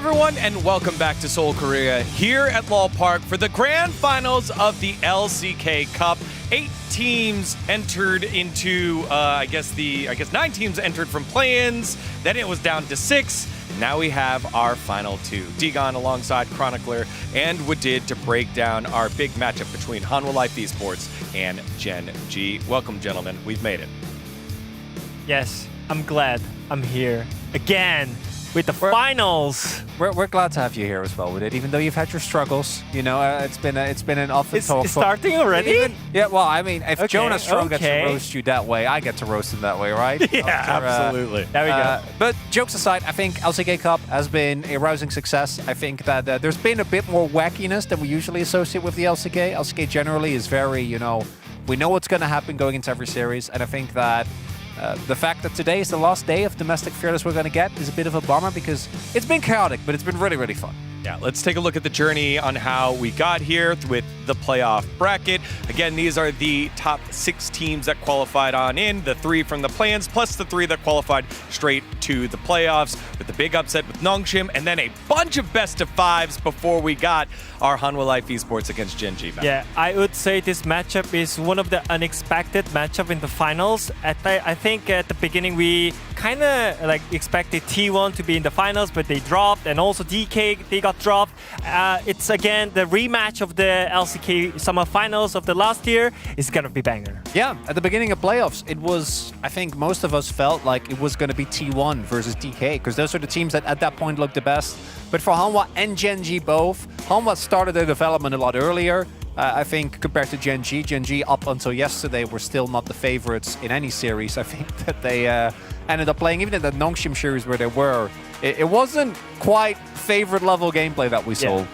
everyone, and welcome back to Seoul, Korea, here at Lal Park for the grand finals of the LCK Cup. 8 teams entered into, I guess 9 teams entered from play-ins. Then it was down to 6. Now we have our final 2. Digon alongside Chronicler and Wadid to break down our big matchup between Hanwha Life Esports and Gen G. Welcome, gentlemen. We've made it. Yes, I'm glad I'm here again with the finals. We're glad to have you here as well with it, even though you've had your struggles. You know, it's been an often talk. It's starting already? Yeah, well, I mean, if Jonas Strong gets to roast you that way, I get to roast him that way, right? Yeah, absolutely. There we go. But jokes aside, I think LCK Cup has been a rousing success. I think that there's been a bit more wackiness than we usually associate with the LCK. LCK generally is very, we know what's going to happen going into every series, and I think that the fact that today is the last day of domestic fearless we're going to get is a bit of a bummer because it's been chaotic, but it's been really, really fun. Yeah, let's take a look at the journey on how we got here with the playoff bracket. Again, these are the top 6 teams that qualified on in, the 3 from the play-ins, plus the 3 that qualified straight to the playoffs, with the big upset with Nongshim, and then a bunch of best-of-5s before we got our Hanwha Life Esports against Gen G. Yeah, I would say this matchup is one of the unexpected matchup in the finals. I think at the beginning we kind of expected T1 to be in the finals, but they dropped, and also DK, they got dropped. It's again the rematch of the LCK Summer Finals of the last year. Is gonna be banger. Yeah, at the beginning of playoffs, it was, I think most of us felt like it was gonna be T1 versus DK, because those are the teams that at that point looked the best. But for Hanwha and Gen G both, Hanwha started their development a lot earlier. I think compared to Gen G up until yesterday were still not the favorites in any series. I think that they ended up playing, even in the Nongshim series where they were, it wasn't quite favorite level gameplay that we saw.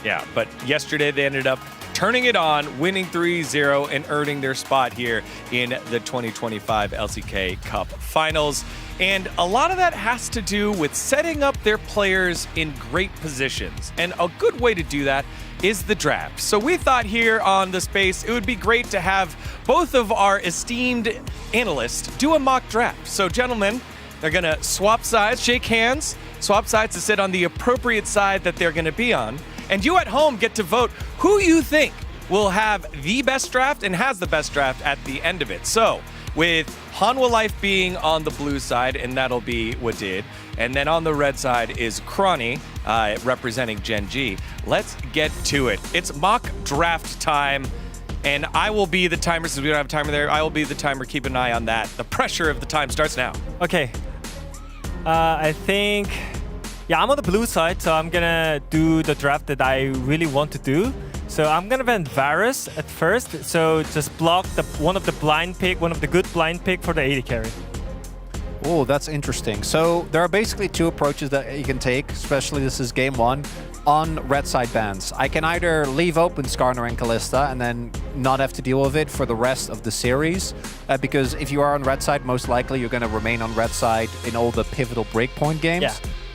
Yeah, but yesterday they ended up turning it on, winning 3-0 and earning their spot here in the 2025 LCK Cup Finals. And a lot of that has to do with setting up their players in great positions. And a good way to do that is the draft. So we thought here on the space it would be great to have both of our esteemed analysts do a mock draft. So gentlemen, they're gonna swap sides, shake hands, swap sides to sit on the appropriate side that they're gonna be on. And you at home get to vote who you think will have the best draft and has the best draft at the end of it. So with Hanwha Life being on the blue side, and that'll be Wadid. And then on the red side is Chrony, representing Gen G. Let's get to it. It's mock draft time, and I will be the timer, since we don't have a timer there, I will be the timer. Keep an eye on that. The pressure of the time starts now. Okay. I think, yeah, I'm on the blue side, so I'm gonna do the draft that I really want to do. So I'm gonna ban Varus at first, so just block one of the good blind pick for the AD carry. Oh, that's interesting. So there are basically 2 approaches that you can take, especially this is game 1, on red side bans. I can either leave open Skarner and Kalista and then not have to deal with it for the rest of the series, because if you are on red side, most likely you're gonna remain on red side in all the pivotal breakpoint games.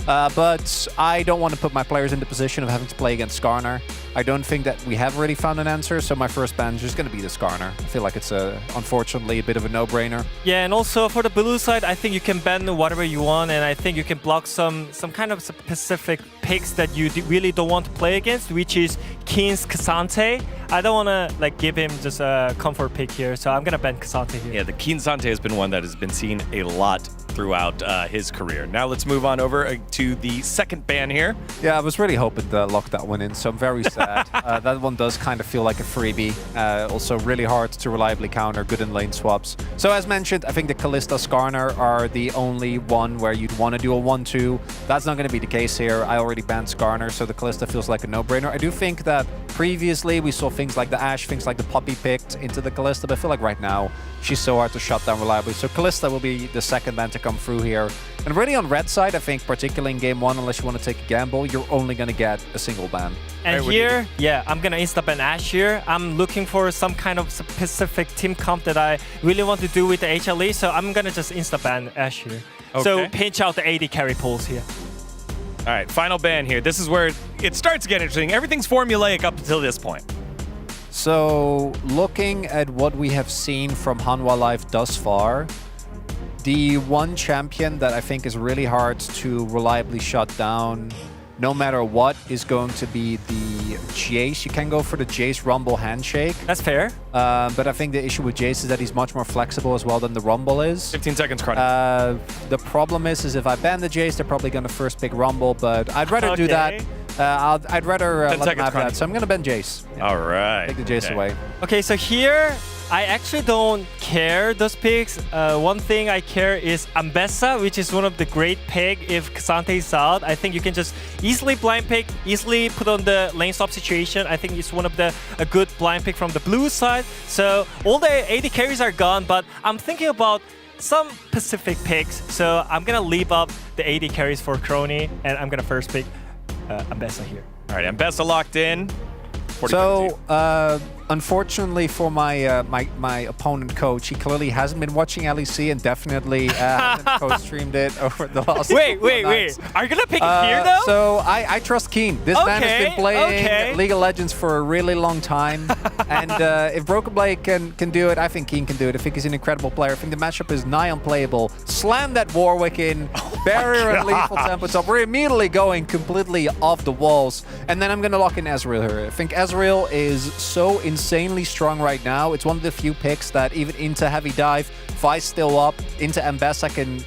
Yeah. But I don't want to put my players in the position of having to play against Skarner. I don't think that we have really found an answer, so my first ban is just going to be the Skarner. I feel like it's, unfortunately, a bit of a no-brainer. Yeah, and also for the blue side, I think you can ban whatever you want, and I think you can block some kind of specific picks that you really don't want to play against, which is Keen's K'Sante. I don't want to give him just a comfort pick here, so I'm going to ban K'Sante here. Yeah, the Keen Sante has been one that has been seen a lot throughout his career. Now let's move on over to the second ban here. Yeah, I was really hoping to lock that one in, so I'm very sad. That one does kind of feel like a freebie. Also really hard to reliably counter good in lane swaps. So as mentioned, I think the Kalista Skarner are the only one where you'd want to do a 1-2. That's not going to be the case here. I already banned Skarner, so the Kalista feels like a no-brainer. I do think that previously we saw things like the Ashe, things like the Puppy picked into the Kalista, but I feel like right now she's so hard to shut down reliably. So Kalista will be the second ban to come through here. And really on red side, I think, particularly in game 1, unless you want to take a gamble, you're only going to get a single ban. And here, yeah, I'm going to insta-ban Ashe here. I'm looking for some kind of specific team comp that I really want to do with the HLE, so I'm going to just insta-ban Ashe here. Okay. So pinch out the AD carry pulls here. All right, final ban here. This is where it starts to get interesting. Everything's formulaic up until this point. So looking at what we have seen from Hanwha Life thus far, the one champion that I think is really hard to reliably shut down no matter what, is going to be the Jace. You can go for the Jace Rumble handshake. That's fair. But I think the issue with Jace is that he's much more flexible as well than the Rumble is. 15 seconds, Chronic. The problem is if I ban the Jace, they're probably going to first pick Rumble, but I'd rather do that. I'd rather let them have that. So I'm going to ban Jace. Yeah. All right. Take the Jace away. Okay, so here, I actually don't care those picks. One thing I care is Ambessa, which is one of the great pick if K'Sante is out. I think you can just easily blind pick, easily put on the lane stop situation. I think it's one of a good blind pick from the blue side. So all the AD carries are gone, but I'm thinking about some specific picks. So I'm gonna leave up the AD carries for Crony, and I'm gonna first pick Ambessa here. All right, Ambessa locked in. So, unfortunately for my my opponent coach, he clearly hasn't been watching LEC and definitely hasn't co-streamed it over the last Wait. nights. Are you gonna pick it here though? So I trust Keen. This man has been playing League of Legends for a really long time. And if Broken Blade can do it, I think Keen can do it. I think he's an incredible player. I think the matchup is nigh unplayable. Slam that Warwick in. Barrier and lethal tempo top. We're immediately going completely off the walls. And then I'm going to lock in Ezreal here. I think Ezreal is so insanely strong right now. It's one of the few picks that even into heavy dive, Vi's still up, into Ambessa can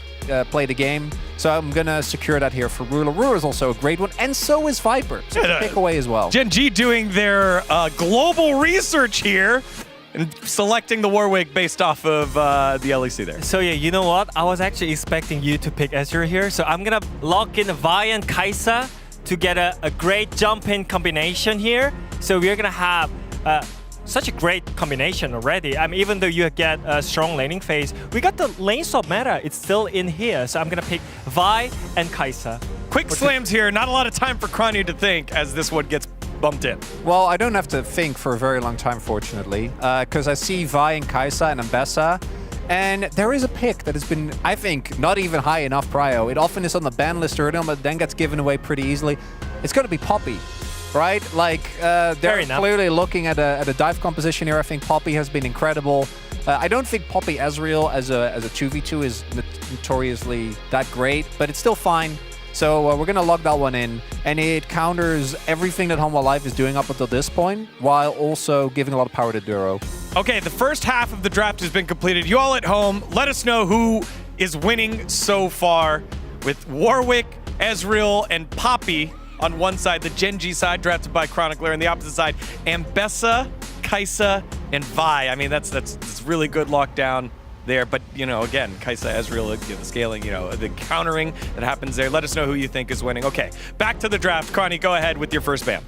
play the game. So I'm going to secure that here for Ruler. Ruler is also a great one, and so is Viper. So pick away as well. Gen G doing their global research here and selecting the Warwick based off of the LEC there. So yeah, you know what? I was actually expecting you to pick Ezreal here. So I'm gonna lock in Vi and Kai'Sa to get a great jump-in combination here. So we're gonna have such a great combination already. I mean, even though you get a strong laning phase, we got the lane swap meta. It's still in here. So I'm gonna pick Vi and Kai'Sa. Quick slams here. Not a lot of time for Crony to think as this one gets bumped in. Well, I don't have to think for a very long time, fortunately, because I see Vi and Kai'Sa and Ambessa, and there is a pick that has been, I think, not even high enough prio. It often is on the ban list early on, but then gets given away pretty easily. It's going to be Poppy, right? Like, they're clearly looking at a dive composition here. I think Poppy has been incredible. I don't think Poppy Ezreal as a 2v2 is notoriously that great, but it's still fine. So we're going to log that one in, and it counters everything that Hanwha Life is doing up until this point, while also giving a lot of power to Duro. Okay, the first half of the draft has been completed. You all at home, let us know who is winning so far with Warwick, Ezreal, and Poppy on one side, the Gen G side drafted by Chronicler, and the opposite side, Ambessa, Kai'Sa, and Vi. I mean, that's really good lockdown there, but you know, again, Kai'Sa, Ezreal, the scaling, you know, the countering that happens there. Let us know who you think is winning. Okay, back to the draft. Connie, go ahead with your first ban.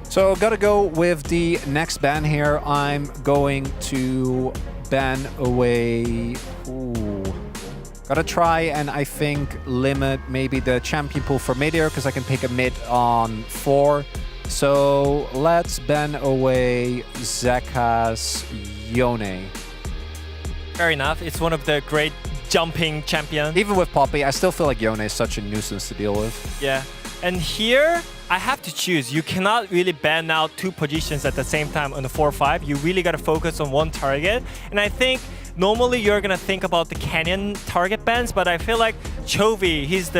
So gotta go with the next ban here. I'm going to ban away. Gotta try and I think limit maybe the champion pool for mid here because I can pick a mid on 4. So let's ban away Zeka's Yone. Fair enough. It's one of the great jumping champions. Even with Poppy, I still feel like Yone is such a nuisance to deal with. Yeah. And here, I have to choose. You cannot really ban out 2 positions at the same time on the 4-5. You really got to focus on one target. And I think normally you're going to think about the Canyon target bans, but I feel like Chovy, he's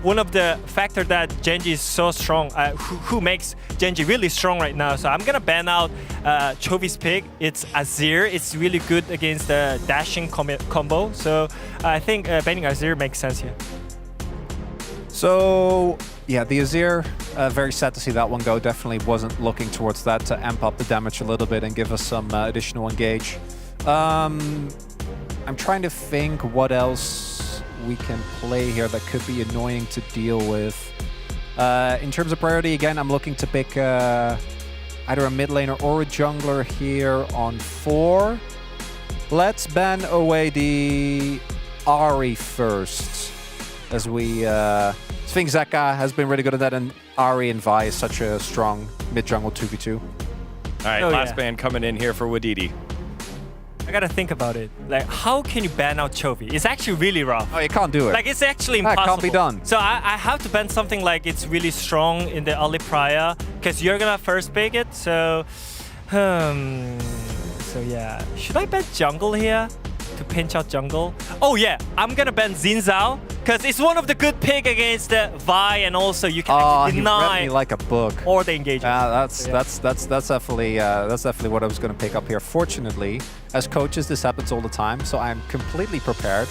one of the factor that Gen G is so strong, who makes Gen G really strong right now. So I'm gonna ban out Chovy's pick. It's Azir. It's really good against the dashing combo. So I think banning Azir makes sense here. So yeah, the Azir, very sad to see that one go. Definitely wasn't looking towards that to amp up the damage a little bit and give us some additional engage. I'm trying to think what else we can play here that could be annoying to deal with. In terms of priority, again, I'm looking to pick either a mid laner or a jungler here on 4. Let's ban away the Ahri first, as we think Zeka has been really good at that, and Ahri and Vi is such a strong mid jungle 2v2. All right, last ban coming in here for Wadidi. I gotta think about it. Like, how can you ban out Chovy? It's actually really rough. Oh, you can't do it. Like, it's actually impossible. That can't be done. So I have to ban something like it's really strong in the early prior, because you're gonna first pick it. So yeah. Should I ban jungle here to pinch out jungle? Oh yeah, I'm gonna ban Xin Zhao Because it's one of the good pick against the Vi, and also you can Oh, actually he read deny me like a book. or the engagement. That's definitely what I was going to pick up here. Fortunately, as coaches, this happens all the time, so I'm completely prepared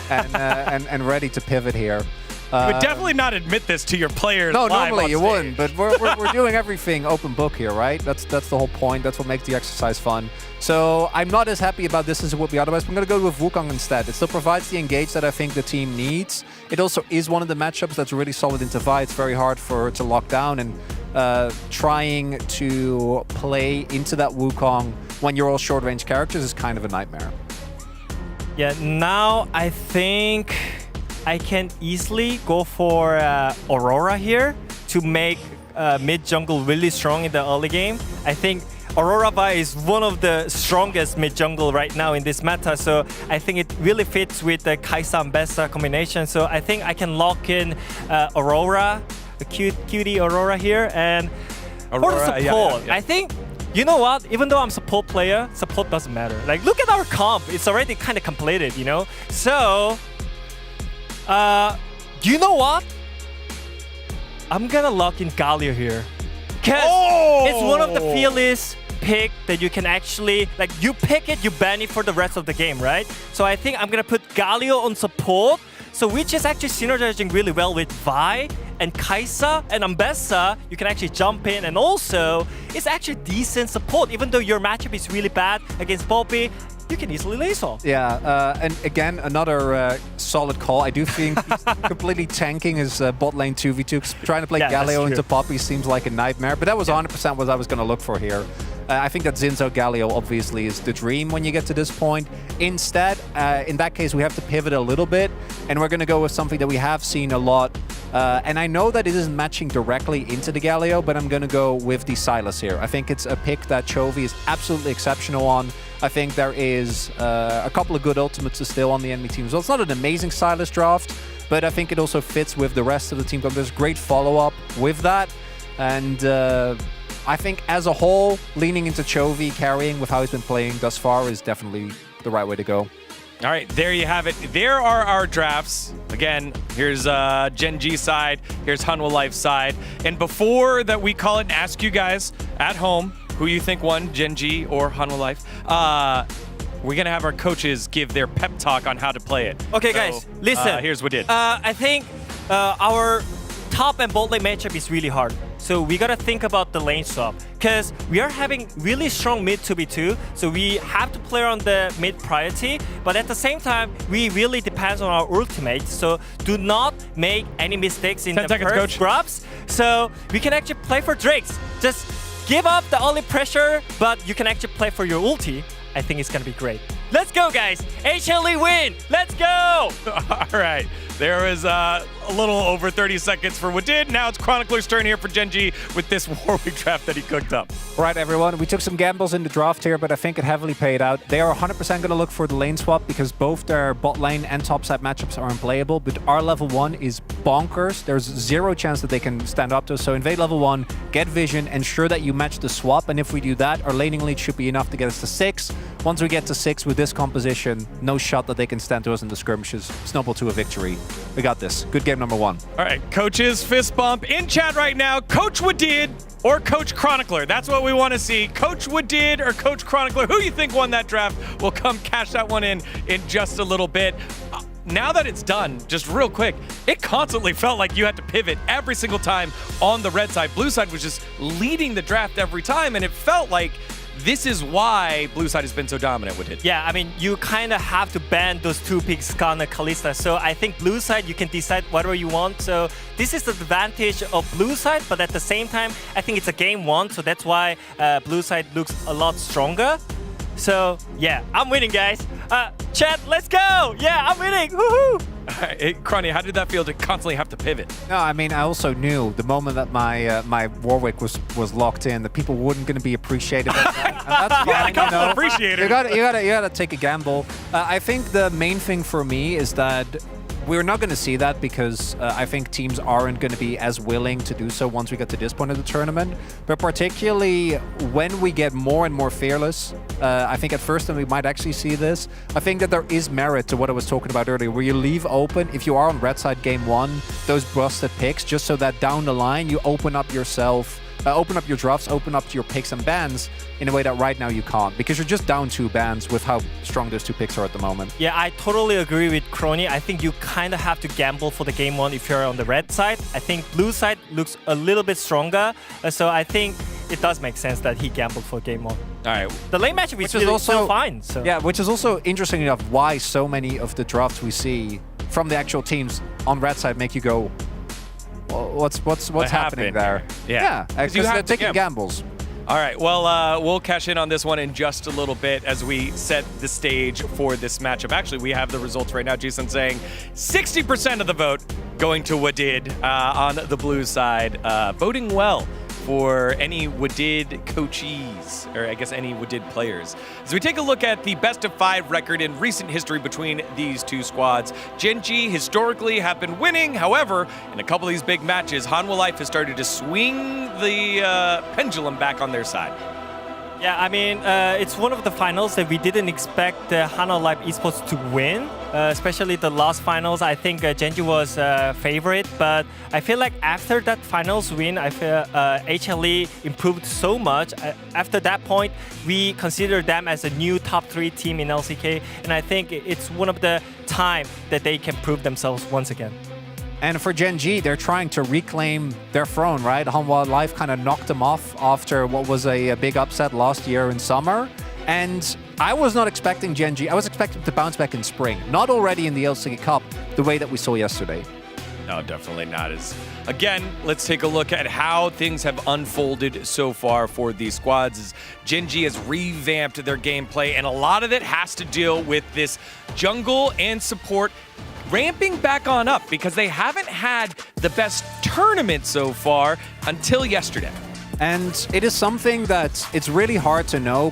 and ready to pivot here. You would definitely not admit this to your players. No, live normally on you stage. wouldn't, but we're doing everything open book here, right? That's the whole point. That's what makes the exercise fun. So I'm not as happy about this as it would be otherwise. I'm going to go with Wukong instead. It still provides the engage that I think the team needs. It also is one of the matchups that's really solid into Vi. It's very hard for her to lock down, and trying to play into that Wukong when you're all short-range characters is kind of a nightmare. Yeah, now I think I can easily go for Aurora here to make mid jungle really strong in the early game. I think Aurora Vi is one of the strongest mid jungle right now in this meta, so I think it really fits with the Kai'Sa and Bessa combination. So I think I can lock in Aurora, the cutie Aurora here, and for the support. Yeah. I think, you know what? Even though I'm support player, support doesn't matter. Like, look at our comp; it's already kind of completed, you know. So. You know what? I'm gonna lock in Galio here. Cause it's one of the fearless pick that you can actually, like, you pick it, you ban it for the rest of the game, right? So I think I'm gonna put Galio on support, so which is actually synergizing really well with Vi and Kai'Sa and Ambessa. You can actually jump in, and also it's actually decent support. Even though your matchup is really bad against Poppy, you can easily lace off. Yeah, and again, another solid call. I do think he's completely tanking his bot lane 2v2. Trying to play Galio into Poppy seems like a nightmare, but that was 100% what I was going to look for here. I think that Zinzo Galio obviously is the dream when you get to this point. Instead, in that case, we have to pivot a little bit, and we're going to go with something that we have seen a lot. And I know that it isn't matching directly into the Galio, but I'm going to go with the Sylas here. I think it's a pick that Chovy is absolutely exceptional on. I think there is a couple of good ultimates still on the enemy team as well. It's not an amazing Sylas draft, but I think it also fits with the rest of the team. There's great follow-up with that. And I think as a whole, leaning into Chovy, carrying with how he's been playing thus far is definitely the right way to go. All right, there you have it. There are our drafts. Again, here's Gen G side, here's Hanwha Life side. And before that we call it and ask you guys at home who you think won, Gen G or Hanwha Life, we're going to have our coaches give their pep talk on how to play it. Okay, guys, listen. Here's what we did. I think our top and bot lane matchup is really hard. So we gotta think about the lane swap, because we are having really strong mid 2v2, so we have to play on the mid priority, but at the same time, we really depends on our ultimate, so do not make any mistakes in the first grabs, so we can actually play for Drakes. Just give up the early pressure, but you can actually play for your ulti. I think it's gonna be great. Let's go, guys! HLE win! Let's go! All right. There was a little over 30 seconds for Wadid. Now it's Chronicler's turn here for Gen G with this Warwick draft that he cooked up. Right, everyone. We took some gambles in the draft here, but I think it heavily paid out. They are 100% going to look for the lane swap because both their bot lane and top side matchups are unplayable, but our level 1 is bonkers. There's zero chance that they can stand up to us. So invade level 1, get vision, ensure that you match the swap, and if we do that, our laning lead should be enough to get us to 6. Once we get to 6 with this composition, no shot that they can stand to us in the skirmishes. Snowball to a victory. We got this. Good game number 1. All right, coaches, fist bump in chat right now. Coach Wadid or Coach Chronicler? That's what we want to see. Coach Wadid or Coach Chronicler? Who you think won that draft? We'll come cash that one in just a little bit. Now that it's done, just real quick, it constantly felt like you had to pivot every single time on the red side. Blue side was just leading the draft every time, and it felt like this is why Blue side has been so dominant with it. Yeah, I mean, you kind of have to ban those 2 picks, Skarner, Kalista. So I think Blue side, you can decide whatever you want. So this is the advantage of Blue side, but at the same time, I think it's a game 1. So that's why Blue side looks a lot stronger. So yeah, I'm winning, guys. Chat, let's go! Yeah, I'm winning! Woohoo! Cronny, how did that feel to constantly have to pivot? No, I mean, I also knew the moment that my my Warwick was locked in, that people weren't going to be appreciative of that. And that's fine, you got a couple of appreciators. You got to take a gamble. I think the main thing for me is that we're not going to see that because I think teams aren't going to be as willing to do so once we get to this point of the tournament. But particularly when we get more and more fearless, I think at first we might actually see this. I think that there is merit to what I was talking about earlier, where you leave open, if you are on red side game 1, those busted picks, just so that down the line you open up yourself, open up your drafts, open up your picks and bans in a way that right now you can't, because you're just down 2 bans with how strong those 2 picks are at the moment. Yeah, I totally agree with Crony. I think you kind of have to gamble for the game 1 if you're on the red side. I think blue side looks a little bit stronger, so I think it does make sense that he gambled for game 1. All right. The lane matchup is really still fine. So. Yeah, which is also interesting enough why so many of the drafts we see from the actual teams on red side make you go, what's happening there? Yeah, because they're taking gambles. All right, well, we'll cash in on this one in just a little bit as we set the stage for this matchup. Actually, we have the results right now. Jason saying 60% of the vote going to Wadid on the blue side, voting well for any Wadid coachees, or I guess any Wadid players. As we take a look at the best of 5 record in recent history between these 2 squads, Gen G historically have been winning. However, in a couple of these big matches, Hanwha Life has started to swing the pendulum back on their side. Yeah, I mean, it's one of the finals that we didn't expect Hanwha Life Esports to win, especially the last finals. I think Genji was favorite, but I feel like after that finals win, I feel HLE improved so much. After that point, we consider them as a new top 3 team in LCK, and I think it's one of the time that they can prove themselves once again. And for Gen G, they're trying to reclaim their throne, right? Hanwha Life kind of knocked them off after what was a big upset last year in summer. And I was not expecting Gen G. I was expecting to bounce back in spring, not already in the LCK Cup the way that we saw yesterday. No, definitely not. Again, let's take a look at how things have unfolded so far for these squads. As Gen G has revamped their gameplay, and a lot of it has to deal with this jungle and support ramping back on up because they haven't had the best tournament so far until yesterday. And it is something that it's really hard to know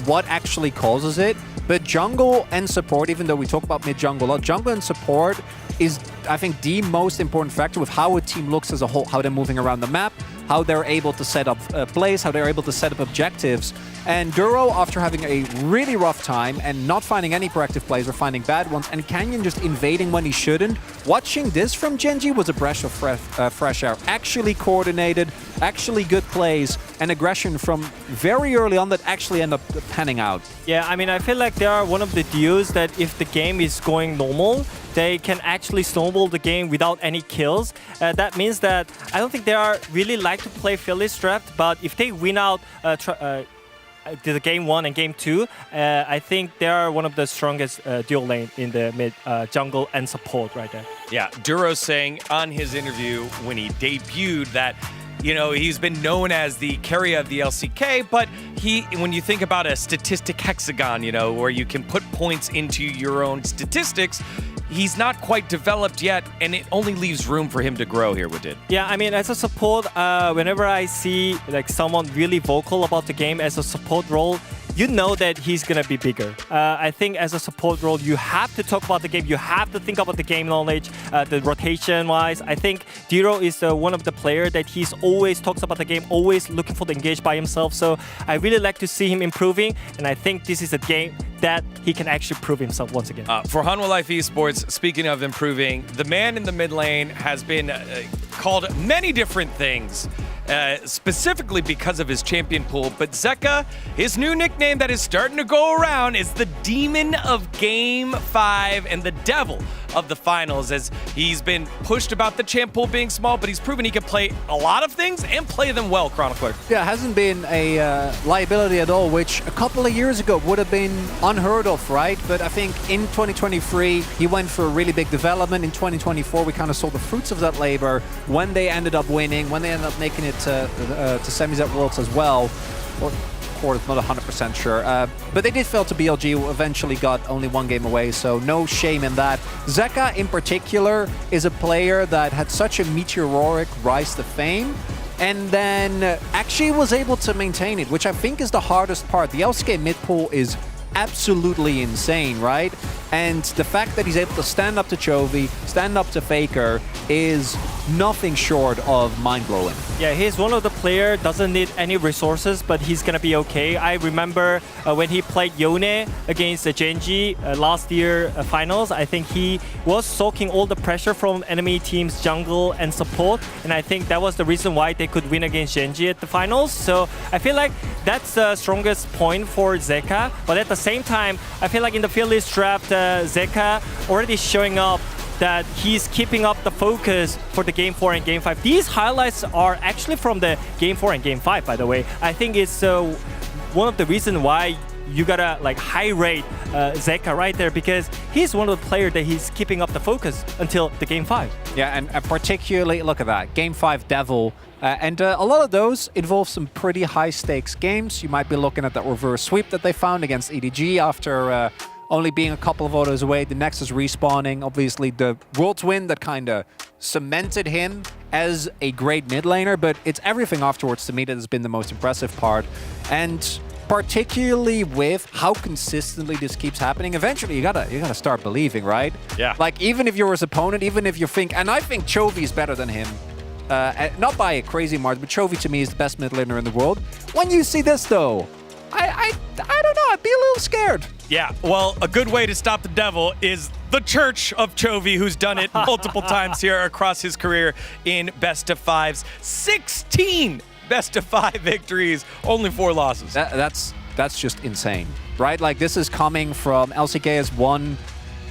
what actually causes it, but jungle and support, even though we talk about mid-jungle a lot, jungle and support is, I think, the most important factor with how a team looks as a whole, how they're moving around the map, how they're able to set up plays, how they're able to set up objectives. And Duro, after having a really rough time and not finding any proactive plays or finding bad ones, and Canyon just invading when he shouldn't, watching this from Gen G was a breath of fresh air. Actually coordinated, actually good plays, and aggression from very early on that actually end up panning out. Yeah, I mean, I feel like they are one of the duos that if the game is going normal, they can actually snowball the game without any kills. That means that I don't think they are really like to play fairly strapped, but if they win out the game 1 and game 2, I think they are one of the strongest dual lane in the mid jungle and support right there. Yeah, Duro saying on his interview when he debuted that, you know, he's been known as the carrier of the LCK, but when you think about a statistic hexagon, you know, where you can put points into your own statistics, he's not quite developed yet, and it only leaves room for him to grow here with it. Yeah, I mean, as a support, whenever I see like someone really vocal about the game as a support role, you know that he's gonna be bigger. I think as a support role, you have to talk about the game. You have to think about the game knowledge, the rotation-wise. I think Diro is one of the players that he's always talks about the game, always looking for the engage by himself. So I really like to see him improving, and I think this is a game that he can actually prove himself once again. For Hanwha Life Esports, speaking of improving, the man in the mid lane has been called many different things. Specifically because of his champion pool. But Zeka, his new nickname that is starting to go around is the Demon of Game 5 and the Devil of the Finals, as he's been pushed about the champ pool being small, but he's proven he can play a lot of things and play them well, Chronicler. Yeah, it hasn't been a liability at all, which a couple of years ago would have been unheard of, right? But I think in 2023, he went for a really big development. In 2024, we kind of saw the fruits of that labor when they ended up winning, when they ended up making it to semis at Worlds as well. Or quarters, not 100% sure. But they did fail to BLG, who eventually got only 1 game away, so no shame in that. Zeka, in particular, is a player that had such a meteoric rise to fame, and then actually was able to maintain it, which I think is the hardest part. The LCK mid pool is absolutely insane, right? And the fact that he's able to stand up to Chovy, stand up to Faker, is nothing short of mind-blowing. Yeah, he's one of the players, doesn't need any resources, but he's gonna be okay. I remember when he played Yone against Genji last year finals, I think he was soaking all the pressure from enemy team's jungle and support, and I think that was the reason why they could win against Genji at the finals. So I feel like that's the strongest point for Zeka, but at the same time, I feel like in the Fearless draft, Zeka already showing up that he's keeping up the focus for the Game 4 and Game 5. These highlights are actually from the Game 4 and Game 5, by the way. I think it's one of the reasons why you gotta like high rate Zeka right there, because he's one of the players that he's keeping up the focus until the Game 5. Yeah, and particularly, look at that, Game 5 Devil. And a lot of those involve some pretty high stakes games. You might be looking at that reverse sweep that they found against EDG after only being a couple of autos away, the Nexus respawning, obviously the Worlds win that kind of cemented him as a great mid laner, but it's everything afterwards to me that has been the most impressive part. And particularly with how consistently this keeps happening, eventually you gotta start believing, right? Yeah. Like even if you're his opponent, even if you think, and I think Chovy is better than him, not by a crazy margin, but Chovy to me is the best mid laner in the world. When you see this though, I don't know, I'd be a little scared. Yeah, well, a good way to stop the devil is the Church of Chovy, who's done it multiple times here across his career in best of fives. 16 best of 5 victories, only 4 losses. That's just insane, right? Like this is coming from LCK has won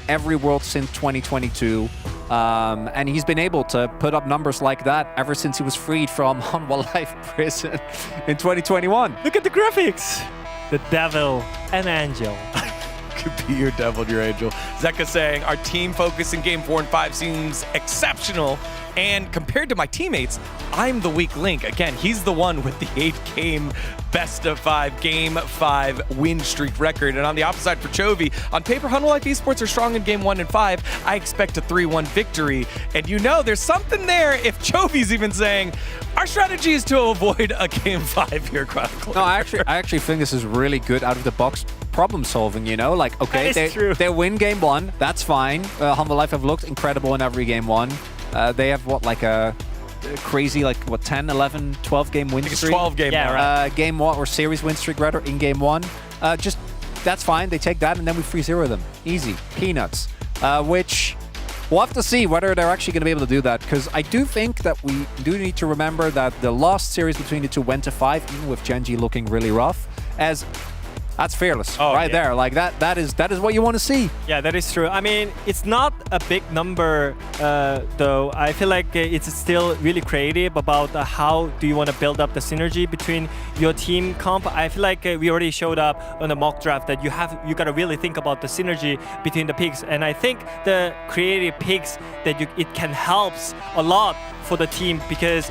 every world since 2022. And he's been able to put up numbers like that ever since he was freed from Hanwha Life prison in 2021. Look at the graphics! The devil and angel. Could be your devil and your angel. Zeka saying, our team focus in Game 4 and 5 seems exceptional. And compared to my teammates, I'm the weak link. Again, he's the one with the 8-game best of 5, Game 5 win streak record. And on the opposite side for Chovy, on paper, Hanwha Life Esports are strong in Game 1 and 5. I expect a 3-1 victory. And you know, there's something there if Chovy's even saying, our strategy is to avoid a Game 5 here, Chronicle. No, I actually think this is really good out of the box problem solving, you know? Like, okay, they win Game 1, that's fine. Hanwha Life have looked incredible in every Game 1. They have what, like a crazy, like what, 10, 11, 12 game win streak? 12 game, yeah, right. Game 1 or series win streak rather in Game 1. Just that's fine. They take that and then we 3-0 them. Easy, peanuts. Which we'll have to see whether they're actually going to be able to do that, because I do think that we do need to remember that the last series between the two went to 5, even with Genji looking really rough. As that's fearless, there. Like that is what you want to see. Yeah, that is true. I mean, it's not a big number, though. I feel like it's still really creative about how do you want to build up the synergy between your team comp. I feel like we already showed up on the mock draft that you got to really think about the synergy between the picks, and I think the creative picks that it can help a lot for the team, because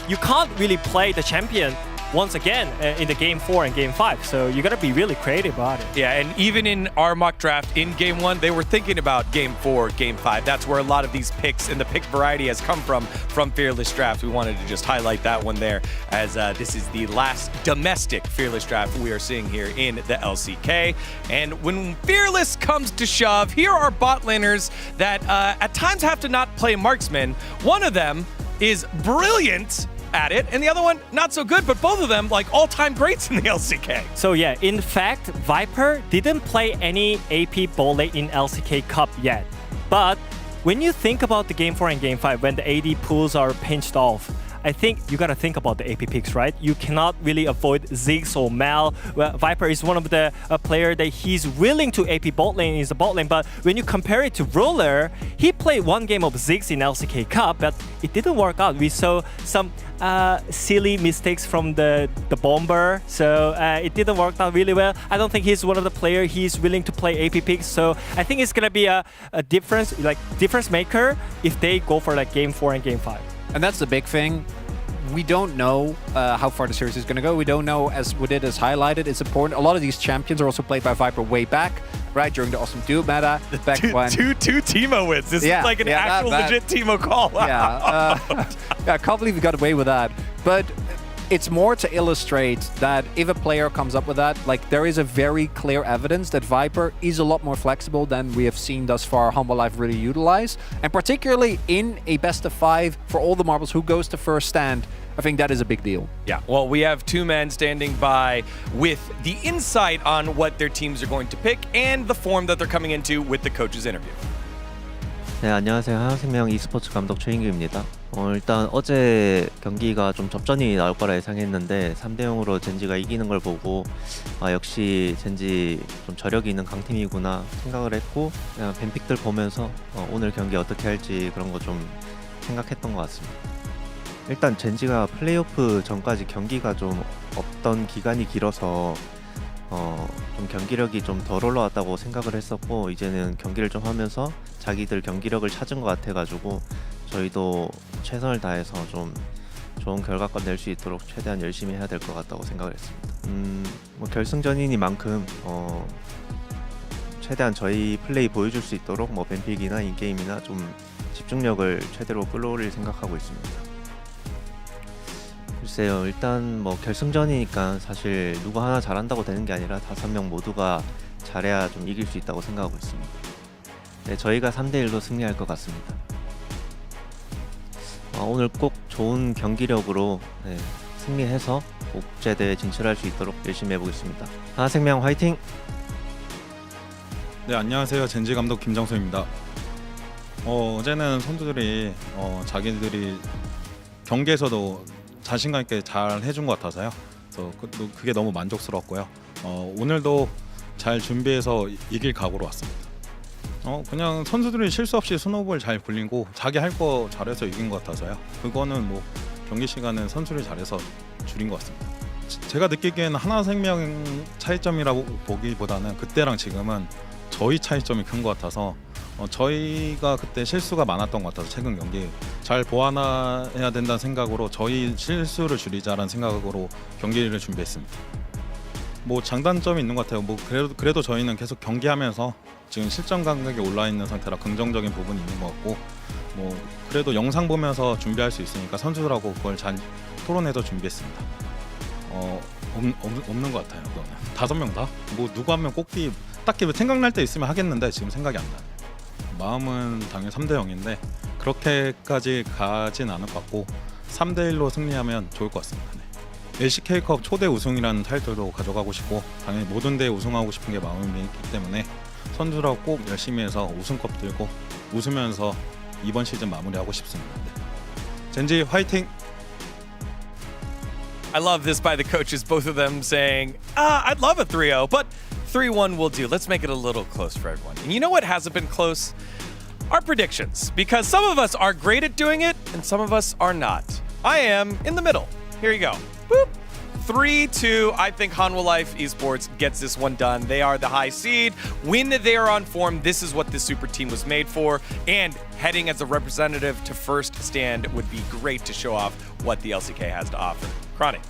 you can't really play the champion once again in the Game 4 and Game 5. So you got to be really creative about it. Yeah, and even in our mock draft in Game 1, they were thinking about Game 4, Game 5. That's where a lot of these picks and the pick variety has come from Fearless Draft. We wanted to just highlight that one there, as this is the last domestic Fearless Draft we are seeing here in the LCK. And when Fearless comes to shove, here are bot laners that at times have to not play marksman. One of them is brilliant at it, and the other one not so good, but both of them like all-time greats in the LCK. So yeah, in fact, Viper didn't play any AP bot lane in LCK Cup yet. But when you think about the Game 4 and Game 5, when the AD pools are pinched off, I think you gotta think about the AP picks, right? You cannot really avoid Ziggs or Mal. Well, Viper is one of the player that he's willing to AP bot lane is a bot lane, but when you compare it to Roller, he played one game of Ziggs in LCK Cup, but it didn't work out. We saw some silly mistakes from the bomber, so it didn't work out really well. I don't think he's one of the players he's willing to play AP picks, so I think it's gonna be a difference maker if they go for like Game 4 and Game 5. And that's the big thing. We don't know how far the series is going to go. We don't know, as Woodit has highlighted, it's important. A lot of these champions are also played by Viper way back, right, during the awesome duo meta. Back when two Teemo wins. This is like an actual legit Teemo call. Yeah, I can't believe we got away with that. But it's more to illustrate that if a player comes up with that, like there is a very clear evidence that Viper is a lot more flexible than we have seen thus far Humble Life really utilize. And particularly in a best of 5 for all the marbles, who goes to first stand, I think that is a big deal. Yeah, well, we have two men standing by with the insight on what their teams are going to pick and the form that they're coming into with the coach's interview. 네, 안녕하세요. 하나생명 e스포츠 감독 최인규입니다. 일단 어제 경기가 좀 접전이 나올 거라 예상했는데 3대 0으로 젠지가 이기는 걸 보고 역시 젠지 좀 저력이 있는 강팀이구나 생각을 했고 그냥 뱀픽들 보면서 오늘 경기 어떻게 할지 그런 거 좀 생각했던 것 같습니다. 일단 젠지가 플레이오프 전까지 경기가 좀 없던 기간이 길어서 좀 경기력이 좀 덜 올라왔다고 생각을 했었고 이제는 경기를 좀 하면서 자기들 경기력을 찾은 것 같아가지고 저희도 최선을 다해서 좀 좋은 결과권 낼 수 있도록 최대한 열심히 해야 될 것 같다고 생각을 했습니다. 뭐 결승전이니만큼 최대한 저희 플레이 보여줄 수 있도록 뭐 뱀픽이나 인게임이나 좀 집중력을 최대로 끌어올릴 생각하고 있습니다. 글쎄요, 일단 뭐 결승전이니까 사실 누구 하나 잘한다고 되는 게 아니라 5명 모두가 잘해야 좀 이길 수 있다고 생각하고 있습니다. 네, 저희가 3대 1로 승리할 것 같습니다. 오늘 꼭 좋은 경기력으로 승리해서 국제대회 진출할 수 있도록 열심히 해보겠습니다. 하나생명 화이팅! 네, 안녕하세요. 젠지 감독 김정수입니다. 어제는 선수들이 자기들이 경기에서도 자신감 있게 잘 해준 것 같아서요. 그래서 그게 너무 만족스럽고요. 오늘도 잘 준비해서 이길 각오로 왔습니다. 그냥 선수들이 실수 없이 스노우볼 잘 굴리고 자기 할 거 잘해서 이긴 것 같아서요. 그거는 뭐 경기 시간은 선수들이 잘해서 줄인 것 같습니다. 제가 느끼기에는 하나생명 차이점이라고 보기보다는 그때랑 지금은 저희 차이점이 큰 것 같아서 저희가 그때 실수가 많았던 것 같아서 최근 경기 잘 보완해야 된다는 생각으로 저희 실수를 줄이자라는 생각으로 경기를 준비했습니다. 뭐 장단점이 있는 것 같아요. 뭐 그래도 저희는 계속 경기하면서 지금 실전 감각이 올라 있는 상태라 긍정적인 부분이 있는 것 같고 뭐 그래도 영상 보면서 준비할 수 있으니까 선수들하고 그걸 잘 토론해서 준비했습니다. 없는 것 같아요. 그거는 5명 다? 뭐 누구 한 명 꼭비 딱히 생각날 때 있으면 하겠는데 지금 생각이 안 나요. 마음은 당연히 3대 0인데 그렇게까지 가진 않을 것 같고 3대 1로 승리하면 좋을 것 같습니다. 네. LCK컵 초대 우승이라는 타이틀도 가져가고 싶고 당연히 모든 대회 우승하고 싶은 게 마음이 있기 때문에 선수들하고 꼭 열심히 해서 우승컵 들고 웃으면서 이번 시즌 마무리하고 싶습니다. 네. 젠지 화이팅! I love this by the coaches, both of them saying, I'd love a 3-0, but 3-1 will do. Let's make it a little close for everyone. And you know what hasn't been close? Our predictions, because some of us are great at doing it and some of us are not. I am in the middle. Here you go. Boop. 3-2. I think Hanwha Life Esports gets this one done. They are the high seed. When they are on form, this is what this super team was made for. And heading as a representative to first stand would be great to show off what the LCK has to offer. Chronic.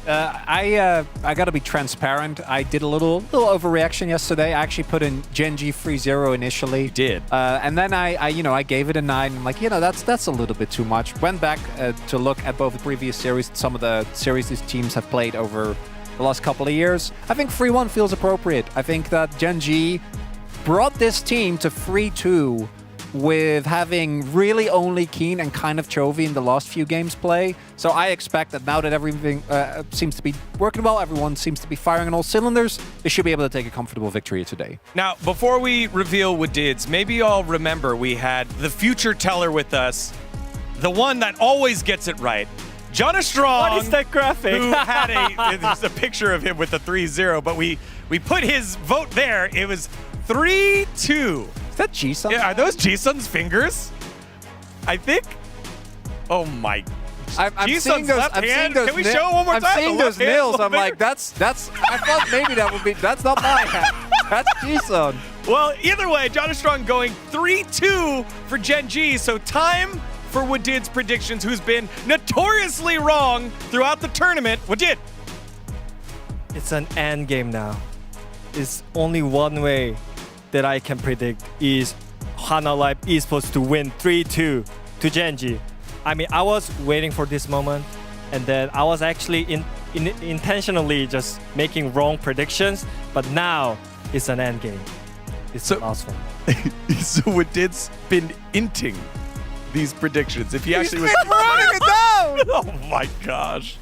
I gotta be transparent. I did a little overreaction yesterday. I actually put in Genji 3-0 initially. You did. And then I gave it a 9. I'm like, that's a little bit too much. Went back to look at both the previous series, some of the series these teams have played over the last couple of years. I think 3-1 feels appropriate. I think that Genji brought this team to 3-2 with having really only Keen and kind of Chovy in the last few games play. So I expect that now that everything seems to be working well, everyone seems to be firing on all cylinders, they should be able to take a comfortable victory today. Now, before we reveal what dids, maybe you all remember we had the future teller with us, the one that always gets it right, John Strong. What is that graphic? Who had there's a picture of him with the 3-0, but we put his vote there. It was 3-2. Is that Jisun? Yeah, are those Jisun's fingers? I think. Oh my. I'm Jisun's seeing those. left I'm seeing hand. those. Can we show it one more time? I'm seeing The those left hand, nails. little I'm like, finger. that's. I thought maybe that would be. That's not my hand. That's Jisun. Well, either way, John Strong going 3-2 for Gen G. So time for Wadid's predictions, who's been notoriously wrong throughout the tournament. Wadid. It's an end game now. It's only one way that I can predict is Hanwha Life Esports to win 3-2 to Genji. I mean, I was waiting for this moment, and then I was actually intentionally just making wrong predictions. But now it's an end game. It's So- the last one. So Wadid's been inting these predictions. If he actually was running it down! oh my gosh.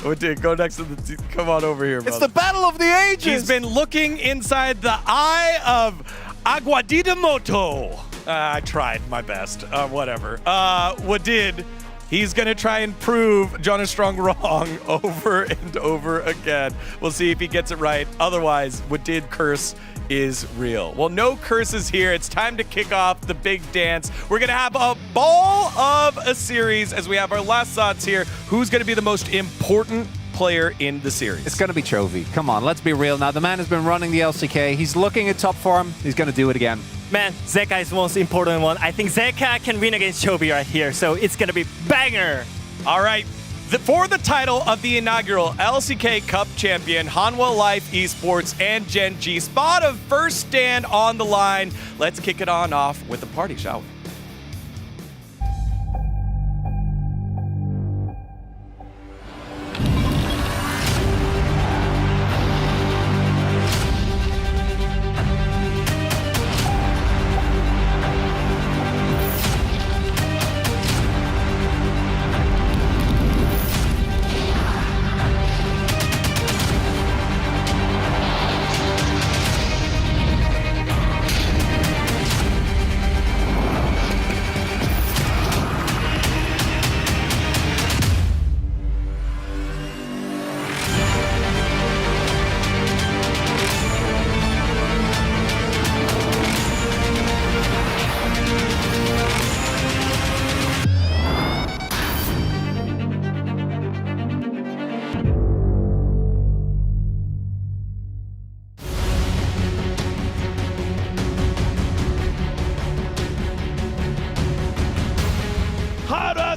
Wadid, go next to the come on over here, It's brother. the battle of the ages! He's been looking inside the eye of Aguaditamoto. I tried my best. Whatever. Wadid, he's going to try and prove Jonas Strong wrong over and over again. We'll see if he gets it right. Otherwise, Wadid curse is real. Well, no curses here. It's time to kick off the big dance. We're going to have a ball of a series as we have our last thoughts here. Who's going to be the most important player in the series? It's going to be Chovy. Come on, let's be real now. The man has been running the LCK. He's looking at top form. He's going to do it again. Man, Zeka is the most important one. I think Zeka can win against Chovy right here, so it's gonna be banger. All right. For the title of the inaugural LCK Cup champion, Hanwha Life Esports and Gen G, spot of first stand on the line. Let's kick it on off with the party, shall we?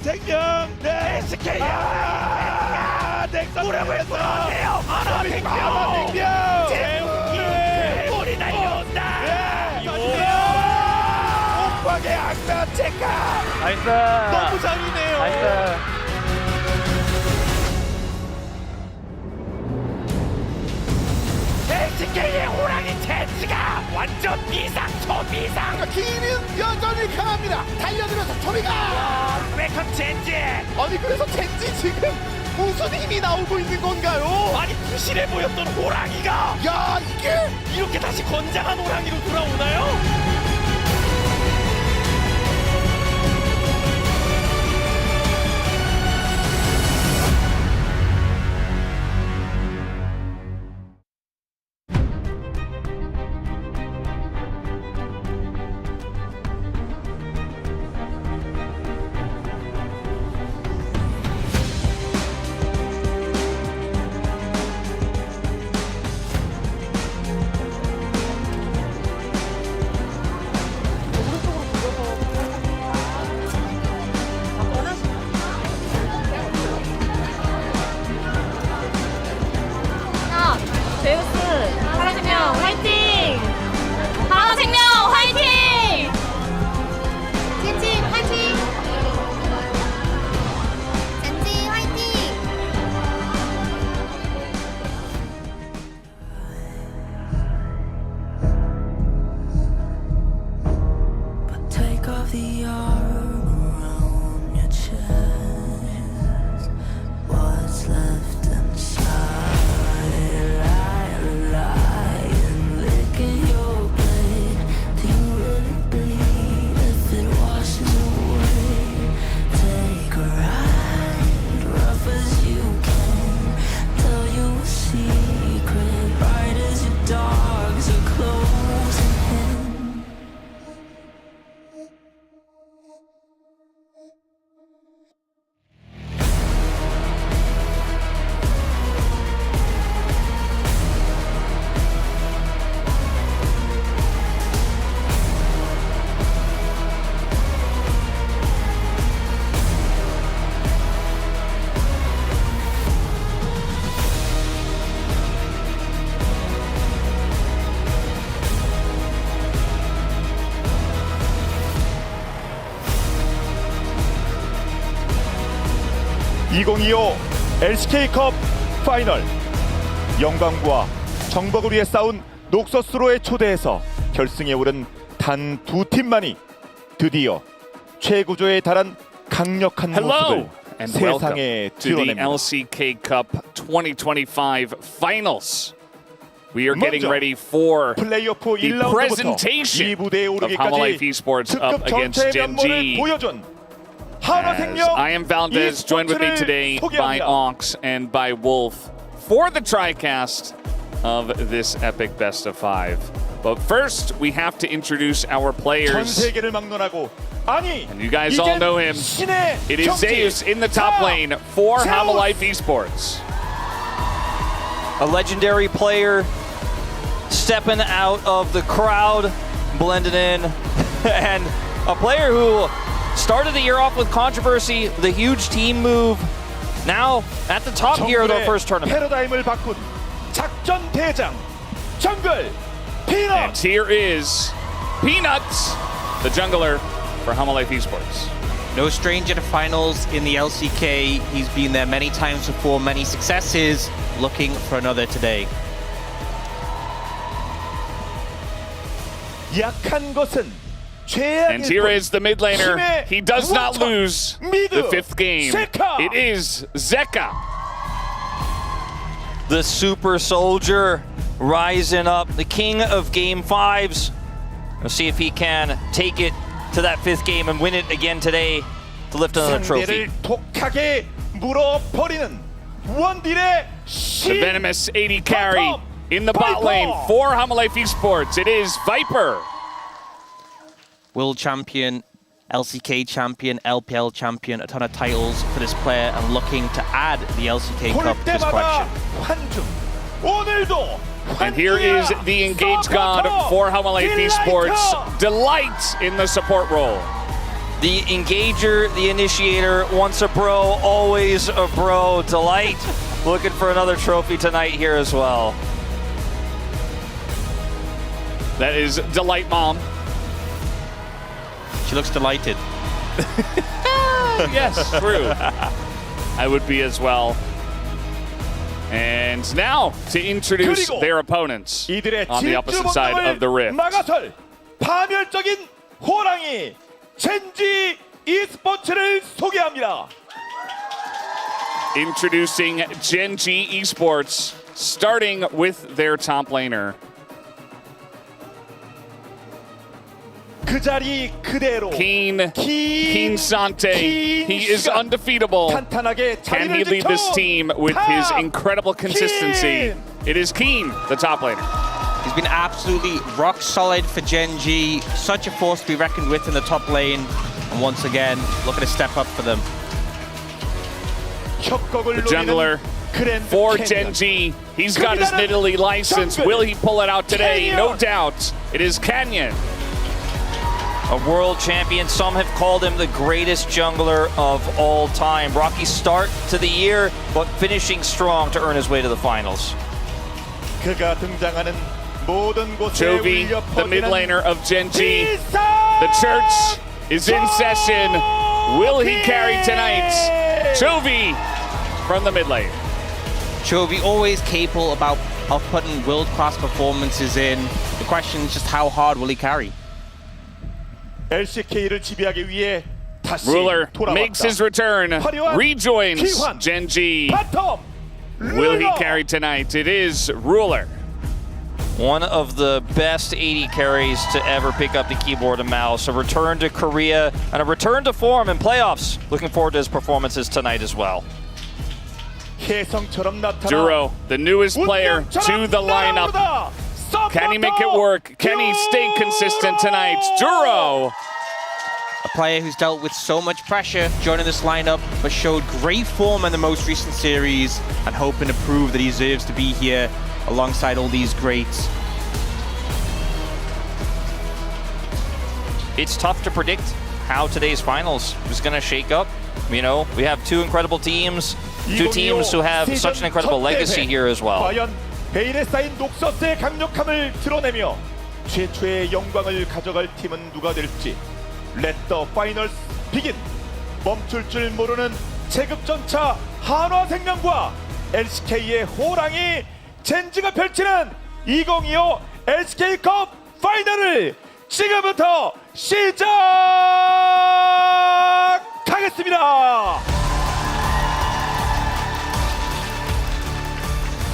생명 네 SK야 넥서스라고 했어 하나 생명 제우기 우리 달려온다 오빠게 악면 체카 나이스. 너무 잔인해요 SK의 호랑이 젠지가 완전 비상 초비상 기는 여전히 강합니다. 달려들어서 초비가. 웨컴 젠지 아니 그래서 젠지 지금 무슨 힘이 나오고 있는 건가요? 아니 부실해 보였던 호랑이가 야 이게 이렇게 다시 건장한 호랑이로 돌아오나요? 2025 LCK컵 파이널 영광과 정복을 위해 싸운 녹서스로의 초대에서 결승에 오른 단 두 팀만이 드디어 최고조에 달한 강력한 모습을 and welcome 세상에 to the 드러냅니다. LCK Cup 2025 Finals. We are getting 먼저 ready for 플레이오프 the 1라운드부터 presentation 이 무대에 of Hamalife 오르기까지 Esports up 특급 against 전체의 Gen 면모를 G. 보여준 As 하나생명 I am Valdez, joined with me today by 소개합니다. Ox and by Wolf for the TriCast of this epic best of 5. But first, we have to introduce our 전 players. 세계를 막론하고 아니 And you guys all know him. 신의 It is 경기. Zeus in the top 자, lane for Zeus. Hamalife Esports. A legendary player stepping out of the crowd, blending in, and a player who started the year off with controversy, the huge team move. Now at the top here of the 정글의 first tournament. 패러다임을 바꾼 작전 대장 정글 피넛. And here is Peanuts, the jungler for Hamalife Esports. No stranger to finals in the LCK. He's been there many times before, many successes. Looking for another today. 약한 것은 And 죄악일 here 뿐. is the mid laner. 힘의 He does not 원천. lose 미드. the 5th game. 세카. It is Zeka. The super soldier rising up, the king of game 5s. We'll see if he can take it to that 5th game and win it again today to lift another trophy. 상대를 독하게 물어버리는 원딜의 The 신. venomous 80 carry in the bot lane for Hamalife Esports. It is Viper. World champion, LCK champion, LPL champion, a ton of titles for this player and looking to add the LCK 볼 Cup to this 때마다 collection. 환중. 오늘도 And here is the engage god for Hamalife Esports. Delight in the support role. The engager, the initiator, once a bro, always a bro. Delight looking for another trophy tonight here as well. That is Delight Mom. She looks delighted. Yes, true. I would be as well. And now to introduce 그리고 their opponents 이들의 on the opposite side of the rift. 막아설 파멸적인 호랑이 젠지 e스포츠를 소개합니다. Introducing Gen G Esports, starting with their top laner. 그 자리 그대로 Keen Sante. He is undefeatable. 탄탄하게 Can he 자리를 lead this 지켜 team with his incredible consistency? It is Keen, the top laner. He's been absolutely rock solid for Gen G. Such a force to be reckoned with in the top lane. And once again, looking to step up for them. 협곡을 The jungler 그랜드 for 캐니언. Gen G. He's got his Nidalee license. Will he pull it out today? No doubt. It is Canyon. A world champion. Some have called him the greatest jungler of all time. Rocky start to the year, but finishing strong to earn his way to the finals. 그가 등장하는 모든 곳에 Chovy, 울려 the mid 퍼지는 laner of Gen G. 비상! The church is in session. Will he carry tonight? Chovy from the mid lane. Chovy always capable of putting world-class performances in. The question is just how hard will he carry? LCK를 지배하기 위해 다시 Ruler 돌아왔다. makes his return, 화려한 rejoins 기환, Gen G. 바텀, Will he 룰러. carry tonight? It is Ruler. One of the best 80 carries to ever pick up the keyboard and mouse. A return to Korea and a return to form in playoffs. Looking forward to his performances tonight as well. 혜성처럼 나타나 Duro, the newest player to the lineup. Can he make it work? Can he stay consistent tonight? Duro! A player who's dealt with so much pressure joining this lineup, but showed great form in the most recent series and hoping to prove that he deserves to be here alongside all these greats. It's tough to predict how today's finals is going to shake up. You know, we have two incredible teams, two teams who have such an incredible legacy here as well. 과연 베일에 쌓인 녹서스의 강력함을 드러내며 최초의 영광을 가져갈 팀은 누가 될지. Let the finals begin. 멈출 줄 모르는 체급전차 한화생명과 LCK의 호랑이 젠지가 펼치는 2025 LCK컵 파이널을 지금부터 시작하겠습니다.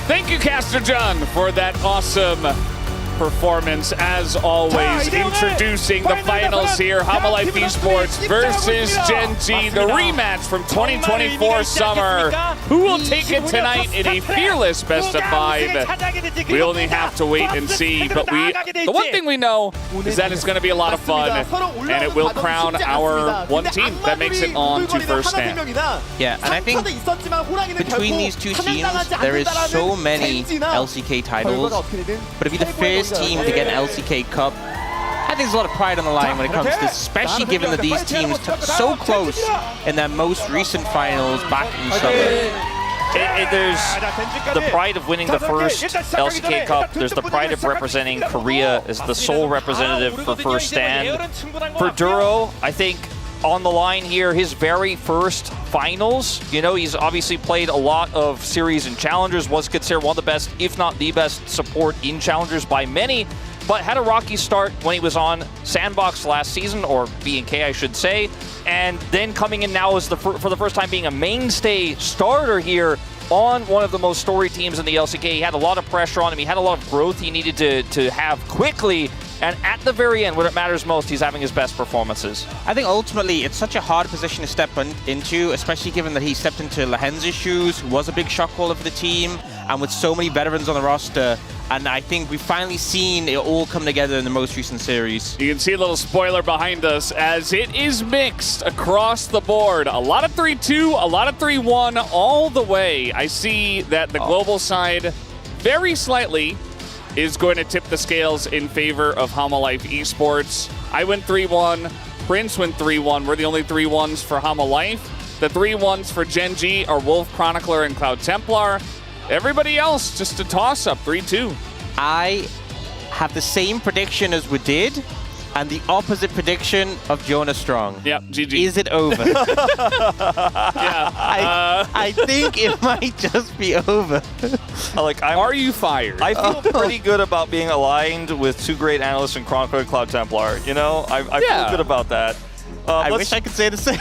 Thank you, Caster John, for that awesome performance. As always, introducing the finals here, HLE Esports versus Gen G, the rematch from 2024 summer. Who will take it tonight in a fearless best of 5? We only have to wait and see, but the one thing we know is that it's going to be a lot of fun, and it will crown our one team that makes it on to first stand. Yeah, and I think between these two teams, there is so many LCK titles, but if you're the first team to get an LCK Cup, I think there's a lot of pride on the line when it comes to this, especially given that these teams took so close in their most recent finals back in summer. There's the pride of winning the first LCK Cup. There's the pride of representing Korea as the sole representative for first stand. For Duro, I think on the line here, his very first finals. You know, he's obviously played a lot of series and challengers, was considered one of the best, if not the best support in challengers by many, but had a rocky start when he was on Sandbox last season, or B&K I should say, and then coming in now as for the first time being a mainstay starter here on one of the most storied teams in the LCK. He had a lot of pressure on him. He had a lot of growth he needed to have quickly. And at the very end, when it matters most, he's having his best performances. I think ultimately it's such a hard position to step into, especially given that he stepped into Lahenz's shoes, who was a big shot caller for the team, and with so many veterans on the roster. And I think we've finally seen it all come together in the most recent series. You can see a little spoiler behind us as it is mixed across the board. A lot of 3-2, a lot of 3-1 all the way. I see that the global side very slightly is going to tip the scales in favor of HLE Esports. I went 3-1, Prince went 3-1. We're the only 3-1s for HLE. The 3-1s for Gen G are Wolf, Chronicler, and Cloud Templar. Everybody else, just a toss-up, 3-2. I have the same prediction as we did, and the opposite prediction of Jonah Strong. Yep, GG. Is it over? Yeah. I think it might just be over. Are you fired? I feel pretty good about being aligned with two great analysts in Chronicler and Cloud Templar. You know, I feel good about that. I wish I could say the same.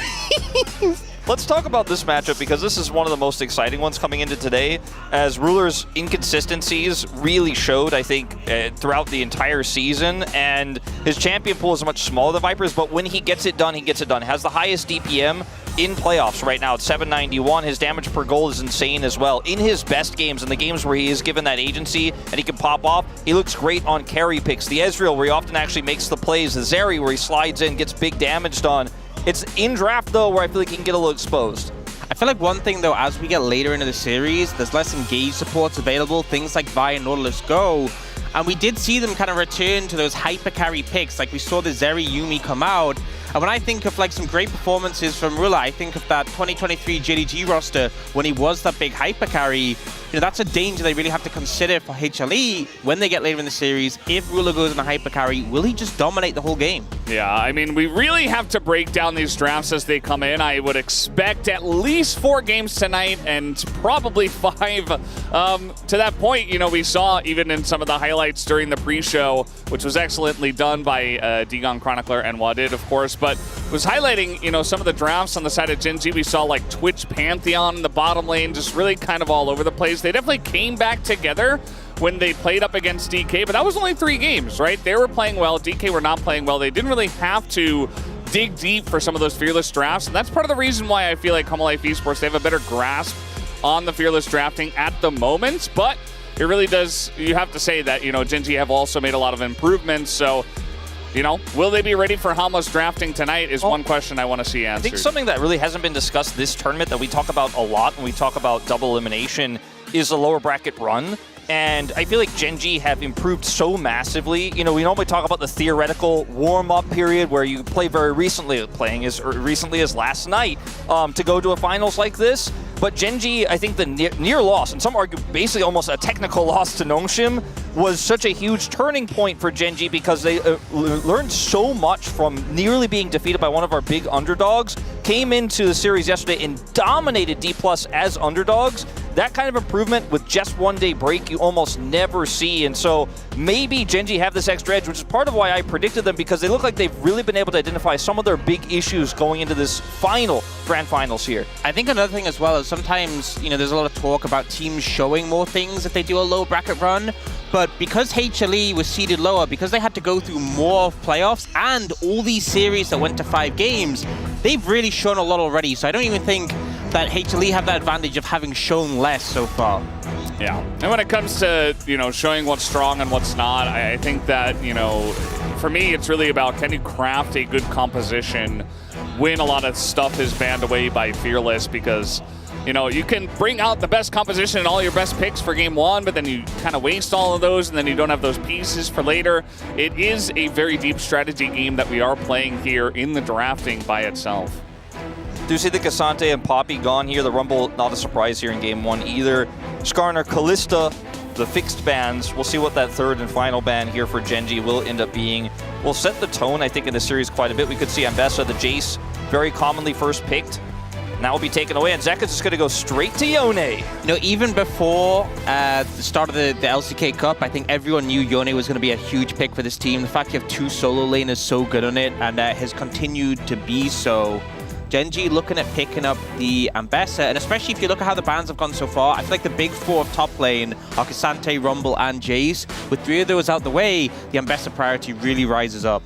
Let's talk about this matchup because this is one of the most exciting ones coming into today, as Ruler's inconsistencies really showed, I think, throughout the entire season, and his champion pool is much smaller than Viper's, but when he gets it done, he gets it done. Has the highest DPM in playoffs right now at 791. His damage per goal is insane as well. In his best games, in the games where he is given that agency and he can pop off, he looks great on carry picks. The Ezreal, where he often actually makes the plays. The Zeri, where he slides in, gets big damage done. It's in draft, though, where I feel like he can get a little exposed. I feel like one thing, though, as we get later into the series, there's less engaged supports available, things like Vi and Nautilus Go, and we did see them kind of return to those hyper carry picks, like we saw the Zeri Yuumi come out, and when I think of like some great performances from Ruler, I think of that 2023 JDG roster when he was that big hyper carry. You know, that's a danger they really have to consider for HLE when they get later in the series. If Ruler goes in a hyper carry, will he just dominate the whole game? Yeah, I mean, we really have to break down these drafts as they come in. I would expect at least 4 games tonight and probably 5. To that point, you know, we saw even in some of the highlights during the pre-show, which was excellently done by Dagon Chronicler and Wadid, of course, but was highlighting, you know, some of the drafts on the side of Gen G. We saw like Twitch Pantheon in the bottom lane, just really kind of all over the place. They definitely came back together when they played up against DK, but that was only 3 games, right? They were playing well. DK were not playing well. They didn't really have to dig deep for some of those fearless drafts, and that's part of the reason why I feel like HLE Esports, they have a better grasp on the fearless drafting at the moment, but it really does, you have to say that, you know, Gen G have also made a lot of improvements, so, you know, will they be ready for Hama's drafting tonight is one question I want to see answered. I think something that really hasn't been discussed this tournament that we talk about a lot when we talk about double elimination is the lower bracket run. And I feel like Gen G have improved so massively. You know, we normally talk about the theoretical warm-up period where you play very recently, playing as recently as last night to go to a finals like this. But Genji, I think the near loss, and some argue basically almost a technical loss to Nongshim, was such a huge turning point for Genji because they learned so much from nearly being defeated by one of our big underdogs, came into the series yesterday and dominated D+ as underdogs. That kind of improvement with just 1 day break you almost never see, and so maybe Genji have this extra edge, which is part of why I predicted them, because they look like they've really been able to identify some of their big issues going into this grand finals here. I think another thing as well is sometimes, there's a lot of talk about teams showing more things if they do a low bracket run, but because HLE was seeded lower, because they had to go through more playoffs and all these series that went to 5 games, they've really shown a lot already, so I don't even think that HLE have that advantage of having shown less so far. Yeah, and when it comes to, showing what's strong and what's not, I think that, for me, it's really about, can you craft a good composition when a lot of stuff is banned away by Fearless? Because, you can bring out the best composition and all your best picks for game 1, but then you kind of waste all of those, and then you don't have those pieces for later. It is a very deep strategy game that we are playing here in the drafting by itself. Do see the Cassante and Poppy gone here. The Rumble, not a surprise here in game 1 either. Skarner, Kalista, the fixed bans. We'll see what that third and final ban here for Genji will end up being. Will set the tone, I think, in the series quite a bit. We could see Ambessa, the Jace, very commonly first picked. Now will be taken away, and Zeka's just going to go straight to Yone. Even before the start of the LCK Cup, I think everyone knew Yone was going to be a huge pick for this team. The fact you have 2 solo laners so good on it, and has continued to be so. Genji looking at picking up the Ambessa, and especially if you look at how the bans have gone so far, I feel like the big 4 of top lane are Cassante, Rumble, and Jace. With 3 of those out the way, the Ambessa priority really rises up.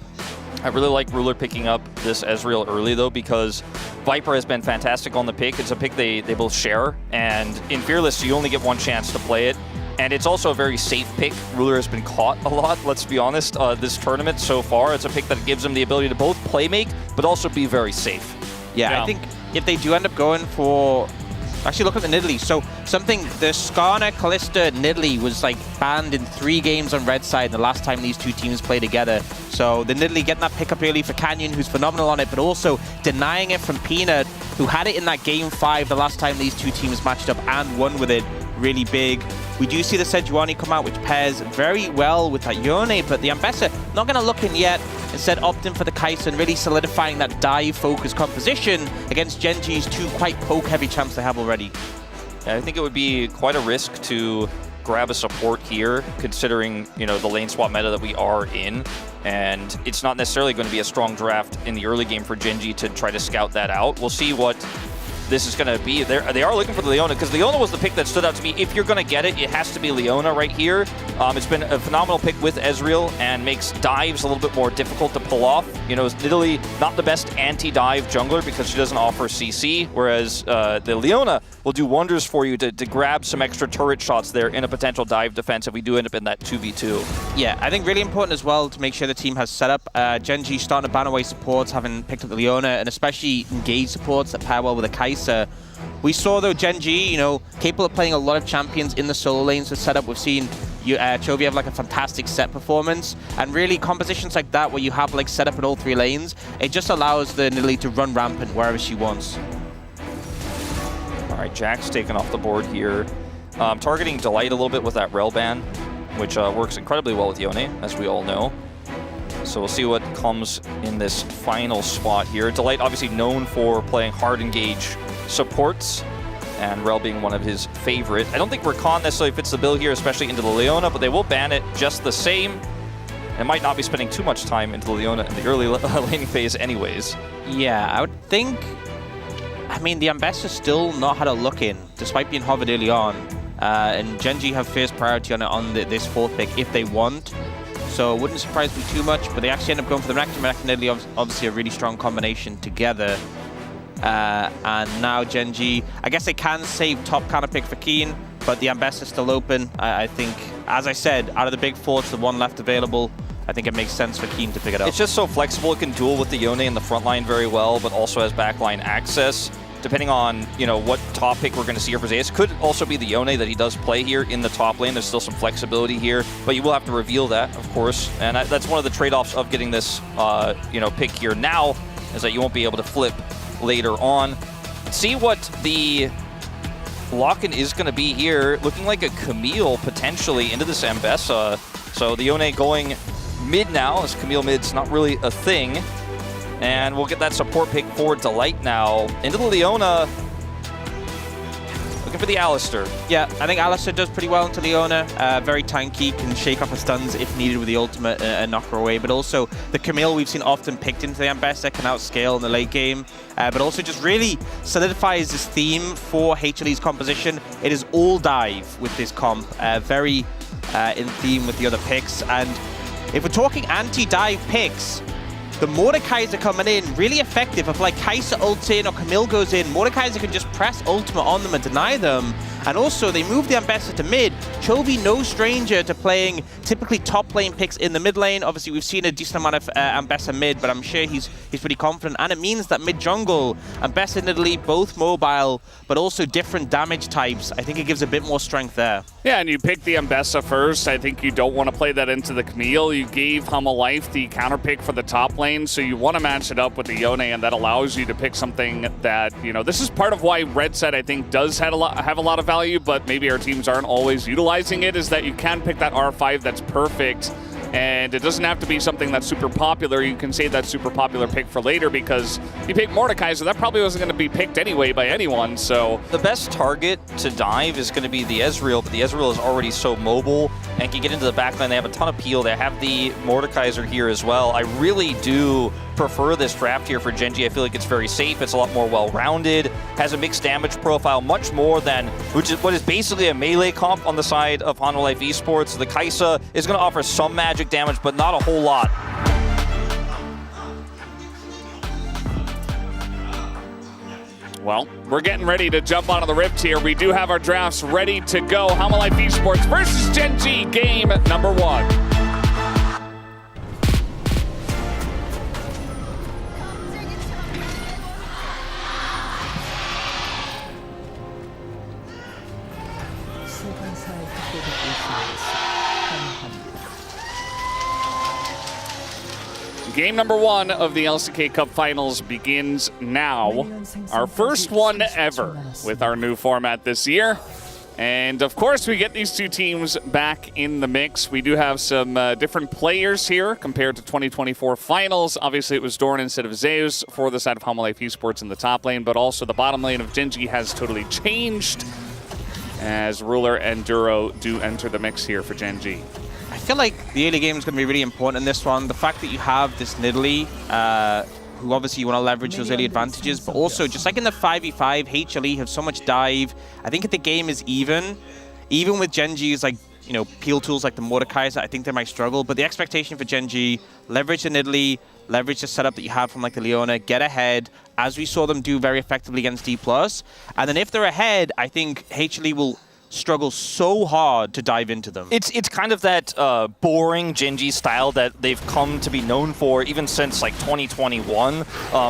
I really like Ruler picking up this Ezreal early, though, because Viper has been fantastic on the pick. It's a pick they both share, and in Fearless, you only get 1 chance to play it. And it's also a very safe pick. Ruler has been caught a lot, let's be honest, this tournament so far. It's a pick that gives him the ability to both play make, but also be very safe. Yeah, I think if they do end up going for... Actually, look at the Nidalee. So the Skarner, Kalista, Nidalee was banned in 3 games on red side the last time these 2 teams played together. So the Nidalee getting that pick up early for Canyon, who's phenomenal on it, but also denying it from Peanut, who had it in that game 5 the last time these 2 teams matched up and won with it. Really big. We do see the Sejuani come out, which pairs very well with that Yone, but the Ambessa not going to look in yet. Instead, opting for the Kai'Sa and really solidifying that dive-focused composition against Genji's 2 quite poke-heavy champs they have already. Yeah, I think it would be quite a risk to grab a support here, considering, the lane swap meta that we are in. And it's not necessarily going to be a strong draft in the early game for Genji to try to scout that out. We'll see what this is going to be. They are looking for the Leona, because Leona was the pick that stood out to me. If you're going to get it, it has to be Leona right here. It's been a phenomenal pick with Ezreal and makes dives a little bit more difficult to pull off. Italy, not the best anti-dive jungler because she doesn't offer CC, whereas the Leona will do wonders for you to grab some extra turret shots there in a potential dive defense if we do end up in that 2v2. Yeah, I think really important as well to make sure the team has setup. Genji starting to ban away supports, having picked up the Leona, and especially engaged supports that pair well with a Kai'Sa. We saw, though, Genji, capable of playing a lot of champions in the solo lanes with setup. We've seen Chovy have a fantastic set performance, and really compositions like that where you have setup in all 3 lanes, it just allows the Nidalee to run rampant wherever she wants. All right, Jack's taken off the board here. Targeting Delight a little bit with that Rel ban, which works incredibly well with Yone, as we all know. So we'll see what comes in this final spot here. Delight obviously known for playing hard engage supports, and Rel being one of his favorite. I don't think Rakan necessarily fits the bill here, especially into the Leona, but they will ban it just the same. And might not be spending too much time into the Leona in the early laning phase anyways. Yeah, I would think... I mean, the Ambessa still not had a look in, despite being hovered early on. And Genji have first priority on this 4th pick if they want. So it wouldn't surprise me too much, but they actually end up going for the Renekton. Renekton and Nidalee, obviously a really strong combination together. And now Genji, I guess they can save top counter pick for Keen, but the Ambessa is still open. I think, as I said, out of the big 4, it's the 1 left available. I think it makes sense for Keen to pick it up. It's just so flexible. It can duel with the Yone in the front line very well, but also has backline access. Depending on, what top pick we're going to see here for Zeus. Could also be the Yone that he does play here in the top lane. There's still some flexibility here, but you will have to reveal that, of course. And that's one of the trade-offs of getting this, pick here now, is that you won't be able to flip later on. See what the lock-in is going to be here, looking like a Camille potentially into this Ambessa. So the Yone going mid now, as Camille mid's not really a thing. And we'll get that support pick for Delight now. Into the Leona. Looking for the Alistair. Yeah, I think Alistair does pretty well into Leona. Very tanky, can shake off her stuns if needed with the ultimate and knock her away. But also, the Camille we've seen often picked into the Ambessa can outscale in the late game. But also just really solidifies this theme for HLE's composition. It is all dive with this comp. Very in theme with the other picks. And if we're talking anti-dive picks, the Mordekaiser coming in, really effective. If like Kai'Sa ults in or Camille goes in, Mordekaiser can just press ultimate on them and deny them. And also, they move the Ambessa to mid. Chovy, no stranger to playing typically top lane picks in the mid lane. Obviously, we've seen a decent amount of Ambessa mid, but I'm sure he's pretty confident. And it means that mid jungle, Ambessa and Italy, both mobile, but also different damage types. I think it gives a bit more strength there. Yeah, and you pick the Ambessa first. I think you don't want to play that into the Camille. You gave Humalife the counter pick for the top lane, so you want to match it up with the Yone, and that allows you to pick something that, you know, this is part of why Red Set, I think, does have a lot of value, but maybe our teams aren't always utilizing it, is that you can pick that R5 that's perfect. And it doesn't have to be something that's super popular. You can save that super popular pick for later, because you pick Mordekaiser, that probably wasn't going to be picked anyway by anyone, so... The best target to dive is going to be the Ezreal, but the Ezreal is already so mobile and can get into the backline. They have a ton of peel. They have the Mordekaiser here as well. I really do prefer this draft here for Gen.G. I feel like it's very safe. It's a lot more well-rounded, has a mixed damage profile, much more than what is basically a melee comp on the side of Hanwha Life Esports. The Kai'Sa is going to offer some magic damage, but not a whole lot. Well, we're getting ready to jump onto the rift here. We do have our drafts ready to go. Hanwha Life Esports versus Gen.G, game number 1. Game number 1 of the LCK Cup Finals begins now. Our first one ever with our new format this year. And of course, we get these two teams back in the mix. We do have some different players here compared to 2024 Finals. Obviously, it was Dorn instead of Zeus for the side of Hanwha Life Esports in the top lane, but also the bottom lane of Gen.G has totally changed as Ruler and Duro do enter the mix here for Gen.G. I feel like the early game is going to be really important in this one. The fact that you have this Nidalee, who obviously you want to leverage those early advantages, but also just like in the 5v5, HLE have so much dive. I think if the game is even with Gen.G's like, you know, peel tools like the Mordekaiser, I think they might struggle. But the expectation for Gen.G, leverage the Nidalee, leverage the setup that you have from like the Leona, get ahead, as we saw them do very effectively against D+. And then if they're ahead, I think HLE will struggle so hard to dive into them. It's kind of that boring Gen.G style that they've come to be known for even since like 2021,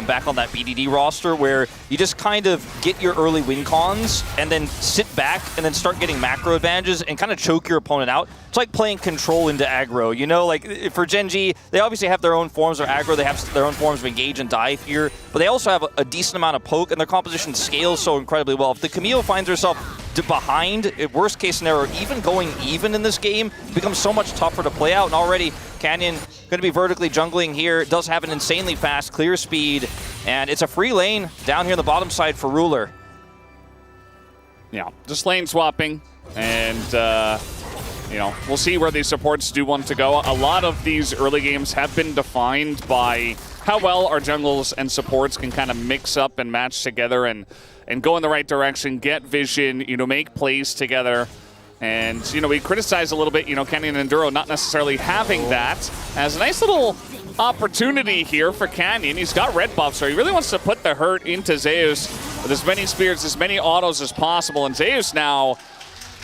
back on that BDD roster, where you just kind of get your early win cons and then sit back and then start getting macro advantages and kind of choke your opponent out. It's like playing control into aggro, you know? Like for Gen.G, they obviously have their own forms of aggro, they have their own forms of engage and dive here, but they also have a decent amount of poke, and their composition scales so incredibly well. If the Camille finds herself behind, worst case scenario, even going even in this game, it becomes so much tougher to play out. And already Canyon going to be vertically jungling here, does have an insanely fast clear speed, and it's a free lane down here on the bottom side for Ruler. Yeah, just lane swapping, and you know, we'll see where these supports do want to go. A lot of these early games have been defined by how well our jungles and supports can kind of mix up and match together and go in the right direction, get vision, you know, make plays together. And, you know, we criticize a little bit, you know, Canyon and Duro not necessarily having that as a nice little opportunity here for Canyon. He's got red buff, so he really wants to put the hurt into Zeus with as many spears, as many autos as possible. And Zeus now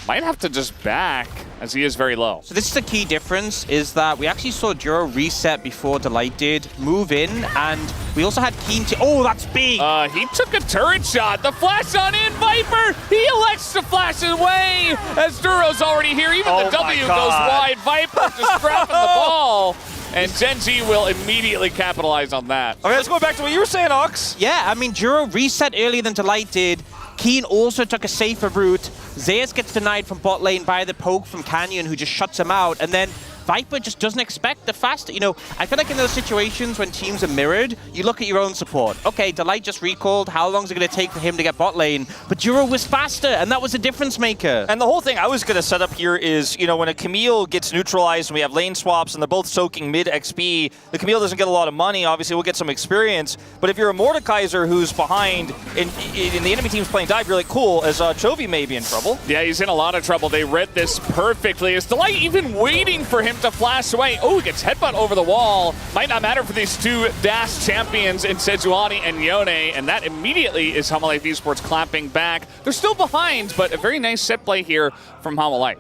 might have to just back, as he is very low. So this is the key difference, is that we actually saw Duro reset before Delight did, move in, and we also had Keen to... Oh, that's big! He took a turret shot. The flash on in, Viper! He elects to flash away as Duro's already here. Even the W goes wide. Viper just dropping the ball. And Gen.G will immediately capitalize on that. Okay, let's go back to what you were saying, Ox. Yeah, I mean, Duro reset earlier than Delight did. Keen also took a safer route. Zeus gets denied from bot lane by the poke from Canyon, who just shuts him out, and then Viper just doesn't expect the fast. You know, I feel like in those situations when teams are mirrored, you look at your own support. Okay, Delight just recalled. How long is it going to take for him to get bot lane? But Duro was faster, and that was a difference maker. And the whole thing I was going to set up here is, you know, when a Camille gets neutralized and we have lane swaps and they're both soaking mid XP, the Camille doesn't get a lot of money. Obviously, we'll get some experience. But if you're a Mordekaiser who's behind and the enemy team's playing dive, you're like, cool, as Chovy may be in trouble. Yeah, he's in a lot of trouble. They read this perfectly. Is Delight even waiting for him to flash away? Oh, he gets headbutt over the wall. Might not matter for these two Dash champions in Sejuani and Yone, and that immediately is Hanwha Life Esports clapping back. They're still behind, but a very nice set play here from Hanwha Life.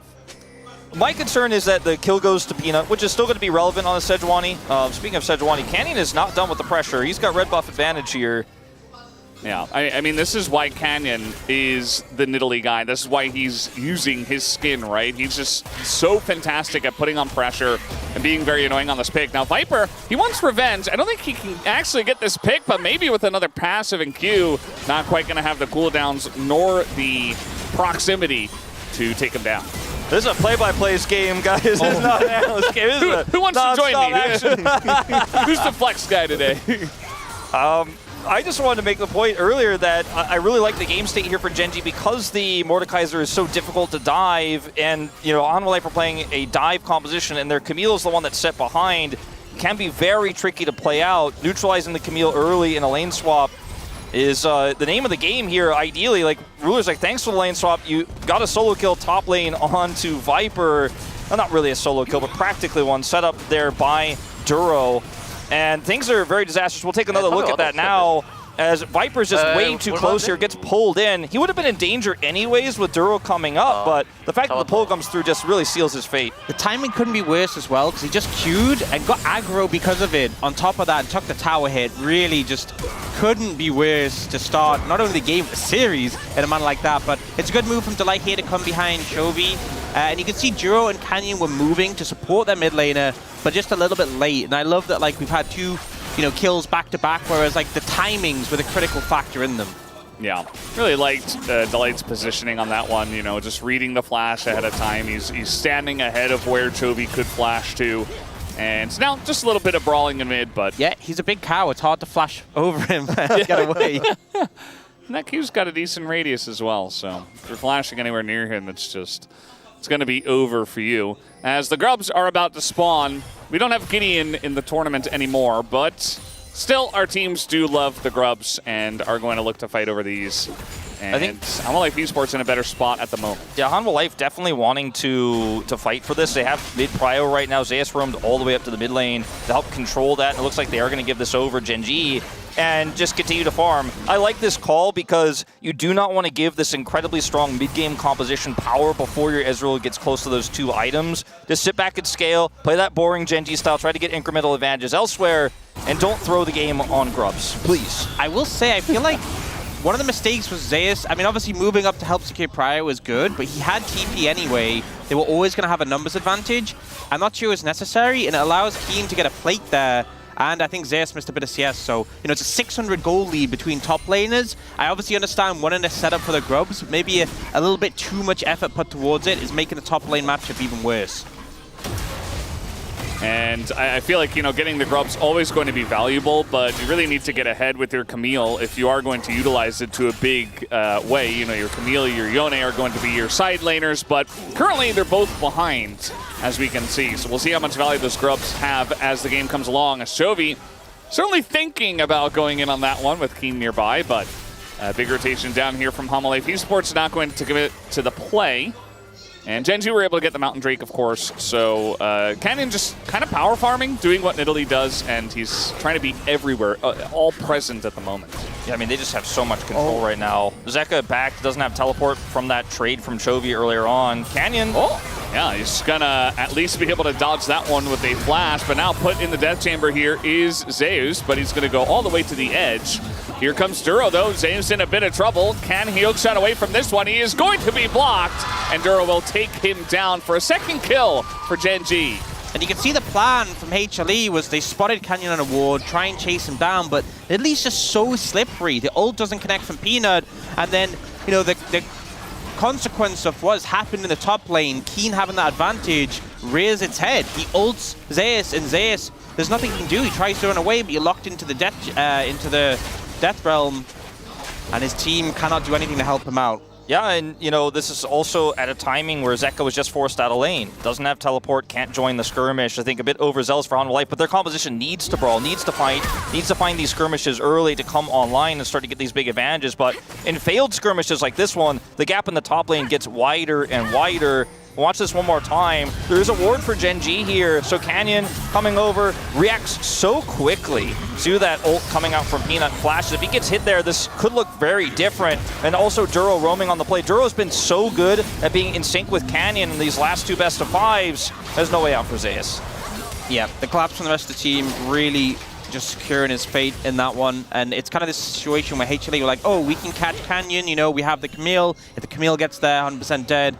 My concern is that the kill goes to Peanut, which is still going to be relevant on the Sejuani. Speaking of Sejuani, Canyon is not done with the pressure. He's got red buff advantage here. Yeah, I mean, this is why Canyon is the Nidalee guy. This is why he's using his skin, right? He's just so fantastic at putting on pressure and being very annoying on this pick. Now, Viper, he wants revenge. I don't think he can actually get this pick, but maybe with another passive and Q, not quite going to have the cooldowns nor the proximity to take him down. This is a play-by-plays game, guys. This is not an analyst game. Who wants to join me? Who's the flex guy today? I just wanted to make the point earlier that I really like the game state here for Gen G because the Mordekaiser is so difficult to dive, and you know, Hanwha Life are playing a dive composition, and their Camille is the one that's set behind. Can be very tricky to play out. Neutralizing the Camille early in a lane swap is the name of the game here. Ideally, like Ruler's like, thanks for the lane swap. You got a solo kill top lane onto Viper. Well, not really a solo kill, but practically one set up there by Duro. And things are very disastrous. We'll take another look at that now as Viper's just way too close here, gets pulled in. He would have been in danger anyways with Duro coming up, but the fact that the pull comes through just really seals his fate. The timing couldn't be worse as well, because he just queued and got aggro because of it. On top of that, and took the tower hit. Really just couldn't be worse to start not only the game, but the series in a manner like that. But it's a good move from Delight here to come behind Chovy. And you can see Duro and Canyon were moving to support their mid laner, but just a little bit late. And I love that, like, we've had two, you know, kills back to back, whereas like the timings were the critical factor in them. Yeah, really liked Delight's positioning on that one. You know, just reading the flash ahead of time. He's standing ahead of where Chovy could flash to. And so now just a little bit of brawling in mid, but yeah, he's a big cow. It's hard to flash over him and get away. And that Q's got a decent radius as well, so if you're flashing anywhere near him, it's going to be over for you. As the Grubs are about to spawn, we don't have Gideon in the tournament anymore, but still our teams do love the Grubs and are going to look to fight over these. And I think Hanwha Life Esports in a better spot at the moment. Yeah, Hanwha Life definitely wanting to fight for this. They have mid prio right now. Zeus roamed all the way up to the mid lane to help control that. And it looks like they are going to give this over Gen G and just continue to farm. I like this call because you do not want to give this incredibly strong mid-game composition power before your Ezreal gets close to those two items. Just sit back and scale, play that boring Gen G style, try to get incremental advantages elsewhere, and don't throw the game on Grubs, please. I will say, I feel like one of the mistakes was Zeus. I mean, obviously moving up to help secure Prio was good, but he had TP anyway. They were always going to have a numbers advantage. I'm not sure it's necessary, and it allows Keen to get a plate there. And I think Zeus missed a bit of CS, so, you know, it's a 600 goal lead between top laners. I obviously understand wanting to set up for the Grubs. Maybe a little bit too much effort put towards it is making the top lane matchup even worse. And I feel like, you know, getting the Grubs always going to be valuable, but you really need to get ahead with your Camille if you are going to utilize it to a big way. You know, your Camille, your Yone are going to be your side laners, but currently they're both behind, as we can see. So we'll see how much value those Grubs have as the game comes along. As Chovy certainly thinking about going in on that one with Keen nearby, but big rotation down here from Hanwha Life Esports, not going to commit to the play. And Gen 2 were able to get the Mountain Drake, of course, so Canyon just kind of power farming, doing what Nidalee does, and he's trying to be everywhere, all present at the moment. Yeah, I mean, they just have so much control right now. Zeka back, doesn't have teleport from that trade from Chovy earlier on. Canyon. Yeah, he's gonna at least be able to dodge that one with a flash, but now put in the death chamber here is Zeus, but he's gonna go all the way to the edge. Here comes Duro, though. Zeus in a bit of trouble. Can he hook shot away from this one? He is going to be blocked, and Duro will take him down for a second kill for Gen G. And you can see the plan from HLE was they spotted Canyon on a ward, try and chase him down, but Nidalee just so slippery. The ult doesn't connect from Peanut, and then you know, the consequence of what's happened in the top lane, Keen having that advantage, rears its head. He ults Zeus, and Zeus, there's nothing he can do. He tries to run away, but you're locked into the death realm, and his team cannot do anything to help him out. Yeah, and you know, this is also at a timing where Zeka was just forced out of lane. Doesn't have teleport, can't join the skirmish. I think a bit overzealous for Hanwha Life, but their composition needs to brawl, needs to fight, needs to find these skirmishes early to come online and start to get these big advantages. But in failed skirmishes like this one, the gap in the top lane gets wider and wider. Watch this one more time. There is a ward for Gen G here. So Canyon coming over, reacts so quickly to that ult coming out from Peanut Flashes. If he gets hit there, this could look very different. And also Duro roaming on the play. Duro's been so good at being in sync with Canyon in these last two best of fives. There's no way out for Zeus. Yeah, the collapse from the rest of the team really just securing his fate in that one. And it's kind of this situation where HLE were like, oh, we can catch Canyon, you know, we have the Camille. If the Camille gets there, 100% dead.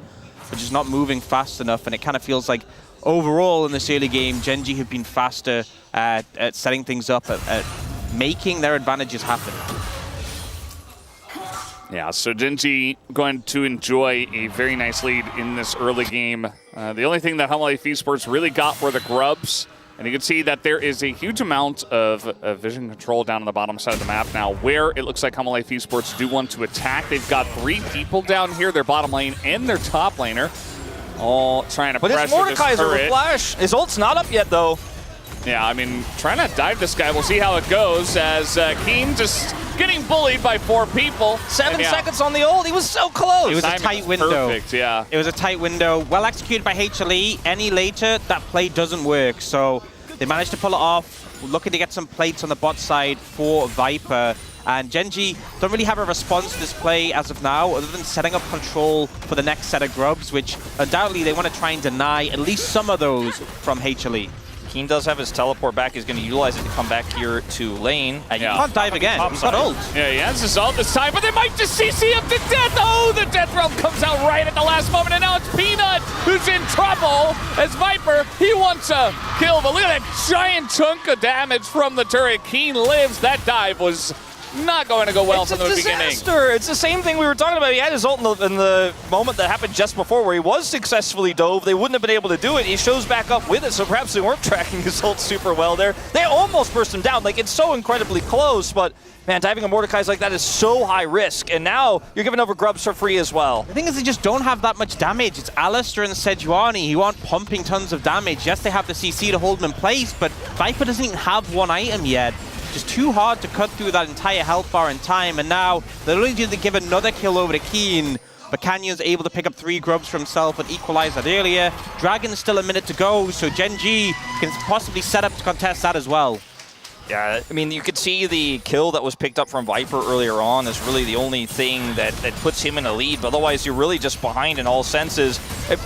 But just not moving fast enough, and it kind of feels like overall in this early game, Gen G have been faster at setting things up, at making their advantages happen. Yeah, so Gen G going to enjoy a very nice lead in this early game. The only thing that Hanwha Life Esports really got were the grubs, and you can see that there is a huge amount of vision control down on the bottom side of the map now, where it looks like Hanwha Life Esports do want to attack. They've got 3 people down here, their bottom lane and their top laner, all trying to pressure this turret. But it's Mordekaiser with Flash. His ult's not up yet, though. Yeah, I mean, trying to dive this guy. We'll see how it goes as Keen just getting bullied by 4 people. 7 seconds on the ult. He was so close. It was a tight window. Perfect, yeah. It was a tight window. Well executed by HLE. Any later, that play doesn't work. So they managed to pull it off. We're looking to get some plates on the bot side for Viper. And Gen G don't really have a response to this play as of now, other than setting up control for the next set of grubs, which undoubtedly they want to try and deny at least some of those from HLE. Keen does have his teleport back. He's going to utilize it to come back here to lane. And you can't dive again. He's got ult. Yeah, he has his ult this time, but they might just CC him to death. Oh, the death realm comes out right at the last moment, and now it's Peanut who's in trouble as Viper. He wants a kill, but look at that giant chunk of damage from the turret. Keen lives. That dive was not going to go well from the beginning. It's the same thing we were talking about. He had his ult in the moment that happened just before where he was successfully dove. They wouldn't have been able to do it. He shows back up with it, so perhaps they weren't tracking his ult super well there. They almost burst him down. Like, it's so incredibly close, but man, diving a Mordekaiser like that is so high risk, and now you're giving over grubs for free as well. The thing is, they just don't have that much damage. It's Alistair and Sejuani who aren't pumping tons of damage. Yes, they have the CC to hold them in place, but Viper doesn't even have 1 item yet. Just too hard to cut through that entire health bar in time, and now they're only going to give another kill over to Keen, but Canyon's able to pick up 3 grubs for himself and equalize that earlier. Dragon's still a minute to go, so Gen G can possibly set up to contest that as well. Yeah, I mean, you could see the kill that was picked up from Viper earlier on is really the only thing that puts him in a lead, but otherwise you're really just behind in all senses.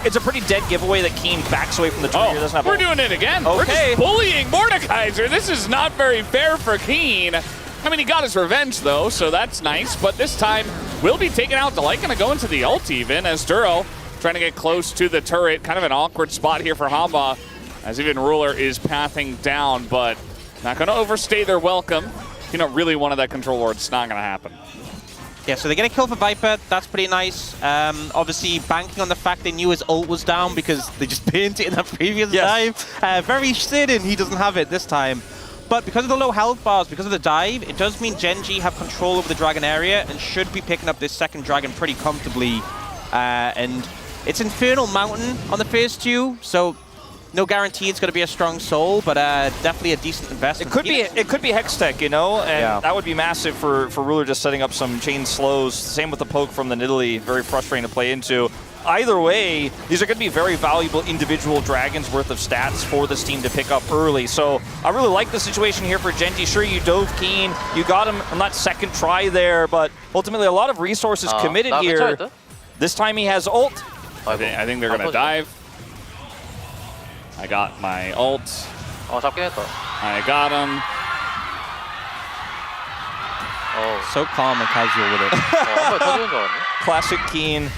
It's a pretty dead giveaway that Keen backs away from the turret. Oh, we're doing it again. Okay. We're just bullying Mordekaiser. This is not very fair for Keen. I mean, he got his revenge, though, so that's nice, but this time will be taken out. Delight gonna go into the ult even as Duro trying to get close to the turret. Kind of an awkward spot here for Hanwha as even Ruler is pathing down, but not going to overstay their welcome. You know, really wanted that control ward. It's not going to happen. Yeah, so they get a kill for Viper. That's pretty nice. Obviously, banking on the fact they knew his ult was down because they just burned it in the previous dive. Very certain he doesn't have it this time. But because of the low health bars, because of the dive, it does mean Gen G have control over the dragon area and should be picking up this second dragon pretty comfortably. And it's Infernal Mountain on the first 2, so no guarantee it's going to be a strong soul, but definitely a decent investment. It could be Hextech, you know, and that would be massive for Ruler just setting up some chain slows. Same with the poke from the Nidalee, very frustrating to play into. Either way, these are going to be very valuable individual dragons worth of stats for this team to pick up early. So I really like the situation here for Gen G. Sure, you dove Keen, you got him on that second try there, but ultimately a lot of resources committed here. This time he has ult. I think they're going to dive. I got my ult. I got him. So calm and casual with it. Classic Keen.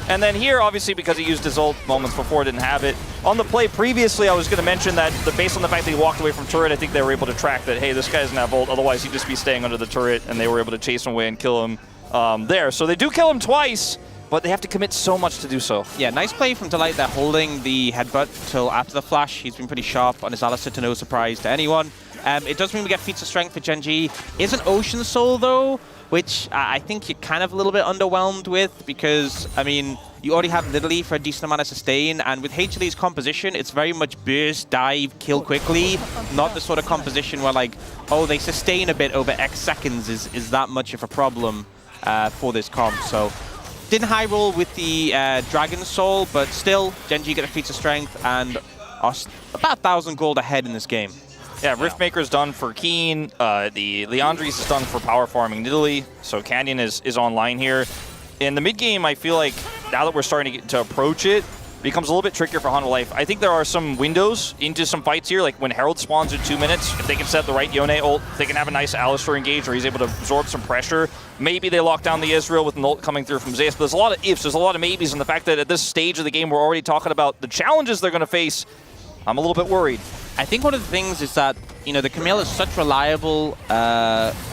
And then here, obviously, because he used his ult moments before, didn't have it. On the play previously, I was going to mention that based on the fact that he walked away from turret, I think they were able to track that, hey, this guy doesn't have ult, otherwise he'd just be staying under the turret, and they were able to chase him away and kill him there. So they do kill him twice, but they have to commit so much to do so. Yeah, nice play from Delight there, holding the headbutt till after the flash. He's been pretty sharp on his Alistair, to no surprise to anyone. It does mean we get feats of strength for Gen.G. Is an Ocean Soul, though, which I think you're kind of a little bit underwhelmed with, because, I mean, you already have Nidalee for a decent amount of sustain, and with HLE's composition, it's very much burst, dive, kill quickly, not the sort of composition where, like, oh, they sustain a bit over X seconds is that much of a problem for this comp. So didn't high roll with the Dragon Soul, but still, Gen.G get a feat of strength and are about 1,000 gold ahead in this game. Yeah, Riftmaker's done for Keen. The Leandries is done for power farming Nidalee. So Canyon is online here. In the mid game, I feel like now that we're starting to approach it, becomes a little bit trickier for Hanwha Life. I think there are some windows into some fights here, like when Herald spawns in 2 minutes, if they can set the right Yone ult, they can have a nice Alistar engage where he's able to absorb some pressure. Maybe they lock down the Israel with an ult coming through from Zeus, but there's a lot of ifs, there's a lot of maybes, and the fact that at this stage of the game we're already talking about the challenges they're going to face, I'm a little bit worried. I think one of the things is that, you know, the Camille is such reliable.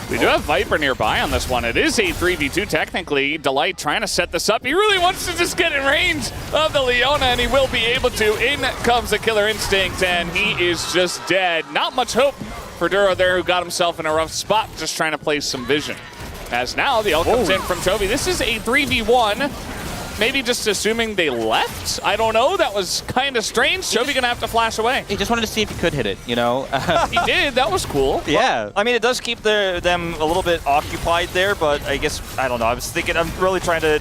We do have Viper nearby on this one. It is a 3v2 technically. Delight trying to set this up. He really wants to just get in range of the Leona, and he will be able to. In comes the Killer Instinct, and he is just dead. Not much hope for Duro there, who got himself in a rough spot, just trying to place some vision. As now the ult comes in from Chovy. This is a 3v1. Maybe just assuming they left? I don't know. That was kind of strange. Chovy gonna have to flash away. He just wanted to see if he could hit it, you know? He did. That was cool. Yeah. Well, I mean, it does keep them a little bit occupied there, but I guess, I don't know. I was thinking, I'm really trying to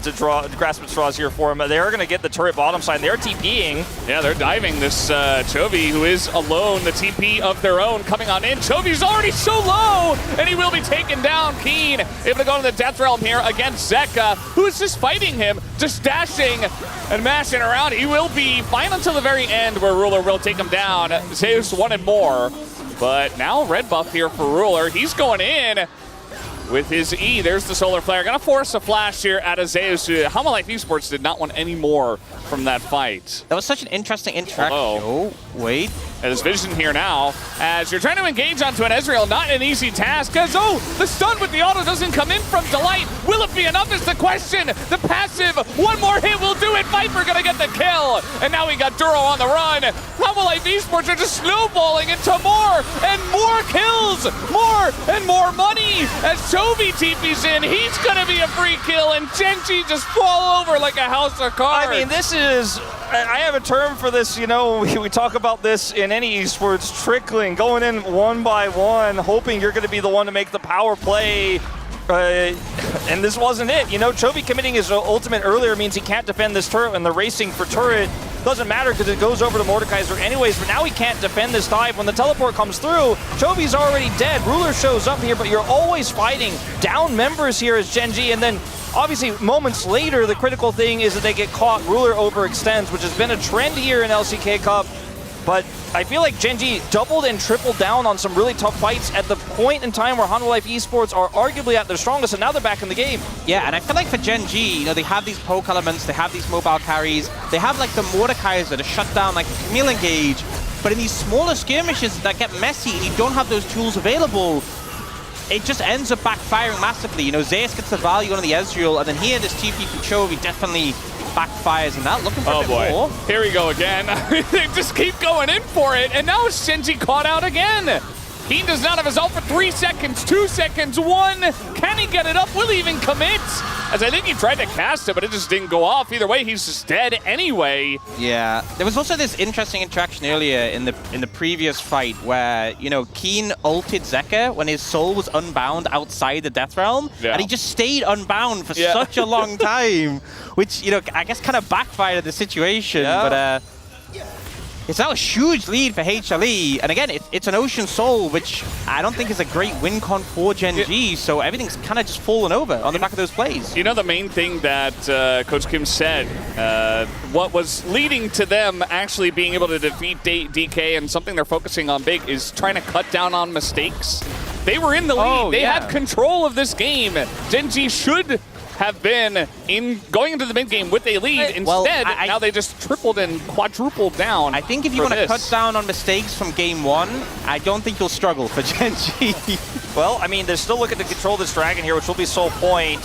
grasp at straws here for him. They are going to get the turret bottom side. They're TPing. Yeah, they're diving this Chovy, who is alone. The TP of their own coming on in. Chovy's already so low, and he will be taken down. Keen able to go to the Death Realm here against Zeka, who is just fighting him, just dashing and mashing around. He will be fine until the very end, where Ruler will take him down. Zeus wanted more, but now red buff here for Ruler. He's going in with his E. There's the Solar Flare. Gonna force a flash here out of Zeus. Hanwha Life Esports did not want any more from that fight. That was such an interesting interaction. Oh, wait. There's vision here now, as you're trying to engage onto an Ezreal. Not an easy task, as the stun with the auto doesn't come in from Delight. Will it be enough is the question. The passive, one more hit will do it. Viper gonna get the kill, and now we got Duro on the run. Hanwha Life Esports are just snowballing into more and more kills, more and more money. As Chovy TP's in, he's gonna be a free kill, and Gen.G just fall over like a house of cards. I mean, this is, I have a term for this, you know, we talk about this in any esports, trickling, going in one by one, hoping you're going to be the one to make the power play, and this wasn't it. You know, Chovy committing his ultimate earlier means he can't defend this turret, and the racing for turret doesn't matter because it goes over to Mordekaiser anyways, but now he can't defend this dive. When the teleport comes through, Chovy's already dead. Ruler shows up here, but you're always fighting down members here as Gen.G, and then obviously moments later, the critical thing is that they get caught. Ruler overextends, which has been a trend here in LCK Cup, but I feel like Gen.G doubled and tripled down on some really tough fights at the point in time where Hanwha Life Esports are arguably at their strongest, and now they're back in the game. Yeah, and I feel like for Gen.G, you know, they have these poke elements, they have these mobile carries, they have like the Mordekaiser to shut down like a Camille engage, but in these smaller skirmishes that get messy and you don't have those tools available, it just ends up backfiring massively. You know, Zeus gets the value on the Ezreal, and then here this TP from Chovy definitely backfires, and that looking for a bit more. Here we go again. They just keep going in for it, and now Gen.G caught out again. He does not have his ult for 3 seconds, 2 seconds, 1. Can he get it up? Will he even commit? As I think he tried to cast it, but it just didn't go off. Either way, he's just dead anyway. Yeah, there was also this interesting interaction earlier in the previous fight where, you know, Keen ulted Zeka when his soul was unbound outside the Death Realm, and he just stayed unbound for such a long time, which, you know, I guess kind of backfired the situation, but it's now a huge lead for HLE, and again, it's an Ocean Soul, which I don't think is a great win con for Gen.G, so everything's kind of just fallen over on the back of those plays. You know, the main thing that Coach Kim said, what was leading to them actually being able to defeat DK, and something they're focusing on big, is trying to cut down on mistakes. They were in the lead. They had control of this game. Gen.G should have been going into the mid game with a lead. Instead, now they just tripled and quadrupled down. I think if you want to cut down on mistakes from game one, I don't think you'll struggle for Gen.G. Well, I mean, they're still looking to control this dragon here, which will be sole point.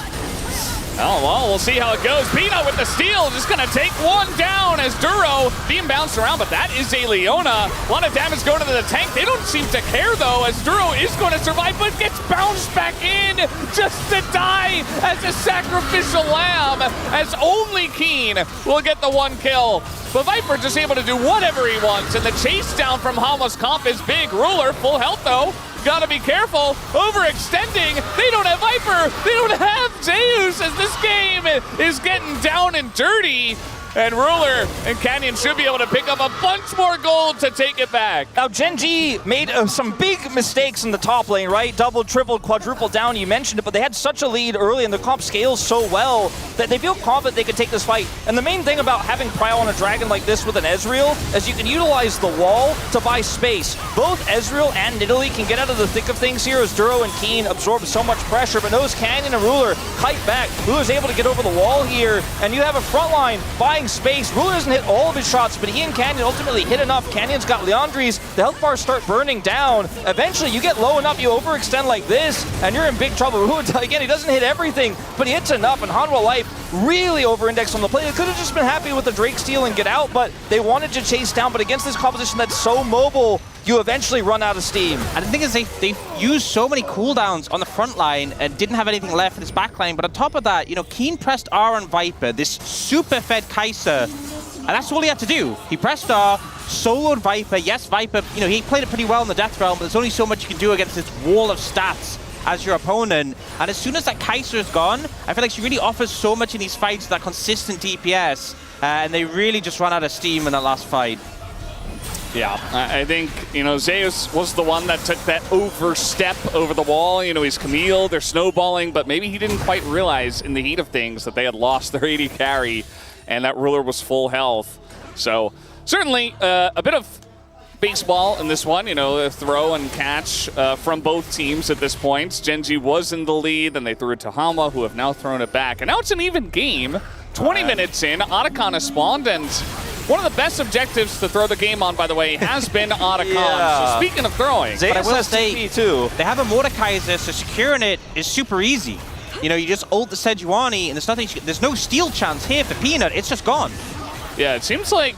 Oh, well, we'll see how it goes. Peanut with the steal, just going to take one down as Duro being bounced around, but that is a Leona. A lot of damage going to the tank. They don't seem to care, though, as Duro is going to survive, but gets bounced back in just to die as a sacrificial lamb, as only Keen will get the one kill. But Viper just able to do whatever he wants, and the chase down from Hama's comp is big. Ruler, full health, though. Gotta be careful. Overextending. They don't have Viper. They don't have Zeus, as this game is getting down and dirty. And Ruler and Canyon should be able to pick up a bunch more gold to take it back. Now, Gen G made some big mistakes in the top lane, right? Double, triple, quadruple down, you mentioned it, but they had such a lead early and the comp scales so well that they feel confident they could take this fight. And the main thing about having Prio on a dragon like this with an Ezreal is you can utilize the wall to buy space. Both Ezreal and Nidalee can get out of the thick of things here as Duro and Keen absorb so much pressure, but knows Canyon and Ruler kite back. Ruler's able to get over the wall here, and you have a front line buying space. Ruler doesn't hit all of his shots, but he and Canyon ultimately hit enough. Canyon's got Leandri's. The health bars start burning down. Eventually, you get low enough, you overextend like this, and you're in big trouble. Ruler, again, he doesn't hit everything, but he hits enough, and Hanwha Life really over-indexed on the play. They could have just been happy with the Drake steal and get out, but they wanted to chase down. But against this composition that's so mobile, you eventually run out of steam. And the thing is, they used so many cooldowns on the front line and didn't have anything left for this back line. But on top of that, you know, Keen pressed R on Viper, this super fed Kai'Sa, and that's all he had to do. He pressed R, soloed Viper. Yes, Viper, you know, he played it pretty well in the Death Realm, but there's only so much you can do against this wall of stats as your opponent. And as soon as that Kai'Sa is gone, I feel like she really offers so much in these fights, that consistent DPS, and they really just ran out of steam in that last fight. Yeah, I think, you know, Zeus was the one that took that overstep over the wall. You know, he's Camille, they're snowballing, but maybe he didn't quite realize in the heat of things that they had lost their AD carry and that Ruler was full health. So certainly a bit of baseball in this one, you know, a throw and catch from both teams at this point. Gen G was in the lead, and they threw it to Hanwha, who have now thrown it back. And now it's an even game. 20 minutes in, Otacon has spawned, and one of the best objectives to throw the game on, by the way, has been Otacon. Yeah. So speaking of throwing, But I will say, too, they have a Mordekaiser, so securing it is super easy. You know, you just ult the Sejuani, and there's nothing. There's no steal chance here for Peanut. It's just gone. yeah, it seems like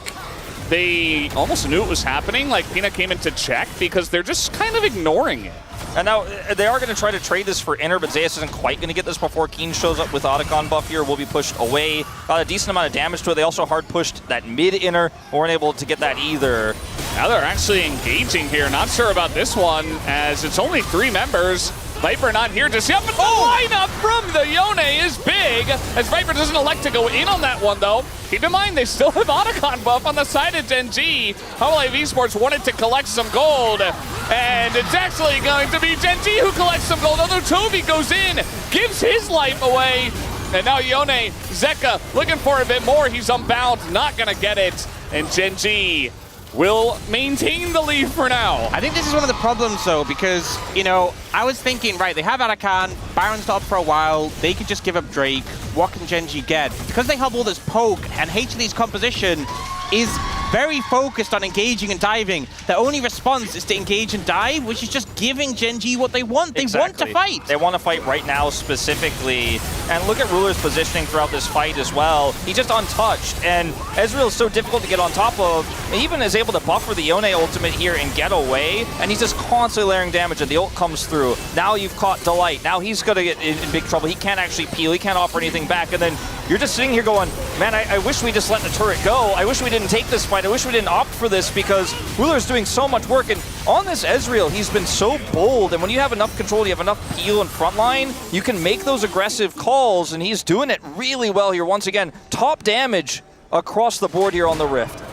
they almost knew it was happening. Like, Peanut came in to check because they're just kind of ignoring it. And now they are going to try to trade this for Inner, but Zeus isn't quite going to get this before Keen shows up with Otacon buff here. Will be pushed away. Got a decent amount of damage to it. They also hard pushed that mid Inner. Weren't able to get that either. Now they're actually engaging here. Not sure about this one, as it's only 3 members. Viper not here just yet, but the lineup from the Yone is big, as Viper doesn't elect to go in on that one, though. Keep in mind, they still have Otacon buff on the side of Gen G. HLE Esports wanted to collect some gold, and it's actually going to be Gen G who collects some gold, although Toby goes in, gives his life away, and now Yone, Zeka, looking for a bit more. He's unbound, not going to get it, and Gen G will maintain the lead for now. I think this is one of the problems, though, because, you know, I was thinking, right, they have Otacon, Baron's not up for a while, they could just give up Drake. What can Gen G get? Because they have all this poke, and HLE's composition is very focused on engaging and diving. Their only response is to engage and dive, which is just giving Gen G what they want. They want to fight. They want to fight right now specifically. And look at Ruler's positioning throughout this fight as well. He's just untouched, and Ezreal is so difficult to get on top of. He even is able to buffer the Yone ultimate here and get away, and he's just constantly layering damage, and the ult comes through. Now you've caught Delight. Now he's going to get in big trouble. He can't actually peel. He can't offer anything back, and then you're just sitting here going, man, I wish we just let the turret go. I wish we didn't take this fight. I wish we didn't opt for this, because Ruler's doing so much work, and on this Ezreal, he's been so bold, and when you have enough control, you have enough peel and frontline, you can make those aggressive calls, and he's doing it really well here. Once again, top damage across the board here on the Rift.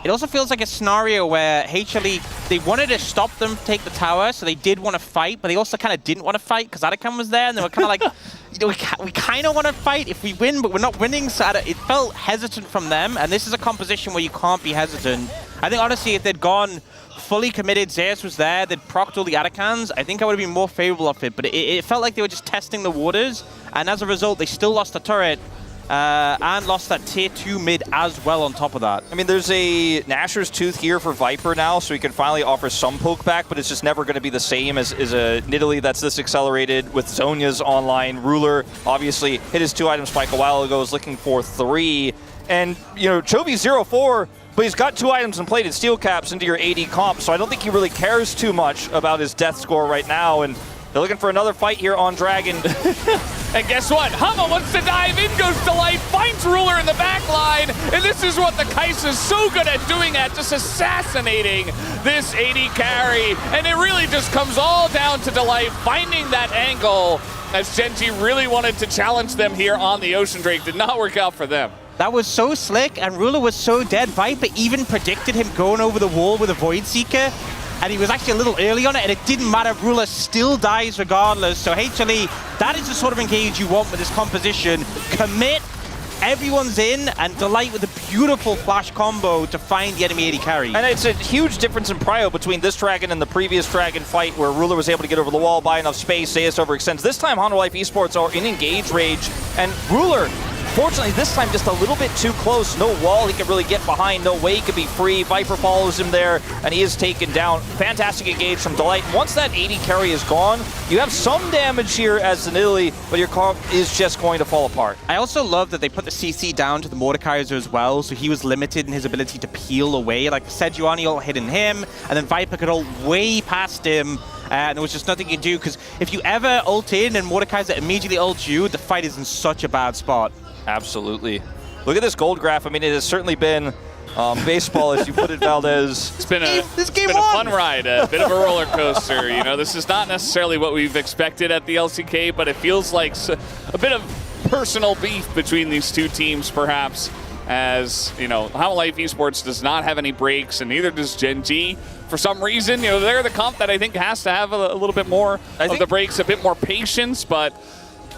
It also feels like a scenario where HLE, they wanted to stop them take the tower, so they did want to fight, but they also kind of didn't want to fight because Otacon was there, and they were kind of like, you know, we kind of want to fight if we win, but we're not winning, so it felt hesitant from them, and this is a composition where you can't be hesitant. I think, honestly, if they'd gone fully committed, Zeus was there, they'd procced all the Otacons, I think I would have been more favorable of it, but it felt like they were just testing the waters, and as a result, they still lost the turret. and lost that tier 2 mid as well on top of that. I mean, there's a Nashor's Tooth here for Viper now, so he can finally offer some poke back, but it's just never going to be the same as a Nidalee that's this accelerated with Zhonya's online. Ruler obviously hit his 2-item spike a while ago, is looking for 3. And, you know, Chovy's 0-4, but he's got 2 items and plated steel caps into your AD comp, so I don't think he really cares too much about his death score right now. And they're looking for another fight here on Dragon. And guess what? Hama wants to dive in, goes to Light, finds Ruler in the back line, and this is what the Kai'Sa is so good at doing, at just assassinating this AD carry. And it really just comes all down to Delight finding that angle, as Gen.G really wanted to challenge them here on the Ocean Drake. Did not work out for them. That was so slick, and Ruler was so dead. Viper even predicted him going over the wall with a Void Seeker, and he was actually a little early on it, and it didn't matter. Ruler still dies regardless. So HLE, that is the sort of engage you want with this composition. Commit, everyone's in, and Delight with a beautiful flash combo to find the enemy AD carry. And it's a huge difference in prio between this Dragon and the previous Dragon fight, where Ruler was able to get over the wall, buy enough space, Zeus overextends. This time, Honor Life Esports are in engage rage, and Ruler, fortunately, this time just a little bit too close. No wall he can really get behind. No way he could be free. Viper follows him there, and he is taken down. Fantastic engage from Delight. Once that AD carry is gone, you have some damage here as the Nidalee, but your comp is just going to fall apart. I also love that they put the CC down to the Mordekaiser as well, so he was limited in his ability to peel away. Like Sejuani ult hitting him, and then Viper could ult way past him. And there was just nothing you could do, because if you ever ult in and Mordekaiser immediately ults you, the fight is in such a bad spot. Absolutely. Look at this gold graph. I mean, it has certainly been baseball, as you put it, Valdez. It's been a fun ride, a bit of a roller coaster. You know, this is not necessarily what we've expected at the LCK, but it feels like a bit of personal beef between these two teams, perhaps. As, you know, Honor Life Esports does not have any breaks, and neither does Gen.G. For some reason, you know, they're the comp that I think has to have a little bit more of the breaks, a bit more patience, but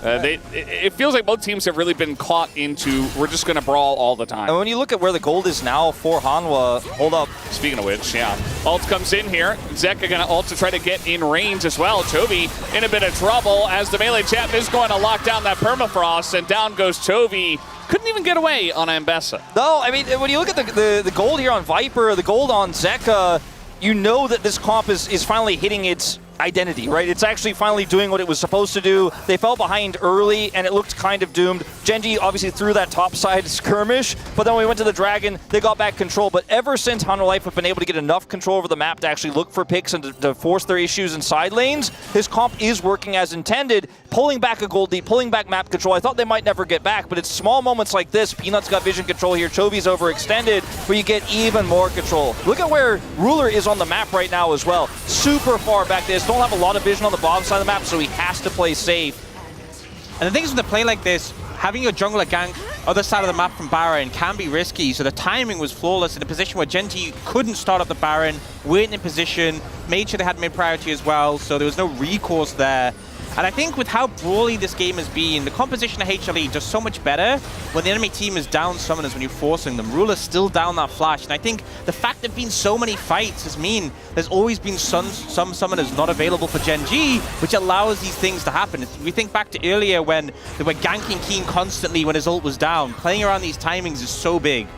it feels like both teams have really been caught into, we're just going to brawl all the time. And when you look at where the gold is now for Hanwha, hold up. Speaking of which, yeah. Ult comes in here. Zeka going to ult to try to get in range as well. Chovy in a bit of trouble as the melee champ is going to lock down that permafrost, and down goes Chovy. Couldn't even get away on Ambessa. No, I mean, when you look at the gold here on Viper, the gold on Zeka, you know that this comp is finally hitting its identity, right? It's actually finally doing what it was supposed to do. They fell behind early, and it looked kind of doomed. Gen.G obviously threw that topside skirmish, but then when we went to the Dragon, they got back control. But ever since Honor Life have been able to get enough control over the map to actually look for picks and to force their issues in side lanes, his comp is working as intended, pulling back a gold lead, pulling back map control. I thought they might never get back, but it's small moments like this. Peanut's got vision control here. Chovy's overextended, where you get even more control. Look at where Ruler is on the map right now as well. Super far back there. Don't have a lot of vision on the bottom side of the map, so he has to play safe. And the thing is, with a play like this, having your jungler gank other side of the map from Baron can be risky, so the timing was flawless in a position where Gen.G couldn't start up the Baron, weren't in position, made sure they had mid-priority as well, so there was no recourse there. And I think with how brawly this game has been, the composition of HLE does so much better when the enemy team is down summoners when you're forcing them. Ruler's still down that flash, and I think the fact there have been so many fights has mean there's always been some summoners not available for Gen.G, which allows these things to happen. We think back to earlier when they were ganking Keen constantly when his ult was down. Playing around these timings is so big.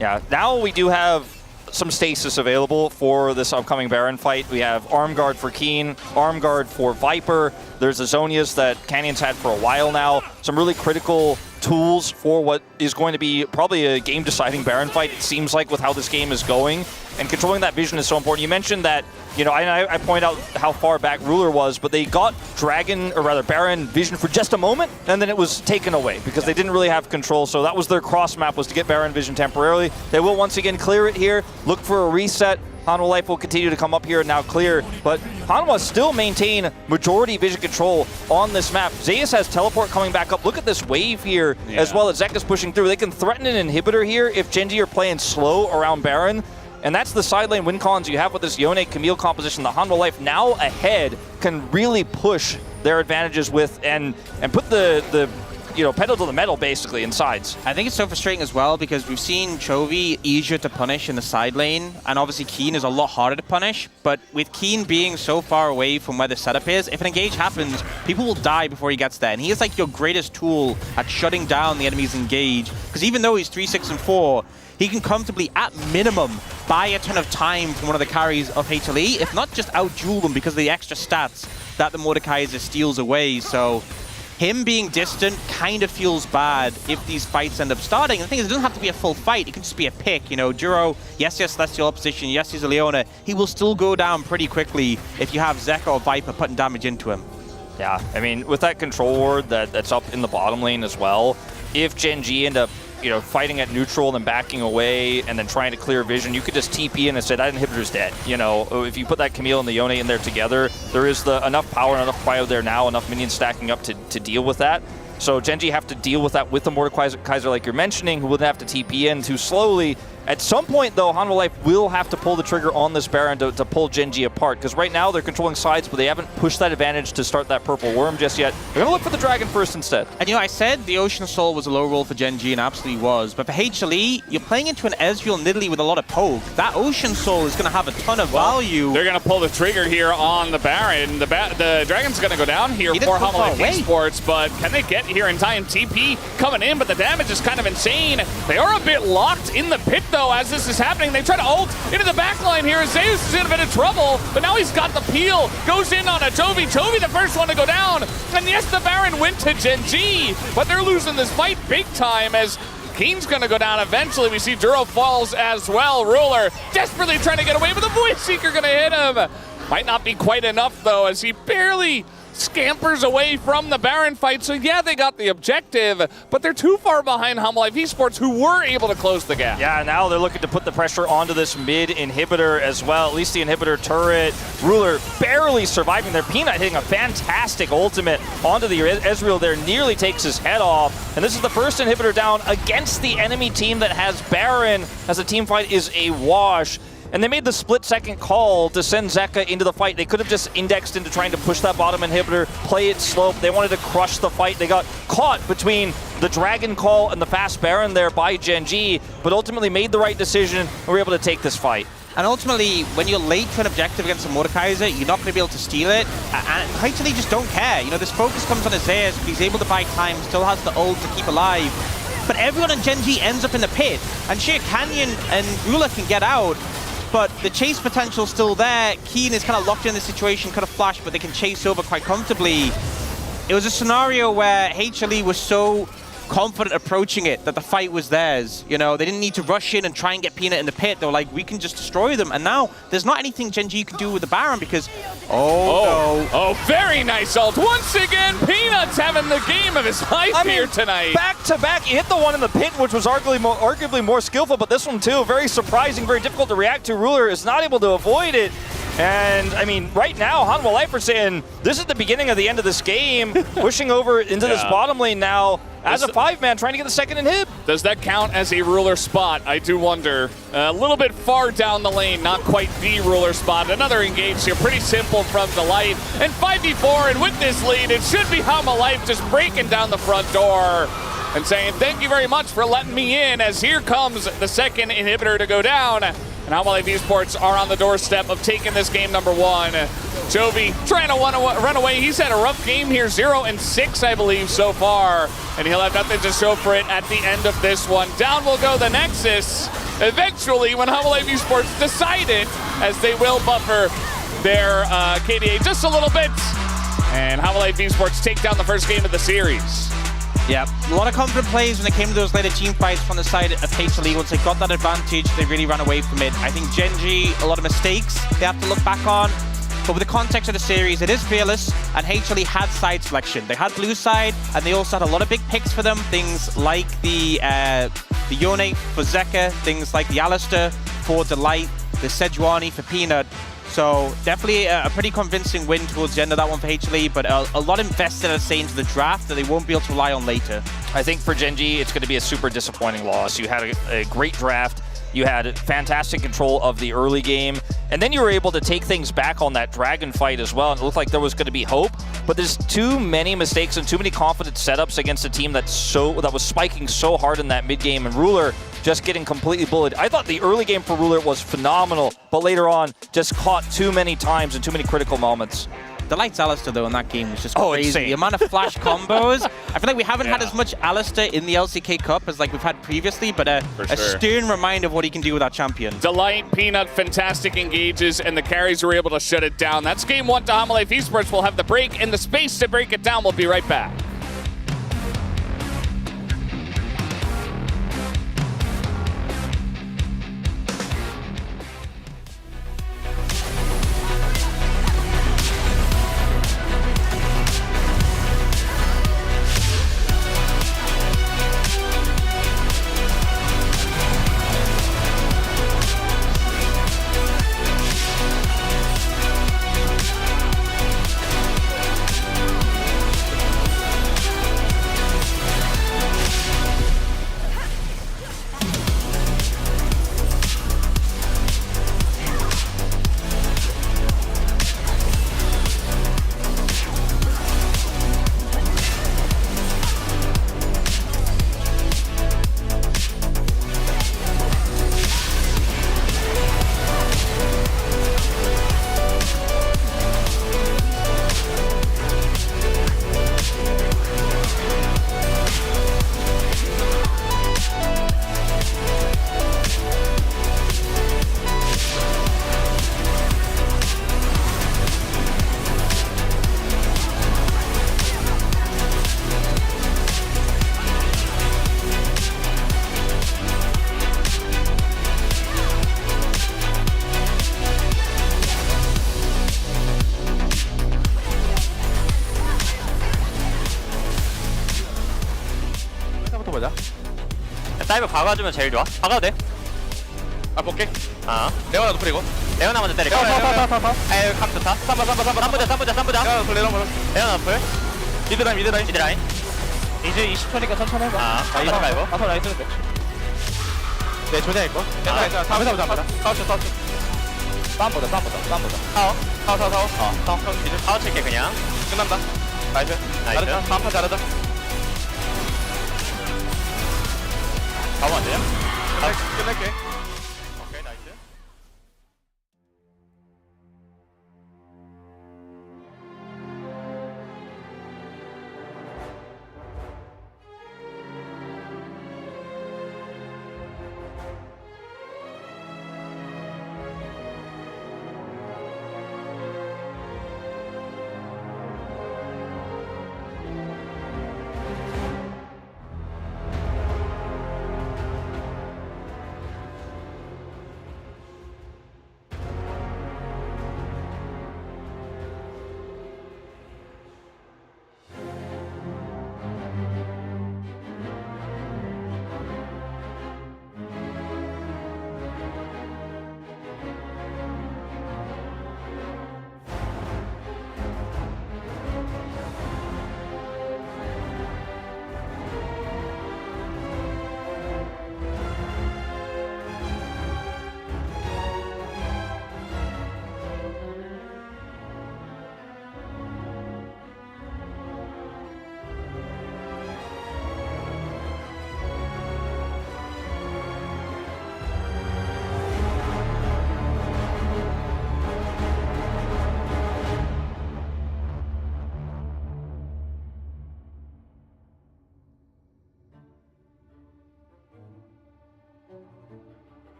Yeah, now we do have some stasis available for this upcoming Baron fight. We have Arm Guard for Keen, Arm Guard for Viper. There's the Zhonya's that Canyon's had for a while now. Some really critical tools for what is going to be probably a game-deciding Baron fight, it seems like, with how this game is going. And controlling that vision is so important. You mentioned that, you know, I point out how far back Ruler was, but they got Dragon, or rather Baron vision for just a moment, and then it was taken away because they didn't really have control. So that was their cross map, was to get Baron vision temporarily. They will once again clear it here, look for a reset. Hanwha Life will continue to come up here and now clear, but Hanwha still maintain majority vision control on this map. Zeus has teleport coming back up. Look at this wave here, as well as Zeka's pushing through. They can threaten an inhibitor here if Gen.G are playing slow around Baron. And that's the side lane win cons you have with this Yone Camille composition. The Hanwha Life now ahead can really push their advantages with and put the pedal to the metal basically in sides. I think it's so frustrating as well because we've seen Chovy easier to punish in the side lane, and obviously Keen is a lot harder to punish. But with Keen being so far away from where the setup is, if an engage happens, people will die before he gets there. And he is like your greatest tool at shutting down the enemy's engage. Because even though he's 3, 6, and 4, he can comfortably, at minimum, buy a ton of time from one of the carries of HLE, if not just out-duel them because of the extra stats that the Mordekaiser steals away. So him being distant kind of feels bad if these fights end up starting. And the thing is, it doesn't have to be a full fight. It can just be a pick. You know, Duro, yes, Celestial opposition, yes, he's a Leona. He will still go down pretty quickly if you have Zeka or Viper putting damage into him. Yeah, I mean, with that control ward that's up in the bottom lane as well, if Gen G end up fighting at neutral and then backing away and then trying to clear vision, you could just TP in and say that inhibitor's dead. If you put that Camille and the Yone in there together, there is enough power and enough cryo there now, enough minions stacking up to deal with that. So Gen G have to deal with that with the Mordekaiser like you're mentioning, who would have to TP in too slowly. At some point, though, Hanwha Life will have to pull the trigger on this Baron to pull Gen G apart, because right now they're controlling sides, but they haven't pushed that advantage to start that purple worm just yet. They're going to look for the dragon first instead. And I said the Ocean Soul was a low roll for Gen G, and absolutely was. But for HLE, you're playing into an Ezreal Nidalee with a lot of poke. That Ocean Soul is going to have a ton of value. They're going to pull the trigger here on the Baron. The dragon's going to go down here for Hanwha Life Esports, but can they get here in time? TP coming in, but the damage is kind of insane. They are a bit locked in the pit, though, as this is happening. They try to ult into the back line here. Zeus is in a bit of trouble, but now he's got the peel. Goes in on a Chovy. Chovy the first one to go down. And yes, the Baron went to Gen G, but they're losing this fight big time as Keen's going to go down eventually. We see Duro falls as well. Ruler desperately trying to get away, but the Void Seeker going to hit him. Might not be quite enough, though, as he barely scampers away from the Baron fight. So yeah, they got the objective, but they're too far behind Hanwha Life Esports, who were able to close the gap. Yeah, now they're looking to put the pressure onto this mid inhibitor as well. At least the inhibitor turret. Ruler barely surviving there. Peanut hitting a fantastic ultimate onto the Ezreal there, nearly takes his head off. And this is the first inhibitor down against the enemy team that has Baron, as the team fight is a wash. And they made the split-second call to send Zeka into the fight. They could have just indexed into trying to push that bottom inhibitor, play it slow. They wanted to crush the fight. They got caught between the Dragon Call and the fast Baron there by Gen G, but ultimately made the right decision and were able to take this fight. And ultimately, when you're late to an objective against a Mordekaiser, you're not going to be able to steal it. And HLE just don't care. This focus comes on Azaius, but he's able to buy time, still has the ult to keep alive. But everyone in Gen G ends up in the pit. And Sheer Canyon and Ruler can get out, but the chase potential is still there. Keen is kind of locked in the situation, could have flashed, but they can chase over quite comfortably. It was a scenario where HLE was so confident approaching it that the fight was theirs. They didn't need to rush in and try and get Peanut in the pit. They were like, we can just destroy them. And now there's not anything Gen G can do with the Baron because, Oh, very nice ult. Once again, Peanut's having the game of his life here tonight. Back-to-back, he hit the one in the pit, which was arguably more skillful, but this one too, very surprising, very difficult to react to. Ruler is not able to avoid it. And, I mean, right now, Hanwha Life are saying, this is the beginning of the end of this game, pushing over into this bottom lane now as a 5-man, trying to get the second inhib. Does that count as a Ruler spot? I do wonder. A little bit far down the lane, not quite the Ruler spot. Another engage here, pretty simple from the light. And 5v4, and with this lead, it should be Hanwha Life just breaking down the front door and saying, thank you very much for letting me in, as here comes the second inhibitor to go down. And Hanwha Life Esports are on the doorstep of taking this game number 1. Chovy trying to run away. He's had a rough game here, 0-6, I believe, so far. And he'll have nothing to show for it at the end of this one. Down will go the Nexus. Eventually, when Hanwha Life Esports decided, as they will buffer their KDA just a little bit. And Hanwha Life Esports take down the first game of the series. Yeah, a lot of confident plays when it came to those later team fights from the side of HLE. Once they got that advantage, they really ran away from it. I think Gen G, a lot of mistakes they have to look back on. But with the context of the series, it is fearless, and HLE had side selection. They had blue side, and they also had a lot of big picks for them. Things like the Yone for Zeka, things like the Alistair for Delight, the Sejuani for Peanut. So definitely a pretty convincing win towards the end of that one for HLE, but a lot invested, I'd say, into the draft that they won't be able to rely on later. I think for Gen G, it's going to be a super disappointing loss. You had a great draft. You had fantastic control of the early game, and then you were able to take things back on that dragon fight as well, and it looked like there was going to be hope, but there's too many mistakes and too many confident setups against a team that was spiking so hard in that mid game, and Ruler just getting completely bullied. I thought the early game for Ruler was phenomenal, but later on just caught too many times and too many critical moments. The lights Alistair though in that game was just crazy. Insane. The amount of flash combos. I feel like we haven't had as much Alistair in the LCK Cup as like we've had previously, but a stern reminder of what he can do with that champion. Delight, Peanut, fantastic engages, and the carries were able to shut it down. That's game 1 to Homalife Esports. Will have the break and the space to break it down. We'll be right back. 다이브 박아주면 제일 좋아. 박아도 돼. 아 볼게. 레오나도 뿌리고. 레오나 먼저 때리고. 에이 감 좋다. 3보자. 레오나 풀. 미드라인. 이제 20초니까 천천히 해봐. 이거 말고. 바텀 라인 쓰면 돼. 네, 조냐 있고. 괜찮아. 다음에 싸우자. 싸움 보자. 사워 칠게 그냥. 끝난다. 나이스. 잘했다. 다음 판 잘하자. 가면 안 되냐? 끝낼게. 오케이 나이스.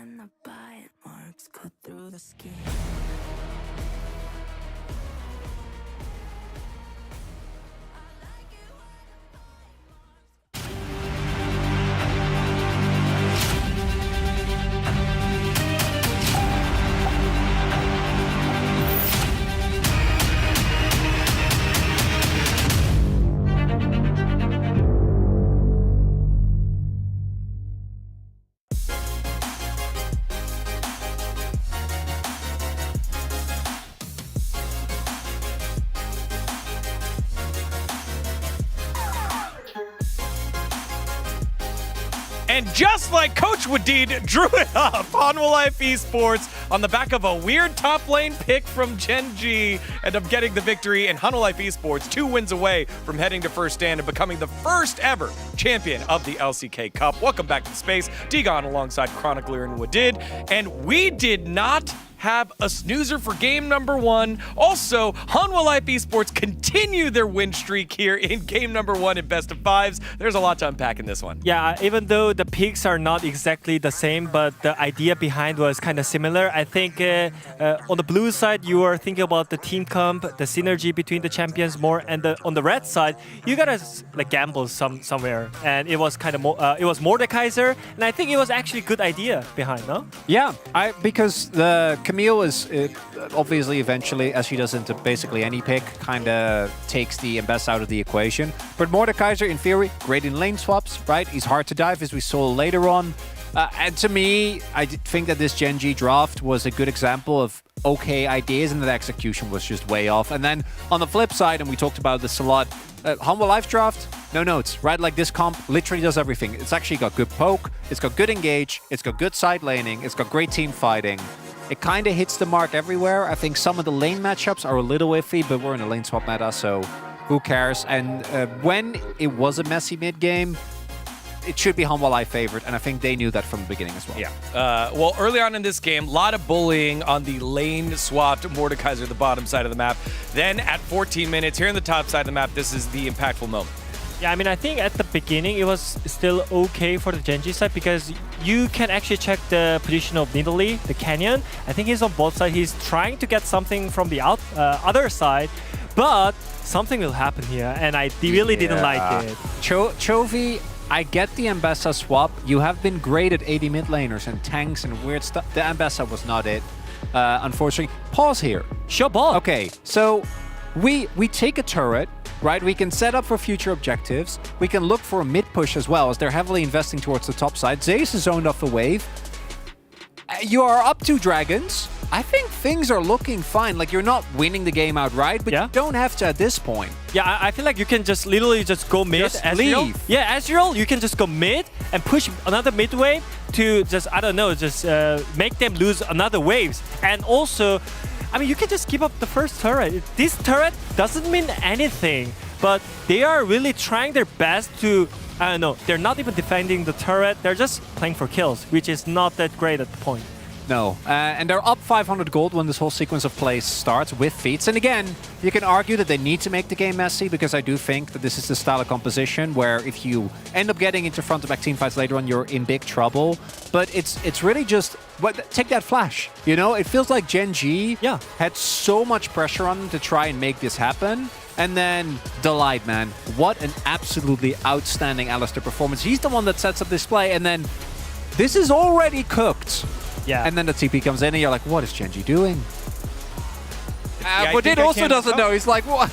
when the bite marks cut through the skin. And just like Coach Wadid drew it up, Hanwha Life Esports on the back of a weird top lane pick from Gen G end up getting the victory, and Hanwha Life Esports 2 wins away from heading to first stand and becoming the first ever champion of the LCK Cup. Welcome back to the space. Digon alongside Chronicler and Wadid, and we did not have a snoozer for game number 1. Also, Hanwha Life Esports continue their win streak here in game number 1 in best of 5s. There's a lot to unpack in this one. Yeah, even though the picks are not exactly the same, but the idea behind was kind of similar. I think on the blue side, you are thinking about the team comp, the synergy between the champions more, and on the red side, you gotta like gamble somewhere. And it was kind of it was Mordekaiser, and I think it was actually a good idea behind, no? Yeah, because the Camille is obviously eventually, as she does into basically any pick, kind of takes the best out of the equation. But Mordekaiser, in theory, great in lane swaps, right? He's hard to dive, as we saw later on. And to me, I think that this Gen G draft was a good example of okay ideas, and the execution was just way off. And then on the flip side, and we talked about this a lot, Hanwha Life draft, no notes, right? Like this comp literally does everything. It's actually got good poke, it's got good engage, it's got good side laning, it's got great team fighting. It kind of hits the mark everywhere. I think some of the lane matchups are a little iffy, but we're in a lane swap meta, so who cares? And when it was a messy mid game, it should be Hanwha Life favored, and I think they knew that from the beginning as well. Yeah. Well, early on in this game, a lot of bullying on the lane-swapped Mordekaiser, the bottom side of the map. Then at 14 minutes, here on the top side of the map, this is the impactful moment. Yeah, I mean, I think at the beginning it was still okay for the Gen G side because you can actually check the position of Nidalee, the Canyon. I think he's on both sides. He's trying to get something from the other side, but something will happen here, and I really didn't like it. Chovy, I get the Ambessa swap. You have been great at AD mid laners and tanks and weird stuff. The Ambessa was not it, unfortunately. Pause here. Sure, ball. Okay, so we take a turret, right? We can set up for future objectives. We can look for a mid push as well, as they're heavily investing towards the top side. Zeus is zoned off the wave. You are up 2 dragons. I think things are looking fine. Like, you're not winning the game outright, but you don't have to at this point. Yeah, I feel like you can just literally just go mid. Just leave. Yeah, Ezreal, you can just go mid and push another mid wave to just, I don't know, just make them lose another waves. And also, I mean, you can just keep up the first turret. This turret doesn't mean anything, but they are really trying their best to, I don't know, they're not even defending the turret. They're just playing for kills, which is not that great at the point. No, and they're up 500 gold when this whole sequence of plays starts with feats. And again, you can argue that they need to make the game messy, because I do think that this is the style of composition where if you end up getting into front-to-back team fights later on, you're in big trouble. But it's really just, take that flash, you know? It feels like Gen G had so much pressure on them to try and make this happen. And then Delight, man. What an absolutely outstanding Alistair performance. He's the one that sets up this play, and then this is already cooked. Yeah. And then the TP comes in and you're like, what is Gen G doing? But it also doesn't know. He's like, what?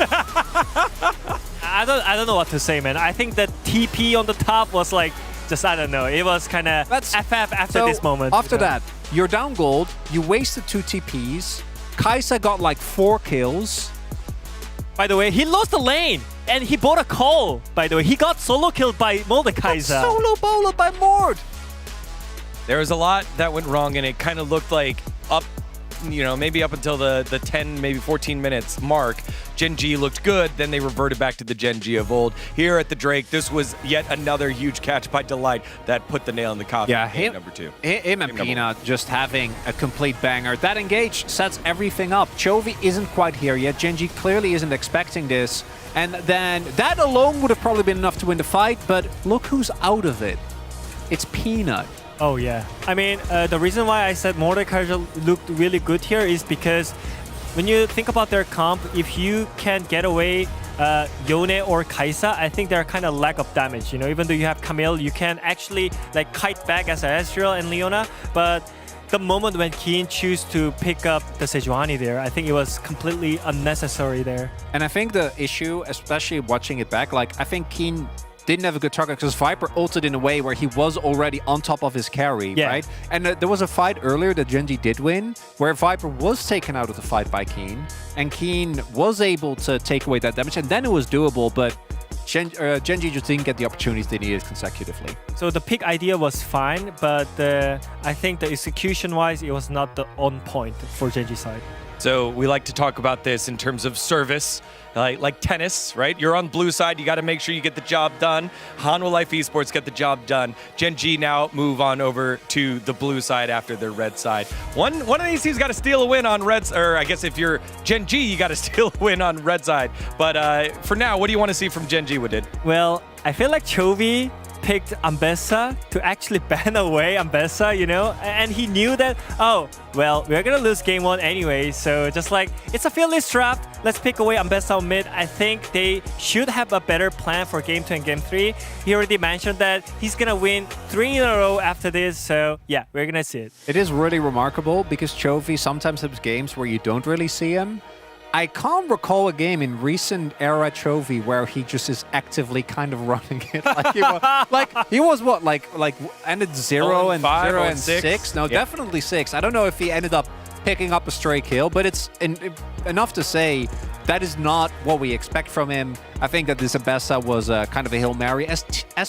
I don't know what to say, man. I think that TP on the top was like, just, I don't know. It was kind of FF after this moment. After that, you're down gold. You wasted 2 TPs. Kai'Sa got like 4 kills. By the way, he lost the lane. And he bought a call, by the way. He got solo killed by Mordekaiser. Solo bowled by Mord. There was a lot that went wrong, and it kind of looked like up, you know, maybe up until the 10, maybe 14 minutes mark, Gen G looked good. Then they reverted back to the Gen G of old. Here at the Drake, this was yet another huge catch by Delight that put the nail in the coffin. Yeah, game number 2. Him and Pina just having a complete banger. That engage sets everything up. Chovy isn't quite here yet. Gen G clearly isn't expecting this. And then that alone would have probably been enough to win the fight, but look who's out of it. It's Peanut. Oh yeah. I mean, the reason why I said Mordekaiser looked really good here is because when you think about their comp, if you can get away Yone or Kaisa, I think they're kind of lack of damage. You know, even though you have Camille, you can actually like kite back as Ezreal and Leona, but the moment when Keen choose to pick up the Sejuani there, I think it was completely unnecessary there. And I think the issue, especially watching it back, like I think Keen didn't have a good target because Viper ulted in a way where he was already on top of his carry, right? And there was a fight earlier that Genji did win where Viper was taken out of the fight by Keen, and Keen was able to take away that damage, and then it was doable, but Genji just didn't get the opportunities they needed consecutively. So the pick idea was fine, but I think the execution-wise, it was not the on point for Genji side. So we like to talk about this in terms of service, like tennis, right? You're on blue side, you got to make sure you get the job done. Hanwha Life Esports get the job done. Gen G now move on over to the blue side after their red side. One of these teams got to steal a win on red, or I guess if you're Gen G, you got to steal a win on red side. But for now, what do you want to see from Gen G, Wadid? Well, I feel like Chovy picked Ambessa to actually ban away Ambessa, you know, and he knew that, oh, well, we're gonna lose game 1 anyway, so just like, it's a fearless draft, let's pick away Ambessa on mid. I think they should have a better plan for game 2 and game 3. He already mentioned that he's gonna win 3 in a row after this, so yeah, we're gonna see it. It is really remarkable because Chovy sometimes has games where you don't really see him. I can't recall a game in recent era Chovy where he just is actively kind of running it. He was what, like ended 0 and 5, 0 and 6? 6? No, Yeah. definitely 6. I don't know if he ended up picking up a stray kill, but it's enough to say that is not what we expect from him. I think that this Ambessa was kind of a Hail Mary, as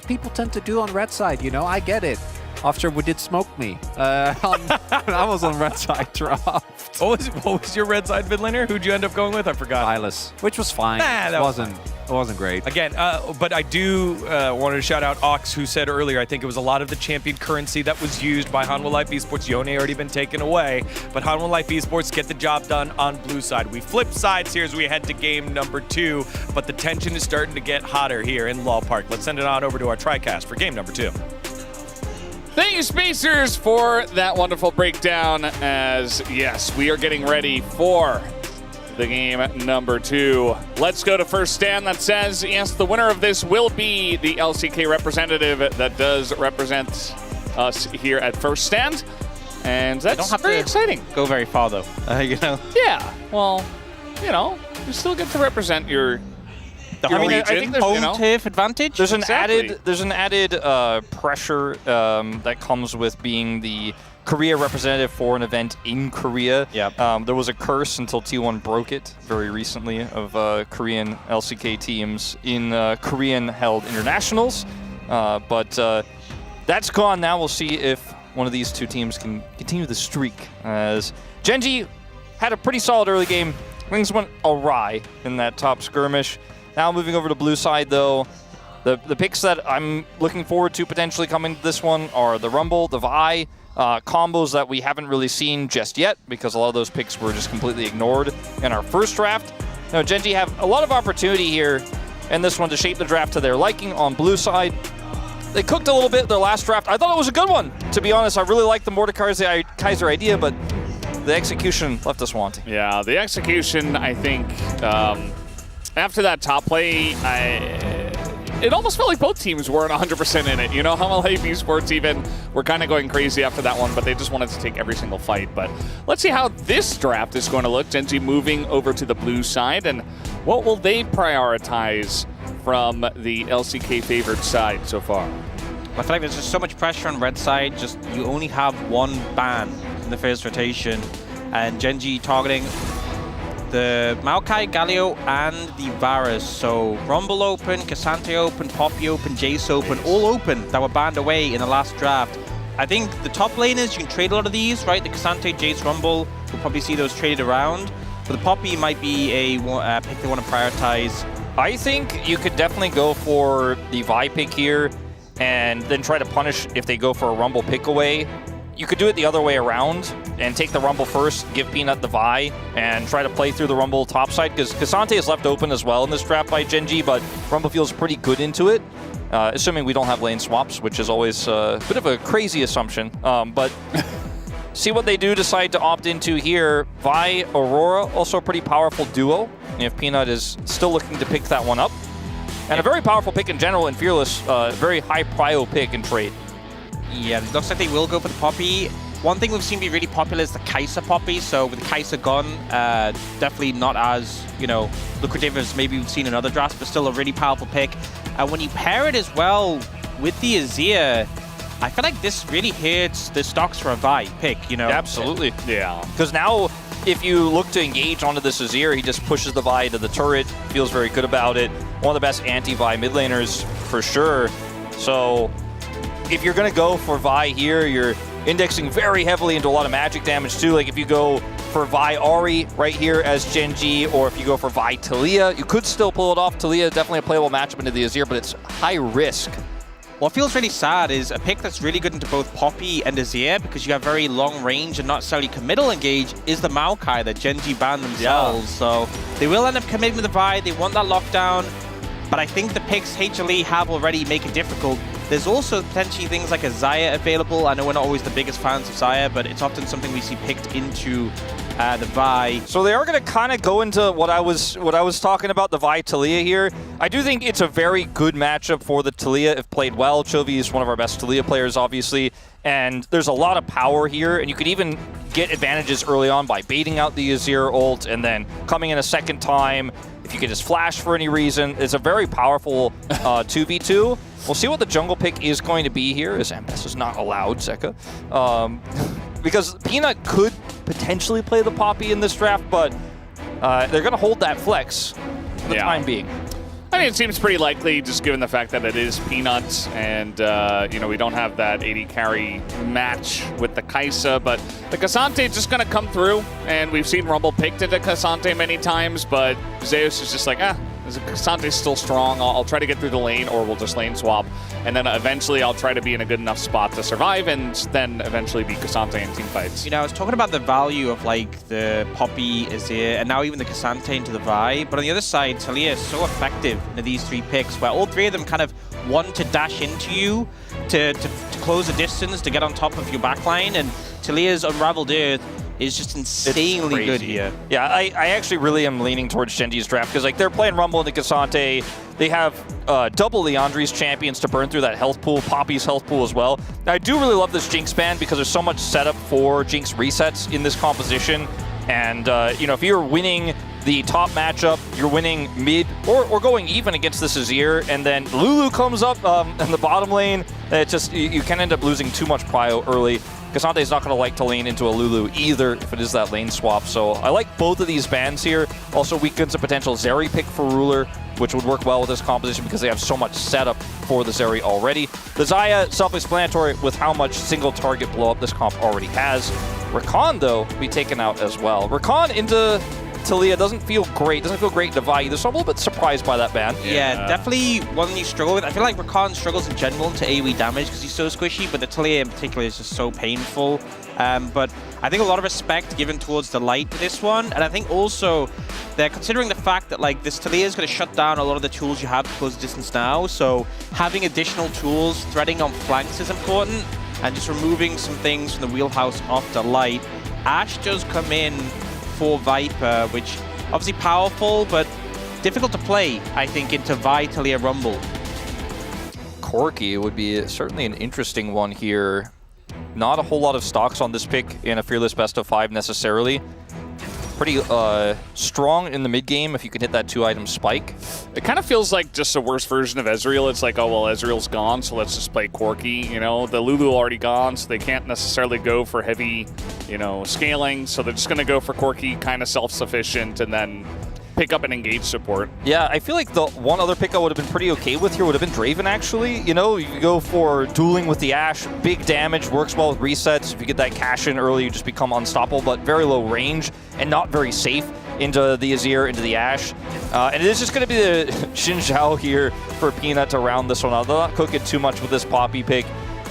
people tend to do on red side, you know, I get it. After we did smoke me. I was on red side draft. What was your red side mid laner? Who'd you end up going with? I forgot. Silas, which was fine. Nah, It wasn't great. Again, but I do want to shout out Ox, who said earlier, I think it was a lot of the champion currency that was used by Hanwha Life Esports. Yone already been taken away, but Hanwha Life Esports get the job done on blue side. We flip sides here as we head to game number 2, but the tension is starting to get hotter here in Law Park. Let's send it on over to our TriCast for game number 2. Thank you, Spacers, for that wonderful breakdown. As yes, we are getting ready for the game number 2. Let's go to first stand. That says yes, the winner of this will be the LCK representative that does represent us here at first stand, and that's very exciting. Go very far though, you know. Yeah, well, you know, you still get to represent your. I mean, region, I think there's home turf advantage. There's an added pressure that comes with being the Korea representative for an event in Korea. Yeah. There was a curse until T1 broke it very recently of Korean LCK teams in Korean-held internationals, but that's gone now. We'll see if one of these two teams can continue the streak. As Gen G had a pretty solid early game, things went awry in that top skirmish. Now moving over to blue side, though, the picks that I'm looking forward to potentially coming to this one are the Rumble, the Vi, combos that we haven't really seen just yet because a lot of those picks were just completely ignored in our first draft. Now, Gen G have a lot of opportunity here in this one to shape the draft to their liking on blue side. They cooked a little bit their last draft. I thought it was a good one, to be honest. I really liked the Mordekaiser idea, but the execution left us wanting. Yeah, the execution, I think, after that top play, it almost felt like both teams weren't 100% in it. You know, Hanwha Life Esports even were kind of going crazy after that one, but they just wanted to take every single fight. But let's see how this draft is going to look. Gen G moving over to the blue side, and what will they prioritize from the LCK favored side so far? I feel like there's just so much pressure on red side. Just you only have one ban in the first rotation, and Gen G targeting the Maokai, Galio, and the Varus. So Rumble open, Cassante open, Poppy open, Jace open, all open that were banned away in the last draft. I think the top laners, you can trade a lot of these, right? The Cassante, Jace, Rumble, we'll probably see those traded around. But the Poppy might be a pick they want to prioritize. I think you could definitely go for the Vi pick here and then try to punish if they go for a Rumble pick away. You could do it the other way around and take the Rumble first, give Peanut the Vi, and try to play through the Rumble topside, because Cassante is left open as well in this draft by Gen G, but Rumble feels pretty good into it. assuming we don't have lane swaps, which is always a bit of a crazy assumption. But see what they do decide to opt into here. Vi, Aurora, also a pretty powerful duo, if Peanut is still looking to pick that one up. And a very powerful pick in general in Fearless, very high prio pick in trade. Yeah, it looks like they will go for the Poppy. One thing we've seen be really popular is the Kai'Sa Poppy. So with Kai'Sa gone, definitely not as, lucrative as maybe we've seen in other drafts, but still a really powerful pick. And when you pair it as well with the Azir, I feel like this really hurts the stocks for a Vi pick, Absolutely. Yeah. Because now, if you look to engage onto this Azir, he just pushes the Vi to the turret, feels very good about it. One of the best anti-Vi mid laners for sure. So if you're going to go for Vi here, you're indexing very heavily into a lot of magic damage too. Like if you go for Vi Ahri right here as Genji, or if you go for Vi Talia, you could still pull it off. Talia is definitely a playable matchup into the Azir, but it's high risk. What feels really sad is a pick that's really good into both Poppy and Azir, because you have very long range and not necessarily committal engage, is the Maokai that Genji banned themselves. So they will end up committing with the Vi. They want that lockdown, but I think the picks HLE have already make it difficult. There's also potentially things like a Xayah available. I know we're not always the biggest fans of Xayah, but it's often something we see picked into the Vi. So they are going to kind of go into what I was talking about, the Vi Talia here. I do think it's a very good matchup for the Talia if played well. Chovy is one of our best Talia players, obviously, and there's a lot of power here, and you could even get advantages early on by baiting out the Azir ult and then coming in a second time. If you can just flash for any reason, it's a very powerful 2v2. We'll see what the jungle pick is going to be here, as MS is not allowed, Zeka. Because Peanut could potentially play the Poppy in this draft, but they're going to hold that flex for the time being. I mean, it seems pretty likely, just given the fact that it is Peanuts, and we don't have that 80 carry match with the Kai'Sa, but the K'Sante is just going to come through, and we've seen Rumble picked into K'Sante many times, but Zeus is just like, K'Sante's still strong. I'll try to get through the lane, or we'll just lane swap, and then eventually I'll try to be in a good enough spot to survive, and then eventually beat K'Sante in team fights. I was talking about the value of like the Poppy, Azir, and now even the K'Sante into the Vi, but on the other side, Talia is so effective in these three picks, where all three of them kind of want to dash into you to close the distance, to get on top of your backline, and Talia's Unraveled Earth is just insanely good here. Yeah, I actually really am leaning towards Genji's draft, because like they're playing Rumble into K'Sante. They have double Leandri's champions to burn through that health pool, Poppy's health pool as well. Now, I do really love this Jinx ban, because there's so much setup for Jinx resets in this composition. And, if you're winning the top matchup, you're winning mid, or going even against this Azir, and then Lulu comes up in the bottom lane, it's just, you can end up losing too much prio early. K'Sante is not going to like to lean into a Lulu either if it is that lane swap. So I like both of these bans here. Also weakens a potential Zeri pick for Ruler, which would work well with this composition because they have so much setup for the Zeri already. The Xayah, self-explanatory with how much single target blow up this comp already has. Rakan, though, be taken out as well. Rakan into Talia doesn't feel great into Vi either, so I'm a little bit surprised by that ban. Yeah, definitely one you struggle with. I feel like Rakan struggles in general into AoE damage because he's so squishy, but the Talia in particular is just so painful. But I think a lot of respect given towards the light to this one, and I think also they're considering the fact that like this Talia is going to shut down a lot of the tools you have to close the distance now, so having additional tools, threading on flanks is important, and just removing some things from the wheelhouse off the light. Ashe does come in for Viper, which obviously powerful, but difficult to play, I think, into Vi Talia Rumble. Corki would be certainly an interesting one here. Not a whole lot of stocks on this pick in a Fearless Best of 5 necessarily. Pretty strong in the mid game if you can hit that 2-item spike. It kind of feels like just a worse version of Ezreal. It's like, oh, well, Ezreal's gone, so let's just play Corki. The Lulu already gone, so they can't necessarily go for heavy, scaling. So they're just going to go for Corki, kind of self-sufficient, and then pick up and engage support. Yeah, I feel like the one other pick I would have been pretty okay with here would have been Draven, actually. You go for dueling with the Ashe, big damage, works well with resets. If you get that cash in early, you just become unstoppable, but very low range and not very safe into the Azir, into the Ashe. And it is just going to be the Xin Zhao here for Peanut to round this one out. They're not cooking too much with this Poppy pick.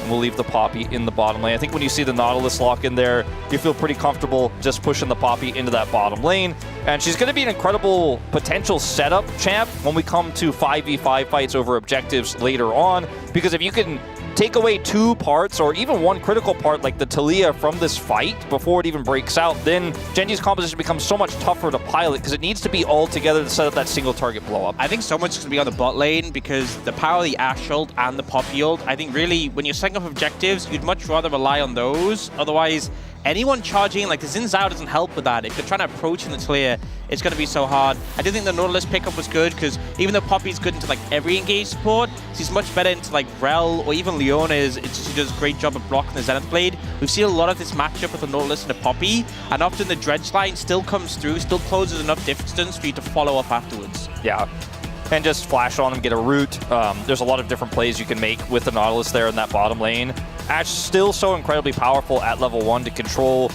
and we'll leave the Poppy in the bottom lane. I think when you see the Nautilus lock in there, you feel pretty comfortable just pushing the Poppy into that bottom lane. And she's going to be an incredible potential setup champ when we come to 5v5 fights over objectives later on, because if you can take away 2 parts or even 1 critical part like the Talia from this fight before it even breaks out, then Genji's composition becomes so much tougher to pilot because it needs to be all together to set up that single target blow up. I think so much is going to be on the bot lane because the power of the Ashe ult and the Poppy ult, I think really when you're setting up objectives, you'd much rather rely on those. Otherwise, anyone charging, like the Xin Zhao doesn't help with that. If you're trying to approach in the Talia, it's going to be so hard. I do think the Nautilus pickup was good because even though Poppy's good into like every engaged support, she's much better into like Rel or even Leona. She does a great job of blocking the Zenith Blade. We've seen a lot of this matchup with the Nautilus and the Poppy, and often the Dredge line still comes through, still closes enough distance for you to follow up afterwards. Yeah. And just flash on him, get a root. There's a lot of different plays you can make with the Nautilus there in that bottom lane. Ashe still so incredibly powerful at level 1 to control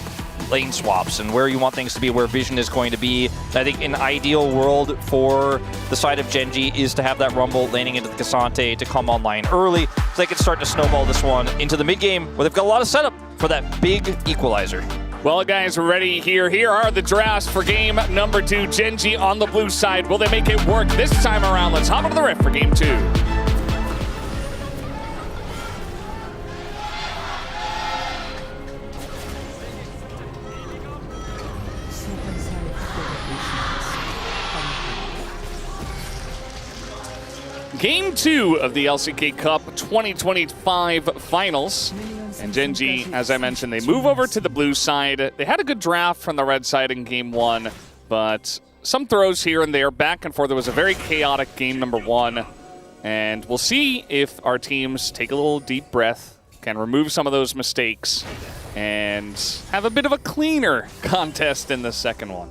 lane swaps and where you want things to be, where vision is going to be. I think an ideal world for the side of Genji is to have that Rumble laning into the Cassante to come online early so they can start to snowball this one into the mid game where they've got a lot of setup for that big equalizer. Well, guys, we're ready here. Here are the drafts for game number 2. Genji on the blue side. Will they make it work this time around? Let's hop into the rift for game 2. Game 2 of the LCK Cup 2025 Finals. And Genji, as I mentioned, they move over to the blue side. They had a good draft from the red side in game 1, but some throws here and there, back and forth. There was a very chaotic game number 1. And we'll see if our teams take a little deep breath, can remove some of those mistakes, and have a bit of a cleaner contest in the second one.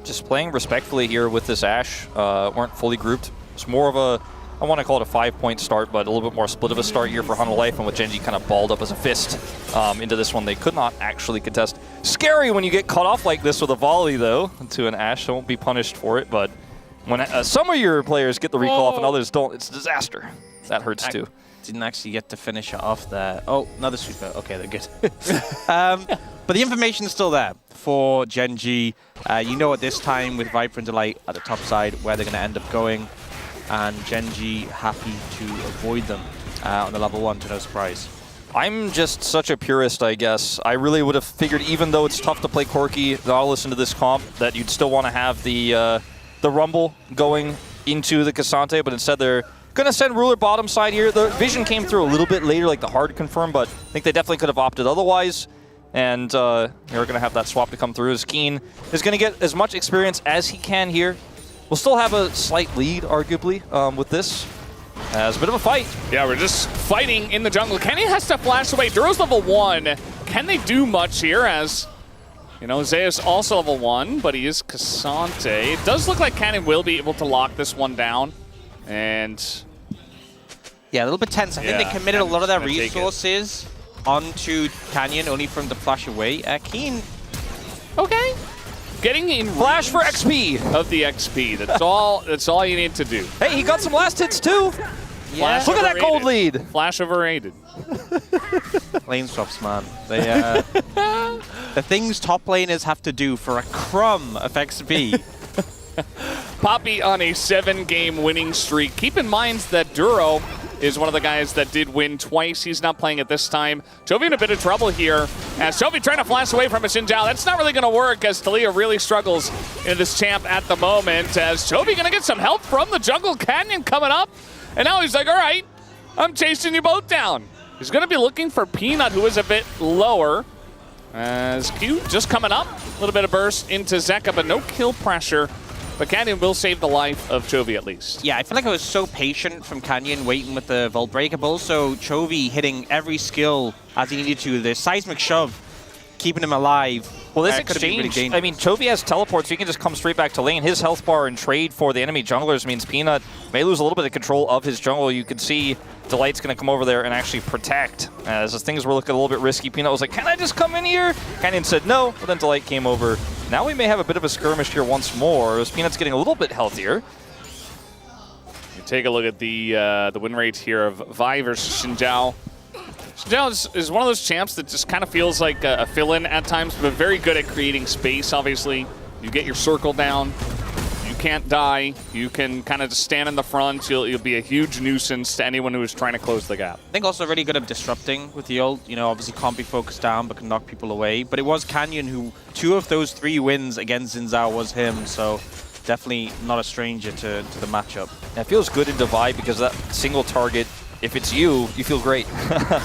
Just playing respectfully here with this Ashe. Weren't fully grouped. It's more of a, I want to call it a 5-point start, but a little bit more split of a start here for Hunter Life, and with Genji kind of balled up as a fist into this one. They could not actually contest. Scary when you get cut off like this with a volley, though, to an Ashe. So won't be punished for it, but when some of your players get the recall off and others don't, it's a disaster. That hurts too. Didn't actually get to finish it off there. Oh, another sweeper. Okay, they're good. But the information is still there for Genji. You know at this time with Viper and Delight at the top side where they're going to end up going. And Genji happy to avoid them on the level 1 to no surprise. I'm just such a purist, I guess. I really would have figured, even though it's tough to play Corki, Nautilus into this comp, that you'd still want to have the Rumble going into the Cassante, but instead they're going to send Ruler bottom side here. The vision came through a little bit later, like the hard confirm, but I think they definitely could have opted otherwise. And you're going to have that swap to come through as Keen is going to get as much experience as he can here. We'll still have a slight lead, arguably, with this. It's a bit of a fight. Yeah, we're just fighting in the jungle. Kenny has to flash away. Duro's level 1. Can they do much here as, you know, Zeus also level 1, but he is Cassante. It does look like Canyon will be able to lock this one down. And yeah, a little bit tense. I think they committed a lot of their resources onto Canyon only for him to flash away. Keen. Okay. Getting in flash for XP of the XP. That's all. That's all you need to do. Hey, he got some last hits too. Yeah. Look at that gold lead. Flash overrated. Lane swaps, man. They the things top laners have to do for a crumb of XP. Poppy on a 7-game winning streak. Keep in mind that Duro is one of the guys that did win twice. He's not playing it this time. Chovy in a bit of trouble here. As Chovy trying to flash away from a Xin Zhao. That's not really going to work as Talia really struggles in this champ at the moment. As Chovy going to get some help from the jungle. Canyon coming up. And now he's like, all right, I'm chasing you both down. He's going to be looking for Peanut, who is a bit lower. As Q just coming up. A little bit of burst into Zeka, but no kill pressure. But Canyon will save the life of Chovy at least. Yeah, I feel like I was so patient from Canyon waiting with the Vault Breaker, but also Chovy hitting every skill as he needed to. The seismic shove, keeping him alive. Well, this exchange, really I mean, Chovy has teleports, so he can just come straight back to lane. His health bar and trade for the enemy junglers means Peanut may lose a little bit of control of his jungle. You can see Delight's going to come over there and actually protect. As things were looking a little bit risky, Peanut was like, can I just come in here? Canyon said no, but then Delight came over. Now we may have a bit of a skirmish here once more, as Peanut's getting a little bit healthier. take a look at the win rate here of Vi versus Xinjiao. Xinjiao is one of those champs that just kind of feels like a fill-in at times, but very good at creating space, obviously. You get your circle down, you can't die, you can kind of just stand in the front, you'll be a huge nuisance to anyone who is trying to close the gap. I think also really good at disrupting with the ult. You know, obviously can't be focused down, but can knock people away. But it was Canyon who, 2 of those 3 wins against Xinjiao was him, so definitely not a stranger to the matchup. It feels good in Divide because that single target, if it's you feel great.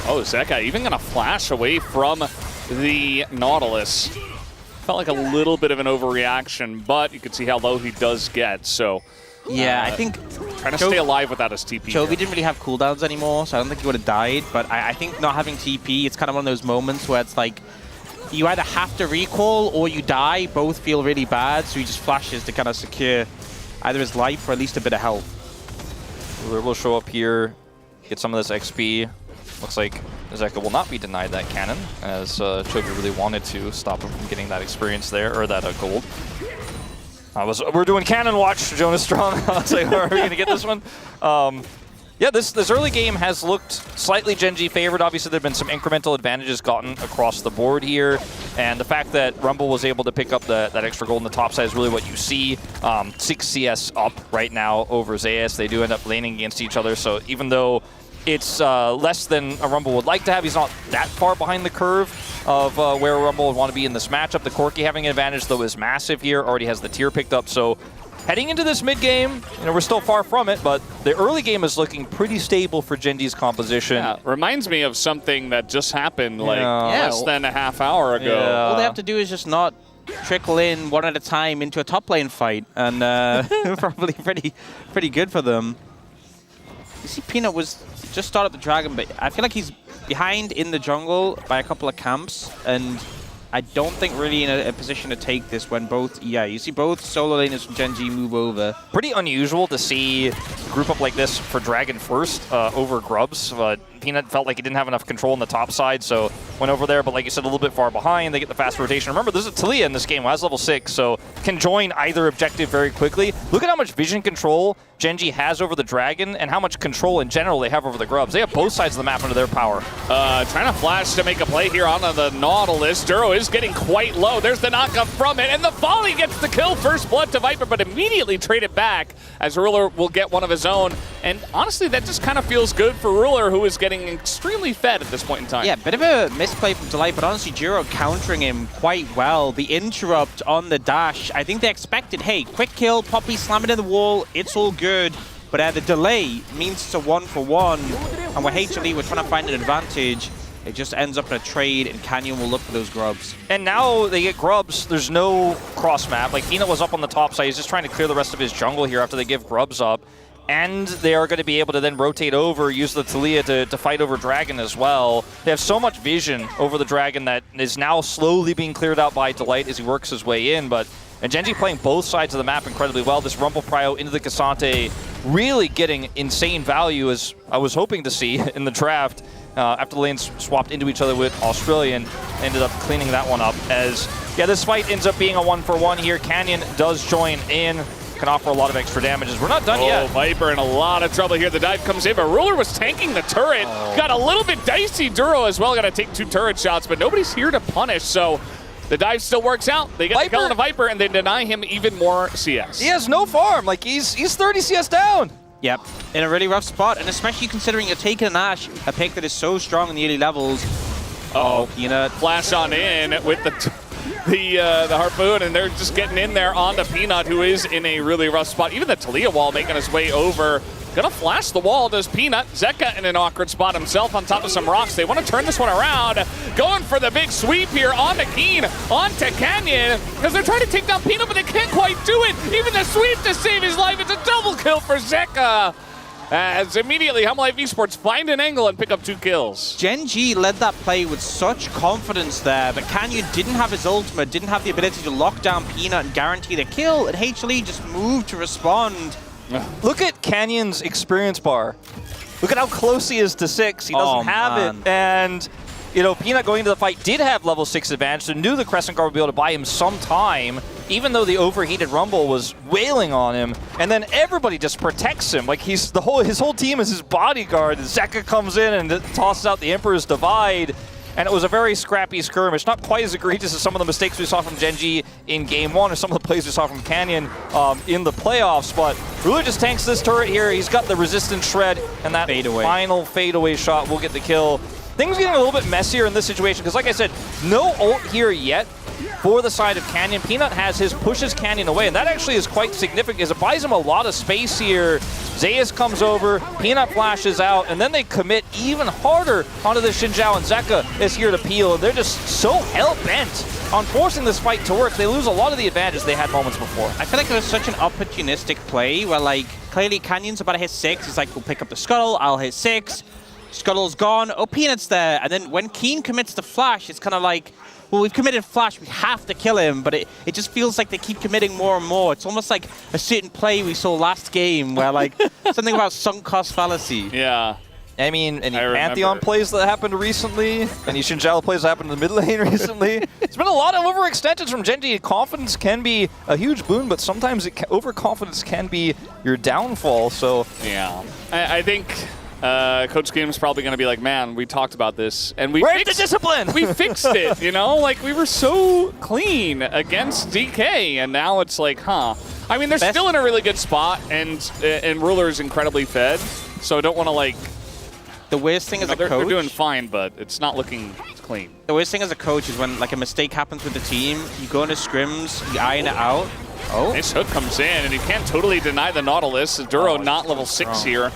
Oh, Zeka even gonna flash away from the Nautilus. Felt like a little bit of an overreaction, but you can see how low he does get, so... Yeah, I think... Trying to stay alive without his TP. Chovy didn't really have cooldowns anymore, so I don't think he would have died, but I think not having TP, it's kind of one of those moments where it's like, you either have to recall or you die, both feel really bad, so he just flashes to kind of secure either his life or at least a bit of health. Ruler will show up here, get some of this XP. Looks like Zeka will not be denied that cannon, as Chovy really wanted to stop him from getting that experience there, or that gold. We're doing cannon watch, Jonas Strong. I was like, are we going to get this one? Yeah, this early game has looked slightly Gen G favored. Obviously, there have been some incremental advantages gotten across the board here. And the fact that Rumble was able to pick up that extra gold in the top side is really what you see. 6 CS up right now over Zayas. They do end up laning against each other. So even though it's less than a Rumble would like to have, he's not that far behind the curve of where Rumble would want to be in this matchup. The Corki having an advantage, though, is massive here. Already has the tier picked up. So heading into this mid game, we're still far from it, but the early game is looking pretty stable for Gen G's composition. Yeah, reminds me of something that just happened less than a half hour ago. Yeah. All they have to do is just not trickle in one at a time into a top lane fight, and probably pretty good for them. You see, Peanut was just started the Dragon, but I feel like he's behind in the jungle by a couple of camps, and I don't think really in a position to take this when both, you see both solo laners from Gen G move over. Pretty unusual to see a group up like this for Dragon first over Grubs, but Peanut felt like he didn't have enough control on the top side, so went over there, but like you said, a little bit far behind. They get the fast rotation. Remember, there's a Talia in this game who has level 6, so can join either objective very quickly. Look at how much vision control Gen G has over the Dragon and how much control in general they have over the Grubs. They have both sides of the map under their power. Trying to flash to make a play here onto the Nautilus. Duro is getting quite low. There's the knockup from it, and the volley gets the kill. First blood to Viper, but immediately traded back as Ruler will get one of his own. And honestly, that just kind of feels good for Ruler, who is getting extremely fed at this point in time. Yeah, bit of a misplay from Delight, but honestly, Duro countering him quite well. The interrupt on the dash, I think they expected, hey, quick kill, Poppy slam it in the wall, it's all good. But the delay means it's a 1-for-1, and with HLE, we're trying to find an advantage. It just ends up in a trade, and Canyon will look for those Grubs. And now they get Grubs. There's no cross map. Like, Peanut was up on the top side. He's just trying to clear the rest of his jungle here after they give Grubs up. And they are going to be able to then rotate over, use the Talia to fight over Dragon as well. They have so much vision over the Dragon that is now slowly being cleared out by Delight as he works his way in. And Gen G playing both sides of the map incredibly well. This Rumble Prio into the Cassante really getting insane value, as I was hoping to see in the draft. After the lanes swapped into each other with Australian, ended up cleaning that one up. As, this fight ends up being a 1-for-1 here. Canyon does join in. Can offer a lot of extra damages. We're not done yet. Viper in a lot of trouble here. The dive comes in, but Ruler was tanking the turret. Got a little bit dicey. Duro as well got to take 2 turret shots, but nobody's here to punish, so the dive still works out. They get the kill on the Viper, and they deny him even more CS. He has no farm. Like, he's 30 CS down. Yep, in a really rough spot, and especially considering you're taking an Ashe, a pick that is so strong in the early levels. Peanut. Flash on in with the harpoon, and they're just getting in there on the Peanut, who is in a really rough spot. Even the Talia wall making his way over. Gonna flash the wall, does Peanut. Zeka in an awkward spot himself on top of some rocks. They want to turn this one around. Going for the big sweep here on the Keen, onto Canyon, because they're trying to take down Peanut, but they can't quite do it. Even the sweep to save his life. It's a double kill for Zeka. As immediately Helm Life Esports find an angle and pick up 2 kills. Gen G led that play with such confidence there, but Canyon didn't have his ultimate, didn't have the ability to lock down Peanut and guarantee the kill, and HLE just moved to respond. Look at Canyon's experience bar. Look at how close he is to 6. He doesn't have it. And, Peanut going into the fight did have level 6 advantage, so knew the Crescent Guard would be able to buy him some time. even though the overheated Rumble was wailing on him, and then everybody just protects him. Like his whole team is his bodyguard. Zeka comes in and tosses out the Emperor's Divide. And it was a very scrappy skirmish, not quite as egregious as some of the mistakes we saw from Gen.G in Game 1 or some of the plays we saw from Canyon in the playoffs, but Ruler just tanks this turret here. He's got the resistance shred, and that final fadeaway shot will get the kill. Things getting a little bit messier in this situation, because like I said, no ult here yet for the side of Canyon. Peanut has pushes Canyon away, and that actually is quite significant, because it buys him a lot of space here. Zeus comes over, Peanut flashes out, and then they commit even harder onto the Xin Zhao, and Zeka is here to peel, and they're just so hell-bent on forcing this fight to work. They lose a lot of the advantage they had moments before. I feel like it was such an opportunistic play where, like, clearly Canyon's about to hit 6. He's like, we'll pick up the Scuttle, I'll hit 6. Scuttle's gone, oh, Peanut's there. And then when Keen commits the flash, it's kind of like, well, we've committed flash, we have to kill him, but it just feels like they keep committing more and more. It's almost like a certain play we saw last game where, like, something about sunk cost fallacy. Yeah. I mean, any Pantheon plays that happened recently, any Xin Zhao plays that happened in the mid lane recently. It's been a lot of overextensions from Gen.G. Confidence can be a huge boon, but sometimes overconfidence can be your downfall, so... Yeah. I think... Coach Kim's probably going to be like, man, we talked about this, and where's the discipline? We fixed it, you know? Like, we were so clean against DK, and now it's like, huh. I mean, they're still in a really good spot, and Ruler is incredibly fed, so I don't want to, like... The worst thing as a coach... They're doing fine, but it's not looking clean. The worst thing as a coach is when, like, a mistake happens with the team, you go into scrims, you iron it out. Oh. This hook comes in, and you can't totally deny the Nautilus. Duro not level 6 here.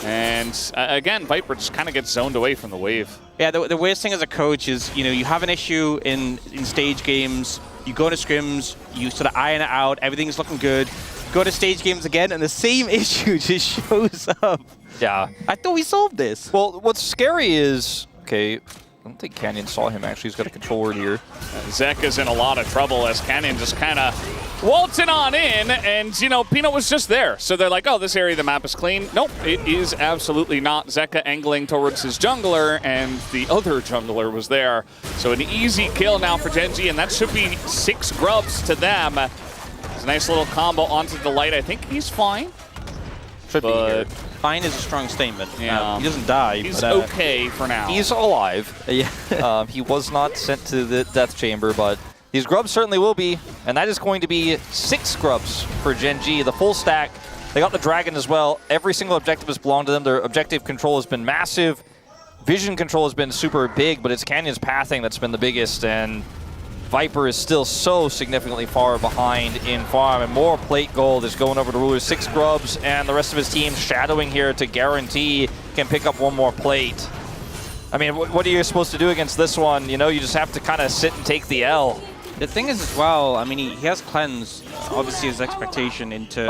And again, Viper just kind of gets zoned away from the wave. Yeah, the worst thing as a coach is, you know, you have an issue in stage games, you go to scrims, you sort of iron it out, everything's looking good, go to stage games again, and the same issue just shows up. Yeah. I thought we solved this. Well, what's scary is, okay, I don't think Canyon saw him actually. He's got a control word here. Zeka's in a lot of trouble as Canyon just kind of waltzing on in, and, you know, Peanut was just there. So they're like, oh, this area of the map is clean. Nope, it is absolutely not. Zeka angling towards his jungler, and the other jungler was there. So an easy kill now for Gen.G, and that should be 6 grubs to them. It's a nice little combo onto the light. I think he's fine. Should be here. Fine is a strong statement. Yeah. He doesn't die. He's but, okay for now. He's alive. Yeah. He was not sent to the death chamber, but these grubs certainly will be, and that is going to be 6 grubs for Gen.G, the full stack. They got the dragon as well. Every single objective has belonged to them. Their objective control has been massive. Vision control has been super big, but it's Canyon's pathing that's been the biggest, and Viper is still so significantly far behind in farm, and more plate gold is going over to Ruler. 6 grubs, and the rest of his team shadowing here to guarantee can pick up 1 more plate. I mean, what are you supposed to do against this one? You know, you just have to kind of sit and take the L. The thing is as well, I mean, he has cleanse, obviously his expectation into...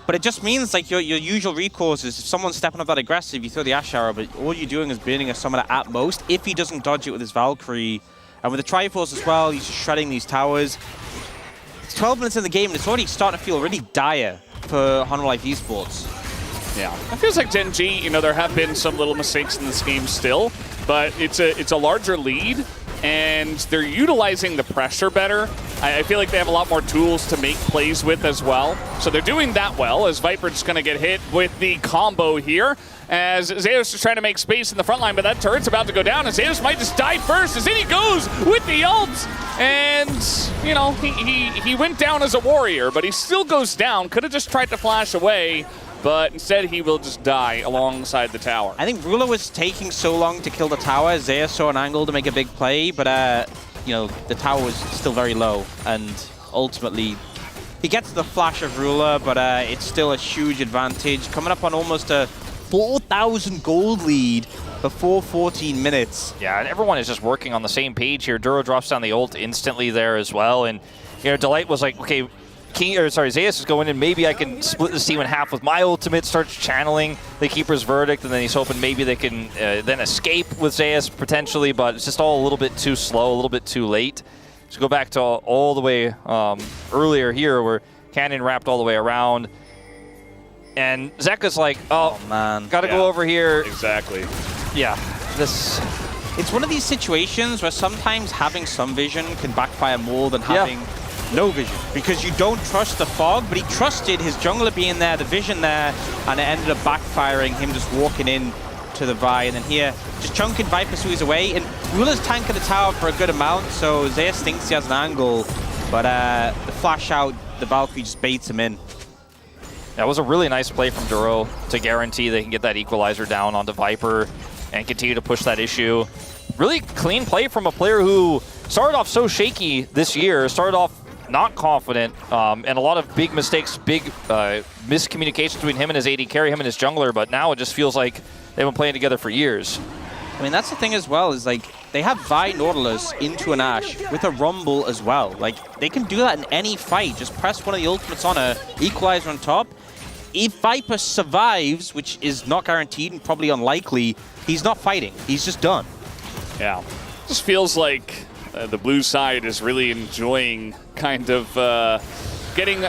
But it just means, like, your usual recourse is if someone's stepping up that aggressive, you throw the Ash Arrow, but all you're doing is burning a summoner at most, if he doesn't dodge it with his Valkyrie. And with the Triforce as well, he's just shredding these towers. It's 12 minutes in the game, and it's already starting to feel really dire for Honor Life Esports. Yeah, it feels like Gen.G, you know, there have been some little mistakes in this game still, but it's a larger lead, and they're utilizing the pressure better. I feel like they have a lot more tools to make plays with as well. So they're doing that well, as Viper just going to get hit with the combo here, as Zeus is trying to make space in the front line, but that turret's about to go down, and Zeus might just die first, as in he goes with the ult. And, you know, he went down as a warrior, but he still goes down. Could have just tried to flash away, but instead he will just die alongside the tower. I think Ruler was taking so long to kill the tower. Zeus saw an angle to make a big play, but you know, the tower was still very low, and ultimately he gets the flash of Ruler, but it's still a huge advantage. Coming up on almost a 4,000 gold lead before 14 minutes. Yeah, and everyone is just working on the same page here. Duro drops down the ult instantly there as well, and, you know, Delight was like, okay, Zeus is going in, maybe I can split this team in half with my ultimate, starts channeling the Keeper's Verdict, and then he's hoping maybe they can then escape with Zeus potentially, but it's just all a little bit too slow, a little bit too late. So go back to all the way earlier here where Canyon wrapped all the way around, and Zeka's like, oh man, gotta go over here. Exactly. Yeah, this it's one of these situations where sometimes having some vision can backfire more than having no vision, because you don't trust the fog, but he trusted his jungler being there, the vision there, and it ended up backfiring, him just walking in to the Vi, and then here, just chunking Viper Sui's away, and Ruler's tanking the tower for a good amount, so Zeus thinks he has an angle, but the flash out, the Valkyrie just baits him in. That was a really nice play from Duro to guarantee they can get that equalizer down onto Viper and continue to push that issue. Really clean play from a player who started off so shaky this year, started off not confident, and a lot of big mistakes, big miscommunications between him and his AD carry, him and his jungler, but now it just feels like they've been playing together for years. I mean, that's the thing as well, is like, they have Vi Nautilus into an Ashe with a Rumble as well. Like, they can do that in any fight. Just press one of the ultimates on her, equalizer on top. If Viper survives, which is not guaranteed and probably unlikely, he's not fighting. He's just done. Yeah. Just feels like the blue side is really enjoying kind of getting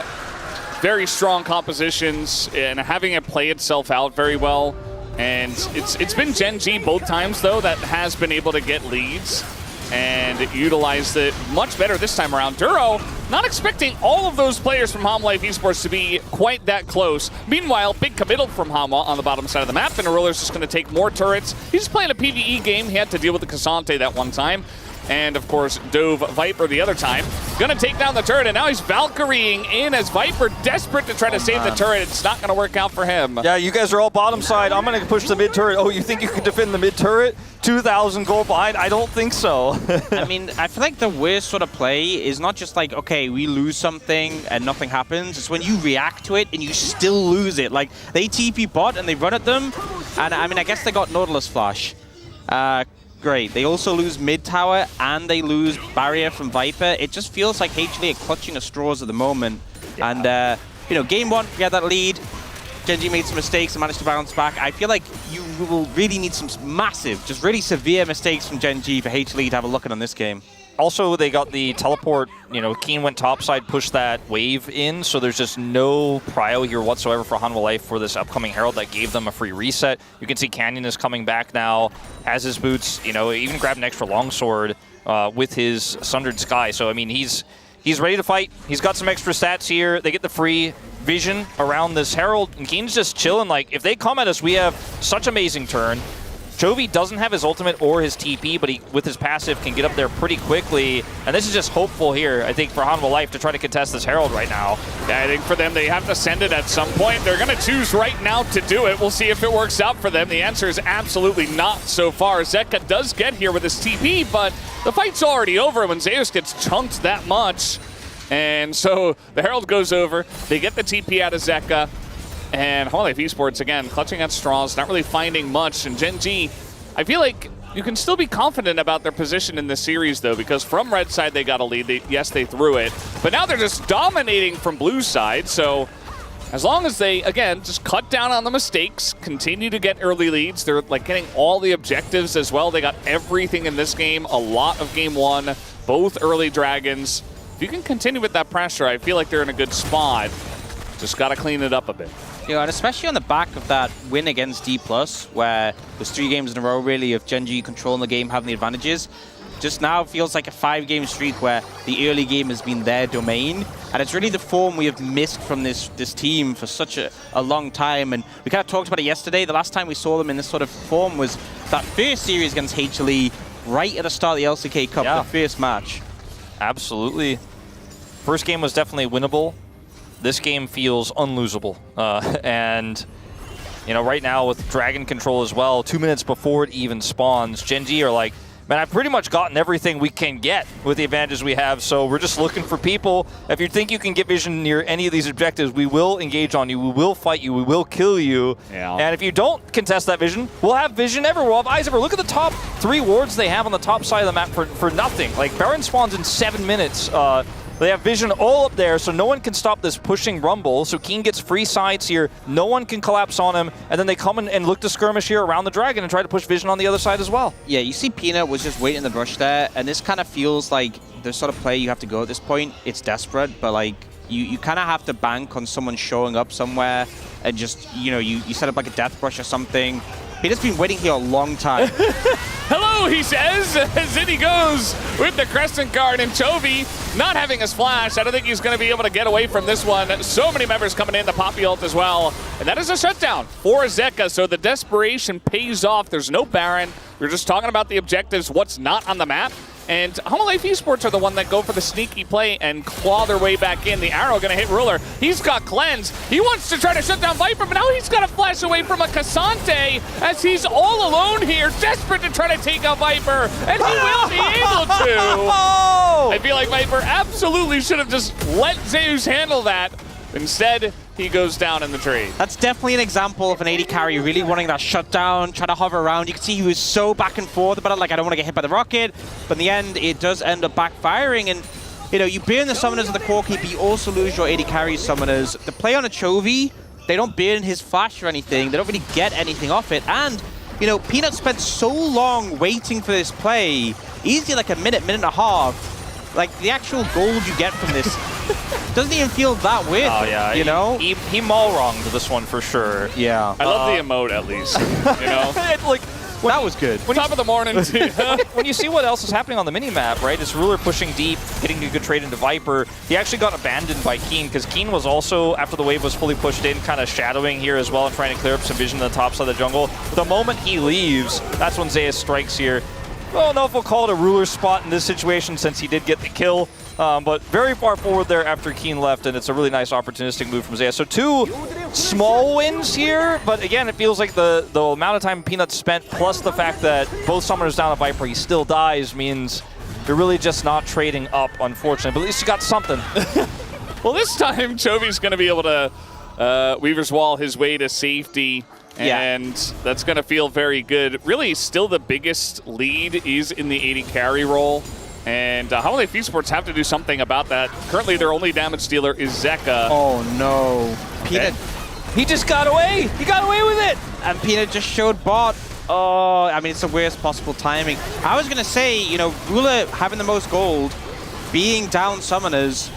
very strong compositions and having it play itself out very well. And it's been Gen G both times, though, that has been able to get leads and utilize it much better this time around. Duro, not expecting all of those players from Hom Life Esports to be quite that close. Meanwhile, big committal from Hama on the bottom side of the map, and Ruler's just going to take more turrets. He's just playing a PvE game. He had to deal with the Cassante that one time. And, of course, dove Viper the other time. Gonna take down the turret, and now he's Valkyrieing in as Viper desperate to try to save the turret. It's not gonna work out for him. Yeah, you guys are all bottom side. I'm gonna push the mid turret. Oh, you think you can defend the mid turret? 2,000 gold behind? I don't think so. I mean, I feel like the worst sort of play is not just like, okay, we lose something and nothing happens. It's when you react to it and you still lose it. Like, they TP bot and they run at them, and I mean, I guess they got Nautilus Flash. Great. They also lose mid tower and they lose barrier from Viper. It just feels like HLE are clutching at straws at the moment. Yeah. And, you know, game one, we had that lead. Gen G made some mistakes and managed to bounce back. I feel like you will really need some massive, just really severe mistakes from Gen G for HLE to have a look at on this game. Also, they got the teleport, you know, Keen went topside, pushed that wave in, so there's just no prio here whatsoever for Hanwha Life for this upcoming Herald that gave them a free reset. You can see Canyon is coming back now, as his boots, you know, even grabbed an extra longsword with his Sundered Sky. So, I mean, he's ready to fight. He's got some extra stats here. They get the free vision around this Herald, and Keen's just chilling. Like, if they come at us, we have such amazing turn. Chovy doesn't have his ultimate or his TP, but he, with his passive, can get up there pretty quickly. And this is just hopeful here, I think, for Hanwha Life to try to contest this Herald right now. Yeah, I think for them, they have to send it at some point. They're going to choose right now to do it. We'll see if it works out for them. The answer is absolutely not so far. Zeka does get here with his TP, but the fight's already over when Zeus gets chunked that much. And so the Herald goes over. They get the TP out of Zeka. And Hanwha Life Esports, again, clutching at straws, not really finding much. And Gen G, I feel like you can still be confident about their position in this series, though, because from red side they got a lead. Yes, they threw it. But now they're just dominating from blue side. So as long as they, again, just cut down on the mistakes, continue to get early leads, they're like getting all the objectives as well. They got everything in this game, a lot of game one, both early dragons. If you can continue with that pressure, I feel like they're in a good spot. Just got to clean it up a bit. Yeah, and especially on the back of that win against D+, where there's 3 games in a row, really, of Gen G controlling the game, having the advantages. Just now feels like a 5-game streak where the early game has been their domain. And it's really the form we have missed from this team for such a long time. And we kind of talked about it yesterday. The last time we saw them in this sort of form was that first series against HLE, right at the start of the LCK Cup, the first match. Absolutely. First game was definitely winnable. This game feels unlosable. And, you know, right now with Dragon Control as well, 2 minutes before it even spawns, Gen G are like, man, I've pretty much gotten everything we can get with the advantages we have, so we're just looking for people. If you think you can get vision near any of these objectives, we will engage on you, we will fight you, we will kill you. Yeah. And if you don't contest that vision, we'll have vision everywhere. We'll have eyes everywhere. Look at the top 3 wards they have on the top side of the map for nothing. Like, Baron spawns in 7 minutes. They have vision all up there, so no one can stop this pushing rumble. So Keen gets free sides here. No one can collapse on him. And then they come in and look to skirmish here around the dragon and try to push vision on the other side as well. Yeah, you see Peanut was just waiting in the brush there. And this kind of feels like the sort of play you have to go at this point. It's desperate, but like you kind of have to bank on someone showing up somewhere and just, you know, you set up like a death brush or something. Peanut's been waiting here a long time. Hello, he says, as in he goes with the Crescent Guard, and Chovy not having his flash. I don't think he's going to be able to get away from this one. So many members coming in, the Poppy ult as well. And that is a shutdown for Zeka, so the desperation pays off. There's no Baron. We're just talking about the objectives, what's not on the map. And HLE Esports are the one that go for the sneaky play and claw their way back in. The arrow gonna hit Ruler. He's got Cleanse. He wants to try to shut down Viper, but now he's got to flash away from a Cassante as he's all alone here, desperate to try to take out Viper, and he will be able to. I feel like Viper absolutely should have just let Zeus handle that. Instead, he goes down in the trade. That's definitely an example of an AD carry really wanting that shutdown, trying to hover around. You can see he was so back and forth about it, like, I don't want to get hit by the rocket. But in the end, it does end up backfiring. And, you know, you burn the summoners of the core keep, but you also lose your AD carry summoners. The play on a Chovy, they don't burn his flash or anything. They don't really get anything off it. And, you know, Peanut spent so long waiting for this play, easily like a minute and a half. Like, the actual gold you get from this doesn't even feel that weird. Oh, yeah. You know? He mall-wronged this one for sure. Yeah. I love the emote, at least, you know? Like, that was good. Top of the morning, too. When you see what else is happening on the mini-map, right? It's Ruler pushing deep, hitting a good trade into Viper. He actually got abandoned by Keen, because Keen was also, after the wave was fully pushed in, kind of shadowing here as well and trying to clear up some vision on the top side of the jungle. The moment he leaves, that's when Zeus strikes here. I don't know if we'll call it a Ruler spot in this situation since he did get the kill, but very far forward there after Keen left, and it's a really nice opportunistic move from Zeus. So 2 small wins here, but again, it feels like the amount of time Peanut spent plus the fact that both summoners down a Viper, he still dies, means you're really just not trading up, unfortunately, but at least you got something. Well, this time, Chovy's going to be able to Weaver's Wall his way to safety. And that's going to feel very good. Really, still the biggest lead is in the AD carry role. And HLE Esports have to do something about that. Currently, their only damage dealer is Zeka. Oh, no. Peanut. He just got away. He got away with it. And Peanut just showed bot. Oh, I mean, it's the worst possible timing. I was going to say, you know, Ruler having the most gold, being down summoners,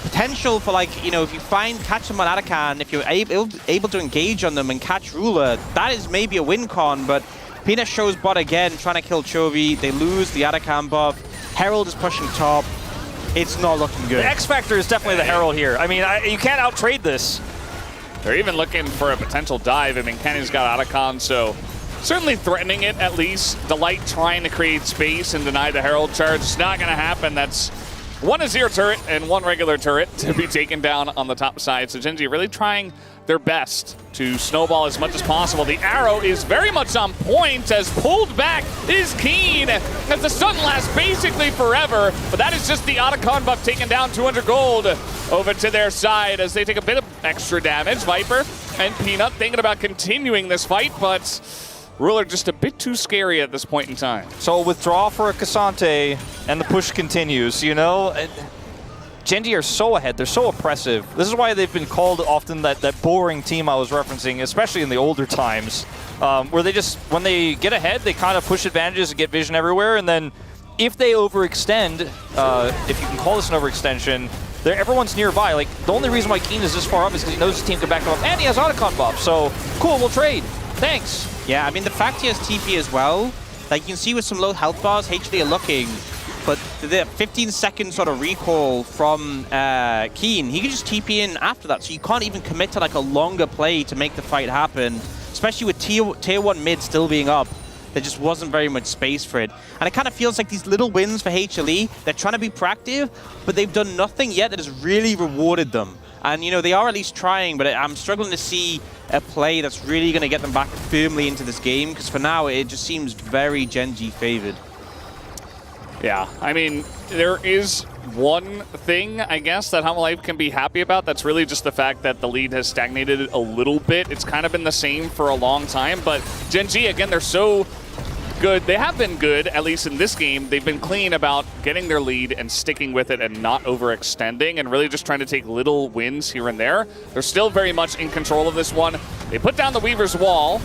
potential for, like, you know, if you catch them on Atakan, if you're able to engage on them and catch Ruler, that is maybe a win con, but Peanut shows bot again, trying to kill Chovy. They lose the Atakan buff. Herald is pushing top. It's not looking good. The X Factor is definitely the Herald here. I mean, you can't out-trade this. They're even looking for a potential dive. I mean, Kenny's got Atakan, so certainly threatening it at least. Delight trying to create space and deny the Herald charge. It's not going to happen. That's 1 0 turret and 1 regular turret to be taken down on the top side. So Gen.G really trying their best to snowball as much as possible. The arrow is very much on point as pulled back is Keen as the stun lasts basically forever, but that is just the Atakan buff taking down 200 gold over to their side as they take a bit of extra damage. Viper and Peanut thinking about continuing this fight, but Ruler just a bit too scary at this point in time. So withdraw for a Cassante, and the push continues, you know? Gen.G are so ahead, they're so oppressive. This is why they've been called often that boring team I was referencing, especially in the older times, where they just, when they get ahead, they kind of push advantages and get vision everywhere, and then if they overextend, if you can call this an overextension, everyone's nearby. Like, the only reason why Keen is this far up is because he knows his team can back him up, and he has Otacon buff, so cool, we'll trade. Thanks. Yeah, I mean, the fact he has TP as well, like, you can see with some low health bars, HLE are looking, but the 15-second sort of recall from Keen, he can just TP in after that, so you can't even commit to, like, a longer play to make the fight happen, especially with tier 1 mid still being up. There just wasn't very much space for it. And it kind of feels like these little wins for HLE, they're trying to be proactive, but they've done nothing yet that has really rewarded them. And, you know, they are at least trying, but I'm struggling to see a play that's really going to get them back firmly into this game, because for now, it just seems very Gen.G favored. Yeah, I mean, there is one thing, I guess, that HLE can be happy about. That's really just the fact that the lead has stagnated a little bit. It's kind of been the same for a long time, but Gen.G, again, they're so good. They have been good, at least in this game. They've been clean about getting their lead and sticking with it and not overextending and really just trying to take little wins here and there. They're still very much in control of this one. They put down the Weaver's Wall,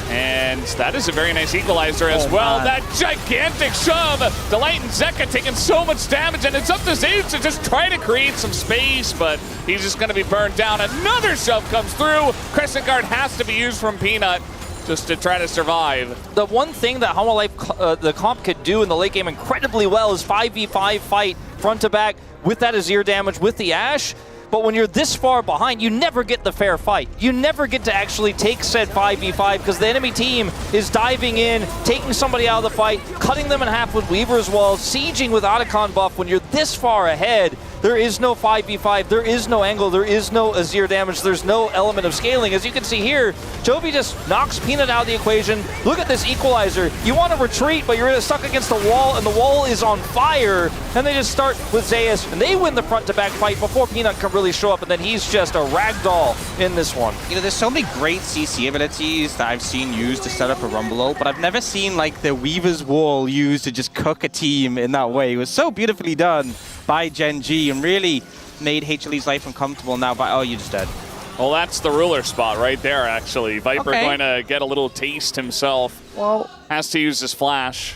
and that is a very nice equalizer as well. Man. That gigantic shove! Delight and Zeka taking so much damage, and it's up to Zeus to just try to create some space, but he's just going to be burned down. Another shove comes through. Crescent Guard has to be used from Peanut. just to try to survive. The one thing that Hanwha the comp could do in the late game incredibly well is 5v5 fight front to back with that Azir damage, with the Ashe. But when you're this far behind, you never get the fair fight. You never get to actually take said 5v5 because the enemy team is diving in, taking somebody out of the fight, cutting them in half with Weaver's Wall, sieging with Otacon buff. When you're this far ahead, there is no 5v5, there is no angle, there is no Azir damage, there's no element of scaling. As you can see here, Jovi just knocks Peanut out of the equation. Look at this equalizer. You want to retreat, but you're stuck against the wall, and the wall is on fire. And they just start with Zeus, and they win the front-to-back fight before Peanut can really show up, and then he's just a ragdoll in this one. You know, there's so many great CC abilities that I've seen used to set up a Rumble ult, but I've never seen like the Weaver's Wall used to just cook a team in that way. It was so beautifully done by Gen G and really made HLE's life uncomfortable now. But oh, you're just dead. Well, that's the ruler spot right there, actually. Viper going to get a little taste himself. Well, has to use his flash.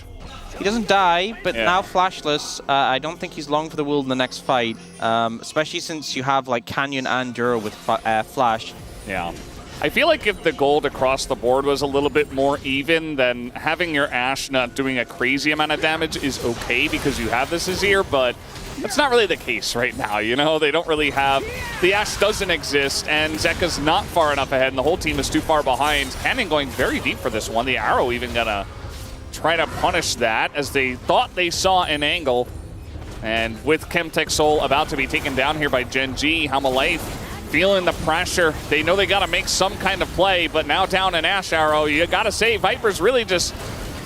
He doesn't die, but now flashless. I don't think he's long for the world in the next fight, especially since you have like Canyon and Duro with flash. Yeah. I feel like if the gold across the board was a little bit more even, then having your Ashe not doing a crazy amount of damage is okay because you have this Azir, but that's not really the case right now, you know? They don't really have... The Ashe doesn't exist, and Zeka's not far enough ahead, and the whole team is too far behind. Canyon going very deep for this one. The Arrow even gonna try to punish that, as they thought they saw an angle. And with Chemtech Soul about to be taken down here by Gen G, Hanwha Life feeling the pressure. They know they gotta make some kind of play, but now down an Ashe Arrow, you gotta say Viper's really just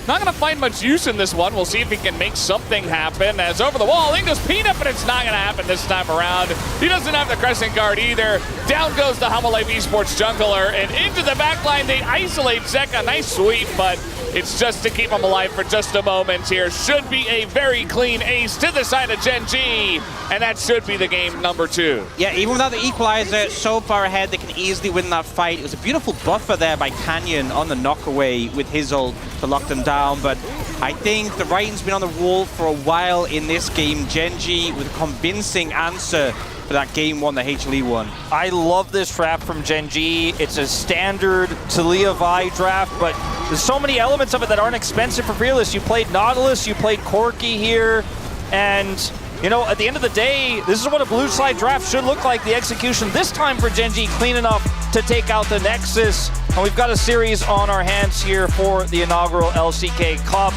not going to find much use in this one. We'll see if he can make something happen. As over the wall, in goes Peanut, but it's not going to happen this time around. He doesn't have the Crescent Guard either. Down goes the Hanwha Life Esports jungler, and into the backline, they isolate Zeka. Nice sweep, but it's just to keep him alive for just a moment here. Should be a very clean ace to the side of Gen G, and that should be the game number 2. Yeah, even without the equalizer, so far ahead, they can easily win that fight. It was a beautiful buffer there by Canyon on the knockaway with his ult to lock them down. But I think the writing's been on the wall for a while in this game. Gen G with a convincing answer for that game 1, the HLE one. I love this draft from Gen G. It's a standard Talia Vi draft, but there's so many elements of it that aren't expensive for Fearless. You played Nautilus, you played Corki here, and you know, at the end of the day, this is what a blue side draft should look like. The execution this time for Gen G, clean enough to take out the Nexus. And we've got a series on our hands here for the inaugural LCK Cup.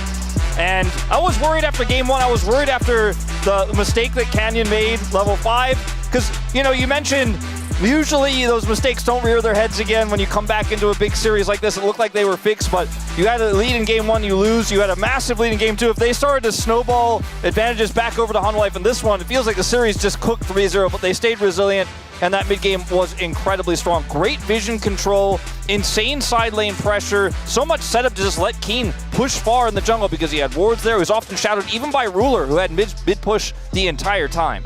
And I was worried after game 1. I was worried after the mistake that Canyon made, level 5. Because, you know, you mentioned usually those mistakes don't rear their heads again when you come back into a big series like this. It looked like they were fixed, but you had a lead in game 1, you lose. You had a massive lead in game 2. If they started to snowball advantages back over to Hanwha Life in this one, it feels like the series just cooked 3-0, but they stayed resilient, and that mid-game was incredibly strong. Great vision control, insane side lane pressure, so much setup to just let Keen push far in the jungle because he had wards there. He was often shadowed even by Ruler, who had mid-push the entire time.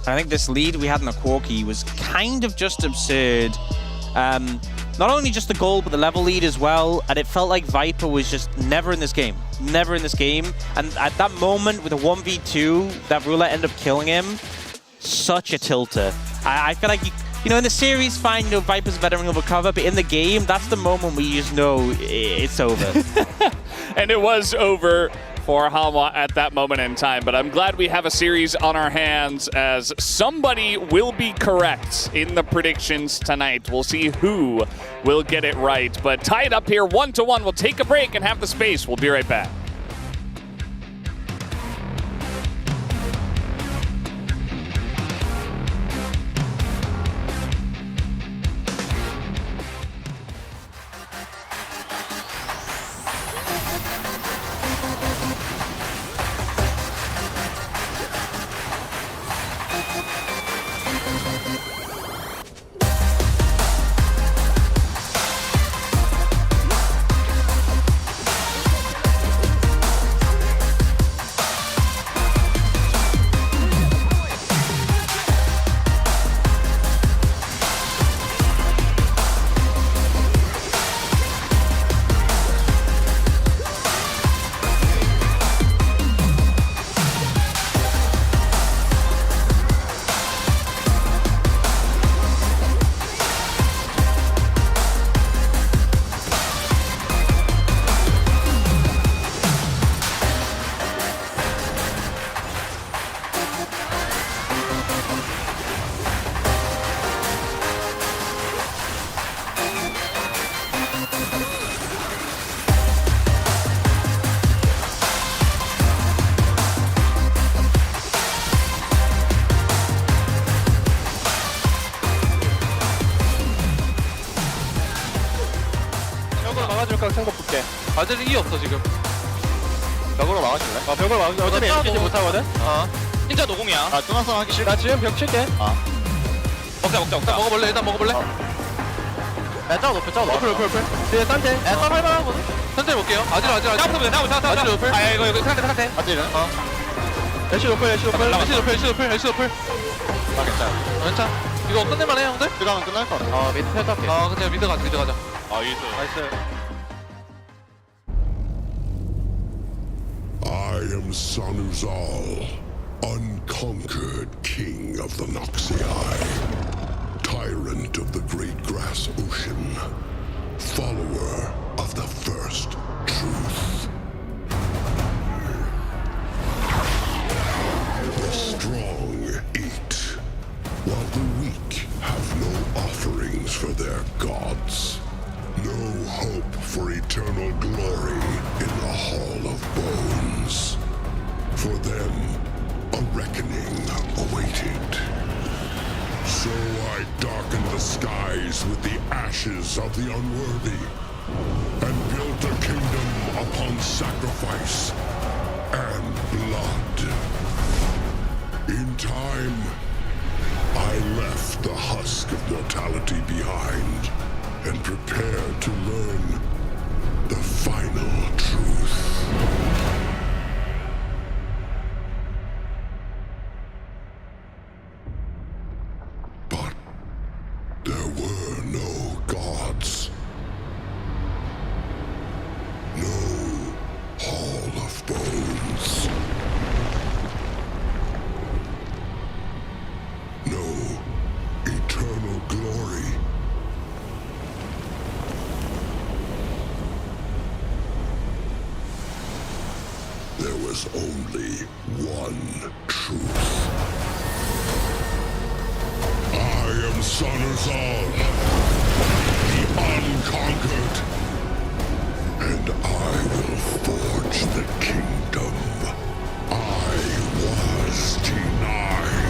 I think this lead we had in the Corki was kind of just absurd. Not only just the goal, but the level lead as well. And it felt like Viper was just never in this game. Never in this game. And at that moment with a 1v2, that Ruler ended up killing him. Such a tilter. I feel like, you know, in the series, fine, you know, Viper's veteran of a cover, but in the game, that's the moment where you just know it's over. And it was over for Hanwha at that moment in time, but I'm glad we have a series on our hands as somebody will be correct in the predictions tonight. We'll see who will get it right, but tied up here 1-1. We'll take a break and have the space. We'll be right back. 피 없어 지금. 벽으로 막아줄래? 벽을 막으면 어차피 NCT 못하거든. 진짜 노공이야. 아 뚱아성 하기 싫어. 나 지금 벽 칠게. 먹자. 먹어볼래? 일단 먹어볼래? 야 짜오 높여. 높여. 뒤에 딴데. 야 썰 할만하거든. 천천히 볼게요. 아지르. 아지르 높여. 아 이거 상태. 아지르. LC 높여. LC 높여. 아 괜찮아. 괜찮아. 이거 끝낼만 해 형들? 들어가면 끝날 것 같아. 미드 패드할게. 근데 미드 가자. 아 이거. 나이스. I am Sanuzal, unconquered king of the Noxii, tyrant of the great grass ocean, follower of the first truth. The strong eat, while the weak have no offerings for their gods. No hope for eternal glory in the Hall of Bones. For them, a reckoning awaited. So I darkened the skies with the ashes of the unworthy, and built a kingdom upon sacrifice and blood. In time, I left the husk of mortality behind, and prepared to learn the final truth. But there were no gods. No Hall of Bones. No eternal glory. There was only one truth. I am Sanuzal, the unconquered, and I will forge the kingdom I was denied.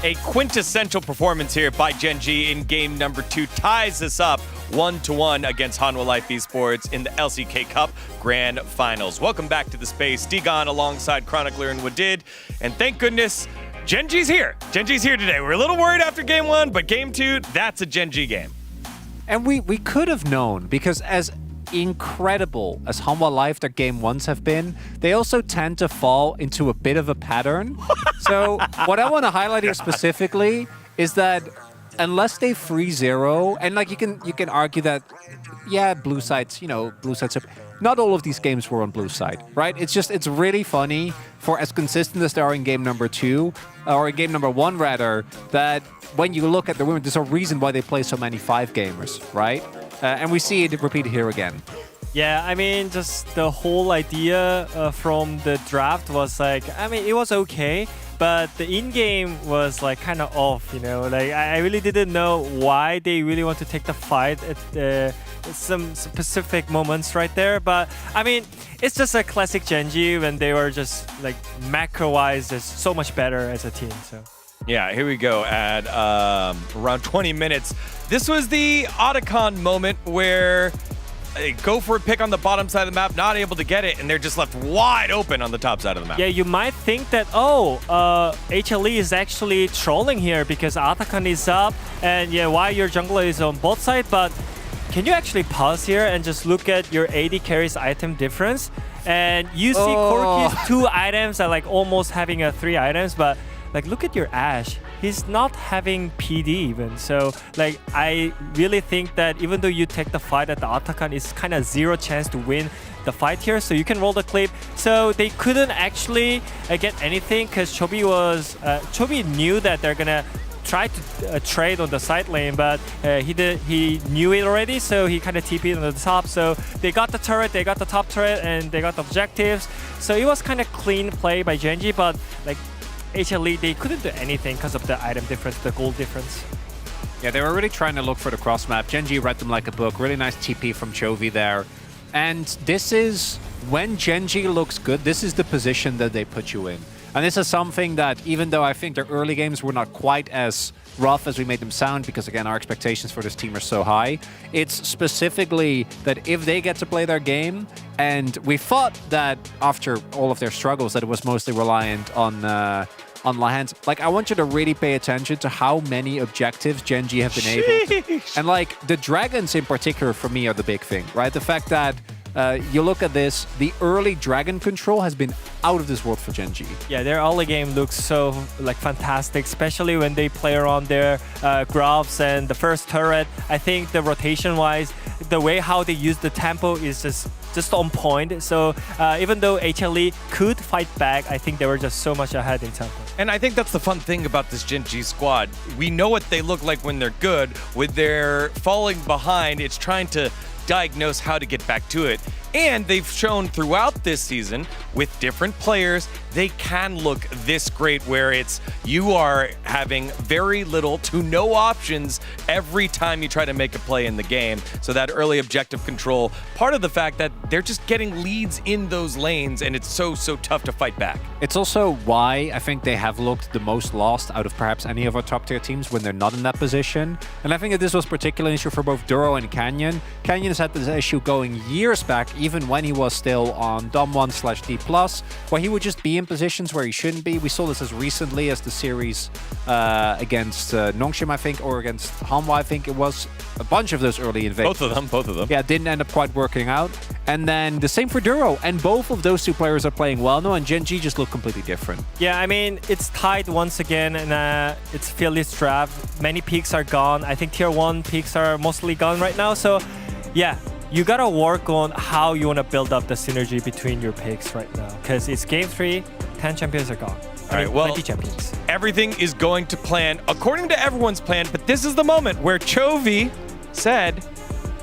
A quintessential performance here by Gen G in game number 2 ties us up 1-1 against Hanwha Life Esports in the LCK Cup Grand Finals. Welcome back to the space. Digon alongside Chronicler and Wadid. And thank goodness, Gen G's here. Gen G's here today. We're a little worried after game 1, but game 2, that's a Gen G game. And we could have known, because as incredible as Hanwha Life their game 1s have been, they also tend to fall into a bit of a pattern. So what I want to highlight here specifically is that unless they 3-0, and like you can argue that, yeah, blue sides, not all of these games were on blue side, right? It's really funny, for as consistent as they are in game number 2, or in game number 1 rather, that when you look at the women, there's a reason why they play so many 5 gamers, right? And we see it repeated here again. Yeah, I mean, just the whole idea from the draft was like, I mean, it was okay, but the in-game was like kind of off, Like I really didn't know why they really want to take the fight at some specific moments right there. But I mean, it's just a classic Gen G when they were just like macro-wise just so much better as a team. So. Yeah, here we go at around 20 minutes. This was the Otacon moment where they go for a pick on the bottom side of the map, not able to get it, and they're just left wide open on the top side of the map. Yeah, you might think that, HLE is actually trolling here because Otacon is up, and yeah, why your jungler is on both sides, but can you actually pause here and just look at your AD carries item difference? And you see Corki's 2 items are like almost having 3 items, but like, look at your Ashe. He's not having PD even. So, like, I really think that even though you take the fight at the Otacon, it's kind of 0 chance to win the fight here. So you can roll the clip. So they couldn't actually get anything because Chobi knew that they're gonna try to trade on the side lane, but he knew it already, so he kind of TP'd on the top. So they got the turret, they got the top turret, and they got the objectives. So it was kind of clean play by Gen G, but like, HLE, they couldn't do anything because of the item difference, the gold difference. Yeah, they were really trying to look for the cross map. Gen G read them like a book. Really nice TP from Chovy there. And this is, when Gen G looks good, this is the position that they put you in. And this is something that, even though I think their early games were not quite as rough as we made them sound, because again, our expectations for this team are so high, it's specifically that if they get to play their game, and we thought that after all of their struggles that it was mostly reliant on Lahans. Like, I want you to really pay attention to how many objectives Gen G have been able to. And like, the dragons in particular for me are the big thing, right? The fact that you look at this, the early dragon control has been out of this world for Gen G. Yeah, their early game looks so like fantastic, especially when they play around their grabs and the first turret. I think the rotation-wise, the way how they use the tempo is just on point. So even though HLE could fight back, I think they were just so much ahead in tempo. And I think that's the fun thing about this Gen G squad. We know what they look like when they're good. When they're falling behind, it's trying to diagnose how to get back to it. And they've shown throughout this season with different players, they can look this great where it's you are having very little to no options every time you try to make a play in the game. So that early objective control, part of the fact that they're just getting leads in those lanes and it's so tough to fight back. It's also why I think they have looked the most lost out of perhaps any of our top tier teams when they're not in that position. And I think that this was particularly an issue for both Duro and Canyon. Canyon has had this issue going years back, even when he was still on Dom 1/D+, where he would just be in positions where he shouldn't be. We saw this as recently as the series against Nongshim, I think, or against Hanwha, I think it was. A bunch of those early invasions. Both of them. Yeah, didn't end up quite working out. And then the same for Duro. And both of those 2 players are playing well now, and Gen G just look completely different. Yeah, I mean, it's tied once again, and it's Philly's draft. Many peaks are gone. I think tier 1 peaks are mostly gone right now. So, yeah, you gotta work on how you want to build up the synergy between your picks right now. Because it's game 3, 10 champions are gone. All right, well, 20 champions. Everything is going to plan according to everyone's plan, but this is the moment where Chovy said,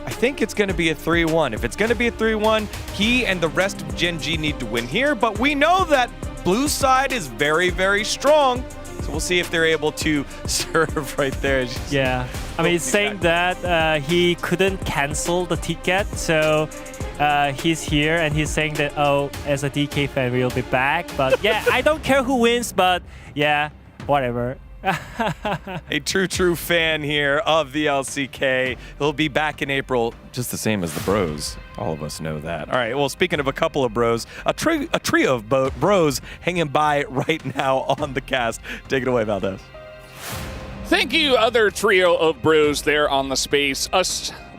I think it's going to be a 3-1. If it's going to be a 3-1, he and the rest of Gen G need to win here, but we know that blue side is very, very strong. So we'll see if they're able to serve right there. Yeah, I mean, saying that he couldn't cancel the ticket, so he's here and he's saying that, oh, as a DK fan, we'll be back. But yeah, I don't care who wins, but yeah, whatever. A true fan here of the LCK. He'll be back in April, just the same as the bros. All of us know that. All right, well, speaking of a couple of bros, a trio of bros hanging by right now on the cast. Take it away, Valdez. Thank you, other trio of bros there on the space.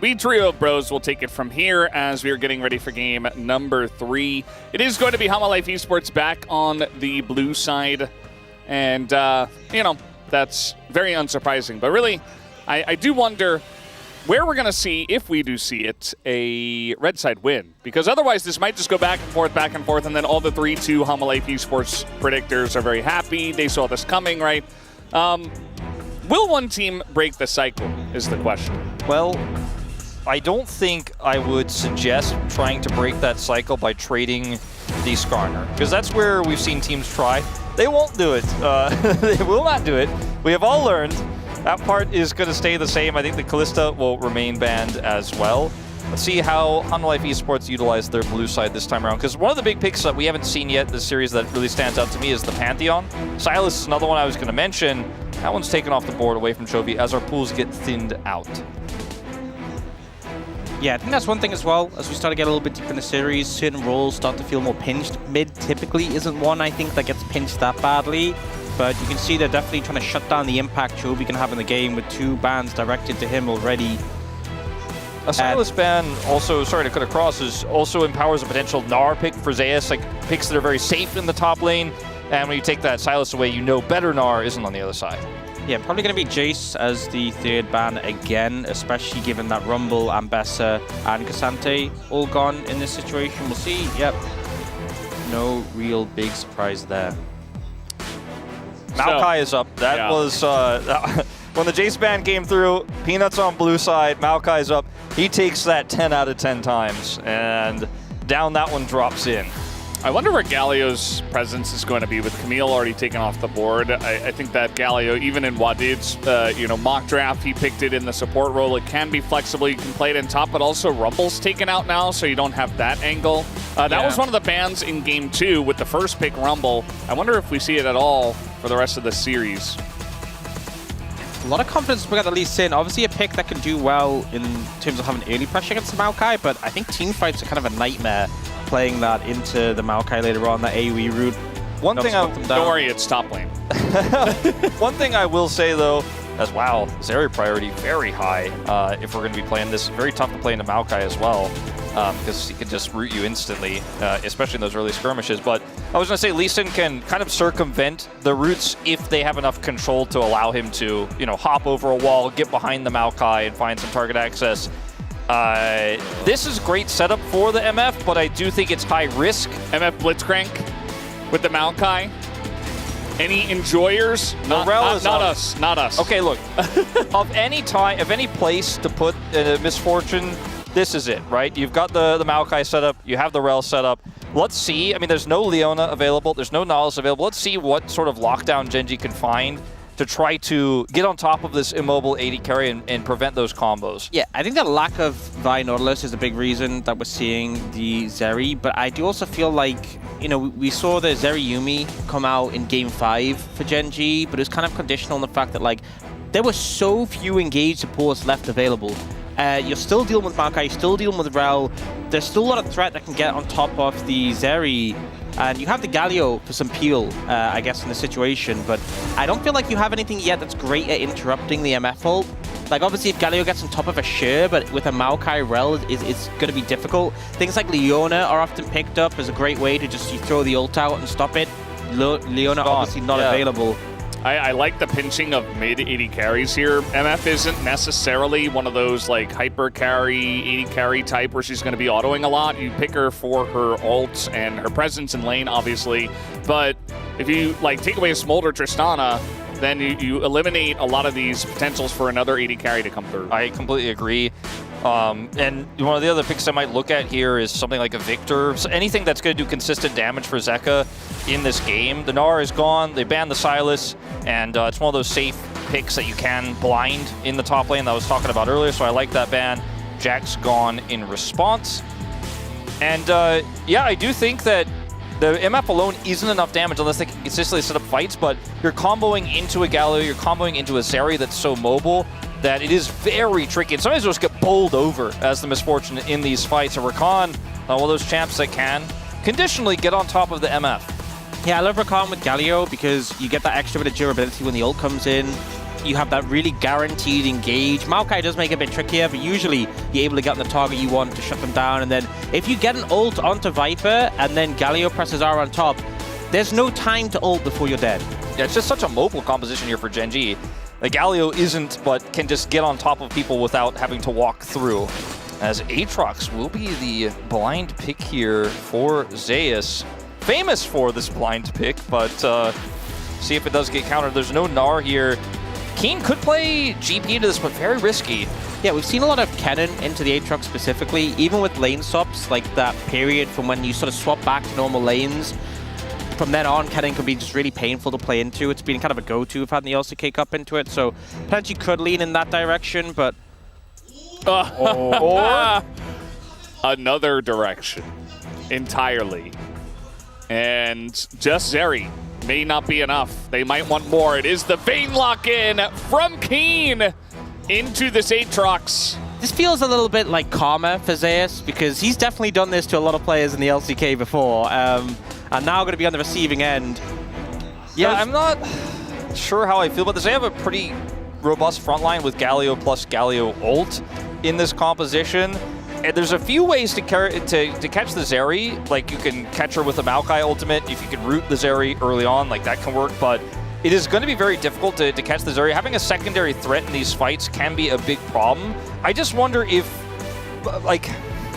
We trio of bros will take it from here as we are getting ready for game number 3. It is going to be Hama Life Esports back on the blue side. And, that's very unsurprising. But really, I do wonder where we're going to see, if we do see it, a red side win. Because otherwise, this might just go back and forth, and then all the 3-2 Hama Life Esports predictors are very happy. They saw this coming, right? Will one team break the cycle is the question. Well, I don't think I would suggest trying to break that cycle by trading the Skarner, because that's where we've seen teams try. They won't do it. They will not do it. We have all learned. That part is going to stay the same. I think the Kalista will remain banned as well. Let's see how Hama Life Esports utilize their blue side this time around, because one of the big picks that we haven't seen yet this series that really stands out to me is the Pantheon. Sylas is another one I was going to mention. That one's taken off the board away from Chovy as our pools get thinned out. Yeah, I think that's one thing as well. As we start to get a little bit deeper in the series, certain roles start to feel more pinched. Mid typically isn't one, I think, that gets pinched that badly. But you can see they're definitely trying to shut down the impact Chovy can have in the game with 2 bans directed to him already. A Sylas ban also, sorry to cut across, also empowers a potential Gnar pick for Zeus, like picks that are very safe in the top lane. And when you take that Sylas away, you know better Gnar isn't on the other side. Yeah, probably going to be Jace as the 3rd ban again, especially given that Rumble, Ambessa, and Cassante all gone in this situation. We'll see. Yep. No real big surprise there. Maokai is up. That was... when the Jace ban came through, Peanuts on blue side, Maokai's up. He takes that 10 out of 10 times, and down that one drops in. I wonder where Galio's presence is going to be with Camille already taken off the board. I think that Galio, even in Wadid's mock draft, he picked it in the support role. It can be flexible. You can play it in top, but also Rumble's taken out now, so you don't have that angle. That was one of the bans in Game 2 with the first pick, Rumble. I wonder if we see it at all for the rest of the series. A lot of confidence to bring out the Lee Sin. Obviously a pick that can do well in terms of having early pressure against the Maokai, but I think team fights are kind of a nightmare playing that into the Maokai later on, that AoE route. One thing don't worry, it's top lane. One thing I will say though, as wow, Zeri priority very high if we're going to be playing this. Very tough to play into Maokai as well, because he can just root you instantly, especially in those early skirmishes. But I was going to say Lee Sin can kind of circumvent the roots if they have enough control to allow him to, hop over a wall, get behind the Maokai, and find some target access. This is great setup for the MF, but I do think it's high risk. MF Blitzcrank with the Maokai. Any enjoyers? Not us. Not us. Okay, look. of any place to put a Misfortune, this is it, right? You've got the Maokai setup. You have the Rel setup. Let's see. I mean, there's no Leona available. There's no Nautilus available. Let's see what sort of lockdown Genji can find to try to get on top of this immobile 80 carry and prevent those combos. Yeah, I think the lack of Vi Nautilus is a big reason that we're seeing the Zeri, but I do also feel like, we saw the Zeri Yuumi come out in Game 5 for Genji, but it was kind of conditional on the fact that, there were so few engaged supports left available. You're still dealing with Maokai, you're still dealing with Rel. There's still a lot of threat that can get on top of the Zeri. And you have the Galio for some peel, I guess, in the situation, but I don't feel like you have anything yet that's great at interrupting the MF ult. Obviously, if Galio gets on top of a Sher, but with a Maokai Rel, it's going to be difficult. Things like Leona are often picked up as a great way to just throw the ult out and stop it. Leona obviously not available. I like the pinching of mid 80 carries here. MF isn't necessarily one of those hyper carry, 80 carry type where she's going to be autoing a lot. You pick her for her ults and her presence in lane, obviously. But if you take away a Smolder Tristana, then you eliminate a lot of these potentials for another 80 carry to come through. I completely agree. And one of the other picks I might look at here is something like a Victor. So anything that's going to do consistent damage for Zeka in this game. The Gnar is gone. They banned the Sylas, and it's one of those safe picks that you can blind in the top lane that I was talking about earlier, so I like that ban. Jack's gone in response. And yeah, I do think that the MF alone isn't enough damage unless they can consistently set up fights, but you're comboing into a Galio, you're comboing into a Zeri that's so mobile that it is very tricky. And sometimes you'll just get bowled over as the misfortune in these fights. And Rakan, one of those champs that can conditionally get on top of the MF. Yeah, I love Rakan with Galio because you get that extra bit of durability when the ult comes in. You have that really guaranteed engage. Maokai does make it a bit trickier, but usually you're able to get on the target you want to shut them down. And then if you get an ult onto Viper and then Galio presses R on top, there's no time to ult before you're dead. Yeah, it's just such a mobile composition here for Gen G. Like Galio isn't, but can just get on top of people without having to walk through. As Aatrox will be the blind pick here for Zeus. Famous for this blind pick, but see if it does get countered. There's no Gnar here. Keen could play GP into this, but very risky. Yeah, we've seen a lot of Kennen into the Aatrox specifically, even with lane swaps, like that period from when you sort of swap back to normal lanes. From then on, Kennen can be just really painful to play into. It's been kind of a go-to if had the LCK Cup into it, so potentially could lean in that direction, but... Or another direction entirely. And just Zeri may not be enough. They might want more. It is the Vayne lock-in from Keen into this Aatrox. This feels a little bit like karma for Zeus because he's definitely done this to a lot of players in the LCK before, and now going to be on the receiving end. Yeah, I'm not sure how I feel about this. They have a pretty robust front line with Galio plus Galio ult in this composition. And there's a few ways to catch the Zeri. Like, you can catch her with a Maokai ultimate. If you can root the Zeri early on, like, that can work. But it is going to be very difficult to catch the Zeri. Having a secondary threat in these fights can be a big problem. I just wonder if, like,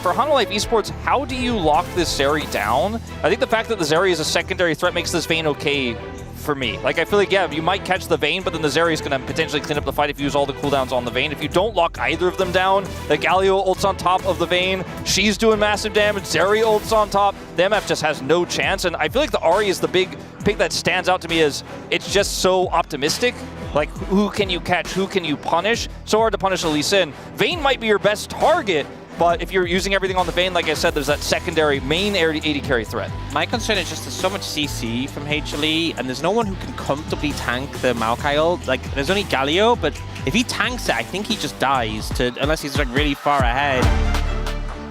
for Hanwha Esports, how do you lock this Zeri down? I think the fact that the Zeri is a secondary threat makes this Vayne okay for me. Like, I feel like, yeah, you might catch the Vayne, but then the Zeri is going to potentially clean up the fight if you use all the cooldowns on the Vayne. If you don't lock either of them down, the Galio ults on top of the Vayne, she's doing massive damage, Zeri ults on top, the MF just has no chance. And I feel like the Ahri is the big pick that stands out to me as it's just so optimistic. Like, who can you catch? Who can you punish? So hard to punish a Lee Sin. Vayne might be your best target, but if you're using everything on the Vayne, like I said, there's that secondary main AD carry threat. My concern is just there's so much CC from HLE, and there's no one who can comfortably tank the Maokai ult. Like, there's only Galio, but if he tanks it, I think he just dies, unless he's like really far ahead.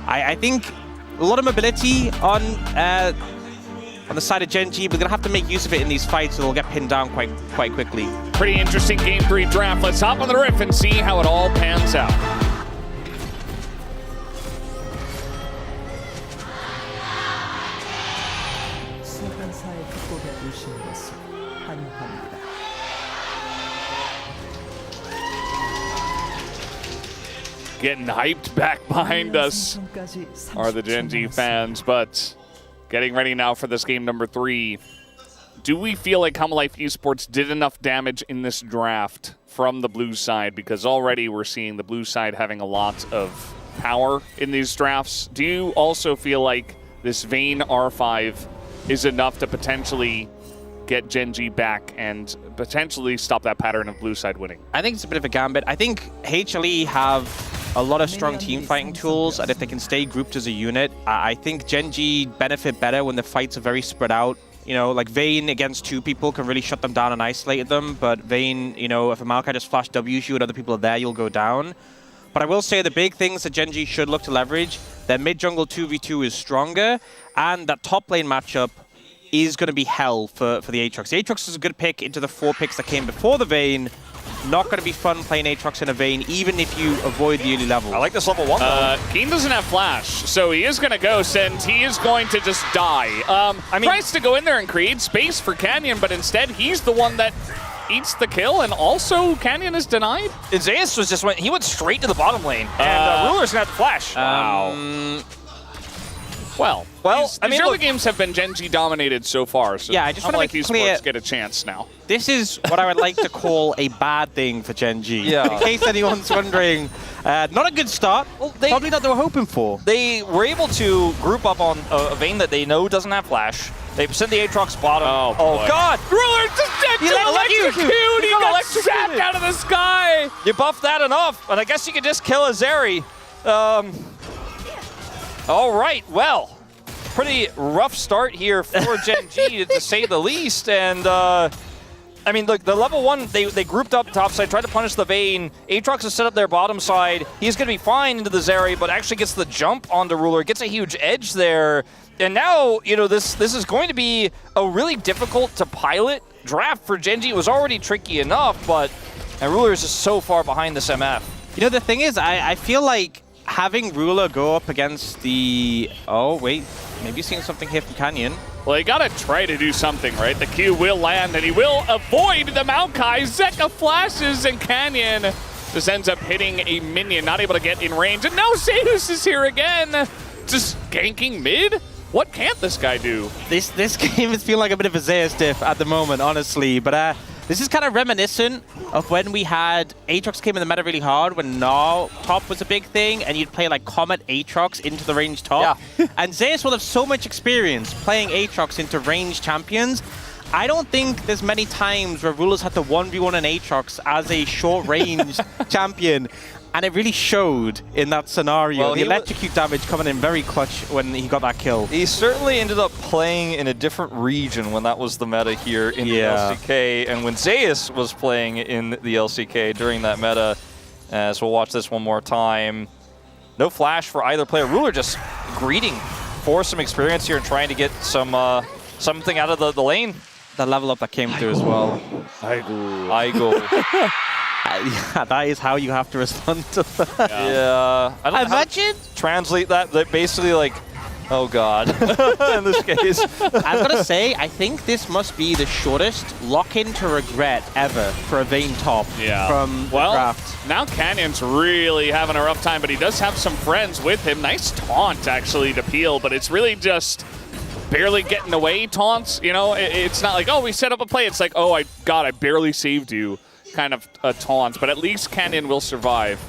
I think a lot of mobility on the side of Gen G, but we're gonna have to make use of it in these fights, so they'll get pinned down quite quickly. Pretty interesting Game 3 draft. Let's hop on the riff and see how it all pans out. Getting hyped back behind us are the Gen G fans, but getting ready now for this game number 3. Do we feel like Hanwha Esports did enough damage in this draft from the blue side? Because already we're seeing the blue side having a lot of power in these drafts. Do you also feel like this Vayne R5 is enough to potentially get Gen G back and potentially stop that pattern of blue side winning? I think it's a bit of a gambit. I think HLE have a lot of strong team fighting tools, and if they can stay grouped as a unit, I think Gen G benefit better when the fights are very spread out. You know, like Vayne against 2 people can really shut them down and isolate them, but Vayne, you know, if a Maokai just flash W's you and other people are there, you'll go down. But I will say the big things that Gen G should look to leverage, their mid-jungle 2v2 is stronger, and that top lane matchup is going to be hell for the Aatrox. The Aatrox is a good pick into the 4 picks that came before the Vayne. Not going to be fun playing Aatrox in a Vayne, even if you avoid the early level. I like this level 1, though. Keen doesn't have flash, so he is going to ghost, and he is going to just die. I mean, tries to go in there and create space for Canyon, but instead he's the one that eats the kill, and also Canyon is denied. And Zeus was just he went straight to the bottom lane, and Ruler's going to have to flash. Wow. Well, I mean, early games have been Gen G dominated so far, so yeah, I just want to make it clear, Esports get a chance now. This is what I would like to call a bad thing for Gen G. Yeah. In case anyone's wondering, not a good start. Well, probably not what they were hoping for. They were able to group up on a Vayne that they know doesn't have flash. They sent the Aatrox bottom. Oh God! Ruler just dead to electrocute! He got zapped out of the sky! You buffed that enough, and I guess you could just kill a Zeri. All right, well, pretty rough start here for Gen G, to say the least. And I mean, look, the level 1, they grouped up top side, tried to punish the Vayne. Aatrox is set up their bottom side. He's going to be fine into the Zeri, but actually gets the jump onto Ruler, gets a huge edge there. And now, you know, this is going to be a really difficult to pilot draft for Gen G. It was already tricky enough, but Ruler is just so far behind this MF. You know, the thing is, I feel like having Ruler go up against the... Oh, wait. Maybe seeing something here from Canyon. Well, he gotta try to do something, right? The Q will land, and he will avoid the Maokai. Zeka flashes, and Canyon just ends up hitting a minion, not able to get in range. And now Zeus is here again, just ganking mid? What can't this guy do? This game is feeling like a bit of a Zeus diff at the moment, honestly. But this is kind of reminiscent of when we had Aatrox came in the meta really hard, when Gnaw top was a big thing, and you'd play like Comet Aatrox into the range top. Yeah. And Zeus will have so much experience playing Aatrox into range champions. I don't think there's many times where Rulers had to 1v1 an Aatrox as a short-range champion. And it really showed in that scenario. Well, the electrocute damage coming in very clutch when he got that kill. He certainly ended up playing in a different region when that was the meta here in the LCK, and when Zeus was playing in the LCK during that meta. So we'll watch this one more time. No flash for either player. Ruler just greeting for some experience here and trying to get some something out of the lane. The level up that came through as well. I go. Yeah, that is how you have to respond to that. Yeah. I don't know how to translate that. They're basically like, oh god, in this case. I've got to say, I think this must be the shortest lock-in to regret ever for a Vayne top from the draft. Now Canyon's really having a rough time, but he does have some friends with him. Nice taunt, actually, to Peel, but it's really just barely getting away taunts. You know, it's not like, oh, we set up a play. It's like, oh, God, I barely saved you. Kind of a taunt, but at least Canyon will survive.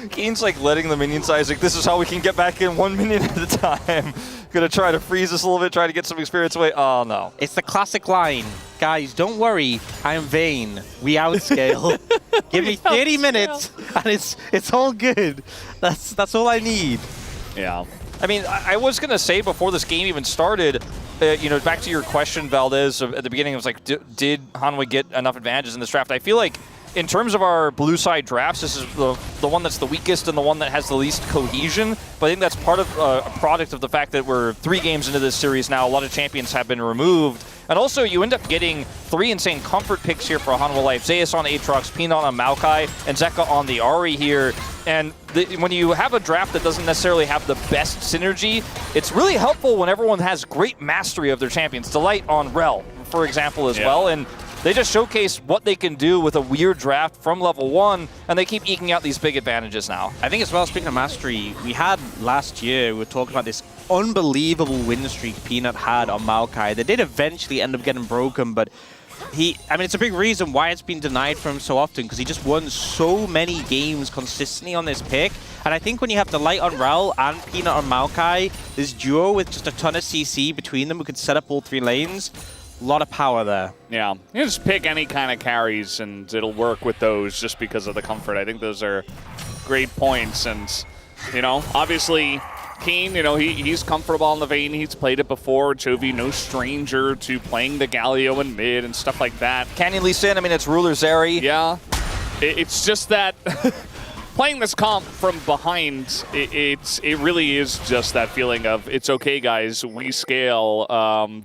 Keen's like letting the minion size, like, this is how we can get back in 1 minion at a time. Gonna try to freeze this a little bit, try to get some experience away. Oh no. It's the classic line. Guys, don't worry, I'm Vayne. We outscale. Give me 30 minutes and it's all good. That's all I need. Yeah. I mean, I was gonna say before this game even started, you know, back to your question, Valdez, at the beginning, it was like, did Hanwha get enough advantages in this draft? I feel like in terms of our blue side drafts, this is the one that's the weakest and the one that has the least cohesion. But I think that's part of a product of the fact that we're 3 games into this series now. A lot of champions have been removed. And also, you end up getting 3 insane comfort picks here for Hanwha Life. Zeus on Aatrox, Peanut on Maokai, and Zeka on the Ahri here. And when you have a draft that doesn't necessarily have the best synergy, it's really helpful when everyone has great mastery of their champions. Delight on Rel, for example, as well. And they just showcase what they can do with a weird draft from level 1, and they keep eking out these big advantages now. I think as well, speaking of mastery, we had last year, we were talking about this unbelievable win streak Peanut had on Maokai. They did eventually end up getting broken, but I mean, it's a big reason why it's been denied from him so often, because he just won so many games consistently on this pick. And I think when you have Delight on Rel and Peanut on Maokai, this duo with just a ton of CC between them who could set up all 3 lanes, a lot of power there. Yeah, you just pick any kind of carries and it'll work with those just because of the comfort. I think those are great points. And, you know, obviously Keen, you know, he's comfortable on the Vayne. He's played it before. Chovy, no stranger to playing the Galio in mid and stuff like that. Canyon Lee Sin, I mean, it's Ruler Zeri. Yeah, it's just that playing this comp from behind, it really is just that feeling of, it's okay, guys, we scale.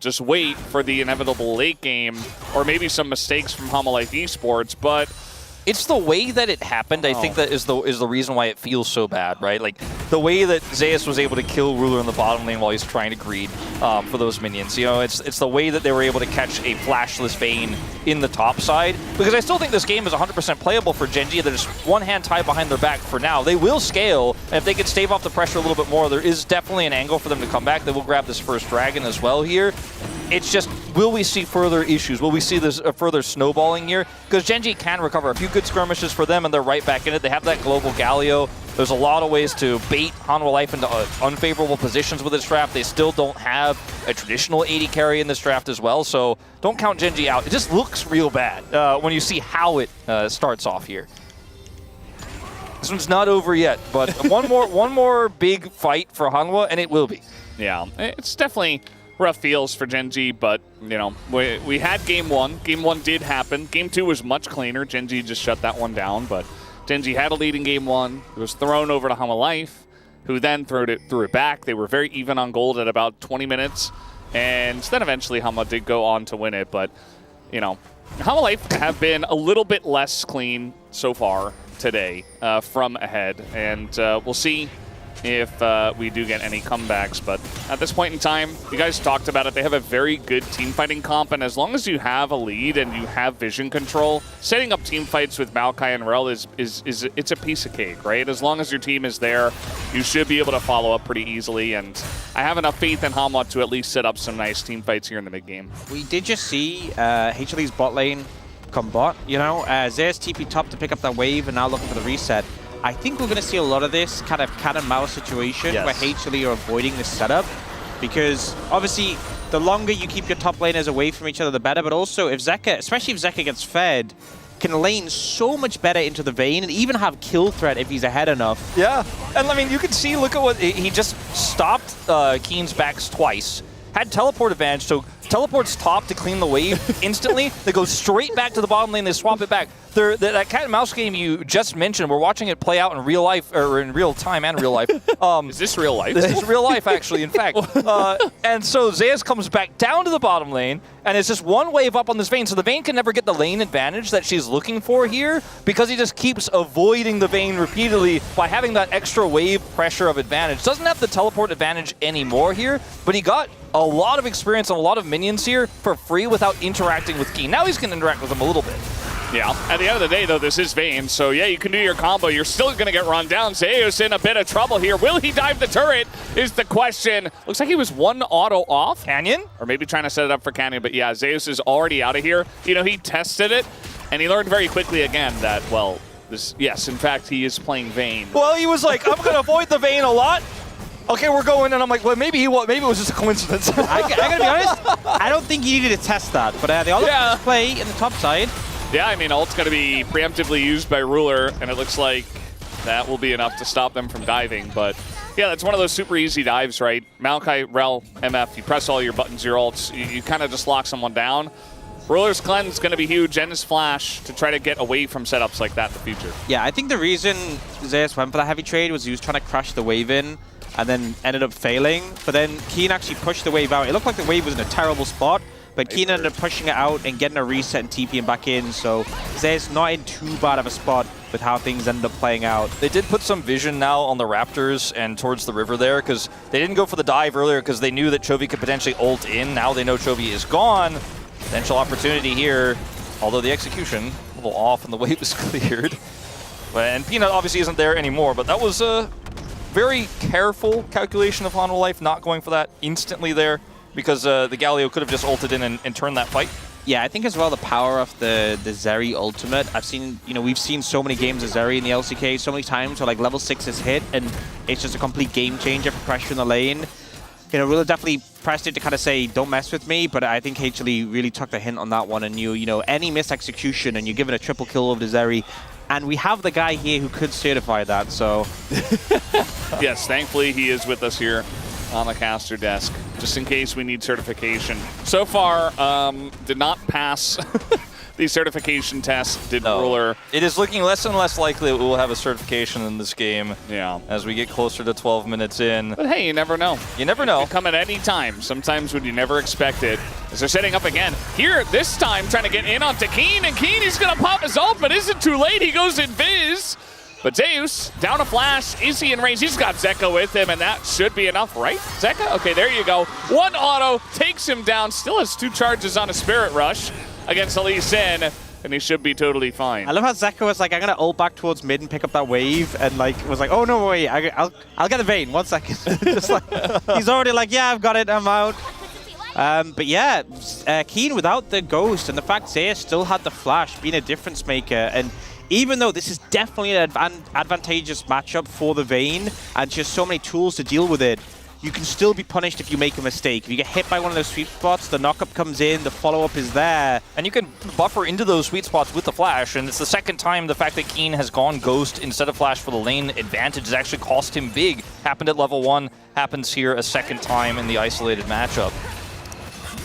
Just wait for the inevitable late game, or maybe some mistakes from Hanwha Life Esports, but it's the way that it happened, I think, that is the reason why it feels so bad, right? Like, the way that Zeus was able to kill Ruler in the bottom lane while he's trying to greed for those minions. You know, it's the way that they were able to catch a flashless Vayne in the top side. Because I still think this game is 100% playable for Gen G. They're just one hand tied behind their back for now. They will scale, and if they can stave off the pressure a little bit more, there is definitely an angle for them to come back. They will grab this first dragon as well here. It's just, will we see further issues? Will we see this further snowballing here? Because Gen G can recover a few good skirmishes for them, and they're right back in it. They have that global Galio. There's a lot of ways to bait Hanwha Life into unfavorable positions with this draft. They still don't have a traditional AD carry in this draft as well, so don't count Gen G out. It just looks real bad when you see how it starts off here. This one's not over yet, but one more big fight for Hanwha, and it will be. Yeah, it's definitely rough feels for Gen.G, but, you know, we had Game 1. Game 1 did happen. Game 2 was much cleaner. Gen.G just shut that one down, but Gen.G had a lead in Game 1. It was thrown over to HLE, who then threw it back. They were very even on gold at about 20 minutes, and then eventually HLE did go on to win it, but, you know, HLE have been a little bit less clean so far today from ahead, and we'll see if we do get any comebacks. But at this point in time, you guys talked about it, they have a very good team fighting comp, and as long as you have a lead and you have vision control, setting up team fights with Maokai and Rel is it's a piece of cake, right? As long as your team is there, you should be able to follow up pretty easily, and I have enough faith in HLE to at least set up some nice team fights here in the mid game. We did just see HLE's bot lane come bot, you know, Zeus TP top to pick up that wave and now looking for the reset. I think we're going to see a lot of this kind of cat and mouse situation where HLE are avoiding this setup, because obviously the longer you keep your top laners away from each other, the better. But also if Zeka, especially if Zeka gets fed, can lane so much better into the Vayne and even have kill threat if he's ahead enough. Yeah, and I mean, you can see, look at what, he just stopped Keen's backs twice. Had teleport advantage, so teleports top to clean the wave instantly. They go straight back to the bottom lane, they swap it back. That cat and mouse game you just mentioned, we're watching it play out in real life, or in real time and real life. Is this real life? This is real life, actually, in fact. And so Zeus comes back down to the bottom lane, and it's just one wave up on this Vayne, so the Vayne can never get the lane advantage that she's looking for here, because he just keeps avoiding the Vayne repeatedly by having that extra wave pressure of advantage. Doesn't have the teleport advantage anymore here, but he got a lot of experience and a lot of minions here for free without interacting with Keen. Now he's going to interact with them a little bit. Yeah, at the end of the day, though, this is Vayne, so yeah, you can do your combo. You're still going to get run down. Zeus in a bit of trouble here. Will he dive the turret is the question. Looks like he was one auto off. Canyon? Or maybe trying to set it up for Canyon, but yeah, Zeus is already out of here. You know, he tested it, and he learned very quickly again that, well, yes, in fact, he is playing Vayne. Well, he was like, I'm going to avoid the Vayne a lot. Okay, we're going, and I'm like, well, maybe it was just a coincidence. I gotta be honest, I don't think he needed to test that, but the other play in the top side. Yeah, I mean, ult's going to be preemptively used by Ruler, and it looks like that will be enough to stop them from diving. But yeah, that's one of those super easy dives, right? Maokai, Rel, MF, you press all your buttons, your ults, you kind of just lock someone down. Ruler's Cleanse is going to be huge, and his Flash to try to get away from setups like that in the future. Yeah, I think the reason Zeus went for that heavy trade was he was trying to crush the wave in, and then ended up failing. But then Keen actually pushed the wave out. It looked like the wave was in a terrible spot, but Keen ended up pushing it out and getting a reset and TPing back in. So Zeus not in too bad of a spot with how things ended up playing out. They did put some vision now on the Raptors and towards the river there, because they didn't go for the dive earlier because they knew that Chovy could potentially ult in. Now they know Chovy is gone. Potential opportunity here, although the execution a little off and the wave is cleared. And Peanut obviously isn't there anymore, but that was a very careful calculation of Hanwha Life not going for that instantly there, because the Galio could have just ulted in and turned that fight. Yeah, I think as well the power of the Zeri ultimate. I've seen, you know, we've seen so many games of Zeri in the LCK so many times where like level 6 is hit and it's just a complete game changer for pressure in the lane. You know, Ruler definitely pressed it to kind of say, don't mess with me, but I think HLE really took the hint on that one and knew, you know, any missed execution and you're given a triple kill over to Zeri. And we have the guy here who could certify that, so... Yes, thankfully he is with us here on the caster desk, just in case we need certification. So far, did not pass the certification test, did Ruler. It is looking less and less likely that we will have a certification in this game as we get closer to 12 minutes in. But hey, you never know. You never know. It can come at any time, sometimes when you never expect it. As they're setting up again. Here, this time, trying to get in onto Keen, and Keen, he's going to pop his ult, but isn't too late. He goes in Viz. But Zeus, down a flash. Is he in range? He's got Zeka with him, and that should be enough, right? Zeka? Okay, there you go. One auto, takes him down, still has 2 charges on a Spirit Rush against Lee Sin, and he should be totally fine. I love how Zeka was like, I'm going to ult back towards mid and pick up that wave, and like was like, oh no, wait, I'll get the Vayne, 1 second. Just like, he's already like, yeah, I've got it, I'm out. But yeah, Keen without the Ghost, and the fact Zeus still had the Flash, being a difference maker, and even though this is definitely an advantageous matchup for the Vayne, and just so many tools to deal with it, you can still be punished if you make a mistake. If you get hit by one of those sweet spots, the knock-up comes in, the follow-up is there. And you can buffer into those sweet spots with the flash, and it's the second time the fact that Keen has gone Ghost instead of flash for the lane advantage has actually cost him big. Happened at level 1, happens here a second time in the isolated matchup.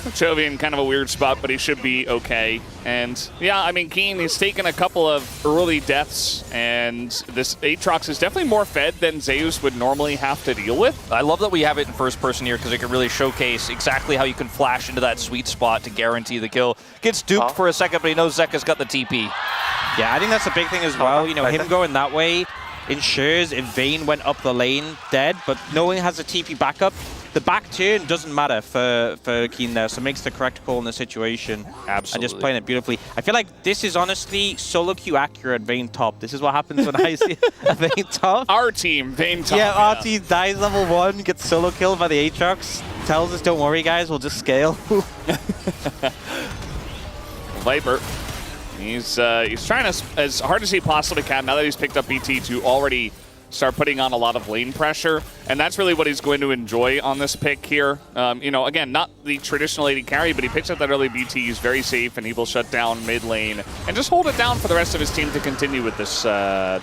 Chovy kind of a weird spot, but he should be okay. And yeah, I mean, Keen, he's taken a couple of early deaths, and this Aatrox is definitely more fed than Zeus would normally have to deal with. I love that we have it in first person here because it can really showcase exactly how you can flash into that sweet spot to guarantee the kill. Gets duped for a second, but he knows Zeka's got the TP. Yeah, I think that's a big thing as well. You know, him going that way ensures if Vayne went up the lane dead, but knowing he has a TP backup, the back turn doesn't matter for Keen there, so makes the correct call in the situation. Absolutely. And just playing it beautifully. I feel like this is honestly solo queue accurate Vayne top. This is what happens when I see a Vayne top. Our team, Vayne top. Yeah, our team dies level 1, gets solo killed by the Aatrox, tells us, don't worry guys, we'll just scale. Viper. He's trying as hard as he possibly can now that he's picked up BT to already start putting on a lot of lane pressure, and that's really what he's going to enjoy on this pick here. You know, again, not the traditional AD carry, but he picks up that early BT. He's very safe, and he will shut down mid lane and just hold it down for the rest of his team to continue with this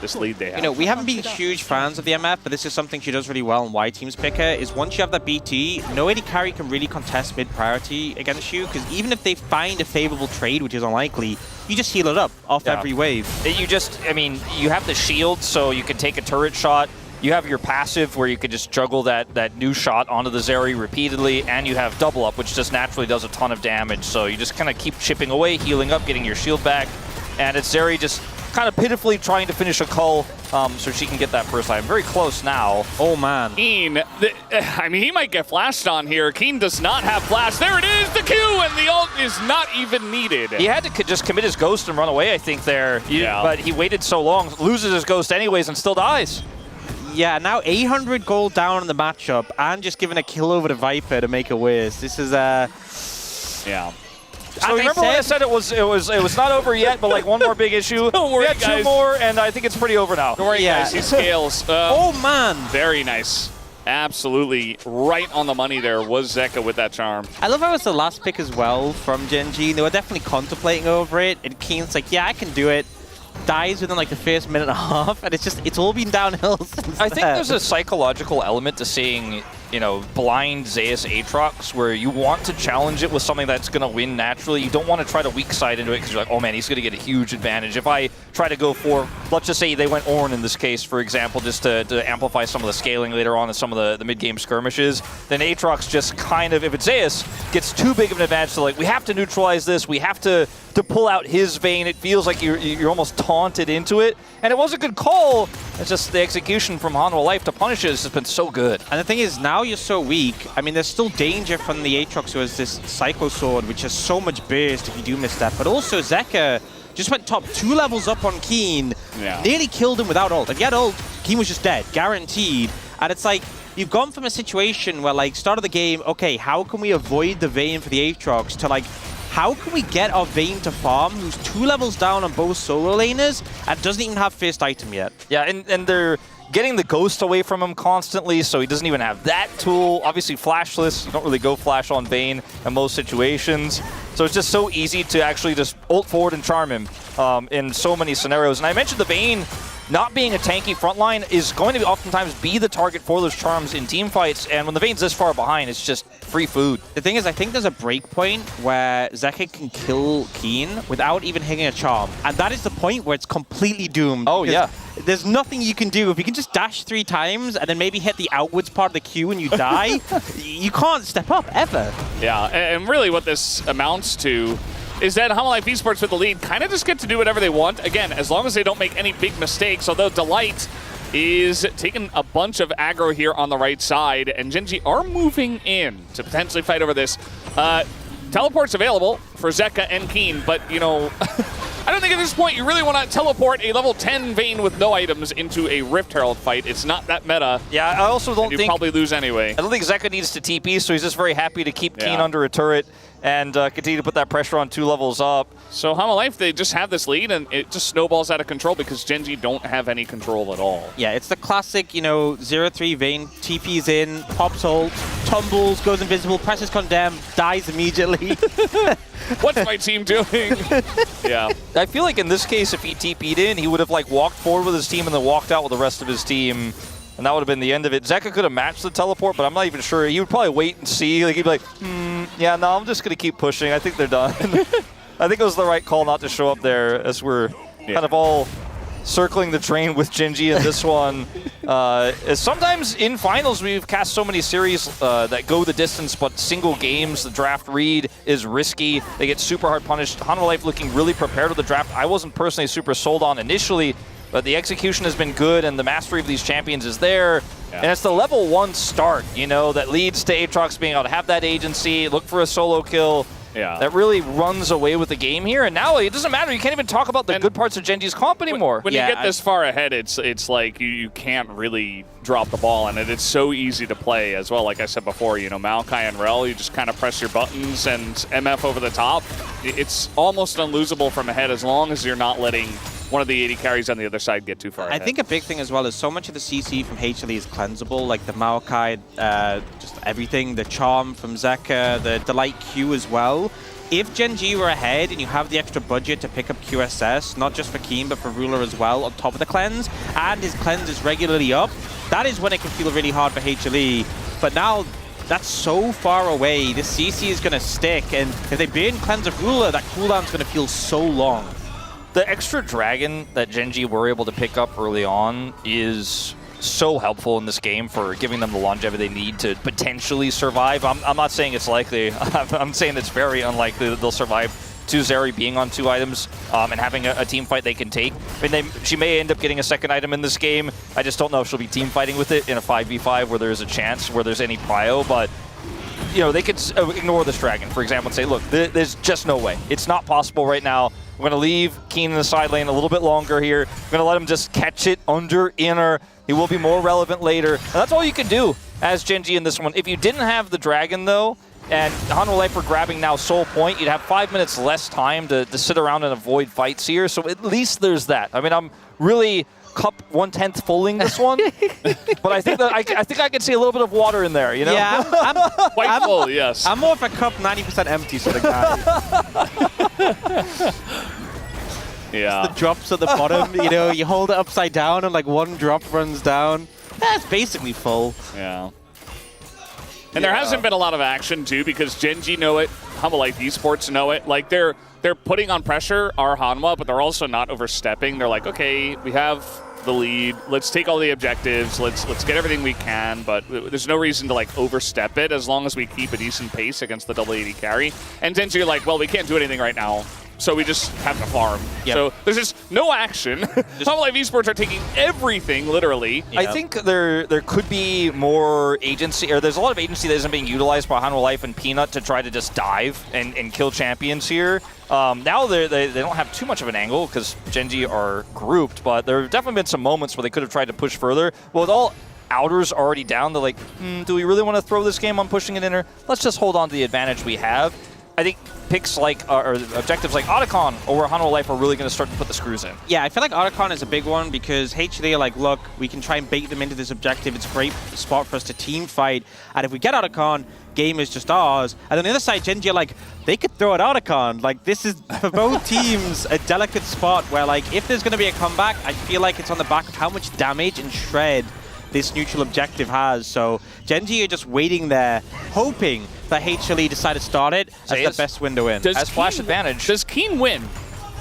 this lead they have. You know, we haven't been huge fans of the MF, but this is something she does really well, and why teams pick her is once you have that BT, no AD carry can really contest mid priority against you, because even if they find a favorable trade, which is unlikely, you just heal it up off every wave. You just, I mean, you have the shield, so you can take a turret shot. You have your passive, where you can just juggle that new shot onto the Zeri repeatedly, and you have double up, which just naturally does a ton of damage. So you just kind of keep chipping away, healing up, getting your shield back, and it's Zeri just kind of pitifully trying to finish a cull so she can get that first item. Very close now. Oh, man. Keen, I mean, he might get flashed on here. Keen does not have flash. There it is, the Q, and the ult is not even needed. He had to just commit his ghost and run away, I think, there. But he waited so long, loses his ghost anyways, and still dies. Yeah, now 800 gold down in the matchup, and just giving a kill over to Viper to make it worse. This is yeah. So remember when I said it was not over yet, but like one more big issue? Don't worry, we had guys. 2 more, and I think it's pretty over now. Don't worry, guys. He scales. Oh, man. Very nice. Absolutely right on the money there was Zeka with that charm. I love how it was the last pick as well from Gen G. They were definitely contemplating over it, and Keen's like, yeah, I can do it. Dies within like the first minute and a half, and it's all been downhill since I think there's a psychological element to seeing, you know, blind Zeus Aatrox, where you want to challenge it with something that's going to win naturally. You don't want to try to weak side into it because you're like, oh man, he's going to get a huge advantage. If I try to go for, let's just say they went Ornn in this case, for example, just to amplify some of the scaling later on in some of the mid-game skirmishes, then Aatrox just kind of, if it's Zeus, gets too big of an advantage. So like, we have to neutralize this. We have to pull out his Vayne. It feels like you're almost taunted into it. And it was a good call. It's just the execution from Hanwha Life to punish it has been so good. And the thing is, now you're so weak. I mean, there's still danger from the Aatrox, who has this Psycho Sword, which has so much burst if you do miss that. But also, Zeka just went top 2 levels up on Keen. Yeah. Nearly killed him without ult. If he had ult, Keen was just dead, guaranteed. And it's like, you've gone from a situation where, like, start of the game, okay, how can we avoid the Vayne for the Aatrox, to, like, how can we get our Vayne to farm, who's 2 levels down on both solo laners and doesn't even have first item yet? Yeah, and they're getting the ghost away from him constantly, so he doesn't even have that tool. Obviously, flashless. You don't really go flash on Vayne in most situations. So it's just so easy to actually just ult forward and charm him in so many scenarios. And I mentioned the Vayne not being a tanky frontline is going to oftentimes be the target for those charms in team fights, and when the Vayne's this far behind, it's just free food. The thing is, I think there's a break point where Zeka can kill Keen without even hitting a charm, and that is the point where it's completely doomed. Oh, yeah. There's nothing you can do. If you can just dash 3 times and then maybe hit the outwards part of the queue and you die, you can't step up, ever. Yeah, and really what this amounts to is that Hanwha Life Esports with the lead kind of just get to do whatever they want. Again, as long as they don't make any big mistakes, although Delight is taking a bunch of aggro here on the right side, and Gen G are moving in to potentially fight over this. Teleport's available for Zeka and Keen, but, you know, I don't think at this point you really want to teleport a level 10 Vayne with no items into a Rift Herald fight. It's not that meta. Yeah, I also don't think... You probably lose anyway. I don't think Zeka needs to TP, so he's just very happy to keep Keen under a turret and continue to put that pressure on 2 levels up. So Hanwha Life, they just have this lead, and it just snowballs out of control because Gen.G don't have any control at all. Yeah, it's the classic, you know, 0-3 Vayne, TP's in, pops ult, tumbles, goes invisible, presses condemn, dies immediately. What's my team doing? Yeah. I feel like in this case, if he TP'd in, he would have like walked forward with his team and then walked out with the rest of his team. And that would have been the end of it. Zeka could have matched the teleport, but I'm not even sure. He would probably wait and see. Like he'd be like, yeah, no, I'm just going to keep pushing. I think they're done. I think it was the right call not to show up there as we're kind of all circling the train with Gen.G in this one. Sometimes in finals, we've cast so many series that go the distance, but single games, the draft read is risky. They get super hard punished. Hanwha Life looking really prepared with the draft. I wasn't personally super sold on initially, but the execution has been good, and the mastery of these champions is there. Yeah. And it's the level 1 start, you know, that leads to Aatrox being able to have that agency, look for a solo kill. Yeah. That really runs away with the game here. And now it doesn't matter. You can't even talk about the good parts of Gen.G's comp anymore. When you get this far ahead, it's like you can't really drop the ball on it. It's so easy to play as well. Like I said before, you know, Maokai and Rel, you just kind of press your buttons and MF over the top. It's almost unlosable from ahead as long as you're not letting one of the 80 carries on the other side get too far ahead. I think a big thing as well is so much of the CC from HLE is cleansable, like the Maokai, just everything, the Charm from Zeka, the Delight Q as well. If Gen.G were ahead and you have the extra budget to pick up QSS, not just for Keen but for Ruler as well on top of the cleanse, and his cleanse is regularly up, that is when it can feel really hard for HLE. But now that's so far away, the CC is going to stick, and if they burn cleanse of Ruler, that cooldown is going to feel so long. The extra dragon that Gen.G were able to pick up early on is so helpful in this game for giving them the longevity they need to potentially survive. I'm not saying it's likely. I'm saying it's very unlikely that they'll survive to Zeri being on 2 items and having a team fight they can take. I mean, she may end up getting a second item in this game. I just don't know if she'll be team fighting with it in a 5v5 where there's a chance, where there's any prio, but you know, they could ignore this dragon, for example, and say, look, there's just no way. It's not possible right now. We're going to leave Keen in the side lane a little bit longer here. We're going to let him just catch it under inner. He will be more relevant later. And that's all you can do as Gen.G in this one. If you didn't have the dragon, though, and Hanwha Life were grabbing now Soul Point, you'd have 5 minutes less time to sit around and avoid fights here. So at least there's that. I mean, I'm really cup 1/10 fulling this one, but I think that I think I can see a little bit of water in there, you know? Yeah, I'm quite full, yes. I'm more of a cup 90% empty sort of guy. Yeah. The drops at the bottom, you know, you hold it upside down and like one drop runs down. That's basically full. Yeah. And there hasn't been a lot of action too because Gen.G know it, Hanwha Life Esports know it. Like they're putting on pressure our Hanwha, but they're also not overstepping. They're like, okay, we have the lead. Let's take all the objectives. Let's get everything we can, but there's no reason to like overstep it as long as we keep a decent pace against the double 80 carry. And Gen.G are like, well, we can't do anything right now, so we just have to farm. Yep. So there's just no action. Hanwha Life Esports are taking everything, literally. I think there could be more agency, or there's a lot of agency that isn't being utilized by Hanwha Life and Peanut to try to just dive and kill champions here. Now they don't have too much of an angle because Gen.G are grouped, but there have definitely been some moments where they could have tried to push further. Well, with all outers already down, they're like, do we really want to throw this game on pushing it inner? Let's just hold on to the advantage we have. I think picks like, or objectives like Otacon or Hanwha Life are really going to start to put the screws in. Yeah, I feel like Otacon is a big one because HLE are like, look, we can try and bait them into this objective. It's a great spot for us to team fight. And if we get Otacon, game is just ours. And on the other side, Gen.G are like, they could throw it Otacon. Like, this is, for both teams, a delicate spot where, like, if there's going to be a comeback, I feel like it's on the back of how much damage and shred this neutral objective has. So Gen.G are just waiting there, hoping that HLE decide to start it as the best window in. As flash advantage. Does Keen win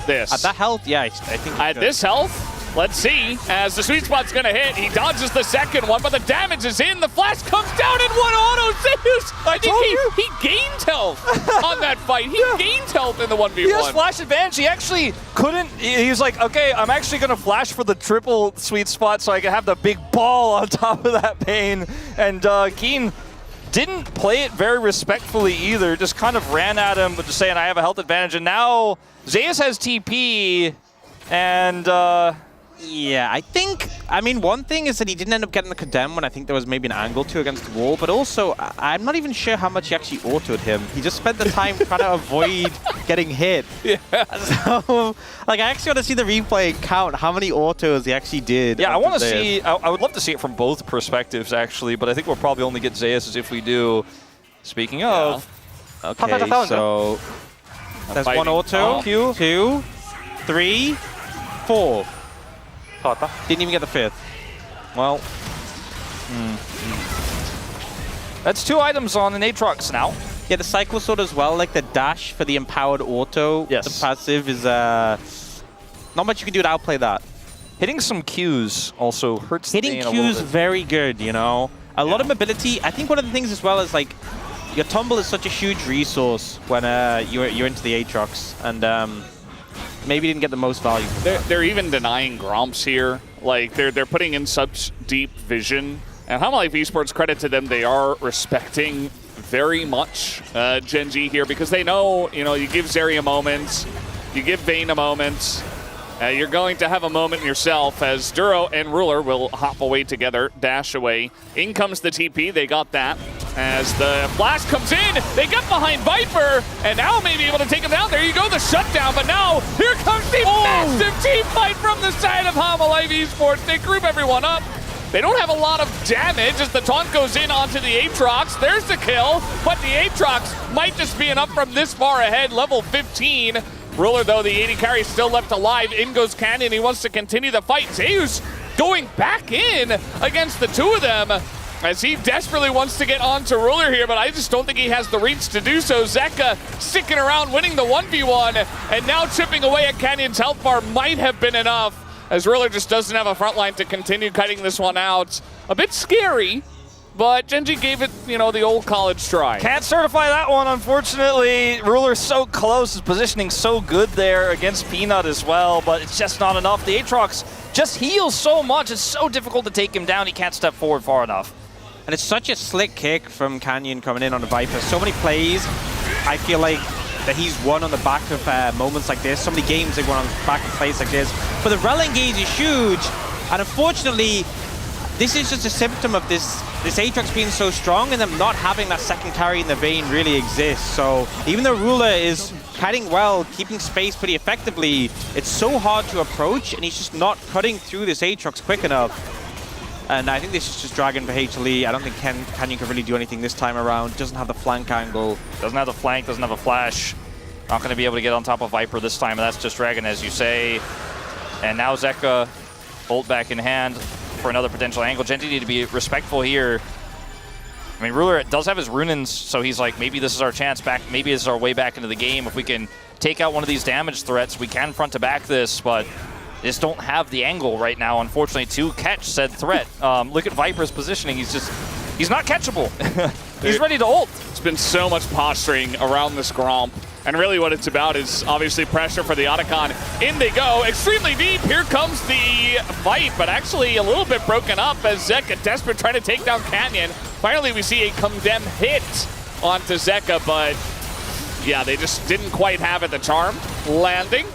this? At that health, yeah, I think at this health, let's see. As the sweet spot's gonna hit, he dodges the second one, but the damage is in. The flash comes down in one auto saves. I think he gained health on that fight. He gained health in the 1v1. He has flash advantage. He actually couldn't. He was like, okay, I'm actually gonna flash for the triple sweet spot so I can have the big ball on top of that pain. And Keen didn't play it very respectfully either. Just kind of ran at him, but just saying, I have a health advantage. And now Zeus has TP, and yeah, I mean, one thing is that he didn't end up getting the condemn when I think there was maybe an angle to against the wall, but also, I'm not even sure how much he actually autoed him. He just spent the time trying to avoid getting hit. Yeah. So, like, I actually want to see the replay and count how many autos he actually did. Yeah, I want to see, I would love to see it from both perspectives, actually, but I think we'll probably only get Zeus if we do. Speaking of. Okay, so there's one auto, 2, 3, 4. Didn't even get the 5th. Well, that's 2 items on an Aatrox now. Yeah, the cycle sword as well, like the dash for the empowered auto. Yes. The passive is not much you can do to outplay that. Hitting some Qs also hurts Hitting the Qs very good, you know. A lot of mobility. I think one of the things as well is like your tumble is such a huge resource when you're into the Aatrox, and maybe didn't get the most value from that. They're even denying Gromps here. Like, they're putting in such deep vision. And Hamalife Esports, credit to them, they are respecting very much Gen.G here, because they know, you know, you give Zeri a moment, you give Vayne a moment, you're going to have a moment yourself, as Duro and Ruler will hop away together, dash away. In comes the TP, they got that. As the flash comes in, they get behind Viper, and now may be able to take him down. There you go, the shutdown, but now here comes the massive team fight from the side of Hamalife Esports. They group everyone up. They don't have a lot of damage as the taunt goes in onto the Aatrox. There's the kill, but the Aatrox might just be enough from this far ahead, level 15. Ruler, though, the 80 carry still left alive. In goes Canyon. He wants to continue the fight. Zeus going back in against the 2 of them, as he desperately wants to get onto Ruler here, but I just don't think he has the reach to do so. Zeka sticking around, winning the 1v1, and now chipping away at Canyon's health bar might have been enough, as Ruler just doesn't have a front line to continue cutting this one out. A bit scary, but Gen.G gave it, you know, the old college try. Can't certify that one, unfortunately. Ruler's so close, his positioning so good there against Peanut as well, but it's just not enough. The Aatrox just heals so much, it's so difficult to take him down. He can't step forward far enough. And it's such a slick kick from Canyon coming in on the Viper. So many plays, I feel like, that he's won on the back of moments like this. So many games they've won on the back of plays like this. But the rel engage is huge, and unfortunately, this is just a symptom of this Aatrox being so strong and them not having that second carry in the Vayne really exists. So even though Ruler is kiting well, keeping space pretty effectively, it's so hard to approach, and he's just not cutting through this Aatrox quick enough. And I think this is just Dragon for HLE. I don't think Canyon can really do anything this time around. Doesn't have the flank angle. Doesn't have the flank, doesn't have a flash. Not going to be able to get on top of Viper this time, and that's just Dragon, as you say. And now Zeka, ult back in hand for another potential angle. Gen.G need to be respectful here. I mean, Ruler does have his Runins, so he's like, maybe this is our chance back. Maybe this is our way back into the game. If we can take out one of these damage threats, we can front to back this, but just don't have the angle right now, unfortunately, to catch said threat. Look at Viper's positioning. He's not catchable. He's ready to ult. It's been so much posturing around this Gromp. And really what it's about is obviously pressure for the Otacon. In they go, extremely deep. Here comes the fight, but actually a little bit broken up as Zeka desperate trying to take down Canyon. Finally, we see a condemn hit onto Zeka, but yeah, they just didn't quite have it. The charm landing.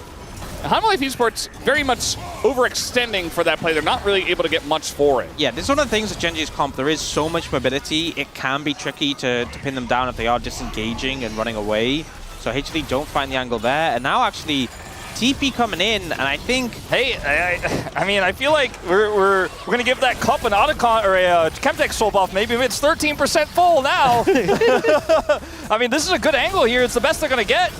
Hamalife Esports very much overextending for that play. They're not really able to get much for it. Yeah, this is one of the things with Gen.G's comp. There is so much mobility. It can be tricky to pin them down if they are disengaging and running away. So HLE don't find the angle there. And now actually TP coming in, and I think... Hey, I mean, I feel like we're going to give that cup an Otacon or a Chemtech soul buff. Maybe it's 13% full now. I mean, this is a good angle here. It's the best they're going to get.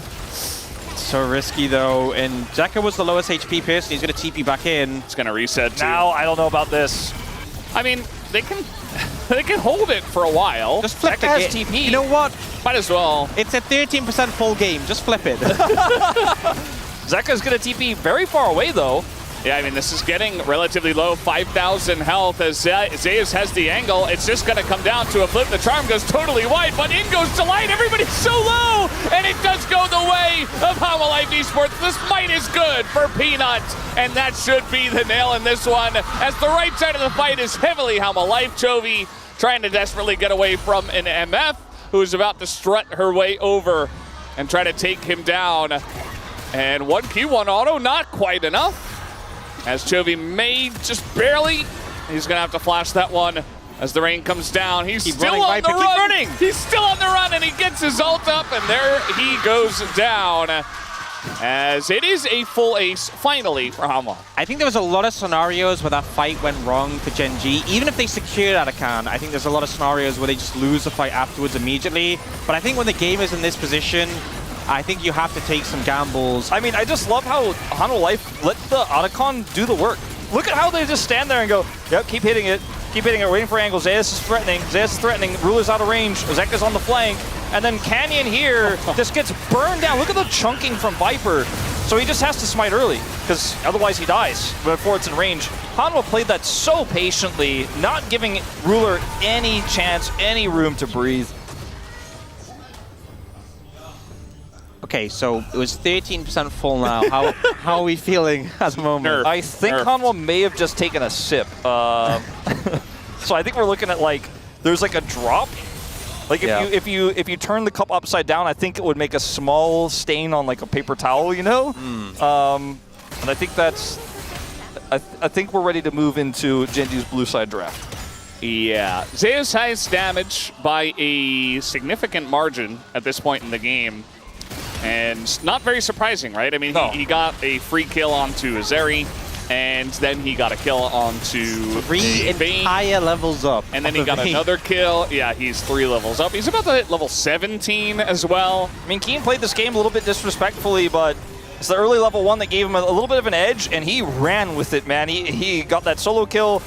So risky though, and Zeka was the lowest HP person. He's going to TP back in. It's going to reset too. Now, I don't know about this. I mean, they can hold it for a while. Just flip Zeka has TP. You know what? Might as well. It's a 13% full game. Just flip it. Zeka's going to TP very far away though. Yeah, I mean, this is getting relatively low, 5,000 health as Zeus has the angle. It's just going to come down to a flip. The charm goes totally wide, but in goes Delight. Everybody's so low, and it does go the way of Hamalife Esports. This might is good for Peanut, and that should be the nail in this one, as the right side of the fight is heavily Hamalife. Chovy trying to desperately get away from an MF who is about to strut her way over and try to take him down. And 1Q1 auto, not quite enough. As Chovy may just barely. He's going to have to flash that one as the rain comes down. He's still on the run. He's still on the run, and he gets his ult up, and there he goes down. As it is a full ace, finally, for Hanwha. I think there was a lot of scenarios where that fight went wrong for Gen G. Even if they secured Arakan, I think there's a lot of scenarios where they just lose the fight afterwards immediately. But I think when the game is in this position, I think you have to take some gambles. I mean, I just love how Hanwha Life let the Otacon do the work. Look at how they just stand there and go, yep, keep hitting it, waiting for angles. Zeus is threatening, Ruler's out of range, Ozeka's on the flank, and then Canyon here just gets burned down. Look at the chunking from Viper. So he just has to smite early, because otherwise he dies before it's in range. Hanwha played that so patiently, not giving Ruler any chance, any room to breathe. Okay, so it was 13% full now. How are we feeling at the moment? I think Hanwha may have just taken a sip. So I think we're looking at like, there's like a drop. Like if you turn the cup upside down, I think it would make a small stain on like a paper towel, you know? And I think that's, I think we're ready to move into Genji's blue side draft. Yeah, Zeus has damage by a significant margin at this point in the game. And not very surprising, right? I mean, he got a free kill onto Azeri, and then he got a kill onto 3 entire levels up. And then he got another kill. Yeah, he's 3 levels up. He's about to hit level 17 as well. I mean, Keen played this game a little bit disrespectfully, but it's the early level 1 that gave him a little bit of an edge, and he ran with it, man. He got that solo kill,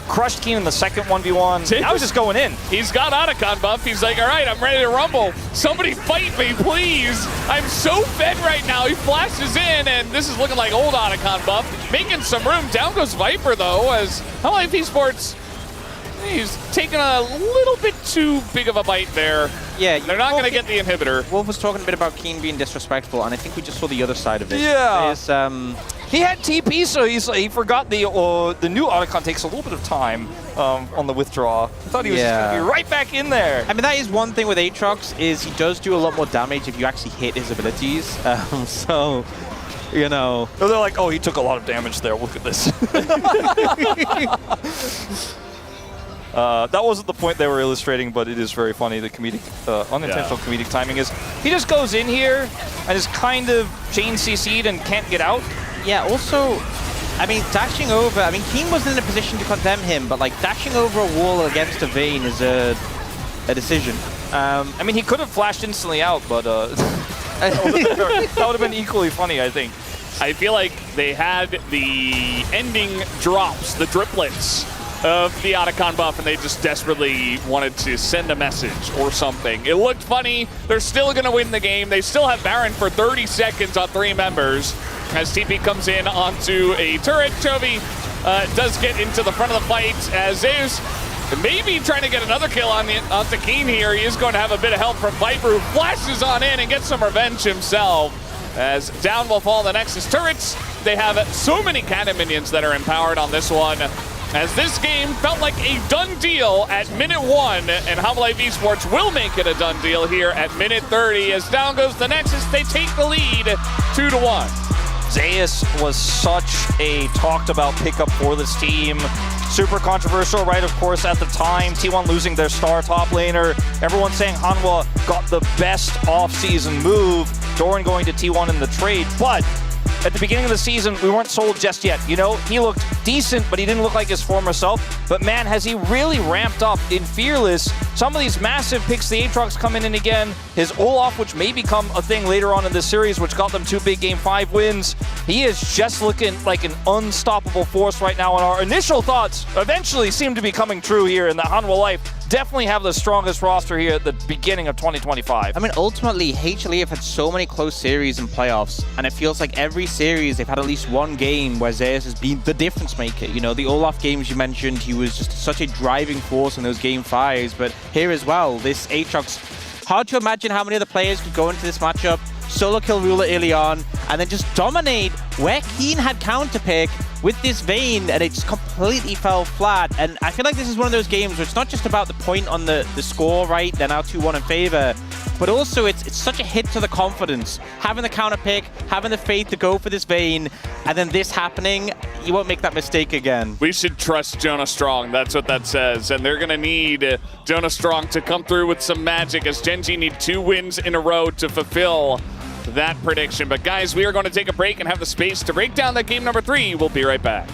crushed Keen in the second 1v1. Now he's just going in. He's got Otacon buff. He's like, all right, I'm ready to rumble. Somebody fight me, please. I'm so fed right now. He flashes in, and this is looking like old Otacon buff. Making some room. Down goes Viper, though, as HLE Esports, he's taking a little bit too big of a bite there. Yeah, they're not going to get the inhibitor. Wolf was talking a bit about Keen being disrespectful, and I think we just saw the other side of it. Yeah. He had TP, so he forgot the new Otacon takes a little bit of time on the withdraw. I thought he was just going to be right back in there. I mean, that is one thing with Aatrox, is he does do a lot more damage if you actually hit his abilities. So, you know. So they're like, oh, he took a lot of damage there. Look at this. That wasn't the point they were illustrating, but it is very funny. The comedic, unintentional comedic timing is he just goes in here and is kind of chain CC'd and can't get out. Yeah, also, I mean, dashing over, I mean, Keen wasn't in a position to condemn him, but like dashing over a wall against a Vayne is a decision. I mean, he could have flashed instantly out, but that would have been equally funny, I think. I feel like they had the ending drops, the driplets of the Otacon buff, and they just desperately wanted to send a message or something. It looked funny. They're still going to win the game. They still have Baron for 30 seconds on 3 members. As TP comes in onto a turret, Chovy does get into the front of the fight as Zeus maybe trying to get another kill onto Keen here. He is going to have a bit of help from Viper, who flashes on in and gets some revenge himself. As down will fall the Nexus turrets. They have so many cannon minions that are empowered on this one. As this game felt like a done deal at minute 1, and HLE Esports will make it a done deal here at minute 30. As down goes the Nexus, they take the lead 2-1. Zeus was such a talked about pickup for this team. Super controversial, right? Of course, at the time, T1 losing their star top laner. Everyone saying Hanwha got the best off-season move. Doran going to T1 in the trade, but at the beginning of the season, we weren't sold just yet. You know, he looked decent, but he didn't look like his former self. But man, has he really ramped up in Fearless. Some of these massive picks, the Aatrox coming in again. His Olaf, which may become a thing later on in this series, which got them 2 big Game 5 wins. He is just looking like an unstoppable force right now. And our initial thoughts eventually seem to be coming true here in the Hanwha Life. Definitely have the strongest roster here at the beginning of 2025. I mean, ultimately, HLE have had so many close series and playoffs, and it feels like every series they've had at least one game where Zeus has been the difference maker. You know, the Olaf games you mentioned, he was just such a driving force in those Game 5s, but here as well, this Aatrox, hard to imagine how many other players could go into this matchup, solo kill Ruler early on, and then just dominate where Keen had counterpick, with this Vayne, and it just completely fell flat. And I feel like this is one of those games where it's not just about the point on the score, right? They're now 2-1 in favor. But also, it's such a hit to the confidence. Having the counter pick, having the faith to go for this Vayne, and then this happening, you won't make that mistake again. We should trust Jonah Strong. That's what that says. And they're going to need Jonah Strong to come through with some magic, as Gen G need 2 wins in a row to fulfill that prediction. But guys, we are going to take a break and have the space to break down that game number 3. We'll be right back.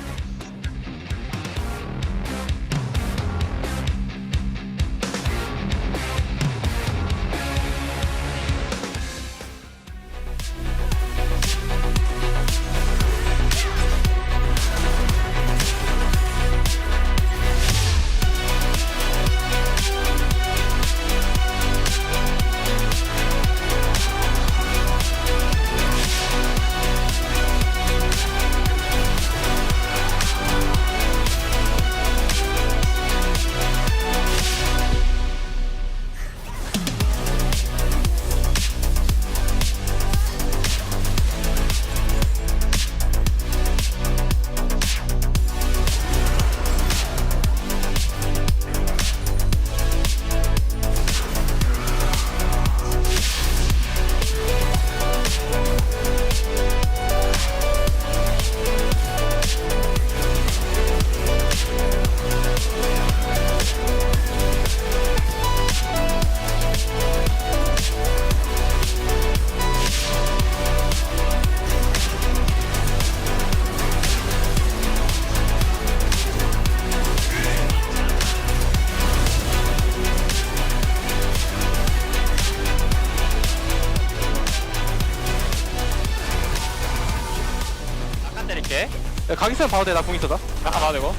때릴게. 가기 있으면 봐도 돼. 나 공 있어다. 잠깐 봐도 되고.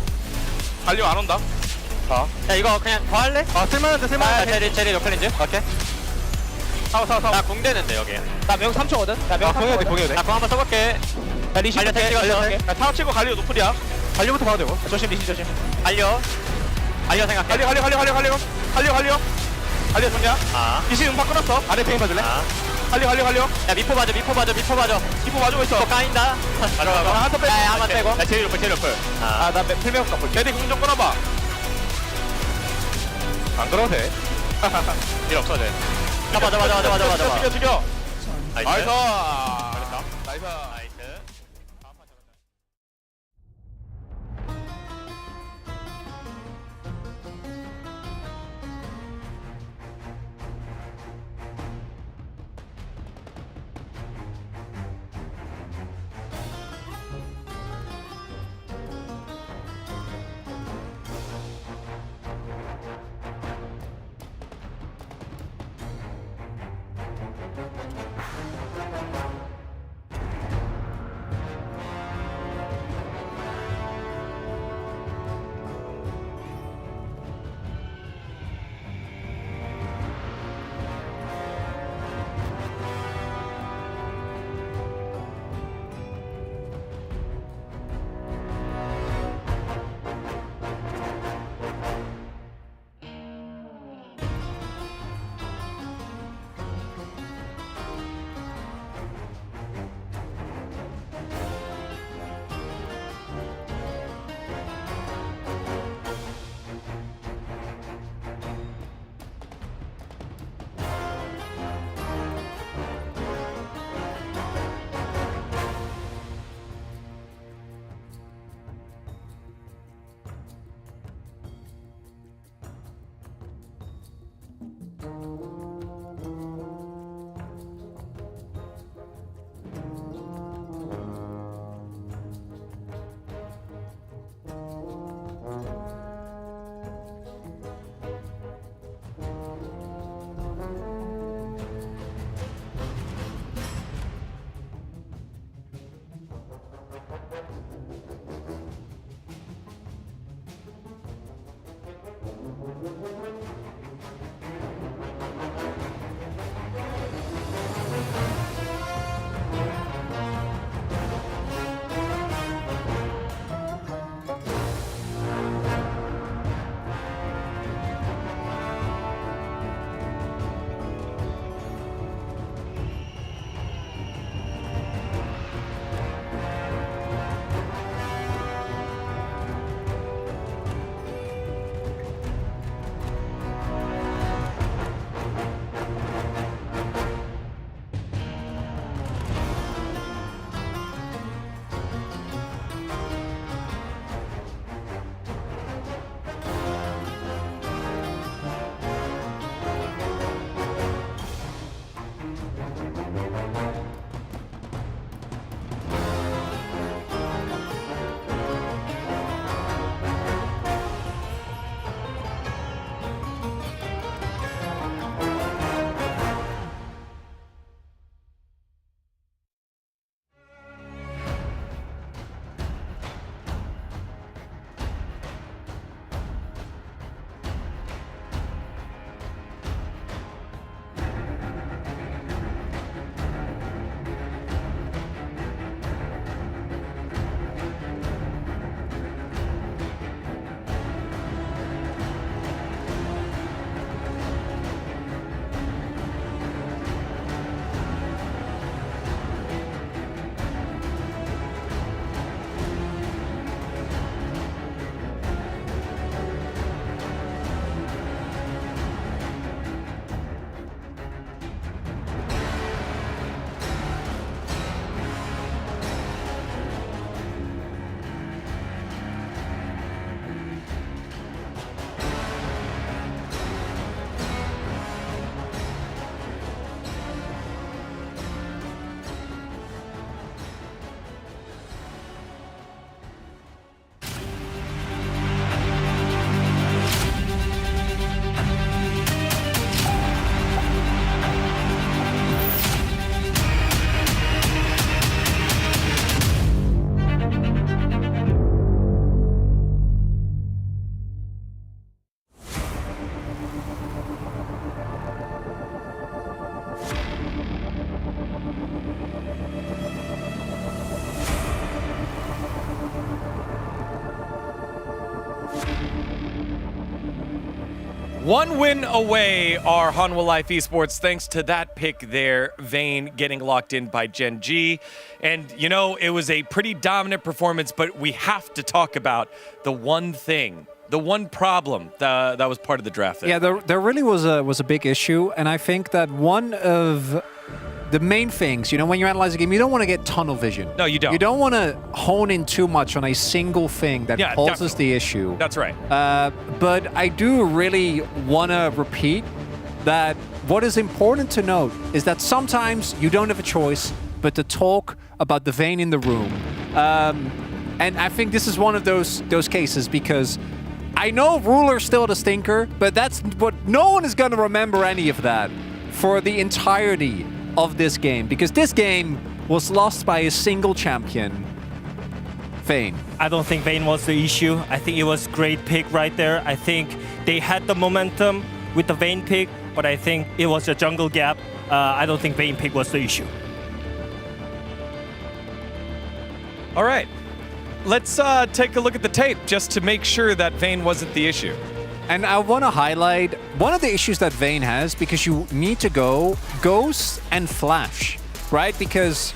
달려 안 온다. 야 이거 그냥 더 할래? 쓸만한데 쓸만한데. 제리 노클린즈. 오케이. 사워. 나공 되는데 여기. 나 명 3초거든. 나 명 3초거든. 공해도 돼. 나 공 한번 써볼게. 나 리시 갈려. 나 타워 치고 갈려 노플이야. 갈려부터 봐도 되고. 조심 리시 조심. 갈려 생각해. 갈려 정리야. 리시 음파 끊었어. 아래 페인 봐줄래? 갈려. 야 미포 봐줘. 미포 봐주고 있어. 까인다. 가져가. 한턴 빼. 한번 빼고. 나 제일 높을. 나 풀메어 깎고. 제리 공 좀 끊어봐. 안 끊어도 돼. 일 없어 돼. 잡아. 죽여. 나이스. 1 win away are Hanwha Life Esports thanks to that pick there, Vayne getting locked in by Gen G. And, you know, it was a pretty dominant performance, but we have to talk about the one thing, the one problem that was part of the draft there. Yeah, there really was a big issue, and I think that one of the main things, you know, when you analyze a game, you don't want to get tunnel vision. No, you don't. You don't want to hone in too much on a single thing that causes the issue. That's right. But I do really want to repeat that what is important to note is that sometimes you don't have a choice but to talk about the Vayne in the room. And I think this is one of those cases because I know Ruler's still the stinker, but that's what no one is going to remember any of that for the entirety of this game, because this game was lost by a single champion, Vayne. I don't think Vayne was the issue. I think it was great pick right there. I think they had the momentum with the Vayne pick, but I think it was a jungle gap. I don't think Vayne pick was the issue. All right. Let's take a look at the tape just to make sure that Vayne wasn't the issue. And I want to highlight one of the issues that Vayne has, because you need to go Ghost and Flash, right? Because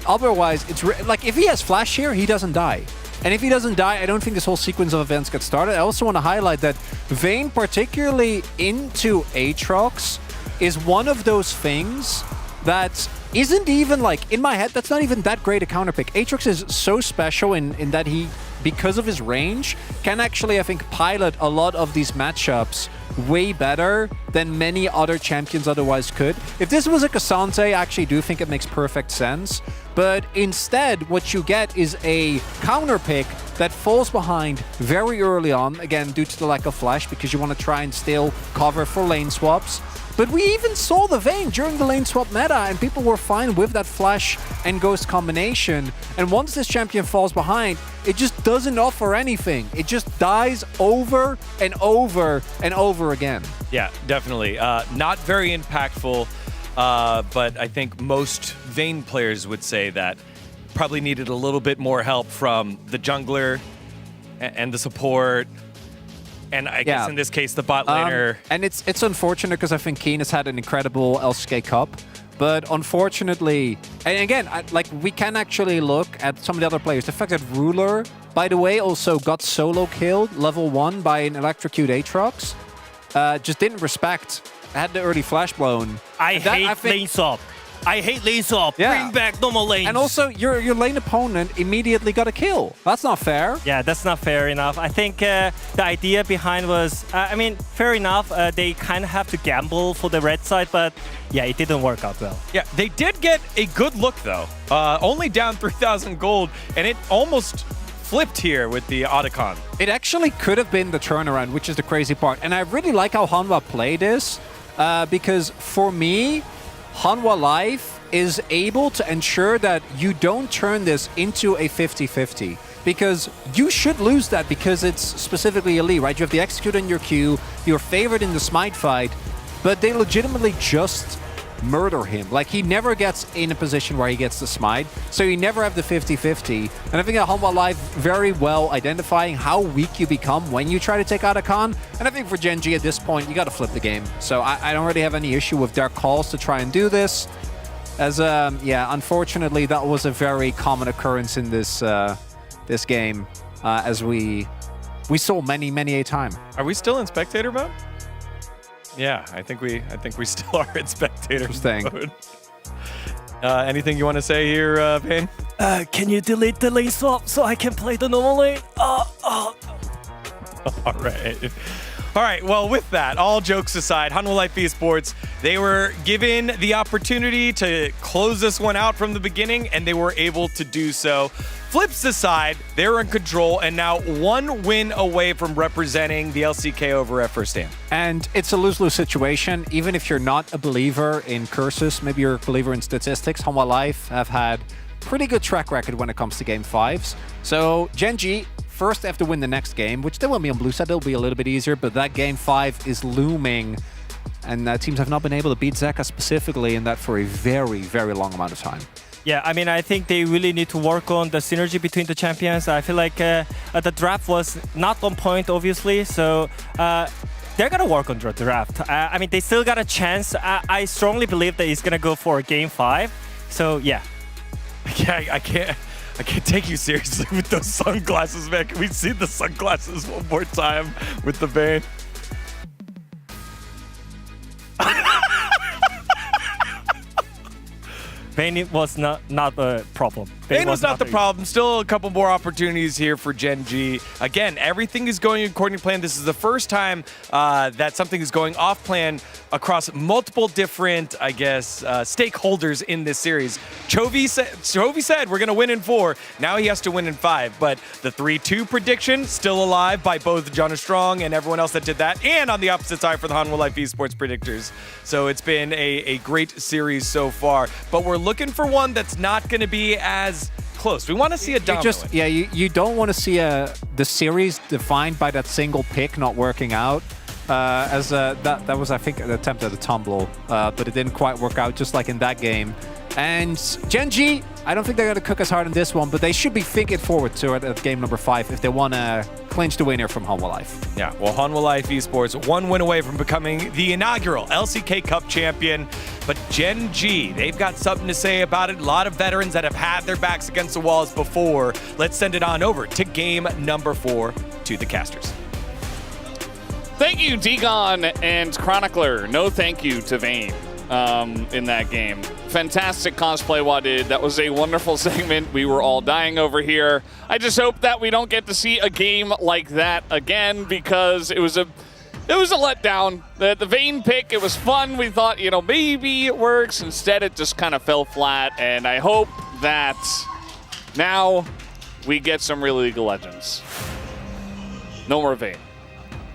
otherwise, it's like if he has Flash here, he doesn't die. And if he doesn't die, I don't think this whole sequence of events gets started. I also want to highlight that Vayne, particularly into Aatrox, is one of those things that isn't even like, in my head, that's not even that great a counterpick. Aatrox is so special in that he, because of his range, can actually, I think, pilot a lot of these matchups way better than many other champions otherwise could. If this was a Cassante, I actually do think it makes perfect sense. But instead, what you get is a counter pick that falls behind very early on, again, due to the lack of flash, because you want to try and still cover for lane swaps. But we even saw the Vayne during the lane swap meta, and people were fine with that Flash and Ghost combination. And once this champion falls behind, it just doesn't offer anything. It just dies over and over and over again. Yeah, definitely. Not very impactful, but I think most Vayne players would say that probably needed a little bit more help from the jungler and the support. And I guess in this case, the bot laner. And it's unfortunate because I think Keen has had an incredible LCK Cup. But unfortunately, and again, we can actually look at some of the other players. The fact that Ruler, by the way, also got solo killed level 1 by an electrocute Aatrox. Just didn't respect, had the early flash blown. I hate lane swap. I hate lane swap. Yeah. Bring back normal lanes. And also, your lane opponent immediately got a kill. That's not fair. Yeah, that's not fair enough. I think the idea behind was, I mean, fair enough. They kind of have to gamble for the red side, but yeah, it didn't work out well. Yeah, they did get a good look, though. Only down 3,000 gold, and it almost flipped here with the Otacon. It actually could have been the turnaround, which is the crazy part. And I really like how Hanwha played this, because for me, Hanwha Life is able to ensure that you don't turn this into a 50-50. Because you should lose that because it's specifically elite, right? You have the Execute in your queue, you're favored in the Smite fight, but they legitimately just murder him. Like, he never gets in a position where he gets the Smite, so you never have the 50-50. And I think that Hanwha Life very well identifying how weak you become when you try to take out a Khan. And I think for Gen G at this point, you got to flip the game. So I don't really have any issue with their calls to try and do this. As, yeah, unfortunately, that was a very common occurrence in this this game, as we saw many a time. Are we still in spectator mode? Yeah, I think we still are in spectator mode. Anything you want to say here, Vayne? Can you delete the lane swap so I can play the normal lane? All right. All right, well, with that, all jokes aside, Hanwha Life Esports, they were given the opportunity to close this one out from the beginning, and they were able to do so. Flips aside, they were in control, and now 1 win away from representing the LCK over at First Stand. And it's a lose-lose situation. Even if you're not a believer in curses, maybe you're a believer in statistics, Hanwha Life have had pretty good track record when it comes to Game 5s. So Gen G first have to win the next game, which they will be on blue side. It'll be a little bit easier, but that Game 5 is looming. And teams have not been able to beat Zeka specifically in that for a very long amount of time. Yeah, I mean, I think they really need to work on the synergy between the champions. I feel like the draft was not on point, obviously. So they're gonna work on the draft. I mean, they still got a chance. I strongly believe that he's gonna go for a game 5. So yeah. Yeah, I can't take you seriously with those sunglasses, man. Can we see the sunglasses one more time with the Vayne? Vayne was not the problem. Vayne was not the problem. Still a couple more opportunities here for Gen G. Again, everything is going according to plan. This is the first time that something is going off plan across multiple different, I guess, stakeholders in this series. Chovy said we're going to win in 4. Now he has to win in 5. But the 3-2 prediction still alive by both John Strong and everyone else that did that. And on the opposite side for the Hanwha Life Esports predictors. So it's been a great series so far. But we're looking for one that's not going to be as close. We want to see a dominant. You don't want to see the series defined by that single pick not working out. That was, I think, an attempt at a tumble, but it didn't quite work out, just like in that game. And Gen G, I don't think they're going to cook as hard in this one, but they should be thinking forward to it at game number 5 if they want to clinch the winner from Hanwha Life. Yeah, well, Hanwha Life Esports, 1 win away from becoming the inaugural LCK Cup champion. But Gen G, they've got something to say about it. A lot of veterans that have had their backs against the walls before. Let's send it on over to game number 4 to the casters. Thank you, Dagon and Chronicler. No thank you to Vayne in that game. Fantastic cosplay, Wadid. That was a wonderful segment. We were all dying over here. I just hope that we don't get to see a game like that again because it was a letdown. The Vayne pick, it was fun. We thought, maybe it works. Instead, it just kind of fell flat. And I hope that now we get some real League of Legends. No more Vayne.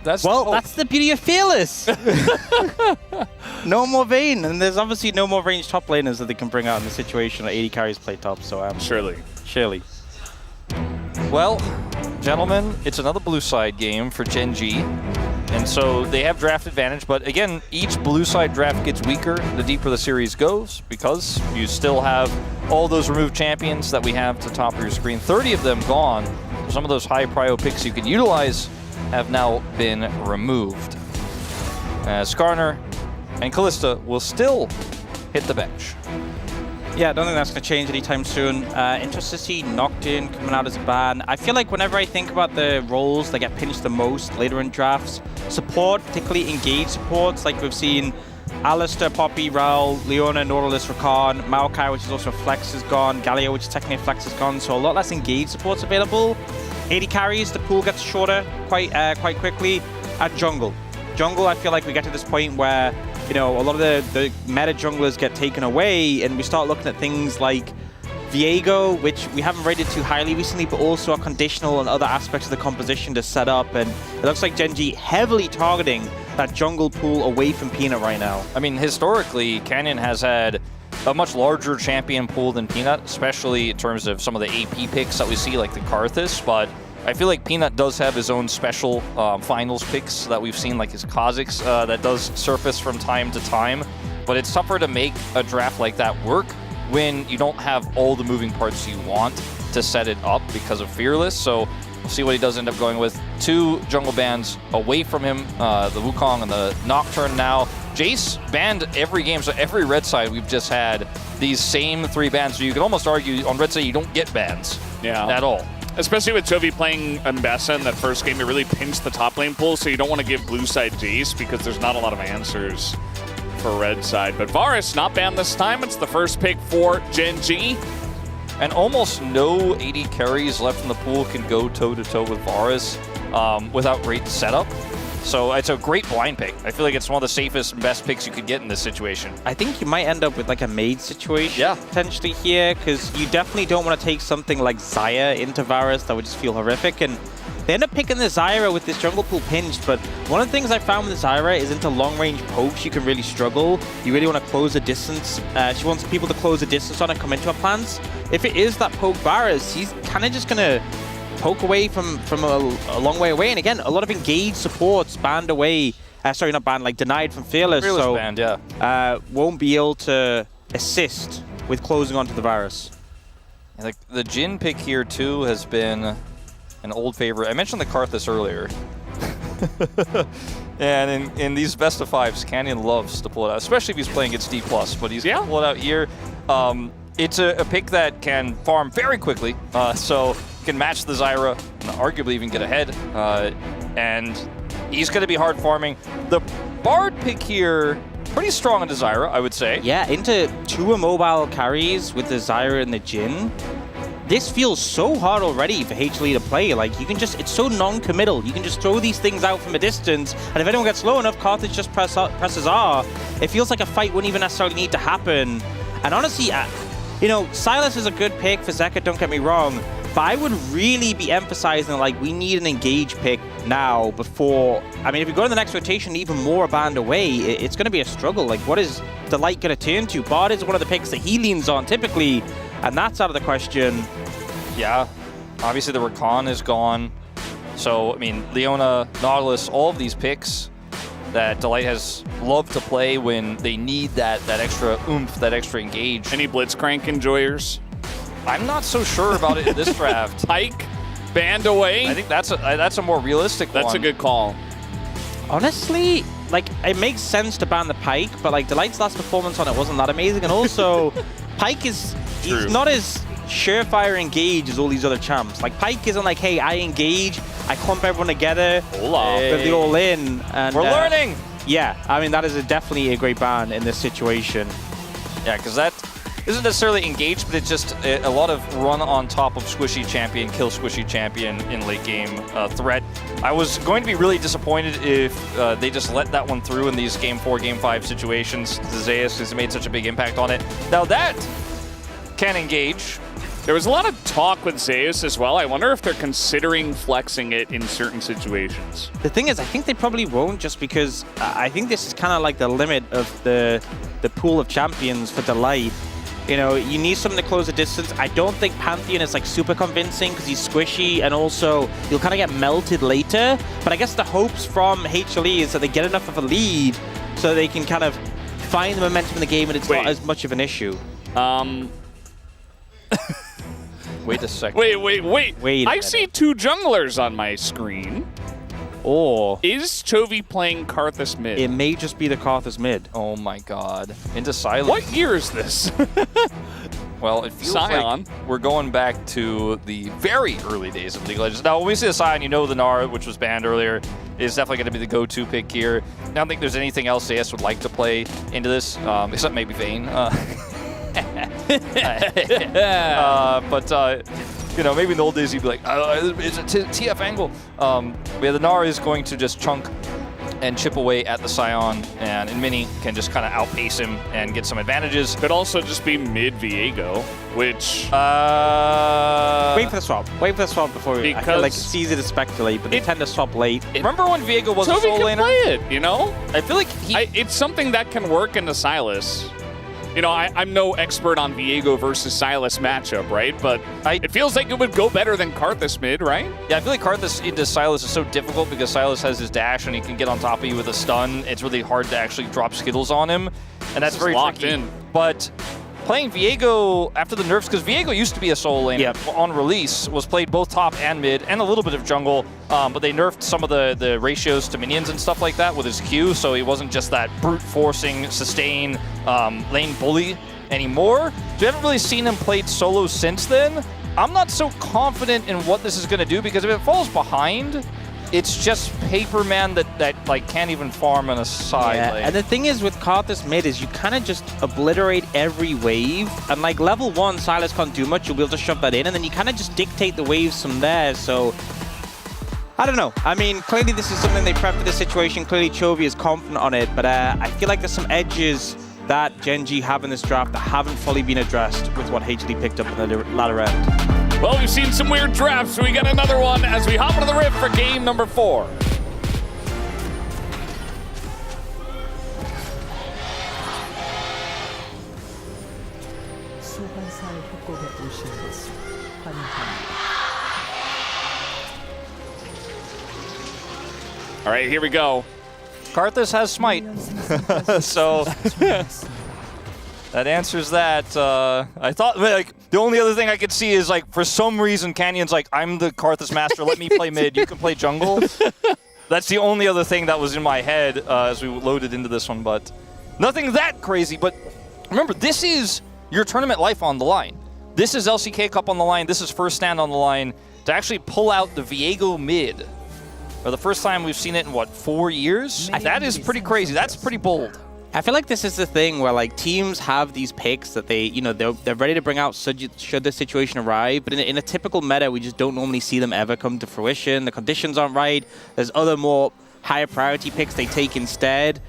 That's the beauty of Fearless. No more Vayne, and there's obviously no more range top laners that they can bring out in the situation that 80 carries play top, so surely. Well, gentlemen, it's another blue side game for Gen G, and so they have draft advantage, but again, each blue side draft gets weaker the deeper the series goes, because you still have all those removed champions that we have to the top of your screen. 30 of them gone. Some of those high prio picks you can utilize have now been removed. Skarner and Kalista will still hit the bench. Yeah, I don't think that's going to change anytime soon. Interested to see Knocked In coming out as a ban. I feel like whenever I think about the roles that get pinched the most later in drafts, support, particularly engaged supports, like we've seen Alistair, Poppy, Raul, Leona, Nautilus, Rakan, Maokai, which is also Flex, is gone, Galio, which is technically Flex, is gone, so a lot less engaged supports available. 80 carries, the pool gets shorter quite quickly. And jungle, I feel like we get to this point where a lot of the meta junglers get taken away, and we start looking at things like Viego, which we haven't rated too highly recently, but also are conditional on other aspects of the composition to set up. And it looks like Gen G heavily targeting that jungle pool away from Peanut right now. I mean, historically, Canyon has had a much larger champion pool than Peanut, especially in terms of some of the AP picks that we see, like the Karthus, but I feel like Peanut does have his own special finals picks that we've seen, like his Kha'Zix, that does surface from time to time, but it's tougher to make a draft like that work when you don't have all the moving parts you want to set it up because of Fearless, so we'll see what he does end up going with. 2 jungle bans away from him, the Wukong and the Nocturne now. Jace banned every game, so every red side we've just had these same 3 bans, so you can almost argue on red side you don't get bans at all. Especially with Chovy playing Mbessa in that first game, it really pinched the top lane pool, so you don't want to give blue side Jace because there's not a lot of answers for red side. But Varus not banned this time. It's the first pick for Gen G. And almost no 80 carries left in the pool can go toe-to-toe with Varus without great setup. So it's a great blind pick. I feel like it's one of the safest and best picks you could get in this situation. I think you might end up with like a Maid situation potentially here, because you definitely don't want to take something like Xayah into Varus. That would just feel horrific. And they end up picking the Zyra with this jungle pool pinched, but one of the things I found with the Zyra is into long-range pokes, you can really struggle. You really want to close the distance. She wants people to close the distance on and come into her plans. If it is that poke Varus, he's kind of just going to poke away from a long way away. And again, a lot of engaged supports banned away. Sorry, not banned, like denied from Fearless. Fearless banned, yeah. Won't be able to assist with closing onto the Varus. And the Jhin pick here too has been an old favorite. I mentioned the Karthus earlier. And in these best of fives, Canyon loves to pull it out, especially if he's playing against D+, but he's going to pull it out here. It's a pick that can farm very quickly, so can match the Zyra and arguably even get ahead. And he's going to be hard farming. The Bard pick here, pretty strong on the Zyra, I would say. Yeah, into 2 immobile carries with the Zyra and the Jhin. This feels so hard already for HLE to play. Like, you can just, it's so non-committal. You can just throw these things out from a distance, and if anyone gets low enough, Carthage just presses R. It feels like a fight wouldn't even necessarily need to happen. And honestly, you know, Sylas is a good pick for Zeka, don't get me wrong, but I would really be emphasizing, like, we need an engage pick now before, I mean, if we go to the next rotation even more a band away, it's going to be a struggle. Like, what is Delight going to turn to? Bard is one of the picks that he leans on typically, and that's out of the question. Yeah, obviously the Rakan is gone. So, I mean, Leona, Nautilus, all of these picks that Delight has loved to play when they need that extra oomph, that extra engage. Any Blitzcrank enjoyers? I'm not so sure about it in this draft. Pike, band away? I think that's a more realistic one. That's a good call. Honestly, like, it makes sense to ban the Pike, but like Delight's last performance on it wasn't that amazing, and also Pike is he's not as surefire engage as all these other champs. Like, Pike isn't like, hey, I engage, I clump everyone together, with the all in, and we're learning. Yeah, I mean, that is definitely a great ban in this situation. Yeah, because that isn't necessarily engaged, but it's just a lot of run on top of squishy champion, kill squishy champion in late game threat. I was going to be really disappointed if they just let that one through in these game 4, game 5 situations. Zeus has made such a big impact on it. Now that can engage. There was a lot of talk with Zeus as well. I wonder if they're considering flexing it in certain situations. The thing is, I think they probably won't, just because I think this is kind of like the limit of the pool of champions for Delight. You know, you need something to close the distance. I don't think Pantheon is like super convincing because he's squishy, and also you'll kind of get melted later. But I guess the hopes from HLE is that they get enough of a lead so they can kind of find the momentum in the game and it's not as much of an issue. Wait a second. Wait. I see 2 junglers on my screen. Or is Chovy playing Karthus mid? It may just be the Karthus mid. Oh my god. Into silence. What year is this? Well, it feels like we're going back to the very early days of League of Legends. Now, when we see the Scion, you know the Nara, which was banned earlier, is definitely going to be the go-to pick here. I don't think there's anything else CS would like to play into this, except maybe Vayne. But you know, maybe in the old days you'd be like, it's a TF angle. Yeah, the Nara is going to just chunk and chip away at the Scion, and Mini can just kind of outpace him and get some advantages. Could also just be mid Viego, which... Wait for the swap. Wait for the swap before we... I feel like it's easy to speculate, but they tend to swap late. Remember when Viego was a Toby soul can laner? Play it, you know? I feel like it's something that can work into Sylas. You know, I'm no expert on Viego versus Sylas matchup, right? But it feels like it would go better than Karthus mid, right? Yeah, I feel like Karthus into Sylas is so difficult because Sylas has his dash and he can get on top of you with a stun. It's really hard to actually drop Skittles on him, and that's very locked tricky. in. But playing Viego after the nerfs, because Viego used to be a solo laner on release, was played both top and mid and a little bit of jungle, but they nerfed some of the ratios to minions and stuff like that with his Q, so he wasn't just that brute forcing, sustain, lane bully anymore. So we haven't really seen him played solo since then. I'm not so confident in what this is going to do, because if it falls behind, it's just Paperman that like can't even farm on a side lane. And the thing is with Karthus mid is you kind of just obliterate every wave, and like level 1 Sylas can't do much, you'll be able to shove that in, and then you kind of just dictate the waves from there. So I don't know. I mean, clearly this is something they prep for this situation. Clearly Chovy is confident on it, but I feel like there's some edges that Gen G have in this draft that haven't fully been addressed with what HLE picked up in the latter end. Well, we've seen some weird drafts, so we got another one as we hop into the rift for game number 4. All right, here we go. Karthus has Smite, so that answers that. I thought, like, the only other thing I could see is, like, for some reason, Canyon's like, I'm the Karthus master, let me play mid, you can play jungle. That's the only other thing that was in my head as we loaded into this one, but nothing that crazy. But remember, this is your tournament life on the line. This is LCK Cup on the line. This is first stand on the line to actually pull out the Viego mid. For the first time we've seen it in, what, 4 years? That is pretty crazy. That's pretty bold. I feel like this is the thing where like teams have these picks that they, they're ready to bring out should the situation arrive. But in a typical meta, we just don't normally see them ever come to fruition. The conditions aren't right. There's other more higher priority picks they take instead.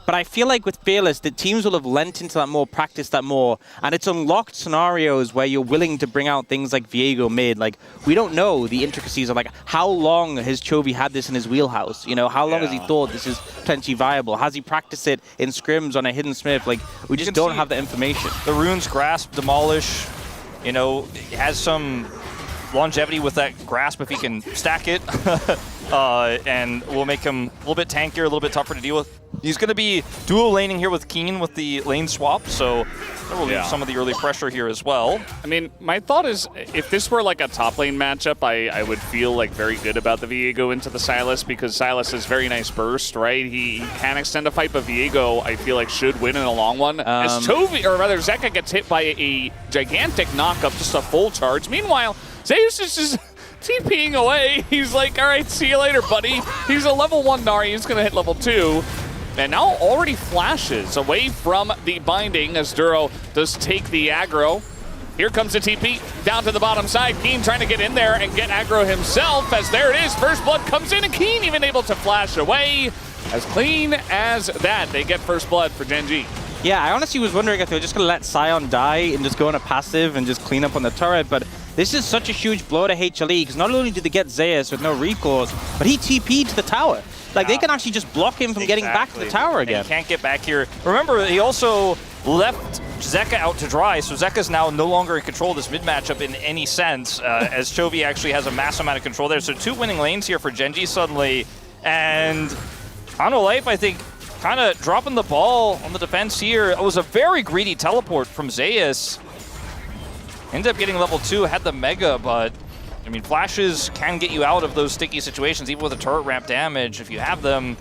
But I feel like with Fearless, the teams will have lent into that more, practiced that more, and it's unlocked scenarios where you're willing to bring out things like Viego mid. Like, we don't know the intricacies of like how long has Chovy had this in his wheelhouse? How long has he thought this is potentially viable? Has he practiced it in scrims on a hidden smith? Like, we just don't have the information. The runes grasp, demolish, has some longevity with that grasp if he can stack it. And will make him a little bit tankier, a little bit tougher to deal with. He's going to be dual laning here with Keen with the lane swap, so that will leave some of the early pressure here as well. I mean, my thought is, if this were like a top lane matchup, I would feel like very good about the Viego into the Sylas, because Sylas has very nice burst, right? He can extend a fight, but Viego, I feel like, should win in a long one. As Chovy, or rather Zeka gets hit by a gigantic knockup, just a full charge. Meanwhile, Zeus is just TPing away. He's like, all right, see you later, buddy. He's a level 1 Nari. He's going to hit level 2. And now already flashes away from the binding as Duro does take the aggro. Here comes the TP down to the bottom side. Keen trying to get in there and get aggro himself, as there it is. First blood comes in, and Keen even able to flash away. As clean as that, they get first blood for Gen G. Yeah, I honestly was wondering if they were just going to let Sion die and just go on a passive and just clean up on the turret, but this is such a huge blow to HLE, because not only did they get Zeus with no recourse, but he TP'd to the tower. Like, they can actually just block him from getting back to the tower again. And he can't get back here. Remember, he also left Zeka out to dry, so Zeka's now no longer in control of this mid matchup in any sense, as Chovy actually has a massive amount of control there. So 2 winning lanes here for Gen G suddenly, and Ano Life, I think, kind of dropping the ball on the defense here. It was a very greedy teleport from Zeus. Ended up getting level 2, had the Mega, but I mean, flashes can get you out of those sticky situations, even with a turret ramp damage, if you have them,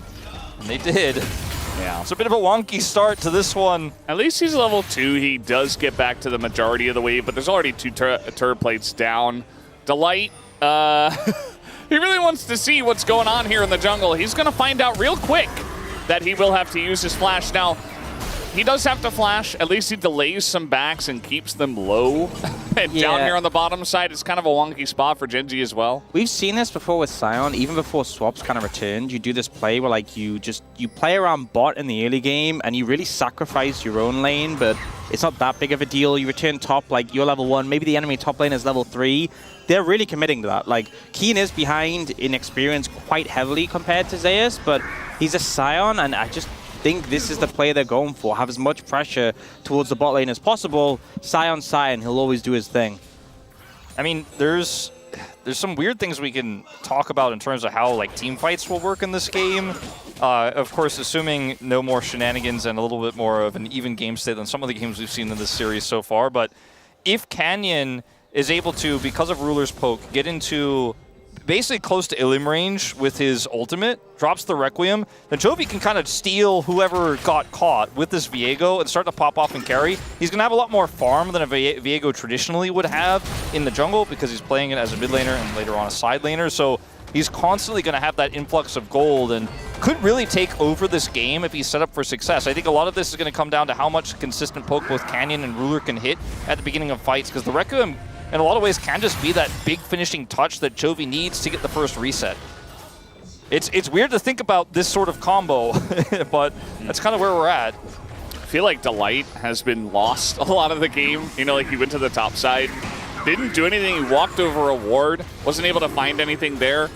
and they did. Yeah, it's a bit of a wonky start to this one. At least he's level 2. He does get back to the majority of the wave, but there's already 2 turret plates down. Delight, he really wants to see what's going on here in the jungle. He's going to find out real quick that he will have to use his flash. Now, he does have to flash. At least he delays some backs and keeps them low. And down here on the bottom side, it's kind of a wonky spot for Gen G as well. We've seen this before with Sion. Even before swaps kind of returned, you do this play where like you play around bot in the early game and you really sacrifice your own lane, but it's not that big of a deal. You return top, like you're level 1, maybe the enemy top lane is level 3. They're really committing to that. Like, Keen is behind in experience quite heavily compared to Zeus, but he's a Sion, and I just think this is the play they're going for. Have as much pressure towards the bot lane as possible. Sion, he'll always do his thing. I mean, there's some weird things we can talk about in terms of how like team fights will work in this game. Of course, assuming no more shenanigans and a little bit more of an even game state than some of the games we've seen in this series so far. But if Canyon is able to, because of Ruler's Poke, get into basically close to Illim range with his ultimate, drops the Requiem, then Chovy can kind of steal whoever got caught with this Viego and start to pop off and carry. He's going to have a lot more farm than a Viego traditionally would have in the jungle, because he's playing it as a mid laner and later on a side laner. So he's constantly going to have that influx of gold and could really take over this game if he's set up for success. I think a lot of this is going to come down to how much consistent poke both Canyon and Ruler can hit at the beginning of fights, because the Requiem in a lot of ways can just be that big finishing touch that Chovy needs to get the first reset. It's weird to think about this sort of combo, but that's kind of where we're at. I feel like Delight has been lost a lot of the game. You know, like he went to the top side, didn't do anything. He walked over a ward, wasn't able to find anything there.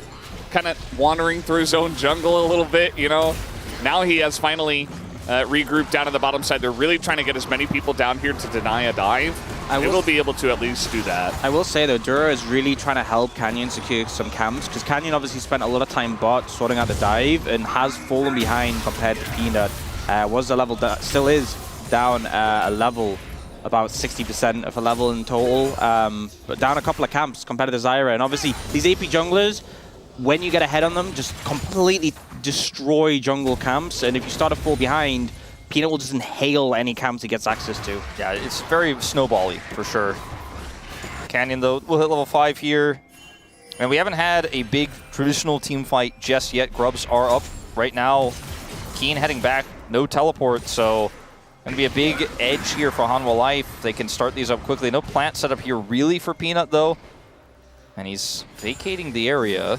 Kind of wandering through his own jungle a little bit, you know. Now he has finally regrouped down on the bottom side. They're really trying to get as many people down here to deny a dive. They will be able to at least do that. I will say, though, Duro is really trying to help Canyon secure some camps, because Canyon obviously spent a lot of time bot sorting out the dive and has fallen behind compared to Peanut. Was a level, still is down a level, about 60% of a level in total, but down a couple of camps compared to the Zyra. And obviously, these AP junglers, when you get ahead on them, just completely destroy jungle camps. And if you start to fall behind, Peanut will just inhale any camps he gets access to. Yeah, it's very snowbally for sure. Canyon, though, will hit level 5 here. And we haven't had a big traditional team fight just yet. Grubs are up right now. Keen heading back, no teleport, so going to be a big edge here for Hanwha Life. They can start these up quickly. No plant set up here really for Peanut, though. And he's vacating the area.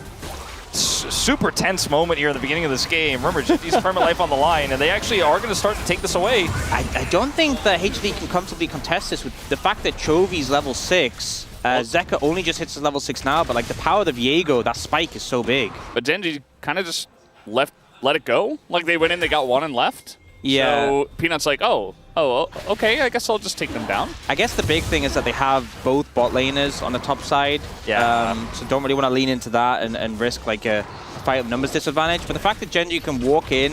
Super tense moment here in the beginning of this game. Remember, Genji's permanent life on the line, and they actually are going to start to take this away. I don't think that HLE can comfortably contest this with the fact that Chovy's level 6. Zeka only just hits his level 6 now, but like the power of the Viego, that spike is so big. But Genji kind of just let it go. Like they went in, they got one and left. Yeah. So Peanut's like, oh, okay, I guess I'll just take them down. I guess the big thing is that they have both bot laners on the top side. Yeah. So don't really want to lean into that and risk like a fight of numbers disadvantage. But the fact that Genji can walk in,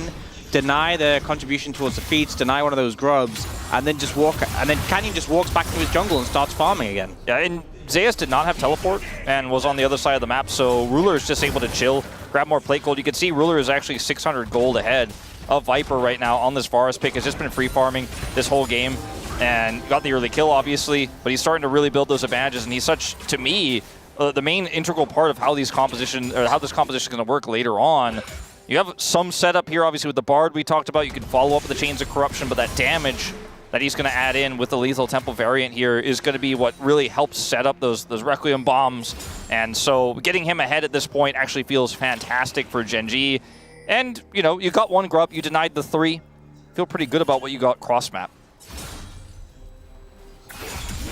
deny the contribution towards the feats, deny one of those grubs, and then just walk, and then Canyon just walks back to his jungle and starts farming again. Yeah, and Zeus did not have teleport and was on the other side of the map, so Ruler is just able to chill, grab more plate gold. You can see Ruler is actually 600 gold ahead of Viper right now on this Varus pick. Has just been free farming this whole game and got the early kill, obviously, but he's starting to really build those advantages, and he's such, to me, the main integral part of how this composition is going to work later on. You have some setup here, obviously, with the Bard we talked about. You can follow up with the Chains of Corruption, but that damage that he's going to add in with the Lethal Temple variant here is going to be what really helps set up those Requiem bombs. And so getting him ahead at this point actually feels fantastic for Genji. And, you know, you got one grub, you denied the 3. Feel pretty good about what you got cross-map.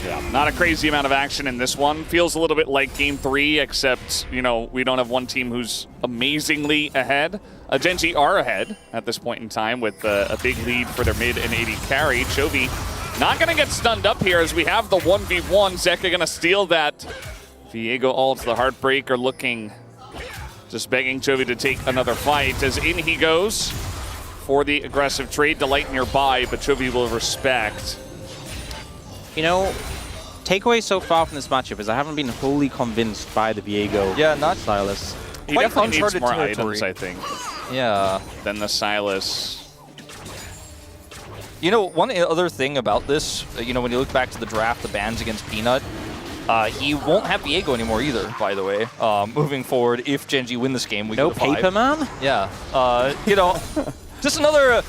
Yeah, not a crazy amount of action in this one. Feels a little bit like Game 3, except, you know, we don't have one team who's amazingly ahead. Genji are ahead at this point in time with a big lead for their mid and AD carry. Chovy not going to get stunned up here as we have the 1v1. Zeka going to steal that. Viego ult, the Heartbreaker looking, just begging Chovy to take another fight as in he goes for the aggressive trade. Delight nearby, but Chovy will respect. You know, takeaway so far from this matchup is I haven't been wholly convinced by the Viego. Yeah, not Silas. He definitely needs more items, I think. Yeah. Than the Silas. You know, one other thing about this, you know, when you look back to the draft, the bans against Peanut, he won't have Viego anymore either, by the way. Moving forward, if Genji win this game, we no go to 5. paper, man? Yeah. You know, just another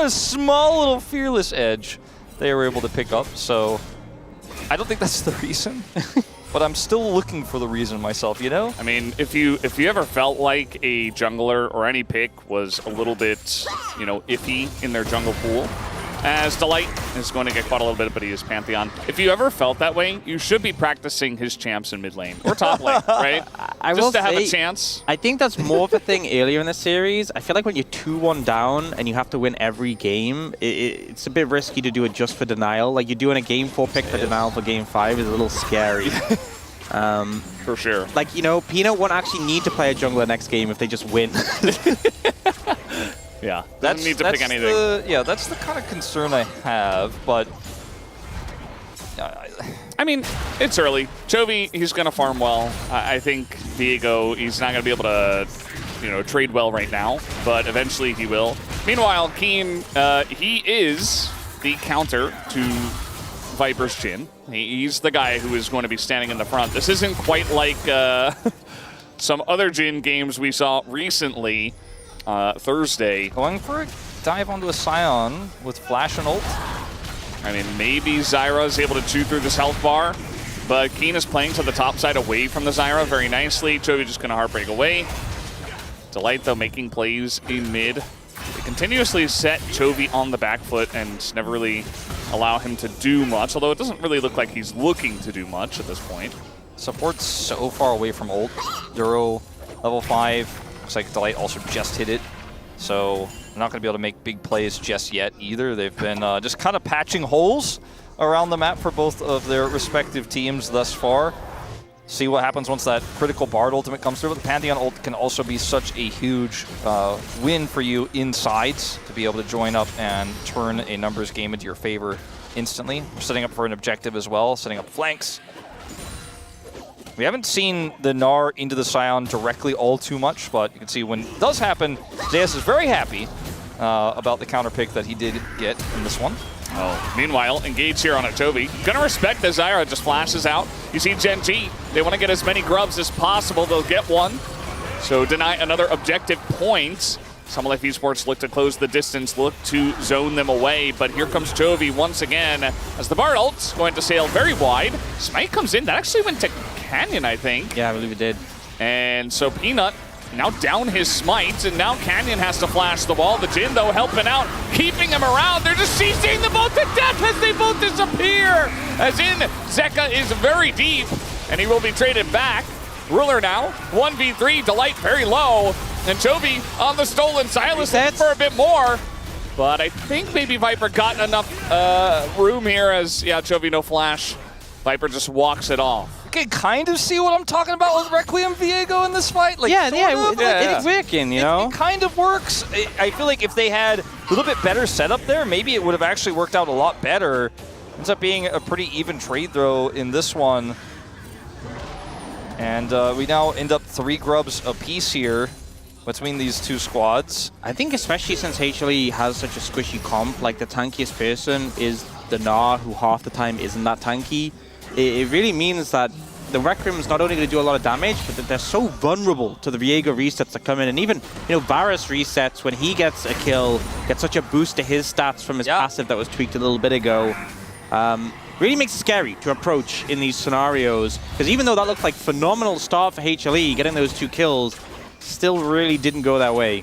small little fearless edge they were able to pick up, so I don't think that's the reason. But I'm still looking for the reason myself, you know? I mean, if you ever felt like a jungler or any pick was a little bit, you know, iffy in their jungle pool, as Delight is going to get caught a little bit, but he is Pantheon. If you ever felt that way, you should be practicing his champs in mid lane or top lane, right? Just to have a chance. I think that's more of a thing earlier in the series. I feel like when you're 2-1 down and you have to win every game, it's a bit risky to do it just for denial. Like you're doing a game 4 pick for denial for game 5 is a little scary. For sure. Like, you know, Peanut won't actually need to play a jungler next game if they just win. Yeah, doesn't need to pick anything. Yeah, that's the kind of concern I have, but... I mean, it's early. Chovy, he's going to farm well. I think Viego, he's not going to be able to, you know, trade well right now, but eventually he will. Meanwhile, Keen, he is the counter to Viper's Jhin. He's the guy who is going to be standing in the front. This isn't quite like some other Jhin games we saw recently. Thursday. Going for a dive onto a Scion with flash and ult. I mean, maybe Zyra's able to chew through this health bar, but Keen is playing to the top side away from the Zyra very nicely. Chovy just going to Heartbreak away. Delight, though, making plays in mid. They continuously set Chovy on the back foot and never really allow him to do much, although it doesn't really look like he's looking to do much at this point. Support's so far away from ult. Duro, level 5. Looks like Delight also just hit it, so they're not going to be able to make big plays just yet either. They've been just kind of patching holes around the map for both of their respective teams thus far. See what happens once that critical Bard ultimate comes through. But the Pantheon ult can also be such a huge win for you in sides to be able to join up and turn a numbers game into your favor instantly. We're setting up for an objective as well, setting up flanks. We haven't seen the Gnar into the Scion directly all too much, but you can see when it does happen, JS is very happy about the counter pick that he did get in this one. Oh, meanwhile, engage here on a Toby. Gonna respect the Zyra, just flashes out. You see Gen G, they want to get as many grubs as possible. They'll get one. So deny another objective point. Summit Life Esports look to close the distance, look to zone them away. But here comes Chovy once again as the Bard ult's going to sail very wide. Smite comes in. That actually went to Canyon, I think. Yeah, I believe it did. And so Peanut now down his smite, and now Canyon has to flash the wall. The Jin, though, helping out, keeping him around. They're just CCing them both to death as they both disappear. As in, Zeka is very deep, and he will be traded back. Ruler now, 1v3, Delight very low, and Chovy on the stolen Silas for a bit more. But I think maybe Viper got enough room here as, yeah, Chovy no flash. Viper just walks it off. You can kind of see what I'm talking about with Requiem Viego in this fight. Like, it's working, you know? It kind of works. I feel like if they had a little bit better setup there, maybe it would have actually worked out a lot better. Ends up being a pretty even trade throw in this one. And we now end up 3 grubs apiece here between these two squads. I think especially since HLE has such a squishy comp, like the tankiest person is the Gnar, who half the time isn't that tanky. It really means that the Requiem's not only going to do a lot of damage, but that they're so vulnerable to the Viego resets that come in. And even, you know, Varus resets when he gets a kill, gets such a boost to his stats from his passive that was tweaked a little bit ago. Really makes it scary to approach in these scenarios, because even though that looked like phenomenal start for HLE, getting those 2 kills still really didn't go that way.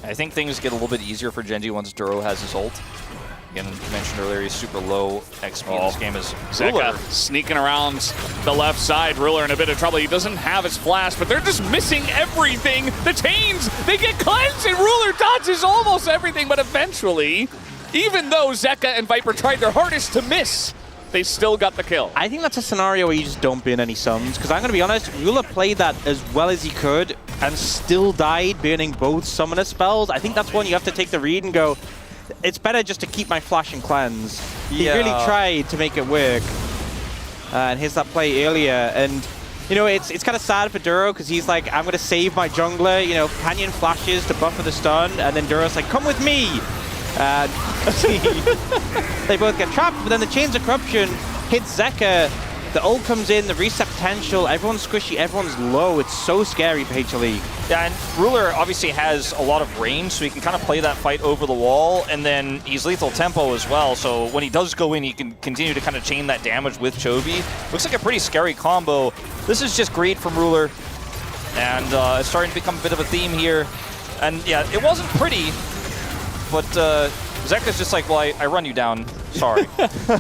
I think things get a little bit easier for Genji once Duro has his ult. Again, you mentioned earlier, he's super low XP in this game. Is Zeka sneaking around the left side. Ruler in a bit of trouble. He doesn't have his flash, but they're just missing everything. The chains, they get cleansed, and Ruler dodges almost everything, but eventually, even though Zeka and Viper tried their hardest to miss, they still got the kill. I think that's a scenario where you just don't burn any summons, because I'm going to be honest, Ruler played that as well as he could and still died burning both summoner spells. I think that's one you have to take the read and go, it's better just to keep my flash and cleanse. He really tried to make it work. And here's that play earlier. And, you know, it's kind of sad for Duro because he's like, I'm going to save my jungler. You know, Canyon flashes to buffer the stun. And then Duro's like, come with me. And they both get trapped. But then the Chains of Corruption hits Zeka. The ult comes in, the reset potential, everyone's squishy, everyone's low. It's so scary for HLE. Yeah, and Ruler obviously has a lot of range, so he can kind of play that fight over the wall, and then he's lethal tempo as well, so when he does go in, he can continue to kind of chain that damage with Chovy. Looks like a pretty scary combo. This is just great from Ruler, and it's starting to become a bit of a theme here. And yeah, it wasn't pretty, but Zeka's just like, well, I run you down. Sorry.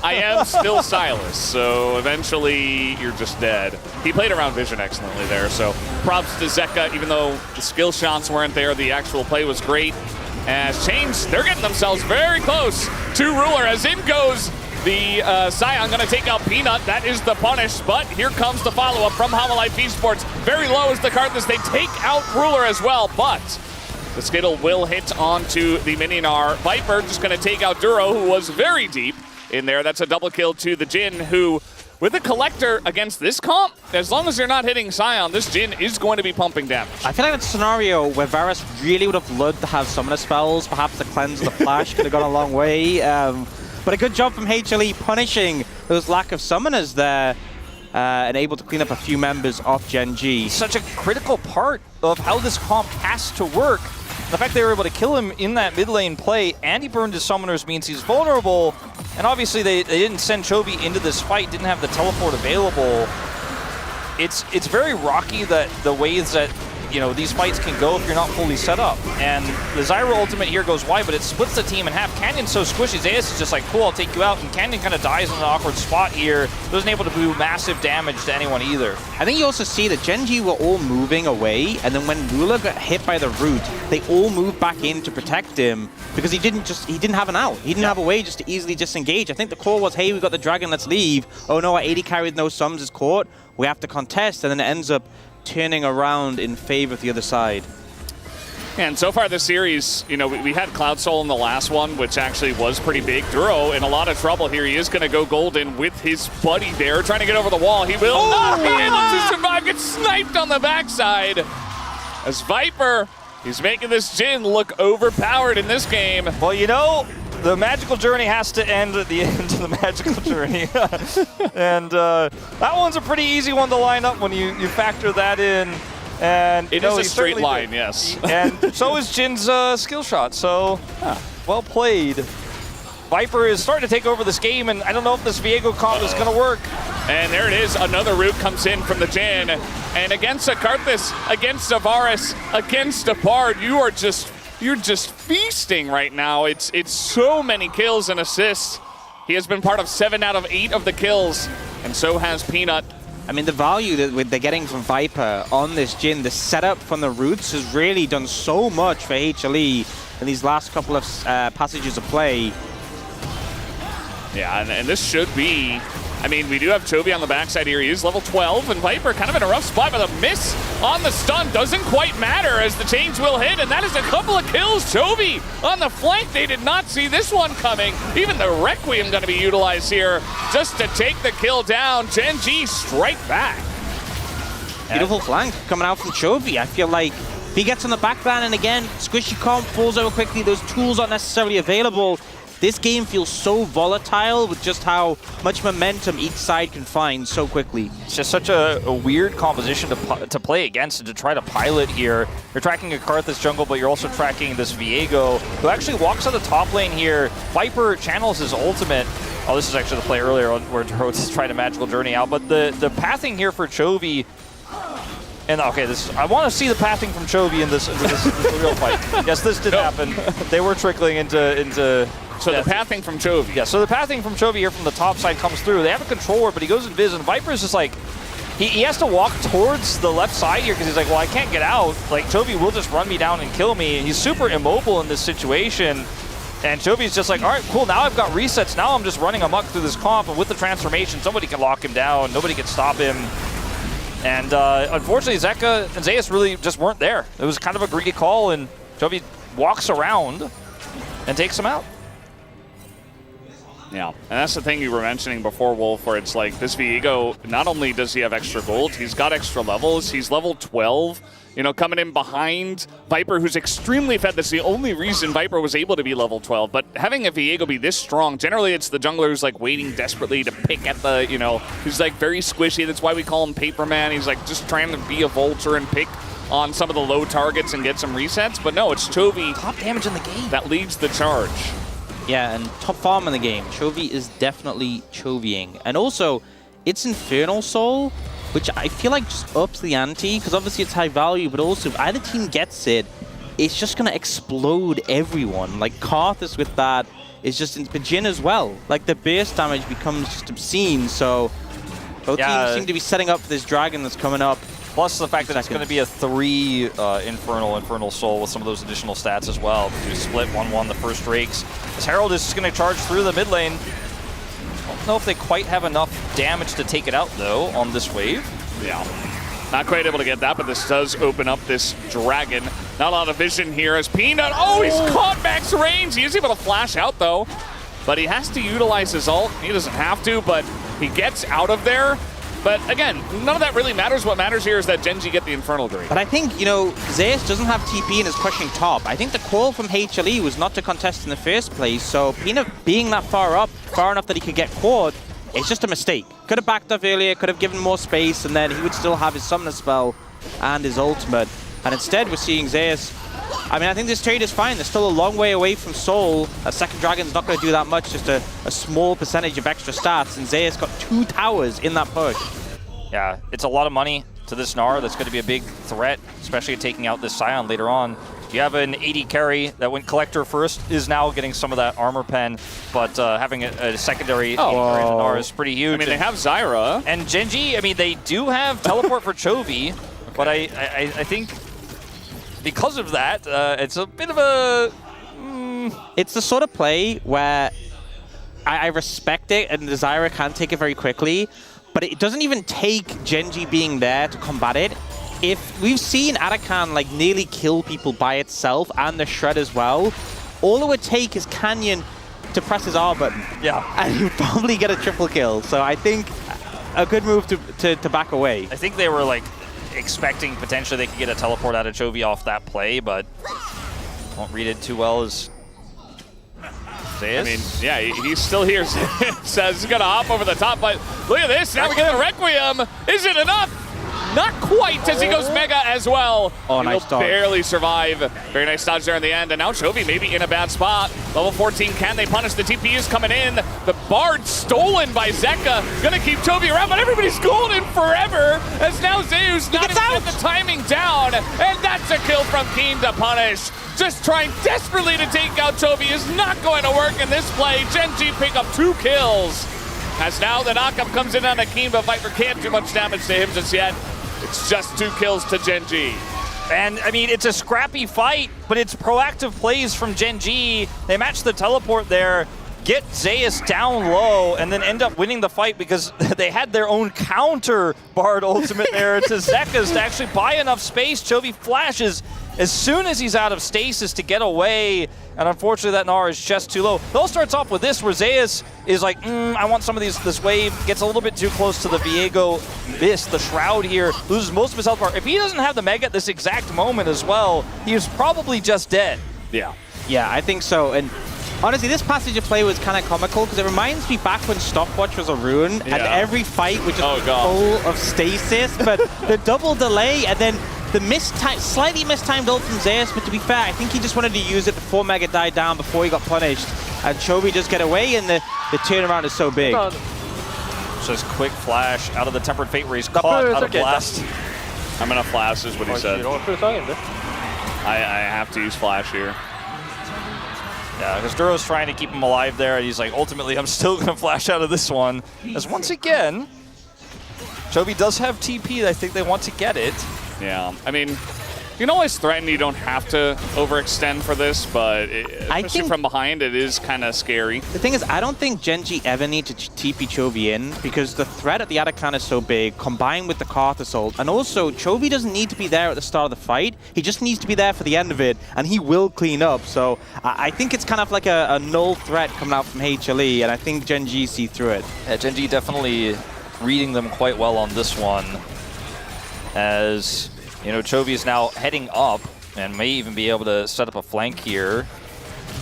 I am still Silas, so eventually you're just dead. He played around vision excellently there, so props to Zeka. Even though the skill shots weren't there, the actual play was great. As Chains, they're getting themselves very close to Ruler. As in goes the Scion, going to take out Peanut. That is the punish, but here comes the follow-up from Life Esports. Very low is the Karthus. They take out Ruler as well, but the Skittle will hit onto the Mini-Gnar. Viper just going to take out Duro, who was very deep in there. That's a double kill to the Jin, who, with a Collector against this comp, as long as they're not hitting Scion, this Jin is going to be pumping damage. I feel like that's a scenario where Varus really would have loved to have summoner spells. Perhaps the Cleanse of the Flash could have gone a long way. But a good job from HLE punishing those lack of summoners there. And able to clean up a few members off Gen G. Such a critical part of how this comp has to work. The fact they were able to kill him in that mid lane play and he burned his summoners means he's vulnerable. And obviously they didn't send Chovy into this fight, didn't have the teleport available. It's very rocky that the ways that, you know, these fights can go if you're not fully set up. And the Zyra ultimate here goes wide, but it splits the team in half. Canyon's so squishy, Zeus is just like, cool, I'll take you out. And Canyon kind of dies in an awkward spot here. Wasn't able to do massive damage to anyone either. I think you also see that Gen G were all moving away, and then when Ruler got hit by the root, they all moved back in to protect him because he didn't have an out. He didn't have a way just to easily disengage. I think the call was, hey, we got the dragon, let's leave. Oh no, our 80 carry with no sums is caught. We have to contest, and then it ends up turning around in favor of the other side. And so far this series, you know, we had Cloud Soul in the last one, which actually was pretty big. Duro in a lot of trouble here. He is going to go golden with his buddy there, trying to get over the wall. He will not be able to survive. Gets sniped on the backside. As Viper, he's making this Jhin look overpowered in this game. Well, you know, the magical journey has to end at the end of the magical journey. And that one's a pretty easy one to line up when you factor that in. And it is a straight line, yes. And so is Jin's skill shot, so well played. Viper is starting to take over this game, and I don't know if this Viego comp is going to work. And there it is, another root comes in from the Jhin. And against a Karthus, against a Varus, against a Bard, you're just feasting right now. It's so many kills and assists. He has been part of 7 out of 8 of the kills, and so has Peanut. I mean, the value that they're getting from Viper on this Jhin, the setup from the roots has really done so much for HLE in these last couple of passages of play. Yeah, and this should be, I mean, we do have Chovy on the backside here. He is level 12, and Viper kind of in a rough spot, but a miss on the stun doesn't quite matter as the chains will hit, and that is a couple of kills. Chovy on the flank, they did not see this one coming. Even the Requiem going to be utilized here just to take the kill down. Gen G strike back. Beautiful flank coming out from Chovy. I feel like if he gets on the back line, and again, squishy comp falls over quickly, those tools aren't necessarily available. This game feels so volatile with just how much momentum each side can find so quickly. It's just such a weird composition to play against and to try to pilot here. You're tracking a Karthus jungle, but you're also tracking this Viego, who actually walks on the top lane here. Viper channels his ultimate. Oh, this is actually the play earlier where Rhodes tried a magical journey out, but the pathing here for Chovy. And okay, I want to see the pathing from Chovy in this real fight. Yes, this did happen. They were trickling into. So the pathing from Chovy. Yeah, so the pathing from Chovy here from the top side comes through. They have a controller, but he goes invis, and Viper is just like, he has to walk towards the left side here because he's like, well, I can't get out. Like, Chovy will just run me down and kill me. He's super immobile in this situation. And Chovy's just like, all right, cool, now I've got resets. Now I'm just running amok through this comp, and with the transformation, somebody can lock him down. Nobody can stop him. And unfortunately, Zeka and Zeus really just weren't there. It was kind of a greedy call, and Chovy walks around and takes him out. Yeah, and that's the thing you were mentioning before, Wolf, where it's like this Viego, not only does he have extra gold, he's got extra levels. He's level 12, you know, coming in behind Viper, who's extremely fed. That's the only reason Viper was able to be level 12. But having a Viego be this strong, generally it's the jungler who's like waiting desperately to pick at the, you know, who's like very squishy. That's why we call him Paperman. He's like just trying to be a vulture and pick on some of the low targets and get some resets. But no, it's Chovy. Top damage in the game. That leads the charge. Yeah, and top farm in the game. Chovy is definitely Chovying. And also, it's Infernal Soul, which I feel like just ups the ante, because obviously it's high value, but also if either team gets it, it's just going to explode everyone. Like Karthus with that is just in Jhin as well. Like the base damage becomes just obscene, so both teams seem to be setting up for this dragon that's coming up. Plus the fact that it's going to be a 3 Infernal Soul with some of those additional stats as well. We split 1-1 the first Drakes. As Herald is just going to charge through the mid lane. Don't know if they quite have enough damage to take it out, though, on this wave. Yeah. Not quite able to get that, but this does open up this dragon. Not a lot of vision here as Peanut. Oh, he's caught max range. He is able to flash out, though. But he has to utilize his ult. He doesn't have to, but he gets out of there. But again, none of that really matters. What matters here is that Gen G get the Infernal Drain. But I think, you know, Zeus doesn't have TP and is pushing top. I think the call from HLE was not to contest in the first place, so Peanut being that far up, far enough that he could get caught, it's just a mistake. Could have backed up earlier, could have given more space, and then he would still have his Summoner spell and his ultimate. And instead, we're seeing Zeus. I mean, I think this trade is fine. They're still a long way away from Soul. A second Dragon's not going to do that much, just a small percentage of extra stats, and Zeus got 2 towers in that push. Yeah, it's a lot of money to this Gnar. That's going to be a big threat, especially taking out this Scion later on. You have an 80 carry that went Collector first, is now getting some of that armor pen, but having a secondary carry in the Gnar is pretty huge. I mean, they have Zyra. And Gen G, I mean, they do have teleport for Chovy, but I think because of that, it's a bit of a... It's the sort of play where I respect it, and the Zyra can take it very quickly, but it doesn't even take Gen G being there to combat it. if we've seen Arakan like nearly kill people by itself and the Shred as well, all it would take is Canyon to press his R button. Yeah. And he would probably get a triple kill. So I think a good move to back away. I think they were like expecting potentially they could get a teleport out of Chovy off that play, but won't read it too well as Zeus. I mean, yeah, he's still here. Says he's gonna hop over the top, but look at this. Now we get a Requiem. Is it enough? Not quite, as he goes Mega as well. Oh, he nice will dodge. barely survive. Very nice dodge there in the end. And now Chovy maybe in a bad spot. Level 14, can they punish? The TP is coming in. The Bard stolen by Zeka. Gonna keep Chovy around, but everybody's golden forever. As now Zeus not even get the timing down. And that's a kill from Keen to punish. Just trying desperately to take out Chovy is not going to work in this play. Gen G pick up 2 kills. As now the knockup comes in on Akeem, but Viper can't do much damage to him just yet. It's just 2 kills to Gen G. And, I mean, it's a scrappy fight, but it's proactive plays from Gen G. They match the teleport there, get Zeus down low, and then end up winning the fight because they had their own counter Bard ultimate there to Zeka's to actually buy enough space. Chovy flashes as soon as he's out of stasis to get away, and unfortunately that Gnar is just too low. It all starts off with this, where Zeus is like, I want some of this wave, gets a little bit too close to the Viego. The Shroud here, loses most of his health bar. If he doesn't have the Mega at this exact moment as well, he was probably just dead. Yeah. Yeah, I think so. And honestly, this passage of play was kind of comical because it reminds me back when Stopwatch was a rune and every fight was just full of stasis, but the double delay and then the slightly mistimed ult from Zeus, but to be fair, I think he just wanted to use it before Mega died down, before he got punished. And Chovy just get away, and the turnaround is so big. Just quick flash out of the Tempered Fate where he's caught out of blast. I'm gonna flash is what he said. I have to use flash here. Yeah, because Duro's trying to keep him alive there, and he's like, ultimately, I'm still going to flash out of this one. As once again, Chovy does have TP. I think they want to get it. Yeah, I mean, you can always threaten. You don't have to overextend for this, but especially from behind, it is kind of scary. The thing is, I don't think Gen G ever need to TP Chovy in because the threat at the Arakan is so big, combined with the Karthus ult, and also Chovy doesn't need to be there at the start of the fight. He just needs to be there for the end of it, and he will clean up. So I think it's kind of like a null threat coming out from HLE, and I think Gen G see through it. Yeah, Gen G definitely reading them quite well on this one. As, you know, Chovy is now heading up and may even be able to set up a flank here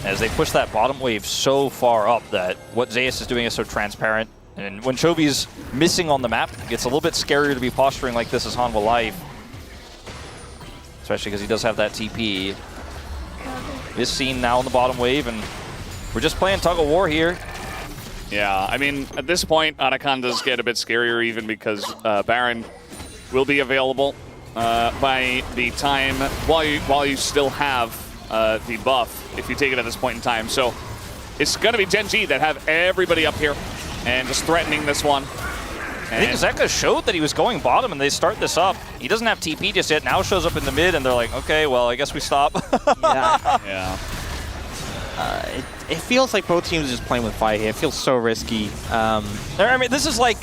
as they push that bottom wave so far up that what Zeus is doing is so transparent. And when Chovy's missing on the map, it gets a little bit scarier to be posturing like this as Hanwha Life. Especially because he does have that TP. Is seen now on the bottom wave, and we're just playing tug of war here. Yeah, I mean, at this point, Arakan does get a bit scarier even because Baron will be available by the time while you still have the buff if you take it at this point in time. So it's going to be Gen G that have everybody up here and just threatening this one. I think Zeka showed that he was going bottom and they start this up. He doesn't have TP just yet, now shows up in the mid and they're like, okay, well, I guess we stop. Yeah. It feels like both teams are just playing with fire here. It feels so risky. I mean, this is like,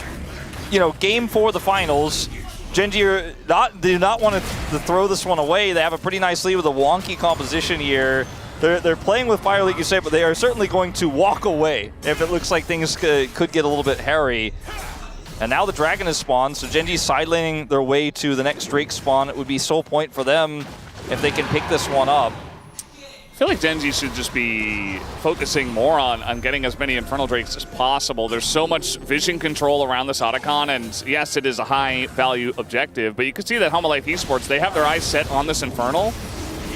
you know, game 4 of the finals. Gen G do not want to throw this one away. They have a pretty nice lead with a wonky composition here. They're playing with fire, like you say, but they are certainly going to walk away if it looks like things could get a little bit hairy. And now the Dragon is spawned, so Gen G sidelaning their way to the next Drake spawn. It would be soul point for them if they can pick this one up. I feel like Gen G should just be focusing more on getting as many Infernal Drakes as possible. There's so much vision control around this Otacon, and yes, it is a high-value objective, but you can see that Hanwha Life Esports, they have their eyes set on this Infernal.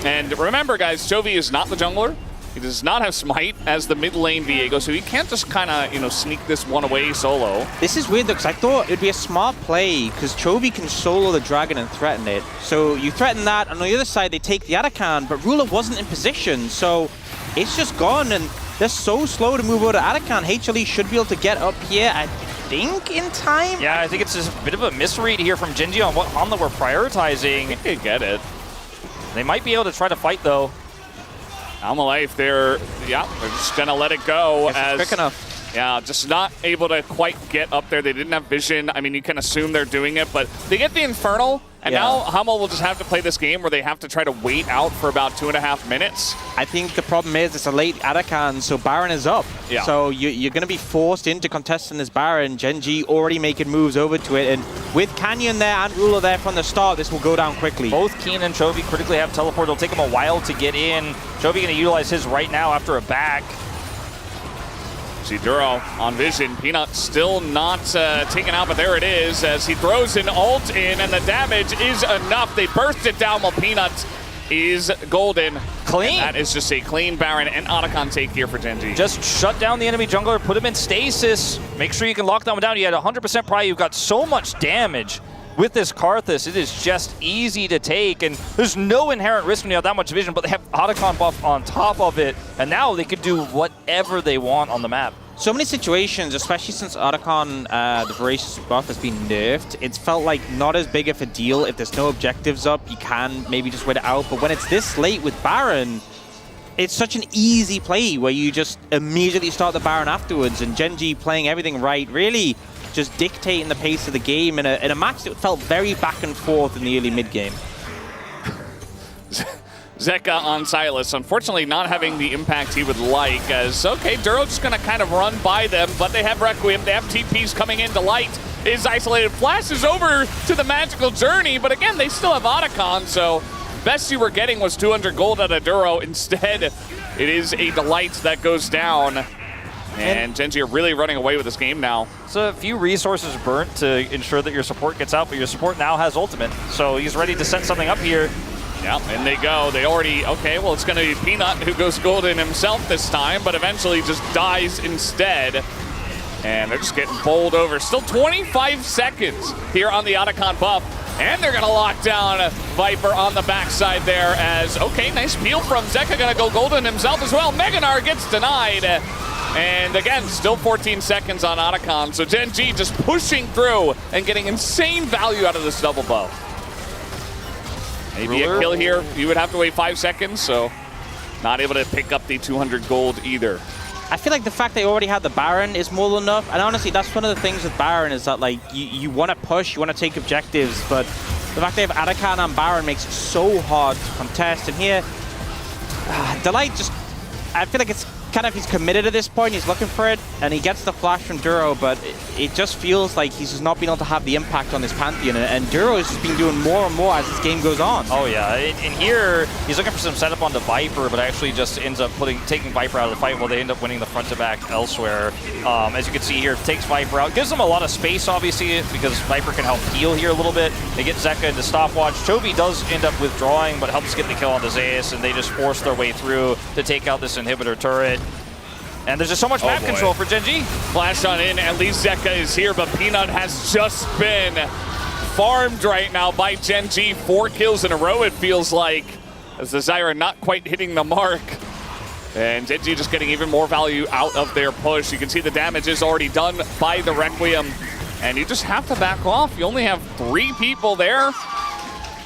And remember, guys, Chovy is not the jungler. He does not have Smite as the mid lane Viego, so he can't just kind of, you know, sneak this one away solo. This is weird though, because I thought it'd be a smart play, because Chovy can solo the Dragon and threaten it. So you threaten that, and on the other side they take the Arakan, but Ruler wasn't in position, so it's just gone, and they're so slow to move over to Arakan. HLE should be able to get up here, I think, in time? Yeah, I think it's just a bit of a misread here from Gen G on what Hanwha were prioritizing. I think they get it. They might be able to try to fight, though. Hanwha Life, they're just going to let it go. As quick enough. Yeah, just not able to quite get up there. They didn't have vision. I mean, you can assume they're doing it, but they get the Infernal, And now Hummel will just have to play this game where they have to try to wait out for about 2.5 minutes. I think the problem is it's a late Arakan, so Baron is up. Yeah. So you're going to be forced into contesting this Baron. Gen G already making moves over to it, and with Canyon there and Ruler there from the start, this will go down quickly. Both Keen and Chovy critically have teleport. It'll take him a while to get in. Chovy going to utilize his right now after a back. See Duro on Vision. Peanut still not taken out, but there it is as he throws an ult in, and the damage is enough. They burst it down while Peanut is golden. Clean. And that is just a clean Baron and Otacon take here for Gen G. Just shut down the enemy jungler, put him in stasis. Make sure you can lock that one down. You had 100% pry. You've got so much damage. With this Karthus, it is just easy to take, and there's no inherent risk when you have that much vision, but they have Otacon buff on top of it, and now they could do whatever they want on the map. So many situations, especially since Otacon, the Voracious buff has been nerfed, it's felt like not as big of a deal. If there's no objectives up, you can maybe just wait it out, but when it's this late with Baron, it's such an easy play where you just immediately start the Baron afterwards, and Gen G playing everything right, really just dictating the pace of the game in a match that felt very back and forth in the early mid-game. Zeka on Silas, unfortunately not having the impact he would like, as, okay, Duro's just gonna kind of run by them, but they have Requiem, they have TPs coming into light, is isolated, flashes over to the Magical Journey, but again, they still have Otacon, so best you were getting was 200 gold out of Duro. Instead, it is a Delight that goes down. And Gen G are really running away with this game now. So a few resources burnt to ensure that your support gets out, but your support now has ultimate. So he's ready to set something up here. Yeah, and they go. They already, okay, well, it's going to be Peanut who goes golden himself this time, but eventually just dies instead. And they're just getting bowled over. Still 25 seconds here on the Otacon buff. And they're going to lock down Viper on the backside there as, okay, nice peel from Zeka, going to go golden himself as well. Meganar gets denied. And again, still 14 seconds on Otacon. So Gen G just pushing through and getting insane value out of this double buff. Maybe a kill here. You would have to wait 5 seconds, so not able to pick up the 200 gold either. I feel like the fact they already had the Baron is more than enough. And honestly, that's one of the things with Baron is that, like, you want to push, you want to take objectives, but the fact they have Otacon and Baron makes it so hard to contest. And here, Delight just, I feel like it's kind of, he's committed at this point, he's looking for it, and he gets the flash from Duro, but it just feels like he's just not been able to have the impact on this Pantheon, and Duro has just been doing more and more as this game goes on. Oh yeah, and here, he's looking for some setup onto Viper, but actually just ends up taking Viper out of the fight while they end up winning the front to back elsewhere. As you can see here, takes Viper out, gives them a lot of space, obviously, because Viper can help heal here a little bit. They get Zeka into stopwatch. Chovy does end up withdrawing, but helps get the kill on the Zeus, and they just force their way through to take out this inhibitor turret. And there's just so much map control for Gen G. Flash on in, at least Zeka is here, but Peanut has just been farmed right now by Gen G. 4 kills in a row, it feels like, as the Zyra not quite hitting the mark. And Gen G just getting even more value out of their push. You can see the damage is already done by the Requiem, and you just have to back off. You only have 3 people there.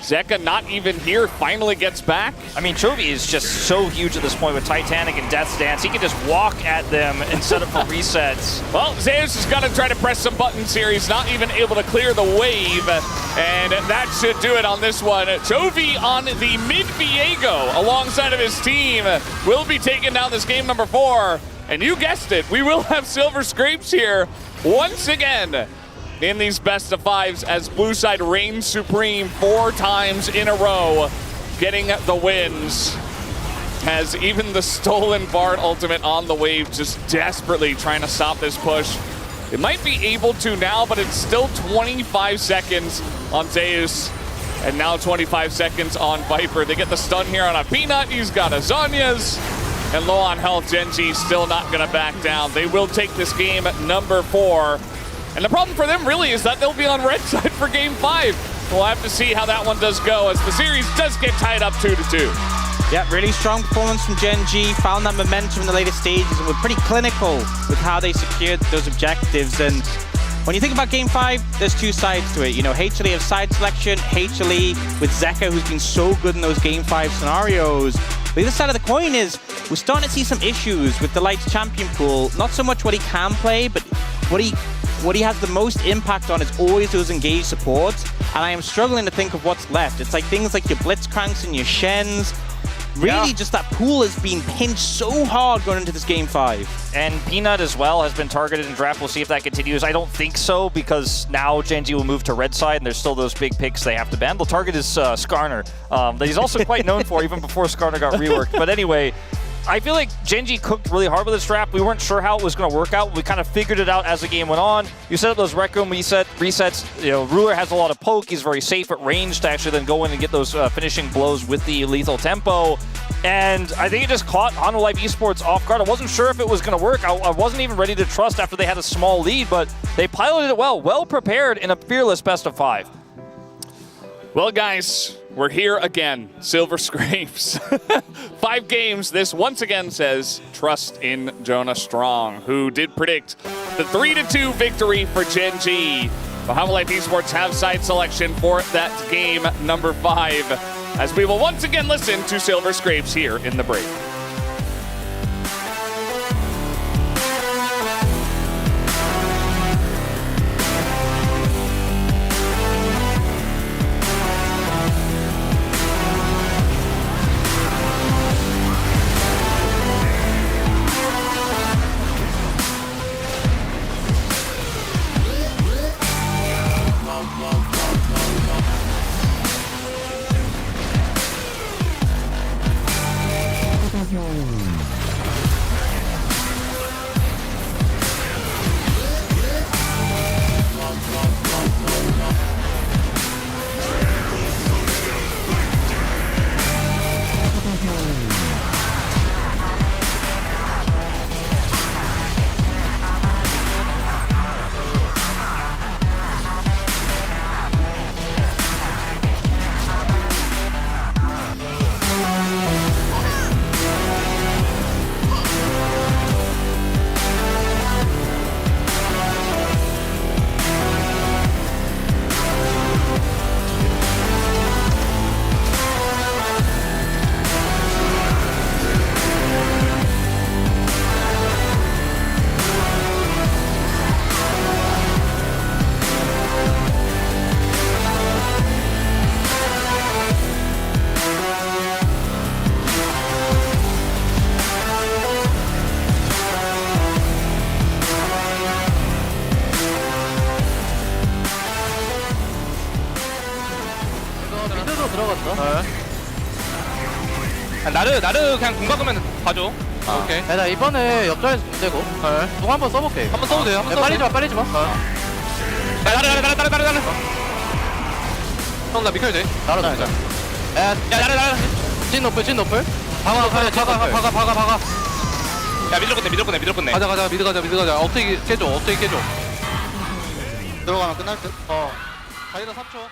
Zeka not even here, finally gets back. I mean, Chovy is just so huge at this point with Titanic and Death's Dance. He can just walk at them and set up for resets. Well, Zeus is going to try to press some buttons here. He's not even able to clear the wave, and that should do it on this one. Chovy on the mid-Viego alongside of his team will be taking down this game number 4. And you guessed it, we will have Silver Scrapes here once again in these best of 5s as Blue Side reigns supreme 4 times in a row, getting the wins. Has even the stolen Bard ultimate on the wave, just desperately trying to stop this push. It might be able to now, but it's still 25 seconds on Zeus, and now 25 seconds on Viper. They get the stun here on a Peanut, he's got a Zhonya's, and low on health, Gen G still not gonna back down. They will take this game number 4. And the problem for them really is that they'll be on red side for game 5. We'll have to see how that one does go as the series does get tied up 2-2. Yeah, really strong performance from Gen G, found that momentum in the later stages and were pretty clinical with how they secured those objectives. And when you think about game 5, there's 2 sides to it. You know, HLE of side selection, HLE with Zeka, who's been so good in those game 5 scenarios. The other side of the coin is we're starting to see some issues with Delight's champion pool. Not so much what he can play, but what he what he has the most impact on is always those engaged supports, and I am struggling to think of what's left. It's like things like your Blitzcranks and your Shens. Really, just that pool has been pinched so hard going into this Game 5. And Peanut as well has been targeted in draft. We'll see if that continues. I don't think so, because now Genji will move to red side, and there's still those big picks they have to ban. The target is Skarner, that he's also quite known for, even before Skarner got reworked. But anyway, I feel like Genji cooked really hard with this draft. We weren't sure how it was going to work out. We kind of figured it out as the game went on. You set up those Rec Room resets. You know, Ruler has a lot of poke. He's very safe at range to actually then go in and get those finishing blows with the lethal tempo. And I think it just caught HonorLife Esports off guard. I wasn't sure if it was going to work. I wasn't even ready to trust after they had a small lead, but they piloted it well prepared in a fearless best of 5. Well, guys, we're here again. Silver Scrapes. 5 games. This once again says trust in Jonah Strong, who did predict the 3-2 victory for Genji. The HonorLife Esports have side selection for that game number 5, as we will once again listen to Silver Scrapes here in the break. 나르 그냥 공 박으면 봐줘. 오케이. 나 이번에 옆자리에서 공 대고 공 한번 써볼게. 한번 써도 돼요. 빨리 좀 와. 나르. 형, 나 미켜도 돼. 나로 나자. 야, 나르. 찐 노플. 박아. 야, 미들 끝내. 가자. 미드 가자. 어떻게 깨줘. 들어가면 끝날 듯. 자기가 3초.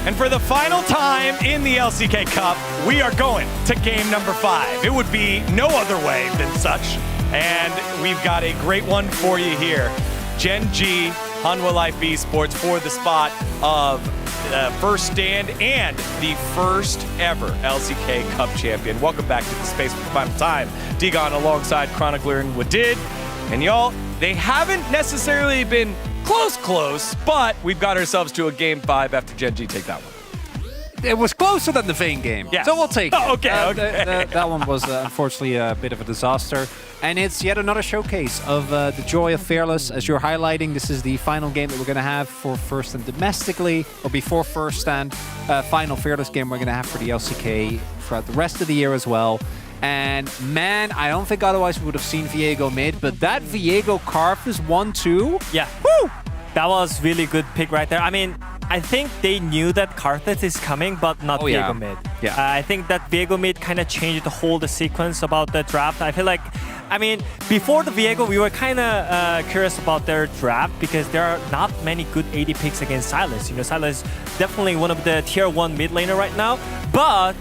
And for the final time in the LCK Cup, we are going to game number 5. It would be no other way than such. And we've got a great one for you here. Gen G, Hanwha Life Esports for the spot of first stand and the first ever LCK Cup champion. Welcome back to the space for the final time. Digon alongside Chronicler and Wadid. And y'all, they haven't necessarily been close, but we've got ourselves to a game 5 after Gen G take that one. It was closer than the Vayne game, yes. So we'll take it. Oh, okay. That one was unfortunately a bit of a disaster. And it's yet another showcase of the joy of Fearless. As you're highlighting, this is the final game that we're going to have for first and domestically, or before first and final Fearless game we're going to have for the LCK throughout the rest of the year as well. And man, I don't think otherwise we would have seen Viego mid, but that Viego Karthus 1-2. Yeah. Woo! That was really good pick right there. I mean, I think they knew that Karthus is coming, but not Viego mid. Yeah. I think that Viego mid kind of changed the sequence about the draft. I feel like, I mean, before the Viego, we were kind of curious about their draft because there are not many good AD picks against Sylas. You know, Sylas is definitely one of the tier 1 mid laner right now, but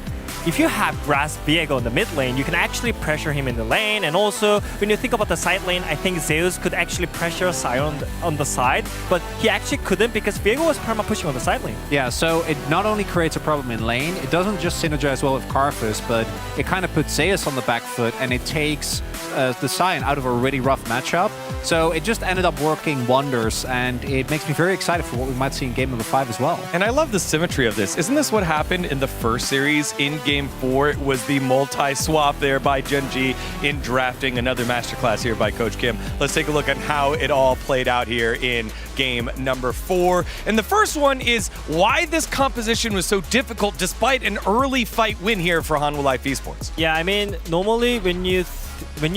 if you have Grass Viego in the mid lane, you can actually pressure him in the lane. And also, when you think about the side lane, I think Zeus could actually pressure Sion on the side, but he actually couldn't because Viego was perma pushing on the side lane. Yeah, so it not only creates a problem in lane, it doesn't just synergize well with Karthus, but it kind of puts Zeus on the back foot and it takes the Sion out of a really rough matchup. So it just ended up working wonders, and it makes me very excited for what we might see in game number 5 as well. And I love the symmetry of this. Isn't this what happened in the first series? In game 4, it was the multi-swap there by Gen G in drafting another masterclass here by Coach Kim. Let's take a look at how it all played out here in game number 4. And the first one is why this composition was so difficult despite an early fight win here for Hanwha Life Esports. Yeah, I mean, normally when you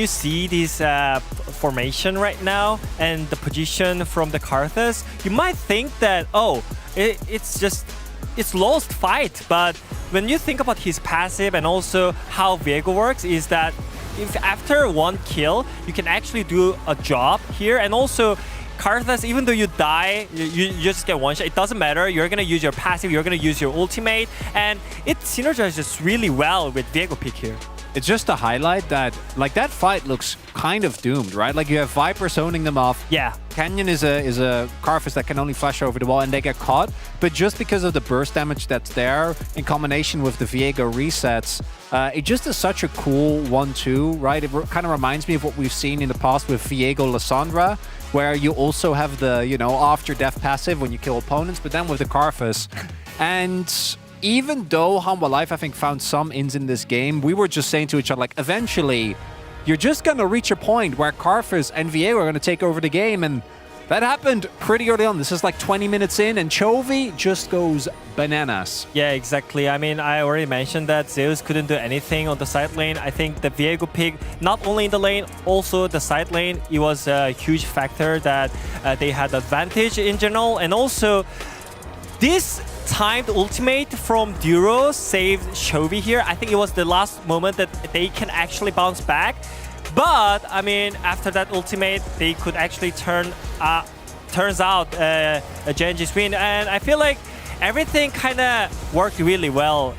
see this formation right now and the position from the Karthus, you might think that, oh, it's lost fight. But when you think about his passive and also how Viego works, is that if after one kill, you can actually do a job here. And also, Karthus, even though you die, you just get one shot, it doesn't matter. You're going to use your passive, you're going to use your ultimate, and it synergizes really well with Viego pick here. It's just to highlight that, like, that fight looks kind of doomed, right? Like, you have Viper zoning them off. Yeah. Canyon is a Karthus that can only flash over the wall and they get caught. But just because of the burst damage that's there, in combination with the Viego resets, it just is such a cool 1-2, right? It kind of reminds me of what we've seen in the past with Viego Lissandra, where you also have the, you know, after death passive when you kill opponents, but then with the Karthus. And even though Hanwha Life, I think, found some ins in this game, we were just saying to each other, like, eventually, you're just going to reach a point where Karthus and Viego are going to take over the game, and that happened pretty early on. This is like 20 minutes in, and Chovy just goes bananas. Yeah, exactly. I mean, I already mentioned that Zeus couldn't do anything on the side lane. I think the Viego pick, not only in the lane, also the side lane, it was a huge factor that they had advantage in general. And also, this timed ultimate from Duro saved Chovy here. I think it was the last moment that they can actually bounce back. But, I mean, after that ultimate, they could actually turns out Genji's win. And I feel like everything kind of worked really well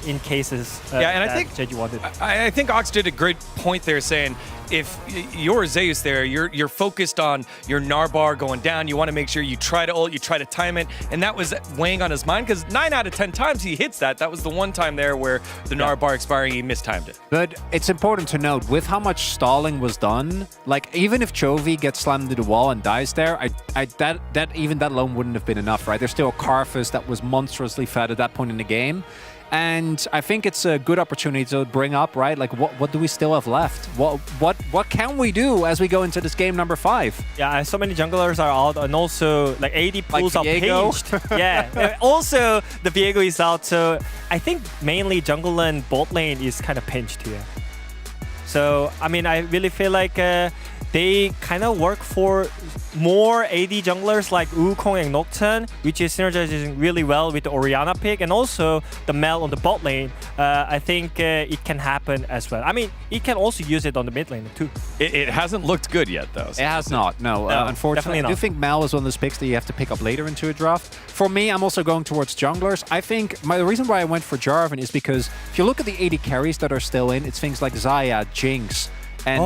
in cases and I think Genji wanted. I think Ox did a great point there saying, if you're Zeus there, you're focused on your Narbar going down. You want to make sure you try to ult, you try to time it, and that was weighing on his mind because 9 out of 10 times he hits that. That was the one time there where the Narbar expiring, he mistimed it. But it's important to note, with how much stalling was done, like even if Chovy gets slammed into the wall and dies there, even that alone wouldn't have been enough, right? There's still a Karthus that was monstrously fed at that point in the game. And I think it's a good opportunity to bring up, right? Like, what do we still have left? What can we do as we go into this game number 5? Yeah, so many junglers are out, and also like AD pools like are pinched. Yeah, also the Viego is out, so I think mainly jungle and bot lane is kind of pinched here. So I mean, I really feel like they kind of work for more AD junglers like Wukong and Nocturne, which is synergizing really well with the Orianna pick, and also the Mel on the bot lane. I think it can happen as well. I mean, it can also use it on the mid lane too. It hasn't looked good yet, though. It has not, no. Unfortunately, not. I do think Mel is one of those picks that you have to pick up later into a draft. For me, I'm also going towards junglers. I think the reason why I went for Jarvan is because if you look at the AD carries that are still in, it's things like Xayah, Jinx, and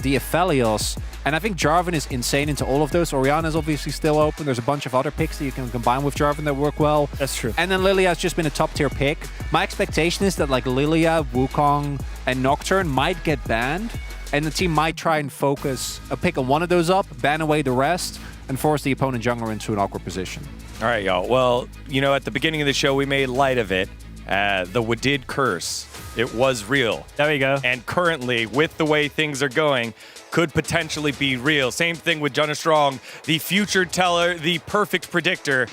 the Aphelios. And I think Jarvan is insane into all of those. Orianna is obviously still open. There's a bunch of other picks that you can combine with Jarvan that work well. That's true. And then Lilia has just been a top tier pick. My expectation is that like Lilia, Wukong, and Nocturne might get banned. And the team might try and focus a pick on one of those up, ban away the rest, and force the opponent jungler into an awkward position. All right, y'all. Well, you know, at the beginning of the show, we made light of it. The Wadid curse. It was real. There we go. And currently, with the way things are going, could potentially be real. Same thing with Jonah Strong, the future teller, the perfect predictor.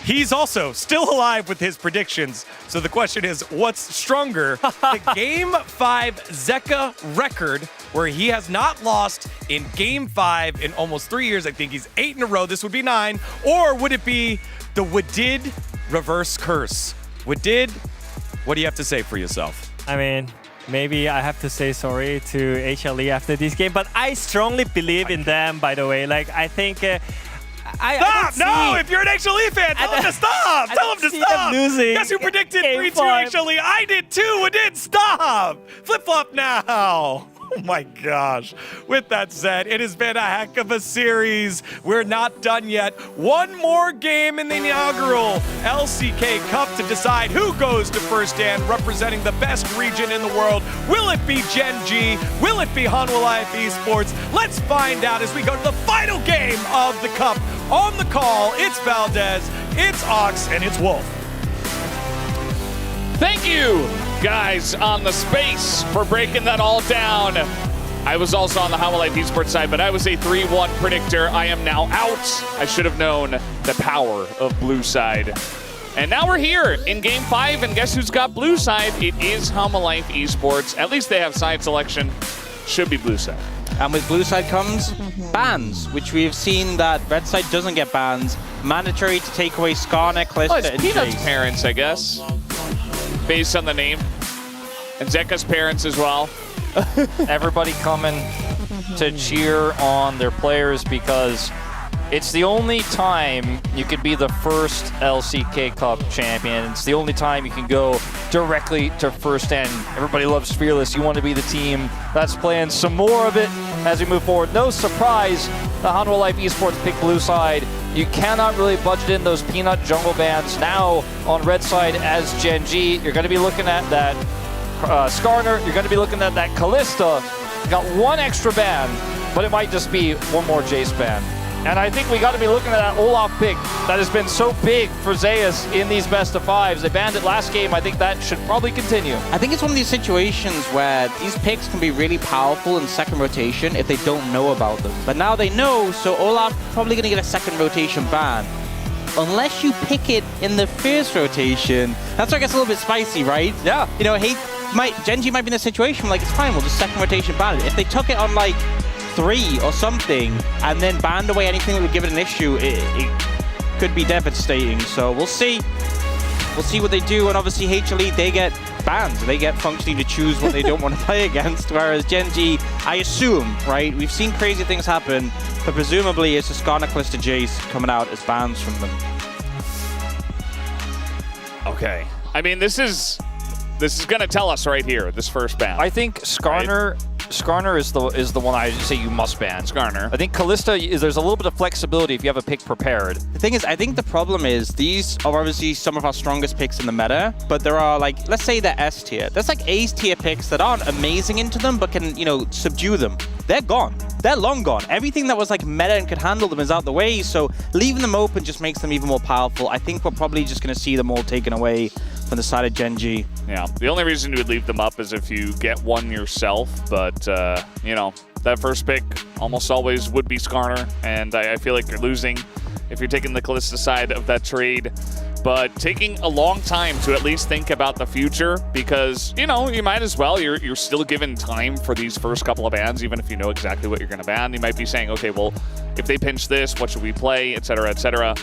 He's also still alive with his predictions. So the question is, what's stronger? The Game 5 Zeka record, where he has not lost in Game 5 in almost 3 years. I think he's 8 in a row. This would be 9. Or would it be the Wadid reverse curse? Wadid, what do you have to say for yourself? I mean, maybe I have to say sorry to HLE after this game, but I strongly believe in them, by the way. Like, I think... Stop! No! If you're an HLE fan, tell him to stop! Tell him to stop! Losing. Guess who predicted 3-2 5. HLE? I did too! I did! Stop! Flip-flop now! Oh my gosh. With that said, it has been a heck of a series. We're not done yet. One more game in the inaugural LCK Cup to decide who goes to first stand representing the best region in the world. Will it be Genji? Will it be Hanwha Life Esports? Let's find out as we go to the final game of the Cup. On the call, it's Valdez, it's Ox, and it's Wolf. Thank you, guys, on the space for breaking that all down. I was also on the Hanwha Life Esports side, but I was a 3-1 predictor. I am now out. I should have known the power of blue side. And now we're here in Game 5, and guess who's got blue side? It is Hanwha Life Esports. At least they have side selection. Should be blue side. And with blue side comes bans, which we have seen that red side doesn't get bans. Mandatory to take away Skarner, Kalista, Oh, it's and Peanut's Jace. parents, I guess, based on the name. And Zeka's parents as well. Everybody coming to cheer on their players because it's the only time you can be the first LCK Cup champion. It's the only time you can go directly to first stand. Everybody loves Fearless. You want to be the team that's playing some more of it as we move forward. No surprise, the Hanwha Life Esports pick blue side. You cannot really budget in those Peanut jungle bans. Now on red side as Genji, you're going to be looking at that Skarner. You're going to be looking at that Kalista. Got one extra ban, but it might just be one more Jace ban. And I think we got to be looking at that Olaf pick that has been so big for Zeus in these best of fives. They banned it last game. I think that should probably continue. I think it's one of these situations where these picks can be really powerful in second rotation if they don't know about them. But now they know, so Olaf probably going to get a second rotation ban. Unless you pick it in the first rotation. That's where it gets a little bit spicy, right? Yeah. You know, Genji might be in a situation like, it's fine, we'll just second rotation ban it. If they took it on like 3 or something and then banned away anything that would give it an issue, it could be devastating. So we'll see. We'll see what they do. And obviously HLE, they get banned. They get functionally to choose what they don't want to play against. Whereas Genji, I assume, right? We've seen crazy things happen, but presumably it's just Skarner, Kalista, Jace coming out as bans from them. Okay. I mean, this is going to tell us right here, this first ban. I think Skarner... Right? Skarner is the one I say you must ban. Skarner. I think Kalista, there's a little bit of flexibility if you have a pick prepared. The thing is, I think the problem is these are obviously some of our strongest picks in the meta, but there are like, let's say they're S tier. There's like A tier picks that aren't amazing into them, but can, you know, subdue them. They're gone. They're long gone. Everything that was like meta and could handle them is out the way, so leaving them open just makes them even more powerful. I think we're probably just going to see them all taken away from the side of Genji. Yeah, the only reason you would leave them up is if you get one yourself, but, you know, that first pick almost always would be Skarner, and I feel like you're losing if you're taking the Kalista side of that trade, but taking a long time to at least think about the future, because, you know, you might as well. You're still given time for these first couple of bans, even if you know exactly what you're going to ban. You might be saying, okay, well, if they pinch this, what should we play, etc., etc.,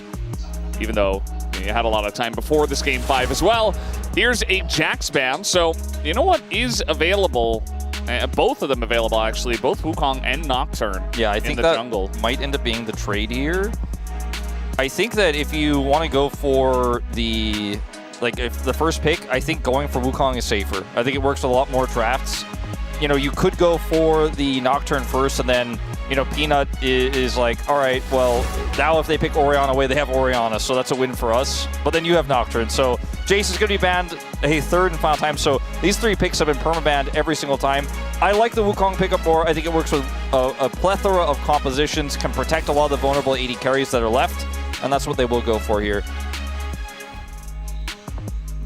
even though you had a lot of time before this Game 5 as well. Here's a Jax ban. So, you know what is available? Both of them available, actually. Both Wukong and Nocturne. Yeah, I think that jungle might end up being the trade here. I think that if you want to go for the, like, if the first pick, I think going for Wukong is safer. I think it works with a lot more drafts. You know, you could go for the Nocturne first, and then, you know, Peanut is like, all right, well, now if they pick Orianna away, they have Orianna, so that's a win for us. But then you have Nocturne, so Jace is going to be banned a third and final time. So these 3 picks have been perma-banned every single time. I like the Wukong pickup more. I think it works with a plethora of compositions, can protect a lot of the vulnerable AD carries that are left, and that's what they will go for here.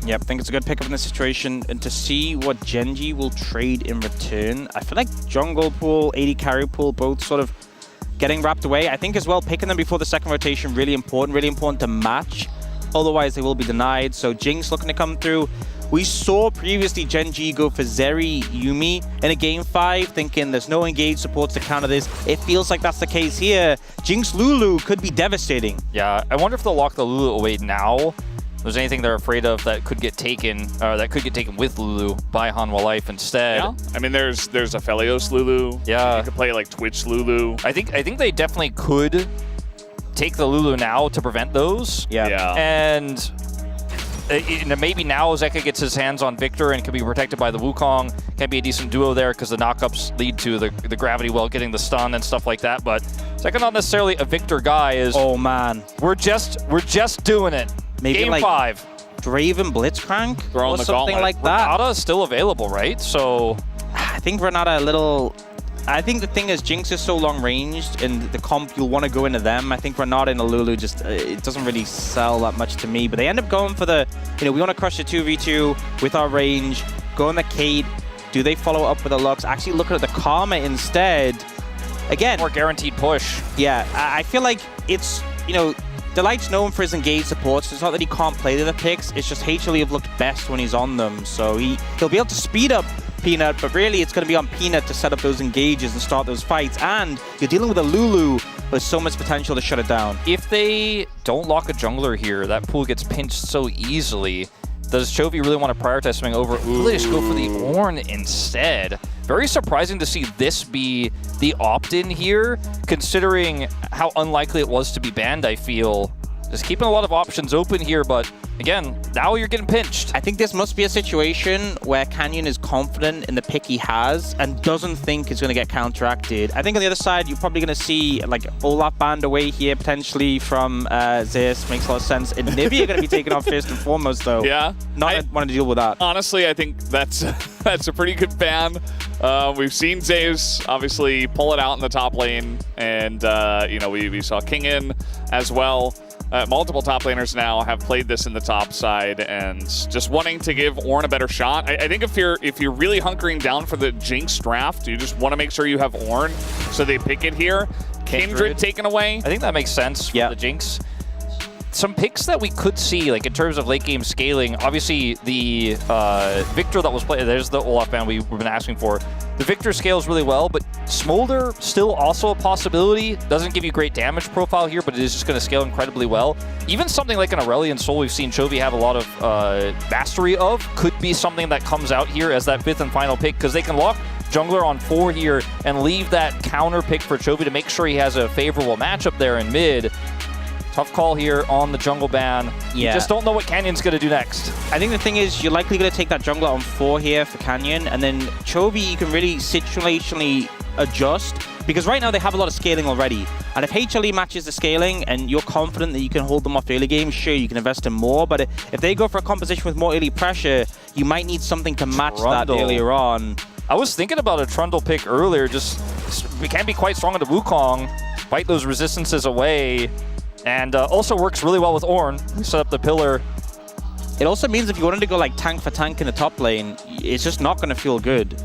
Yep, I think it's a good pickup in this situation, and to see what Genji will trade in return. I feel like jungle pool, AD carry pool, both sort of getting wrapped away. I think as well, picking them before the second rotation, really important to match. Otherwise, they will be denied. So Jinx looking to come through. We saw previously Genji go for Zeri Yuumi in a Game 5, thinking there's no engaged supports to counter this. It feels like that's the case here. Jinx Lulu could be devastating. Yeah, I wonder if they'll lock the Lulu away now. If there's anything they're afraid of that could get taken, or that could get taken with Lulu by Hanwha Life instead. Yeah, I mean, there's Aphelios Lulu. Yeah, you could play like Twitch Lulu. I think they definitely could take the Lulu now to prevent those. Yeah. And maybe now Zeka gets his hands on Victor and can be protected by the Wukong. Can be a decent duo there because the knockups lead to the gravity well getting the stun and stuff like that. But Zeka not necessarily a Victor guy. Is oh man, we're just doing it. Maybe Game like 5. Draven Blitzcrank or something like that. Renata is still available, right? So I think Renata a little. I think the thing is Jinx is so long ranged, and the comp you'll want to go into them. I think Renata and a Lulu just it doesn't really sell that much to me. But they end up going for the, you know, we want to crush the 2v2 with our range. Go on the Kate. Do they follow up with a Lux? Actually, look at the Karma instead. Again, more guaranteed push. Yeah, I feel like it's, you know, Delight's known for his engaged supports. It's not that he can't play the other picks. It's just HLE have looked best when he's on them. So he'll be able to speed up Peanut, but really it's going to be on Peanut to set up those engages and start those fights. And you're dealing with a Lulu with so much potential to shut it down. If they don't lock a jungler here, that pool gets pinched so easily. Does Chovy really want to prioritize something over? Ooh, they just go for the Ornn instead. Very surprising to see this be the opt-in here, considering how unlikely it was to be banned, I feel. Just keeping a lot of options open here, but again, now you're getting pinched. I think this must be a situation where Canyon is confident in the pick he has and doesn't think it's going to get counteracted. I think on the other side, you're probably going to see like Olaf banned away here potentially from Zeus. Makes a lot of sense. And Nivea are going to be taken off first and foremost, though. Yeah. Not wanting to deal with that. Honestly, I think that's a pretty good ban. We've seen Zeus obviously pull it out in the top lane, and you know, we saw Kingin as well. Multiple top laners now have played this in the top side, and just wanting to give Ornn a better shot. I think if you're really hunkering down for the Jinx draft, you just want to make sure you have Ornn, so they pick it here. Kindred taken away. I think that makes sense for the Jinx. Some picks that we could see, like in terms of late game scaling, obviously the Victor that was played, there's the Olaf ban we've been asking for. The Victor scales really well, but Smolder still also a possibility. Doesn't give you great damage profile here, but it is just going to scale incredibly well. Even something like an Aurelion Sol we've seen Chovy have a lot of mastery of could be something that comes out here as that 5th and final pick, because they can lock Jungler on 4 here and leave that counter pick for Chovy to make sure he has a favorable matchup there in mid. Tough call here on the jungle ban. You just don't know what Canyon's going to do next. I think the thing is, you're likely going to take that jungler on 4 here for Canyon, and then Chovy, you can really situationally adjust, because right now they have a lot of scaling already. And if HLE matches the scaling and you're confident that you can hold them off early game, sure, you can invest in more. But if they go for a composition with more early pressure, you might need something to match that earlier on. I was thinking about a Trundle pick earlier. Just we can be quite strong into Wukong, fight those resistances away. And also works really well with Ornn. We set up the pillar. It also means if you wanted to go like tank for tank in the top lane, it's just not going to feel good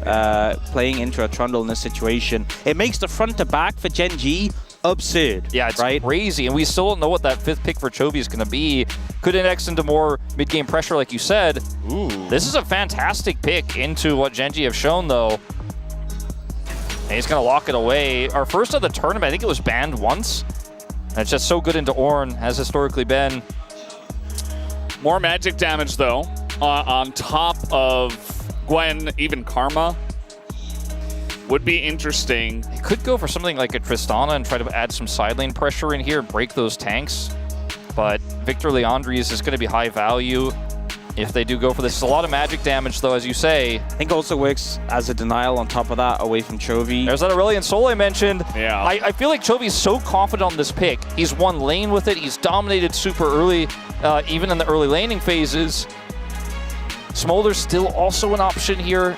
playing into a Trundle in this situation. It makes the front to back for Gen G absurd. Yeah, it's crazy. And we still don't know what that 5th pick for Chovy is going to be. Could index into more mid-game pressure, like you said. Ooh. This is a fantastic pick into what Gen G have shown, though. And he's going to lock it away. Our first of the tournament, I think it was banned once. And it's just so good into Ornn, has historically been. More magic damage, though, on top of Gwen, even Karma. Would be interesting. He could go for something like a Tristana and try to add some side lane pressure in here and break those tanks. But Victor Leandri's is going to be high value if they do go for this. It's a lot of magic damage, though, as you say. I think it also works as a denial on top of that, away from Chovy. There's that Aurelion Sol I mentioned. Yeah. I feel like Chovy's so confident on this pick. He's won lane with it. He's dominated super early, even in the early laning phases. Smolder's still also an option here.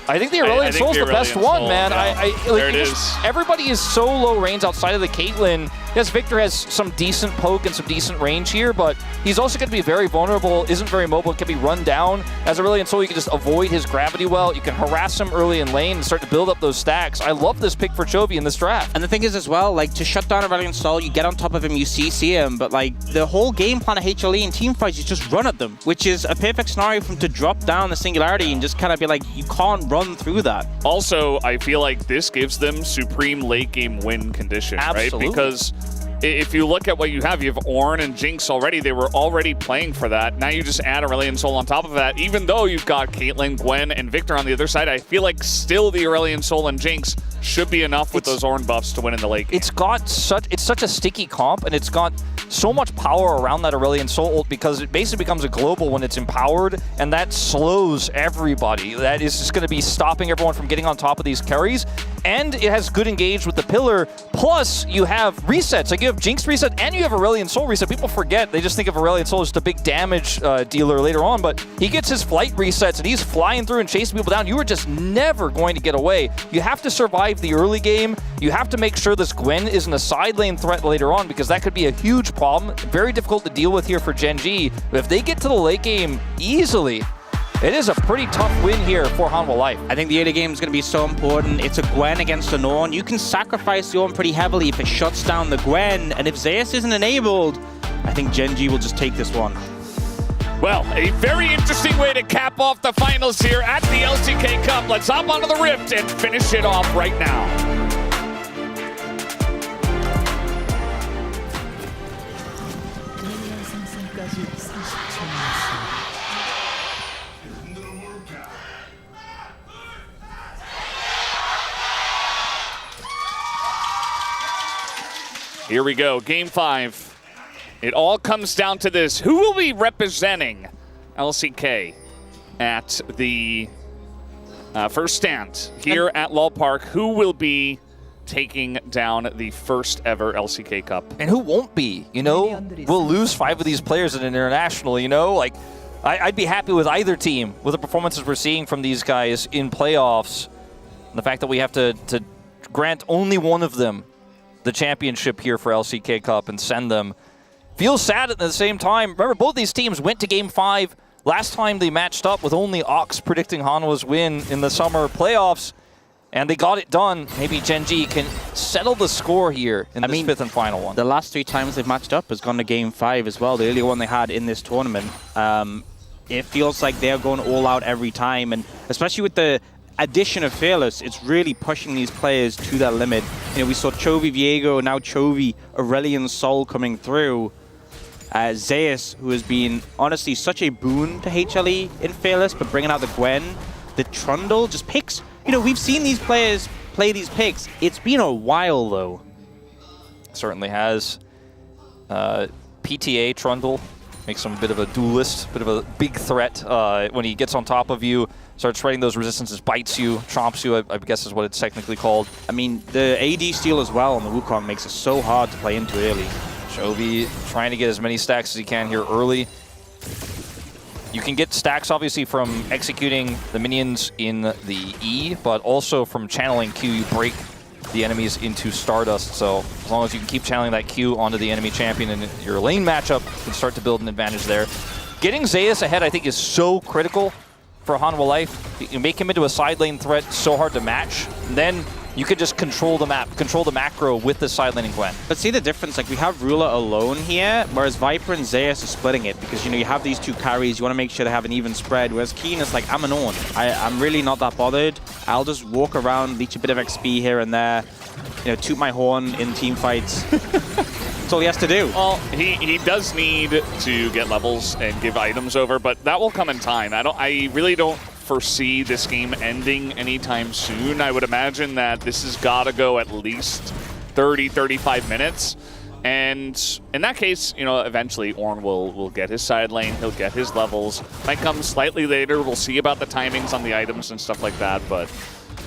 I think the Aurelion Sol's the best one, man. Yeah. There it is. Everybody is so low range outside of the Caitlyn. Yes, Victor has some decent poke and some decent range here, but he's also going to be very vulnerable, isn't very mobile, can be run down. As Aurelion Sol, you can just avoid his gravity well. You can harass him early in lane and start to build up those stacks. I love this pick for Chovy in this draft. And the thing is as well, like, to shut down Aurelion Sol, you get on top of him, you CC him, but like, the whole game plan of HLE and teamfights is just run at them, which is a perfect scenario for him to drop down the singularity and just kind of be like, you can't run through that. Also, I feel like this gives them supreme late game win condition, right? Because if you look at what you have Ornn and Jinx already. They were already playing for that. Now you just add Aurelion Sol on top of that. Even though you've got Caitlyn, Gwen, and Victor on the other side, I feel like still the Aurelion Sol and Jinx should be enough with those Ornn buffs to win in the late game. It's such a sticky comp, and it's got so much power around that Aurelion Sol ult because it basically becomes a global when it's empowered, and that slows everybody. That is just going to be stopping everyone from getting on top of these carries, and it has good engage with the pillar. Plus, you have resets. Like, you have Jinx reset, and you have Aurelion Sol reset. People forget. They just think of Aurelion Sol as the big damage dealer later on, but he gets his flight resets, and he's flying through and chasing people down. You are just never going to get away. You have to survive the early game. You have to make sure this Gwen isn't a side lane threat later on, because that could be a huge problem. Very difficult to deal with here for Gen G. But if they get to the late game easily, it is a pretty tough win here for Hanwha Life. I think the early game is going to be so important. It's a Gwen against an Ornn. You can sacrifice the Ornn pretty heavily if it shuts down the Gwen. And if Zeus isn't enabled, I think Gen G will just take this one. Well, a very interesting way to cap off the finals here at the LCK Cup. Let's hop onto the Rift and finish it off right now. Here we go, Game 5. It all comes down to this. Who will be representing LCK at the first stand here at Lol Park? Who will be taking down the first ever LCK Cup? And who won't be? You know, we'll lose 5 of these players in an international, you know? Like, I'd be happy with either team with the performances we're seeing from these guys in playoffs. And the fact that we have to grant only one of them the championship here for LCK Cup and send them feels sad at the same time. Remember, both these teams went to Game 5. Last time they matched up with only Ox predicting Hanwha's win in the summer playoffs, and they got it done. Maybe Gen G can settle the score here in this fifth and final one. The last 3 times they've matched up has gone to Game 5 as well. The earlier one they had in this tournament. It feels like they're going all out every time, and especially with the addition of Fearless, it's really pushing these players to their limit. You know, we saw Chovy Viego, now Chovy, Aurelion Sol coming through. Zeus, who has been honestly such a boon to HLE in Fearless, but bringing out the Gwen, the Trundle, just picks. You know, we've seen these players play these picks. It's been a while, though. Certainly has. PTA Trundle makes him a bit of a duelist, bit of a big threat when he gets on top of you, starts spreading those resistances, bites you, chomps you, I guess is what it's technically called. I mean, the AD steal as well on the Wukong makes it so hard to play into early. Chovy trying to get as many stacks as he can here early. You can get stacks, obviously, from executing the minions in the E, but also from channeling Q, you break the enemies into Stardust. So as long as you can keep channeling that Q onto the enemy champion and your lane matchup, you can start to build an advantage there. Getting Zeus ahead, I think, is so critical for Hanwha Life. You make him into a side lane threat, so hard to match. And then you could just control the map, control the macro with the side laning Gwen. But see the difference, like we have Ruler alone here, whereas Viper and Zeus are splitting it because, you know, you have these 2 carries, you want to make sure they have an even spread, whereas Keen is like, I'm an Ornn. I'm really not that bothered. I'll just walk around, leech a bit of XP here and there, you know, toot my horn in team fights. That's all he has to do. Well, he does need to get levels and give items over, but that will come in time. I really don't foresee this game ending anytime soon. I would imagine that this has got to go at least 30, 35 minutes. And in that case, you know, eventually Ornn will get his side lane, he'll get his levels. Might come slightly later, we'll see about the timings on the items and stuff like that. But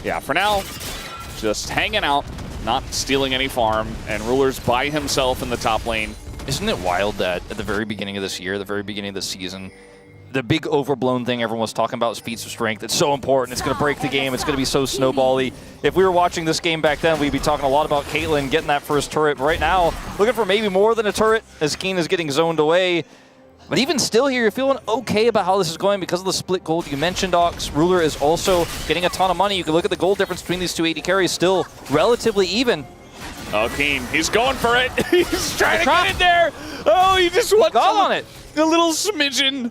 yeah, for now, just hanging out, not stealing any farm, and Ruler's by himself in the top lane. Isn't it wild that at the very beginning of this year, the very beginning of the season, the big overblown thing everyone was talking about, feats of strength, it's so important, it's going to break the game, it's going to be so snowbally. If we were watching this game back then, we'd be talking a lot about Caitlyn getting that first turret. But right now, looking for maybe more than a turret as Keen is getting zoned away. But even still here, you're feeling okay about how this is going because of the split gold. You mentioned Ox. Ruler is also getting a ton of money. You can look at the gold difference between these 2 AD carries, still relatively even. Oh, Keen, he's going for it. He's trying to get in there. Oh, he just wants on it. A little smidgen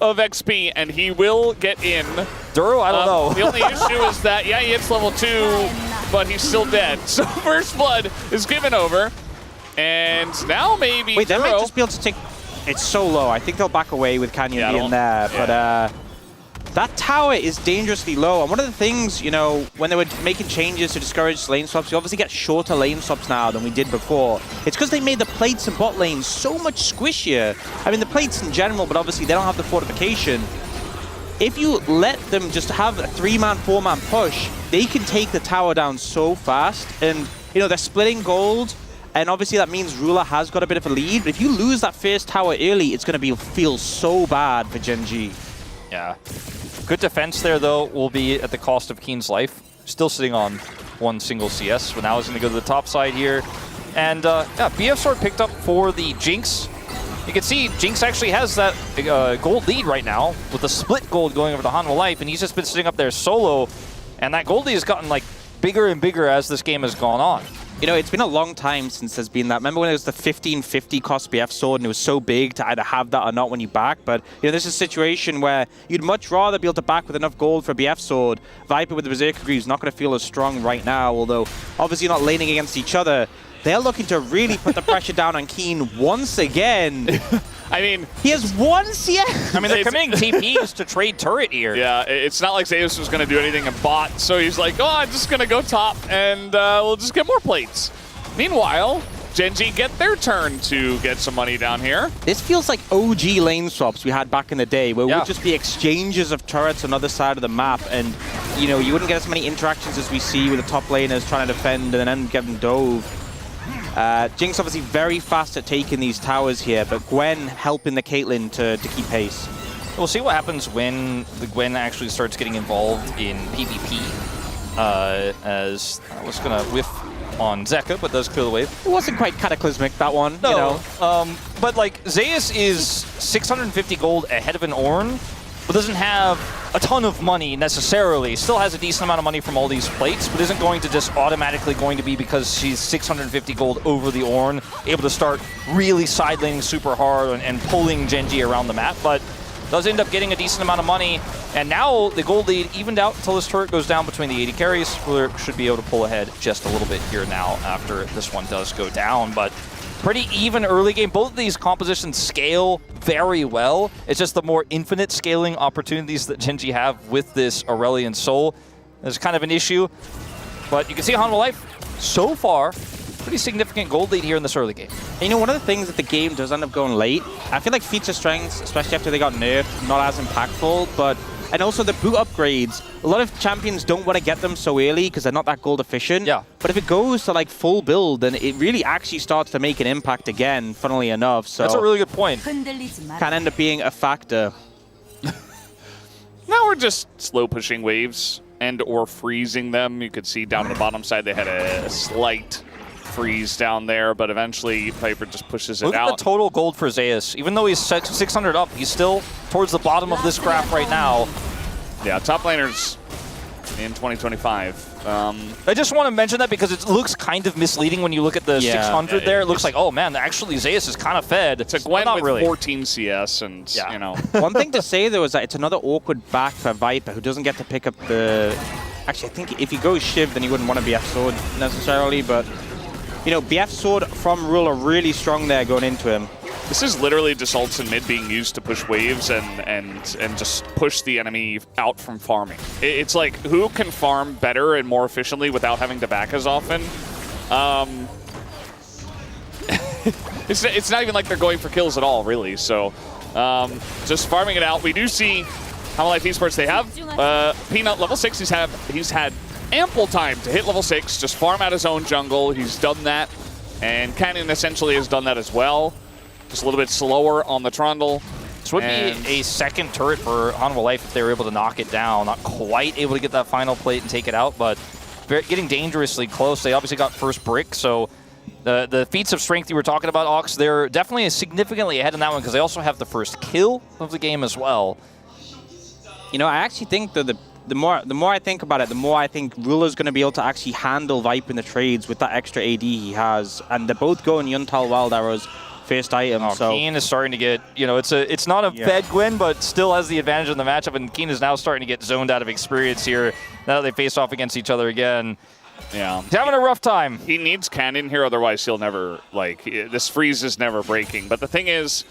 of XP, and he will get in. Duro, I don't know. The only issue is that, yeah, he hits level 2, but he's still dead. So First Blood is given over, and now maybe Wait, Duro... they might just be able to take... It's so low. I think they'll back away with Canyon being there, but that tower is dangerously low. And one of the things, you know, when they were making changes to discourage lane swaps, you obviously get shorter lane swaps now than we did before. It's because they made the plates and bot lanes so much squishier. I mean, the plates in general, but obviously they don't have the fortification. If you let them just have a 3-man, 4-man push, they can take the tower down so fast. And, you know, they're splitting gold. And obviously that means Ruler has got a bit of a lead. But if you lose that first tower early, it's going to feel so bad for Gen G. Yeah. Good defense there, though, will be at the cost of Keen's life. Still sitting on 1 single CS, but now he's going to go to the top side here. And yeah, BF Sword picked up for the Jinx. You can see Jinx actually has that gold lead right now with the split gold going over to Hanwha Life, and he's just been sitting up there solo. And that gold lead has gotten like bigger and bigger as this game has gone on. You know, it's been a long time since there's been that. Remember when it was the 1550 cost BF sword and it was so big to either have that or not when you back? But, you know, this is a situation where you'd much rather be able to back with enough gold for a BF sword. Viper with the Berserker Greaves not going to feel as strong right now, although obviously not laning against each other. They're looking to really put the pressure down on Keen once again. I mean, he has 1 CS. I mean, they're committing TPs to trade turret here. Yeah, it's not like Zeus was going to do anything in bot, so he's like, oh, I'm just going to go top, and we'll just get more plates. Meanwhile, Gen G get their turn to get some money down here. This feels like OG lane swaps we had back in the day, where it would just be exchanges of turrets on the other side of the map, and, you know, you wouldn't get as many interactions as we see with the top laners trying to defend and then getting dove. Jinx obviously very fast at taking these towers here, but Gwen helping the Caitlyn to keep pace. We'll see what happens when the Gwen actually starts getting involved in PvP. As I was going to whiff on Zeka, but does clear the wave. It wasn't quite cataclysmic, that one. No, you know. But like Zeus is 650 gold ahead of an Ornn, but doesn't have a ton of money necessarily. Still has a decent amount of money from all these plates, but isn't going to just automatically going to be because she's 650 gold over the Ornn, able to start really side laning super hard and pulling Genji around the map. But does end up getting a decent amount of money, and now the gold lead evened out until this turret goes down between the 80 carries. Ruler should be able to pull ahead just a little bit here now after this one does go down, but pretty even early game. Both of these compositions scale very well. It's just the more infinite scaling opportunities that Genji have with this Aurelion Soul is kind of an issue, but you can see Hanwha Life so far pretty significant gold lead here in this early game. You know, one of the things that the game does end up going late, I feel like feature strengths, especially after they got nerfed, not as impactful, and also the boot upgrades, a lot of champions don't want to get them so early because they're not that gold efficient. Yeah. But if it goes to like full build, then it really actually starts to make an impact again, funnily enough. So that's a really good point. Can end up being a factor. Now we're just slow pushing waves and or freezing them. You could see down on the bottom side they had a slight freeze down there, but eventually Viper just pushes it Look out. at the total gold for Zeus. Even though he's 600 up, he's still towards the bottom of this graph right now. Yeah, top laners in 2025. I just want to mention that because it looks kind of misleading when you look at the 600 there. It looks like, oh man, actually Zeus is kind of fed. It's a Gwen not with really. 14 CS, and you know. One thing to say though is that it's another awkward back for Viper who doesn't get to pick up the... Actually, I think if he goes Shiv, then he wouldn't want to BF Sword necessarily, but you know, BF Sword from Ruler really strong there going into him. This is literally just ults in mid being used to push waves and just push the enemy out from farming. It's like, who can farm better and more efficiently without having to back as often? It's not even like they're going for kills at all, really. So just farming it out. We do see Hanwha Life Esports, they have Peanut level 6. He's had ample time to hit level 6, just farm out his own jungle. He's done that, and Cannon essentially has done that as well. Just a little bit slower on the Trundle. This would be a second turret for Hanwha Life if they were able to knock it down. Not quite able to get that final plate and take it out, but getting dangerously close. They obviously got first brick, so the feats of strength you were talking about, Ox, they're definitely significantly ahead in that one because they also have the first kill of the game as well. You know, I actually think that the more I think about it, the more I think Ruler's going to be able to actually handle Viper in the trades with that extra AD he has, and they're both going Yuntal Wild Arrows first item. Oh, so Keen is starting to get, you know, it's not a fed Gwen, but still has the advantage in the matchup, and Keen is now starting to get zoned out of experience here now that they face off against each other again. Yeah, he's having a rough time. He needs Cannon here, otherwise he'll never, like, this freeze is never breaking. But the thing is,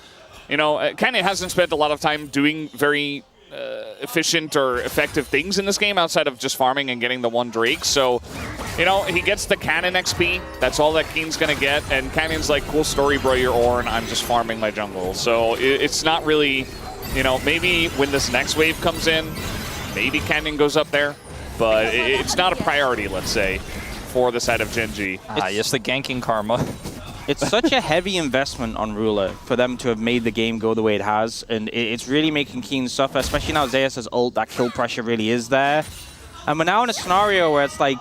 you know, Cannon hasn't spent a lot of time doing very efficient or effective things in this game outside of just farming and getting the one Drake. So, you know, he gets the Cannon XP. That's all that Keen's going to get. And Cannon's like, cool story, bro, you're Ornn. I'm just farming my jungle. So it's not really, you know, maybe when this next wave comes in, maybe Cannon goes up there. But it's not a priority, let's say, for the side of Genji. Yes, the ganking karma. It's such a heavy investment on Ruler for them to have made the game go the way it has, and it's really making Keen suffer, especially now Zeus' ult, that kill pressure really is there. And we're now in a scenario where it's like,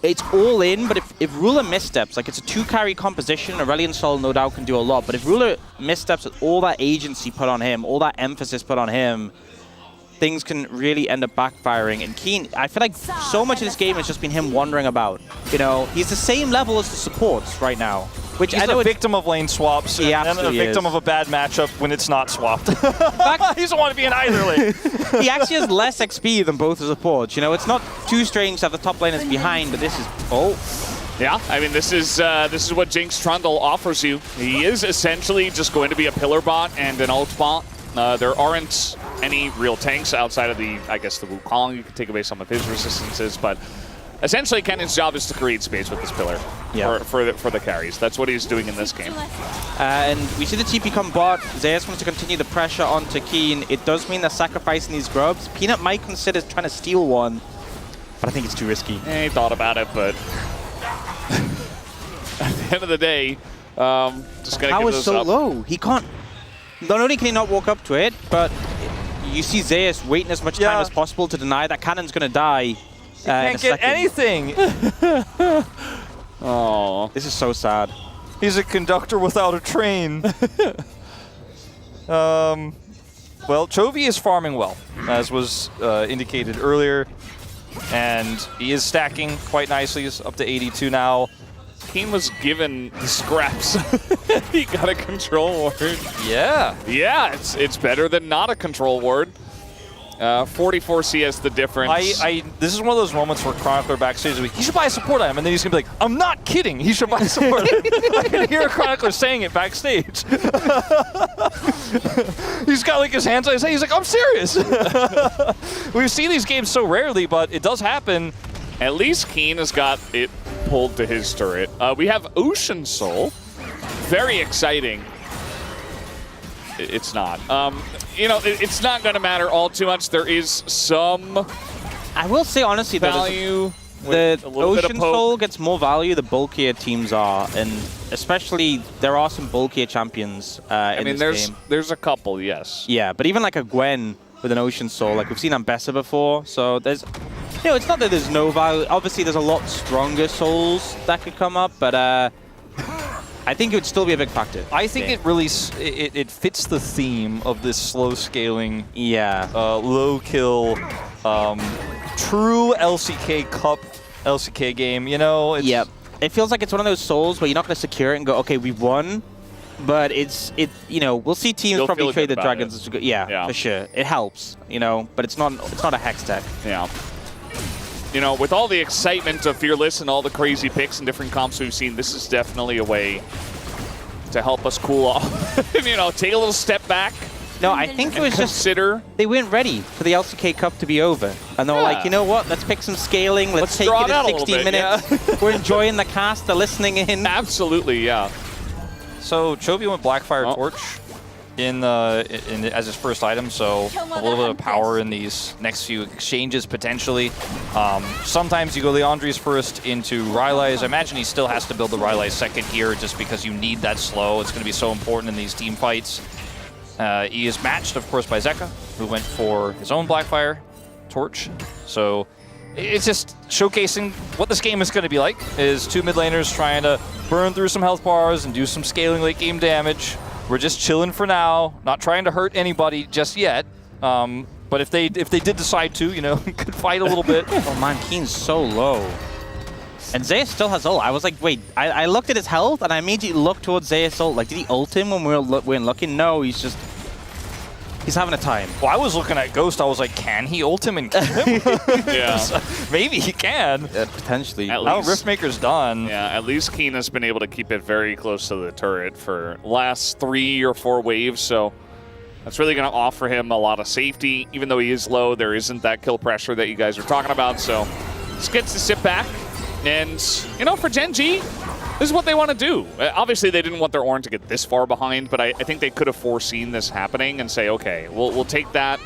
it's all in, but if Ruler missteps, like it's a 2-carry composition, Aurelion Sol no doubt can do a lot, but if Ruler missteps with all that agency put on him, all that emphasis put on him, things can really end up backfiring. And Keen, I feel like so much of this game has just been him wandering about. You know, he's the same level as the supports right now. Which he's a victim of lane swaps, and a victim of a bad matchup when it's not swapped. In fact, he doesn't want to be in either lane. He actually has less XP than both the supports. You know, it's not too strange to have the top laners behind, but this is... Oh. Yeah, I mean, this is what Jinx Trundle offers you. He is essentially just going to be a pillar bot and an ult bot. There aren't any real tanks outside of the, I guess, the Wukong. You can take away some of his resistances, but essentially Cannon's job is to create space with this pillar for the carries. That's what he's doing in this game. And we see the TP come bot. Zeus wants to continue the pressure onto Keen. It does mean they're sacrificing these grubs. Peanut might consider trying to steal one, but I think it's too risky. He thought about it, but at the end of the day, just gonna Power give is this so up. low. He can't. Not only can he not walk up to it, but You see Zeus waiting as much time as possible to deny that cannon's going to die. Can't get anything. Oh, this is so sad. He's a conductor without a train. Well, Chovy is farming well, as was indicated earlier, and he is stacking quite nicely. He's up to 82 now. Keen was given the scraps. He got a control ward. Yeah. Yeah, it's better than not a control ward. 44 CS the difference. This is one of those moments where Chronicler backstage is like, he should buy a support item, and then he's gonna be like, I'm not kidding, he should buy a support item. I can hear a Chronicler saying it backstage. He's got like his hands on his head, he's like, I'm serious. We see these games so rarely, but it does happen. At least Keen has got it pulled to his turret. We have Ocean Soul. Very exciting. It's not. You know, it's not going to matter all too much. There is some I will say, honestly, value. The Ocean Soul gets more value the bulkier teams are, and especially there are some bulkier champions in this game. There's a couple, yes. Yeah, but even like a Gwen with an Ocean Soul, like we've seen Ambessa before, so there's, you know, it's not that there's no value. Obviously, there's a lot stronger souls that could come up, but I think it would still be a big factor. I think it really it fits the theme of this slow scaling, low kill, true LCK Cup LCK game. You know, it's it feels like it's one of those souls where you're not going to secure it and go, okay, we won. But you know, we'll see teams probably trade the dragons. Yeah, for sure. It helps, you know, but it's not a hex tech. Yeah. You know, with all the excitement of Fearless and all the crazy picks and different comps we've seen, this is definitely a way to help us cool off. You know, take a little step back. No, I think it was just they weren't ready for the LCK Cup to be over. And they were like, you know what, let's pick some scaling, let's take it at 60 minutes. We're enjoying the cast, they're listening in. Absolutely, yeah. So Chovy went Blackfire Torch as his first item, so a little bit of power in these next few exchanges potentially. Sometimes you go Leandri's first into Rylai's. I imagine he still has to build the Rylai's second here just because you need that slow. It's going to be so important in these team fights. He is matched, of course, by Zeka, who went for his own Blackfire Torch. So it's just showcasing what this game is going to be like, is two mid laners trying to burn through some health bars and do some scaling late game damage. We're just chilling for now, not trying to hurt anybody just yet. But if they did decide to, you know, could fight a little bit. Oh man, Keen's so low. And Zeus still has ult. I was like, wait, I looked at his health and I immediately looked towards Zeus' ult. Like, did he ult him when we weren't looking? No, he's having a time. Well, I was looking at Ghost. I was like, can he ult him and kill him? Yeah. So maybe he can. Yeah, potentially. Now Riftmaker's done. Yeah, at least Keen has been able to keep it very close to the turret for last 3 or 4 waves, so that's really going to offer him a lot of safety. Even though he is low, there isn't that kill pressure that you guys are talking about, so just gets to sit back. And, you know, for Gen G, this is what they want to do. Obviously, they didn't want their Ornn to get this far behind, but I think they could have foreseen this happening and say, okay, we'll take that.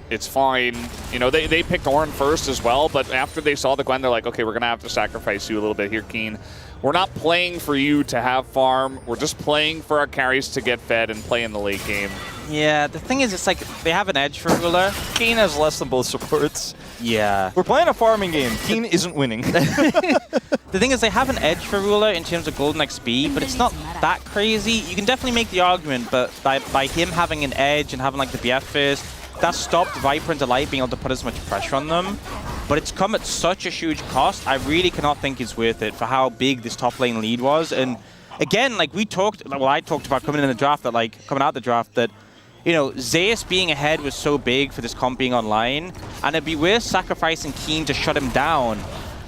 It's fine. You know, they picked Ornn first as well, but after they saw the Gwen, they're like, okay, we're going to have to sacrifice you a little bit here, Keen. We're not playing for you to have farm. We're just playing for our carries to get fed and play in the late game. Yeah, the thing is, it's like they have an edge for Ruler. Keen has less than both supports. Yeah. We're playing a farming game. Keen isn't winning. The thing is, they have an edge for Ruler in terms of golden XP, but it's not that crazy. You can definitely make the argument, but by him having an edge and having like the BF first, that stopped Viper and Delight being able to put as much pressure on them. But it's come at such a huge cost. I really cannot think it's worth it for how big this top lane lead was. And again, like I talked about coming out the draft that, you know, Zeus being ahead was so big for this comp being online, and it'd be worth sacrificing Keen to shut him down.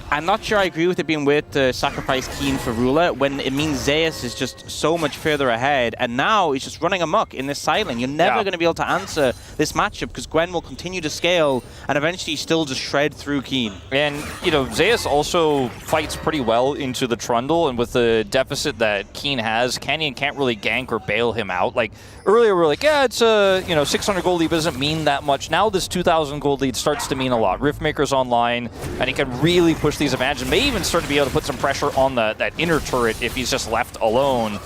I'm not sure I agree with it being worth to sacrifice Keen for Ruler when it means Zeus is just so much further ahead, and now he's just running amok in this side lane. You're never going to be able to answer this matchup because Gwen will continue to scale and eventually still just shred through Keen. And, you know, Zeus also fights pretty well into the Trundle, and with the deficit that Keen has, Canyon can't really gank or bail him out. Like, earlier we were like, yeah, it's a, 600 gold lead doesn't mean that much. Now this 2,000 gold lead starts to mean a lot. Riftmaker's online, and he can really push these advantages. May even start to be able to put some pressure on that inner turret if he's just left alone.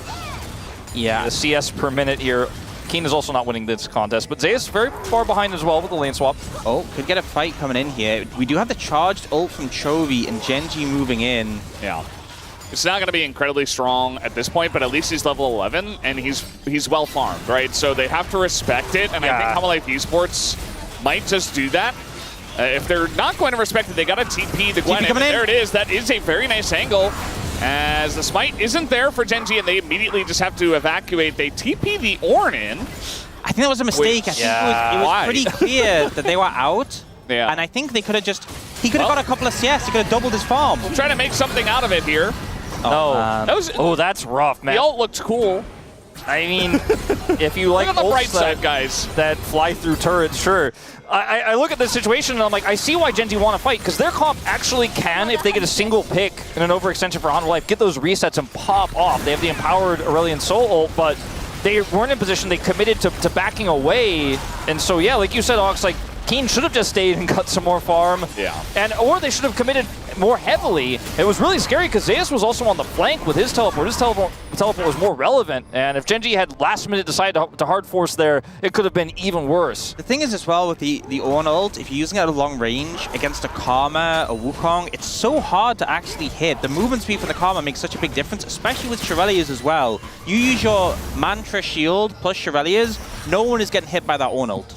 Yeah. The CS per minute here Keen is also not winning this contest, but Zeus very far behind as well with the lane swap. Oh, could get a fight coming in here. We do have the charged ult from Chovy and Genji moving in. Yeah. It's not going to be incredibly strong at this point, but at least he's level 11, and he's well farmed, right? So they have to respect it, and I think Homolife Esports might just do that. If they're not going to respect it, they got to TP the Gwen, and there it is. That is a very nice angle, as the smite isn't there for Genji, and they immediately just have to evacuate. They TP the Ornn in. I think that was a mistake. I think it was pretty clear that they were out. Yeah. And I think they could have just... He could have got a couple of CS. He could have doubled his farm. We'll try to make something out of it here. That's rough, man. The ult looked cool. I mean, if you like look on the bright ults side, guys, that fly through turrets, sure. I look at this situation and I'm like, I see why Genji want to fight, because their comp actually can, if they get a single pick in an overextension for Homolife, get those resets and pop off. They have the empowered Aurelion Sol ult, but they weren't in position. They committed to backing away. And so, yeah, like you said, Ox, like, Keen should have just stayed and got some more farm. Yeah. Or they should have committed more heavily. It was really scary because Zeus was also on the flank with his teleport. His teleport was more relevant. And if Genji had last minute decided to hard force there, it could have been even worse. The thing is as well with the Ornn ult, if you're using it at a long range against a Karma, a Wukong, it's so hard to actually hit. The movement speed from the Karma makes such a big difference, especially with Shirelias as well. You use your Mantra shield plus Shirelias, no one is getting hit by that Ornn ult.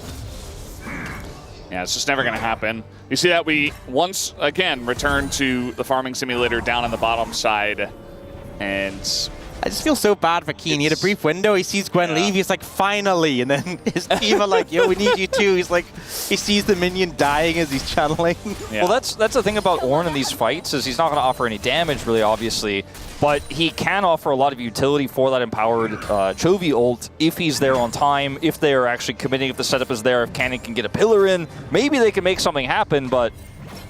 Yeah, it's just never going to happen. You see that we once again return to the farming simulator down on the bottom side, and I just feel so bad for Keen. He had a brief window, he sees Gwen leave, he's like, finally, and then his team are like, yo, we need you too. He's like, he sees the minion dying as he's channeling. Well, that's the thing about Ornn in these fights, is he's not going to offer any damage, really, obviously, but he can offer a lot of utility for that empowered Chovy ult if he's there on time, if they are actually committing, if the setup is there, if Cannon can get a pillar in, maybe they can make something happen, but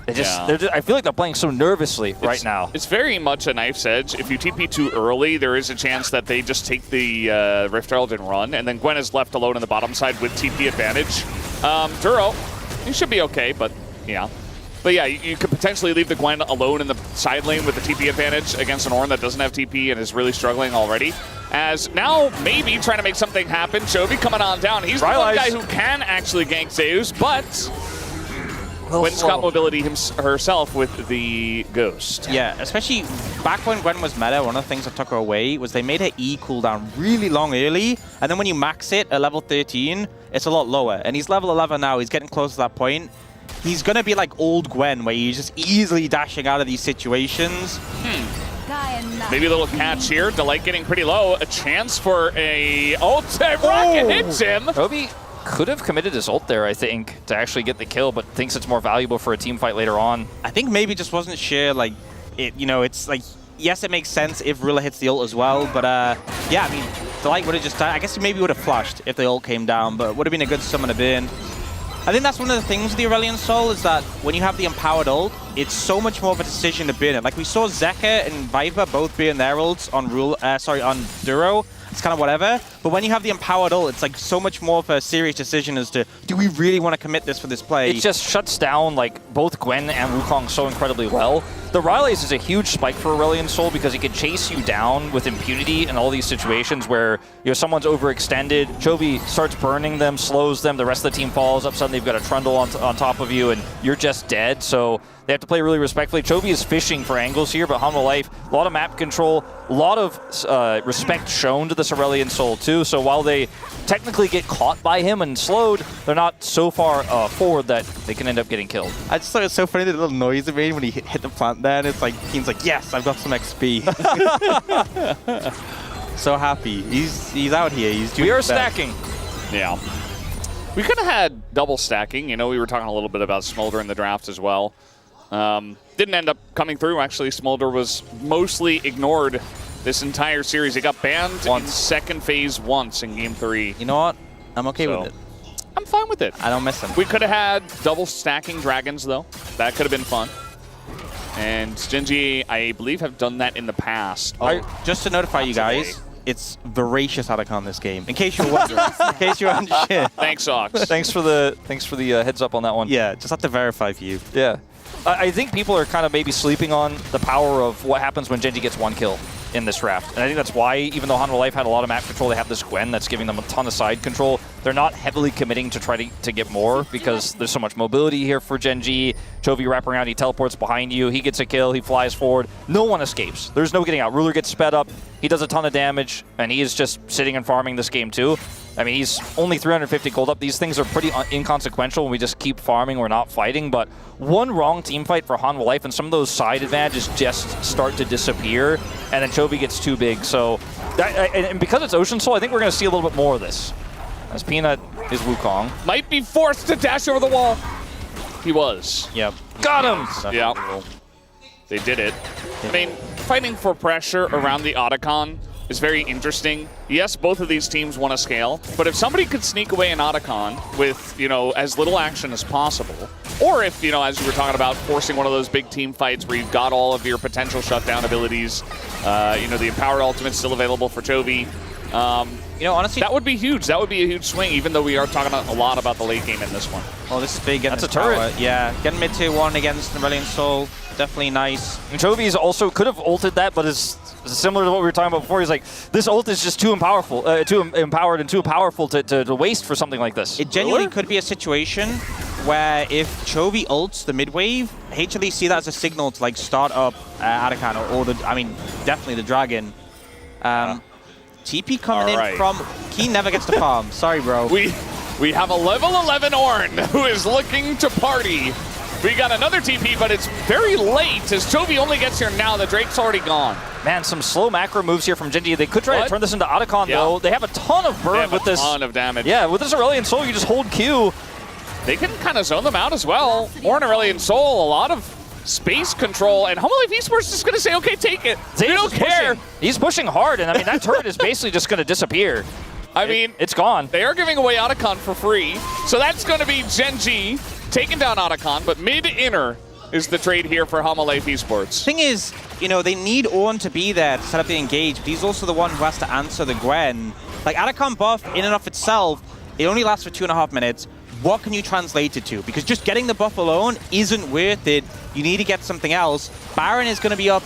I feel like they're playing so nervously right now. It's very much a knife's edge. If you TP too early, there is a chance that they just take the Rift Herald and run, and then Gwen is left alone on the bottom side with TP advantage. Duro, he should be okay, but yeah. But yeah, you could potentially leave the Gwen alone in the side lane with the TP advantage against an Ornn that doesn't have TP and is really struggling already. As now, maybe trying to make something happen. Chovy coming on down. He's the one guy who can actually gank Zeus, but Gwen's got mobility herself with the Ghost. Yeah, especially back when Gwen was meta, one of the things that took her away was they made her E cooldown really long early, and then when you max it at level 13, it's a lot lower. And he's level 11 now, he's getting close to that point. He's going to be like old Gwen, where you're just easily dashing out of these situations. Maybe a little catch here. Delight getting pretty low. A chance for a ult. Rocket hits him. Chovy could have committed his ult there, I think, to actually get the kill, but thinks it's more valuable for a team fight later on. I think maybe just wasn't sure, like, it's like, yes, it makes sense if Rilla hits the ult as well, but yeah, I mean, Delight would have just died. I guess he maybe would have flashed if the ult came down, but it would have been a good summon to burn. I think that's one of the things with the Aurelion Sol is that when you have the empowered ult, it's so much more of a decision to burn it. Like we saw Zeka and Viper both burn their ults on on Duro. It's kind of whatever. But when you have the empowered ult, it's like so much more of a serious decision as to, do we really want to commit this for this play? It just shuts down like both Gwen and Wukong so incredibly well. The Ryleys is a huge spike for Aurelion Sol because he can chase you down with impunity in all these situations where someone's overextended, Chovy starts burning them, slows them, the rest of the team falls up, suddenly you've got a Trundle on top of you and you're just dead. So they have to play really respectfully. Chovy is fishing for angles here, but Homolife, a lot of map control, a lot of respect shown to this Aurelion Sol too. So while they technically get caught by him and slowed, they're not so far forward that they can end up getting killed. I just thought it was so funny, the little noise it made when he hit the plant there, and it's like, Keen's like, yes, I've got some XP. So happy. He's out here. He's doing We are his best. stacking. Yeah. We could have had double stacking. We were talking a little bit about Smolder in the draft as well. Didn't end up coming through. Actually, Smolder was mostly ignored this entire series. He got banned in second phase once in Game 3. You know what? I'm okay with it. I'm fine with it. I don't miss him. We could have had double stacking dragons, though. That could have been fun. And Genji, I believe, have done that in the past. Just to notify you guys, it's voracious Atacon this game. In case you're wondering. In case you're unsure. Thanks, Ox. Thanks for the heads up on that one. Yeah, just have to verify for you. Yeah. I think people are kind of maybe sleeping on the power of what happens when Genji gets one kill. in this draft. And I think that's why, even though Hanwha Life had a lot of map control, they have this Gwen that's giving them a ton of side control. They're not heavily committing to try to get more because there's so much mobility here for Gen.G. Chovy wrap around, he teleports behind you, he gets a kill, he flies forward. No one escapes. There's no getting out. Ruler gets sped up, he does a ton of damage, and he is just sitting and farming this game too. I mean, he's only 350 gold up. These things are pretty inconsequential when we just keep farming, we're not fighting, but one wrong team fight for Hanwha Life and some of those side advantages just start to disappear, and then Chovy gets too big. So, and because it's Ocean Soul, I think we're going to see a little bit more of this. As Peanut is Wukong. Might be forced to dash over the wall. He was. Yep. Got him! Yeah. They did it. I mean, fighting for pressure around the Otacon is very interesting. Yes, both of these teams want to scale, but if somebody could sneak away an Otacon with, you know, as little action as possible, or if, you know, as you were talking about, forcing one of those big team fights where you've got all of your potential shutdown abilities, you know, the Empowered Ultimate's still available for Chovy. You know, honestly, that would be huge. That would be a huge swing, even though we are talking a lot about the late game in this one. Oh, this is big. That's a turret. Power. Yeah, getting mid tier 1 against Aurelion Sol, definitely nice. And Chovy's also could have ulted that, but is similar to what we were talking about before. He's like, this ult is just too powerful and too powerful to waste for something like this. It genuinely could be a situation where if Chovy ults the mid wave, HLE see that as a signal to like start up Otacon or the, I mean, definitely the Dragon. TP coming in from... He never gets to farm. Sorry, bro. We have a level 11 Ornn who is looking to party. We got another TP, but it's very late as Chovy only gets here now. The Drake's already gone. Man, some slow macro moves here from Gen.G. They could try to turn this into Otacon, though. They have a ton of burn with this. A ton of damage. Yeah, with this Aurelion Sol, you just hold Q. They can kind of zone them out as well. Ornn, Aurelion Sol, a lot of space control, and Hanwha Life Esports is just going to say, okay, take it. They don't care. He's pushing hard, and I mean, that turret is basically just going to disappear. I mean, it's gone. They are giving away Otacon for free, so that's going to be Gen.G taking down Otacon, but mid-inner is the trade here for Hanwha Life Esports. Thing is, you know, they need Ornn to be there to set up the engage, but he's also the one who has to answer the Gwen. Like, Otacon buff, in and of itself, it only lasts for 2.5 minutes. What can you translate it to? Because just getting the buff alone isn't worth it. You need to get something else. Baron is going to be up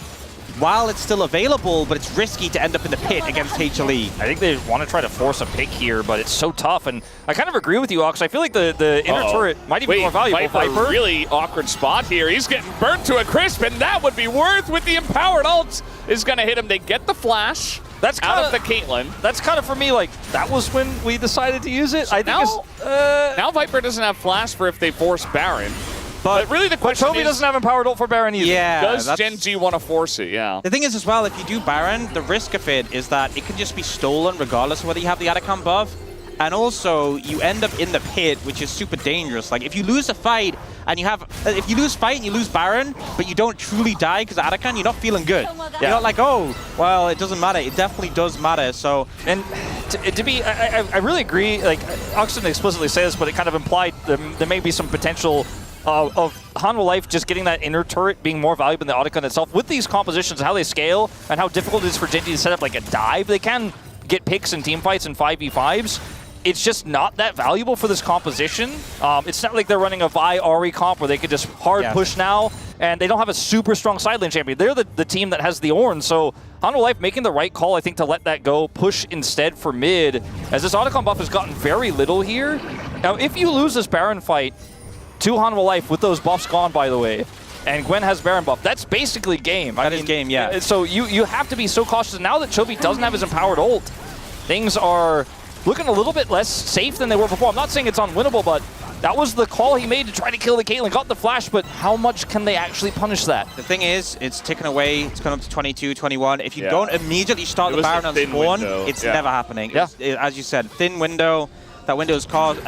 while it's still available, but it's risky to end up in the pit against HLE. I think they want to try to force a pick here, but it's so tough. And I kind of agree with you, Ox. I feel like the inner turret might even be more valuable. Viper, really awkward spot here. He's getting burnt to a crisp, and that would be worth with the Empowered ult is going to hit him. They get the flash. That's out of the Caitlyn. That's kind of, for me, like, that was when we decided to use it. I think now Viper doesn't have flash for if they force Baron. But really the question Chovy doesn't have Empowered ult for Baron either. Yeah, does Gen.G want to force it? Yeah. The thing is as well, if you do Baron, the risk of it is that it can just be stolen regardless of whether you have the Otacon buff. And also, you end up in the pit, which is super dangerous. Like, if you lose a fight and you have... If you lose fight and you lose Baron, but you don't truly die because of Otacon, you're not feeling good. Yeah. You're not like, oh, well, it doesn't matter. It definitely does matter, so... And to be... I really agree. Like, Ox didn't explicitly say this, but it kind of implied there may be some potential of Hanwha Life just getting that inner turret being more valuable than the Otacon itself. With these compositions, how they scale, and how difficult it is for Gen.G to set up like a dive, they can get picks in team fights and 5v5s. It's just not that valuable for this composition. It's not like they're running a Vi Ahri comp where they could just hard push now, and they don't have a super strong side lane champion. They're the team that has the Ornn, so Hanwha Life making the right call, I think, to let that go, push instead for mid, as this Otacon buff has gotten very little here. Now, if you lose this Baron fight to Hanwha Life with those buffs gone, by the way, and Gwen has Baron buff, that's basically game. That is game, yeah. So you have to be so cautious. Now that Chovy doesn't have his Empowered ult, things are looking a little bit less safe than they were before. I'm not saying it's unwinnable, but that was the call he made to try to kill the Caitlyn. Got the flash, but how much can they actually punish that? The thing is, it's ticking away. It's gone up to 22, 21. If you don't immediately start the Baron on spawn, it's never happening. Yeah. As you said, thin window. That window is gone.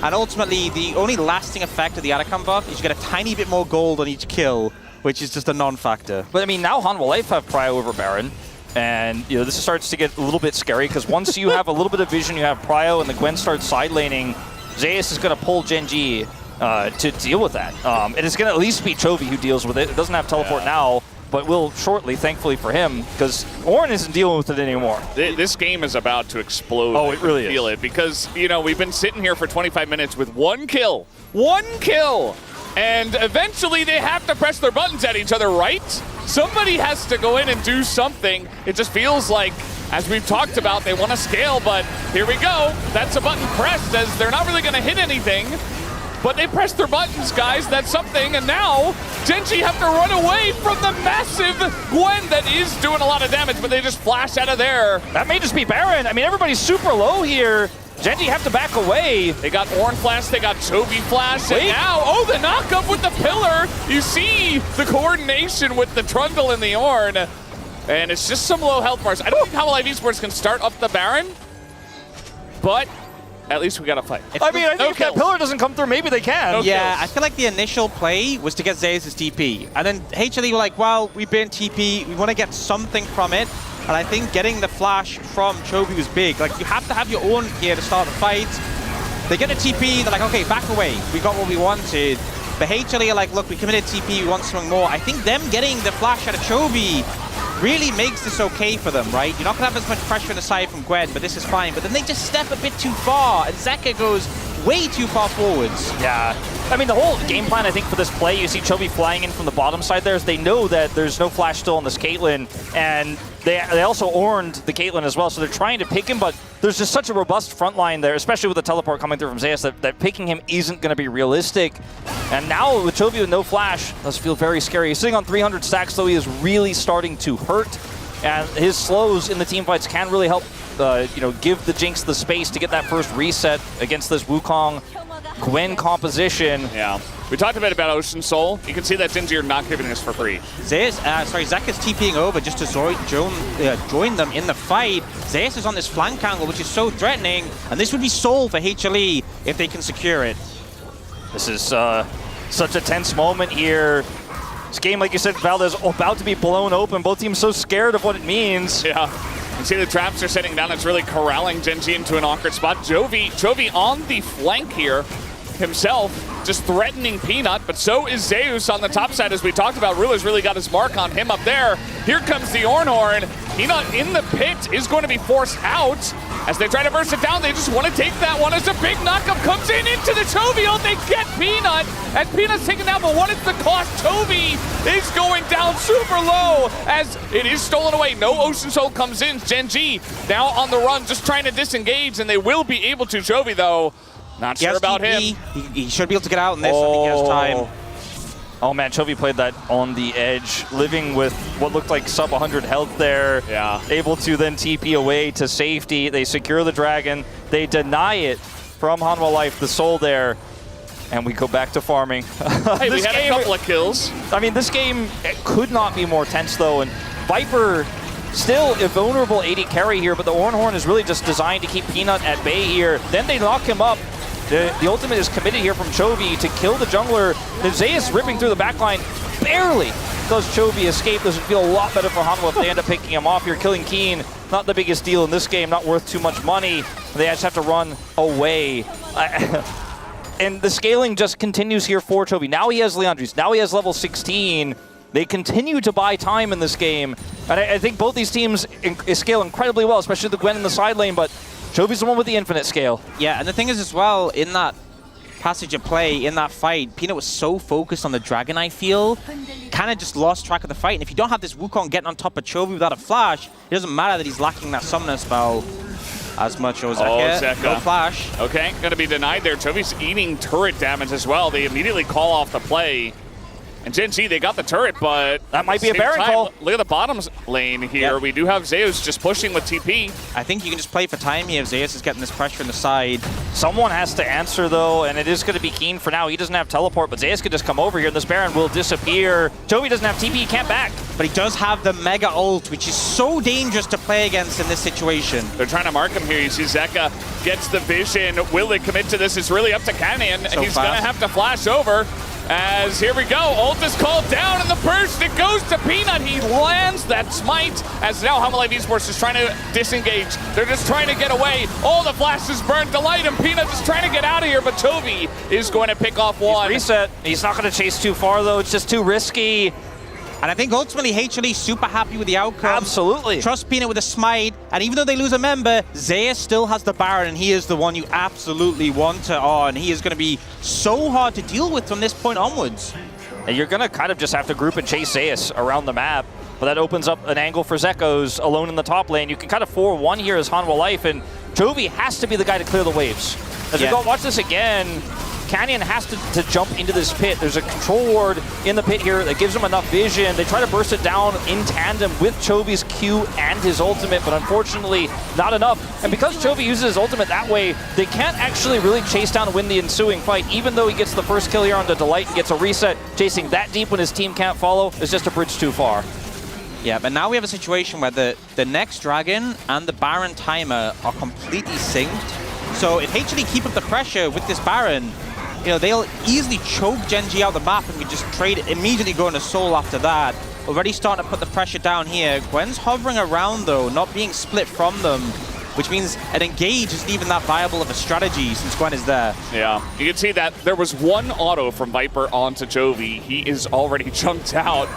And ultimately, the only lasting effect of the Otacon buff is you get a tiny bit more gold on each kill, which is just a non-factor. But I mean, now Hanwha Life have prio over Baron. And, you know, this starts to get a little bit scary because once you have a little bit of vision, you have prio, and the Gwen starts side laning, Zeus is going to pull Gen.G to deal with that. It is going to at least be Chovy who deals with it. It doesn't have teleport now, but will shortly, thankfully for him, because Ornn isn't dealing with it anymore. This game is about to explode. Oh, it really is. Feel it, because, you know, we've been sitting here for 25 minutes with one kill. One kill! And eventually they have to press their buttons at each other, right? Somebody has to go in and do something. It just feels like, as we've talked about, they want to scale, but here we go. That's a button pressed, as they're not really going to hit anything. But they pressed their buttons, guys. That's something. And now Gen.G have to run away from the massive Gwen that is doing a lot of damage, but they just flash out of there. That may just be Baron. I mean, everybody's super low here. Gen.G have to back away. They got Ornn Flash, they got Chovy Flash, and now, oh, the knockup with the pillar. You see the coordination with the Trundle and the Ornn. And it's just some low health bars. I don't think HLE Esports can start up the Baron, but at least we got to fight. I mean, I think if that pillar doesn't come through, maybe they can. I feel like the initial play was to get Zeus' TP. And then HLE were like, well, we burned TP, we want to get something from it. And I think getting the flash from Chovy was big. Like, you have to have your own gear to start the fight. They get a TP, they're like, okay, back away. We got what we wanted. But HLE are like, look, we committed TP, we want something more. I think them getting the flash out of Chovy really makes this okay for them, right? You're not going to have as much pressure on the side from Gwen, but this is fine. But then they just step a bit too far, and Zeka goes way too far forwards. Yeah. I mean, the whole game plan, I think, for this play, you see Chovy flying in from the bottom side there, is they know that there's no flash still on this Caitlyn, and they also Ornned the Caitlyn as well, so they're trying to pick him, but there's just such a robust front line there, especially with the teleport coming through from Zeus, that picking him isn't going to be realistic. And now with Chovy with no flash, does feel very scary. He's sitting on 300 stacks, though he is really starting to hurt, and his slows in the team fights can really help give the Jinx the space to get that first reset against this Wukong Gwen composition. Yeah. We talked a bit about Ocean Soul. You can see that Gen.G are not giving this for free. Zeka's TPing over just to join them in the fight. Zeus is on this flank angle, which is so threatening, and this would be Soul for HLE if they can secure it. This is such a tense moment here. This game, like you said, Valdez, about to be blown open. Both teams so scared of what it means. Yeah. You see the traps are setting down. It's really corralling Gen.G into an awkward spot. Chovy on the flank here himself, just threatening Peanut, but so is Zeus on the top side, as we talked about. Ruler's really got his mark on him up there. Here comes the Ornhorn. Peanut in the pit is going to be forced out. As they try to burst it down, they just want to take that one as a big knockup comes in into the Chovy. Oh, they get Peanut, and Peanut's taken down, but what is the cost? Chovy is going down super low as it is stolen away. No Ocean Soul comes in. Gen.G now on the run, just trying to disengage, and they will be able to. Chovy, though, not sure about him. He should be able to get out in this. I think he has time. Oh man, Chovy played that on the edge, living with what looked like sub 100 health there. Yeah. Able to then TP away to safety. They secure the dragon. They deny it from Hanwha Life, the soul there. And we go back to farming. Hey, we had a couple of kills. I mean, this game could not be more tense though. And Viper, still a vulnerable AD carry here, but the Ornhorn is really just designed to keep Peanut at bay here. Then they lock him up. The ultimate is committed here from Chovy to kill the jungler. Zeus ripping through the backline. Barely does Chovy escape. This would feel a lot better for Hanwha if they end up picking him off here. Killing Keen, not the biggest deal in this game, not worth too much money. They just have to run away. And the scaling just continues here for Chovy. Now he has Leandris. Now he has level 16. They continue to buy time in this game. And I think both these teams scale incredibly well, especially the Gwen in the side lane, but Chovy's the one with the infinite scale. Yeah, and the thing is as well, in that passage of play, in that fight, Peanut was so focused on the dragon, I feel, kind of just lost track of the fight. And if you don't have this Wukong getting on top of Chovy without a flash, it doesn't matter that he's lacking that summoner spell as much. Zeka. No flash. Okay, going to be denied there. Chovy's eating turret damage as well. They immediately call off the play. And Gen.G, they got the turret, but that might be a Baron call. Look at the bottom lane here. Yep. We do have Zeus just pushing with TP. I think you can just play for time here if Zeus is getting this pressure on the side. Someone has to answer, though, and it is going to be Keen for now. He doesn't have teleport, but Zeus could just come over here, and this Baron will disappear. Chovy doesn't have TP, he can't back. But he does have the Mega Ult, which is so dangerous to play against in this situation. They're trying to mark him here. You see Zeka gets the vision. Will they commit to this? It's really up to Canyon. So he's going to have to flash over. As here we go, ult is called down, and the burst, it goes to Peanut. He lands that smite, as now HLE Esports is trying to disengage. They're just trying to get away. All the flashes burned to light, and Peanut is trying to get out of here, but Chovy is going to pick off one. He's reset. He's not going to chase too far, though. It's just too risky. And I think ultimately HLE super happy with the outcome. Absolutely. Trust Peanut with a smite, and even though they lose a member, Zeus still has the Baron, and he is the one you absolutely want to on. He is going to be so hard to deal with from this point onwards. And you're going to kind of just have to group and chase Zeus around the map. But that opens up an angle for Zekko's alone in the top lane. You can kind of 4-1 here as Hanwha Life, and Chovy has to be the guy to clear the waves. As we go watch this again, Canyon has to jump into this pit. There's a control ward in the pit here that gives him enough vision. They try to burst it down in tandem with Chovy's Q and his ultimate, but unfortunately not enough. And because Chovy uses his ultimate that way, they can't actually really chase down and win the ensuing fight. Even though he gets the first kill here on the Delight and gets a reset, chasing that deep when his team can't follow is just a bridge too far. Yeah, but now we have a situation where the next Dragon and the Baron timer are completely synced. So if HLE keep up the pressure with this Baron, you know, they'll easily choke Gen.G out the map and can just trade it, immediately go into Soul after that. Already starting to put the pressure down here. Gwen's hovering around though, not being split from them, which means an engage isn't even that viable of a strategy since Gwen is there. Yeah, you can see that there was one auto from Viper onto Chovy. He is already chunked out.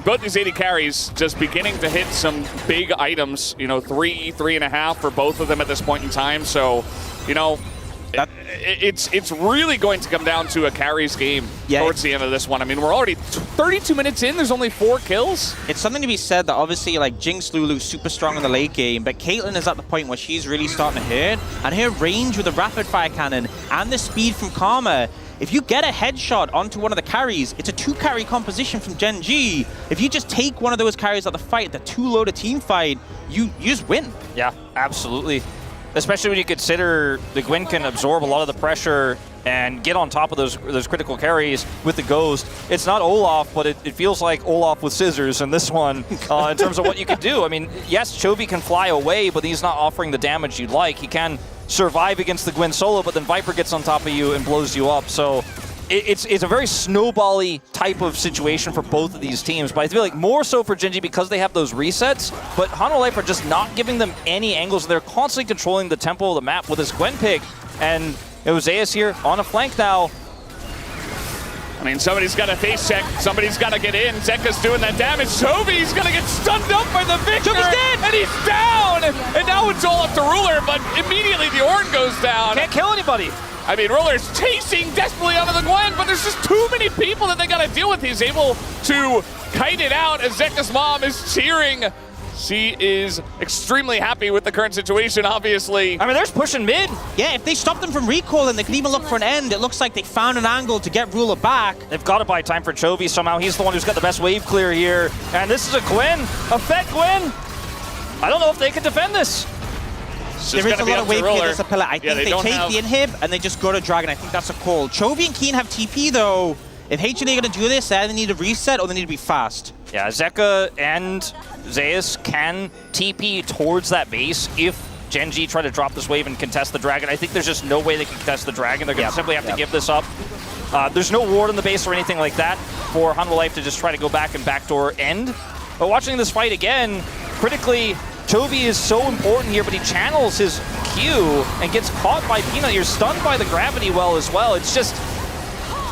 Both these AD carries just beginning to hit some big items, you know, 3.5 for both of them at this point in time. So, you know, it's really going to come down to a carries game towards the end of this one. I mean, we're already 32 minutes in. There's only 4 kills. It's something to be said that obviously, like, Jinx Lulu's super strong in the late game, but Caitlyn is at the point where she's really starting to hit. And her range with the rapid fire cannon and the speed from Karma, if you get a headshot onto one of the carries, it's a 2-carry composition from Gen.G. If you just take one of those carries out of the fight, the too low to team fight, you just win. Yeah, absolutely. Especially when you consider the Gwen can absorb a lot of the pressure and get on top of those critical carries with the Ghost. It's not Olaf, but it feels like Olaf with scissors in this one in terms of what you can do. I mean, yes, Chovy can fly away, but he's not offering the damage you'd like. He can survive against the Gwen solo, but then Viper gets on top of you and blows you up. So it's a very snowball-y type of situation for both of these teams, but I feel like more so for Gen.G because they have those resets, but Hanwha Life are just not giving them any angles. They're constantly controlling the tempo of the map with this Gwen pick, and Zeus here on a flank now. I mean, somebody's got to face check. Somebody's got to get in. Zekka's doing that damage. Chovy's going to get stunned up by the Victor. Chovy's dead! And he's down! And now it's all up to Ruler, but immediately the Ornn goes down. Can't kill anybody. I mean, Ruler's chasing desperately onto the Gwen, but there's just too many people that they got to deal with. He's able to kite it out as Zekka's mom is cheering. She is extremely happy with the current situation, obviously. I mean, they're pushing mid. Yeah, if they stop them from recalling, they could even look for an end. It looks like they found an angle to get Ruler back. They've got to buy time for Chovy somehow. He's the one who's got the best wave clear here. And this is a Gwen, a Fed Gwen. I don't know if they can defend this. There is a lot of wave clear as a pillar. I think they take the inhib and they just go to Dragon. I think that's a call. Chovy and Keen have TP though. If HLE are going to do this, they need a reset or they need to be fast. Yeah, Zekka and Zeus can TP towards that base if Gen.G try to drop this wave and contest the Dragon. I think there's just no way they can contest the Dragon. They're going to simply have to give this up. There's no ward in the base or anything like that for Hanwha Life to just try to go back and backdoor end. But watching this fight again, critically, Chovy is so important here, but he channels his Q and gets caught by Peanut. You're stunned by the gravity well as well. It's just,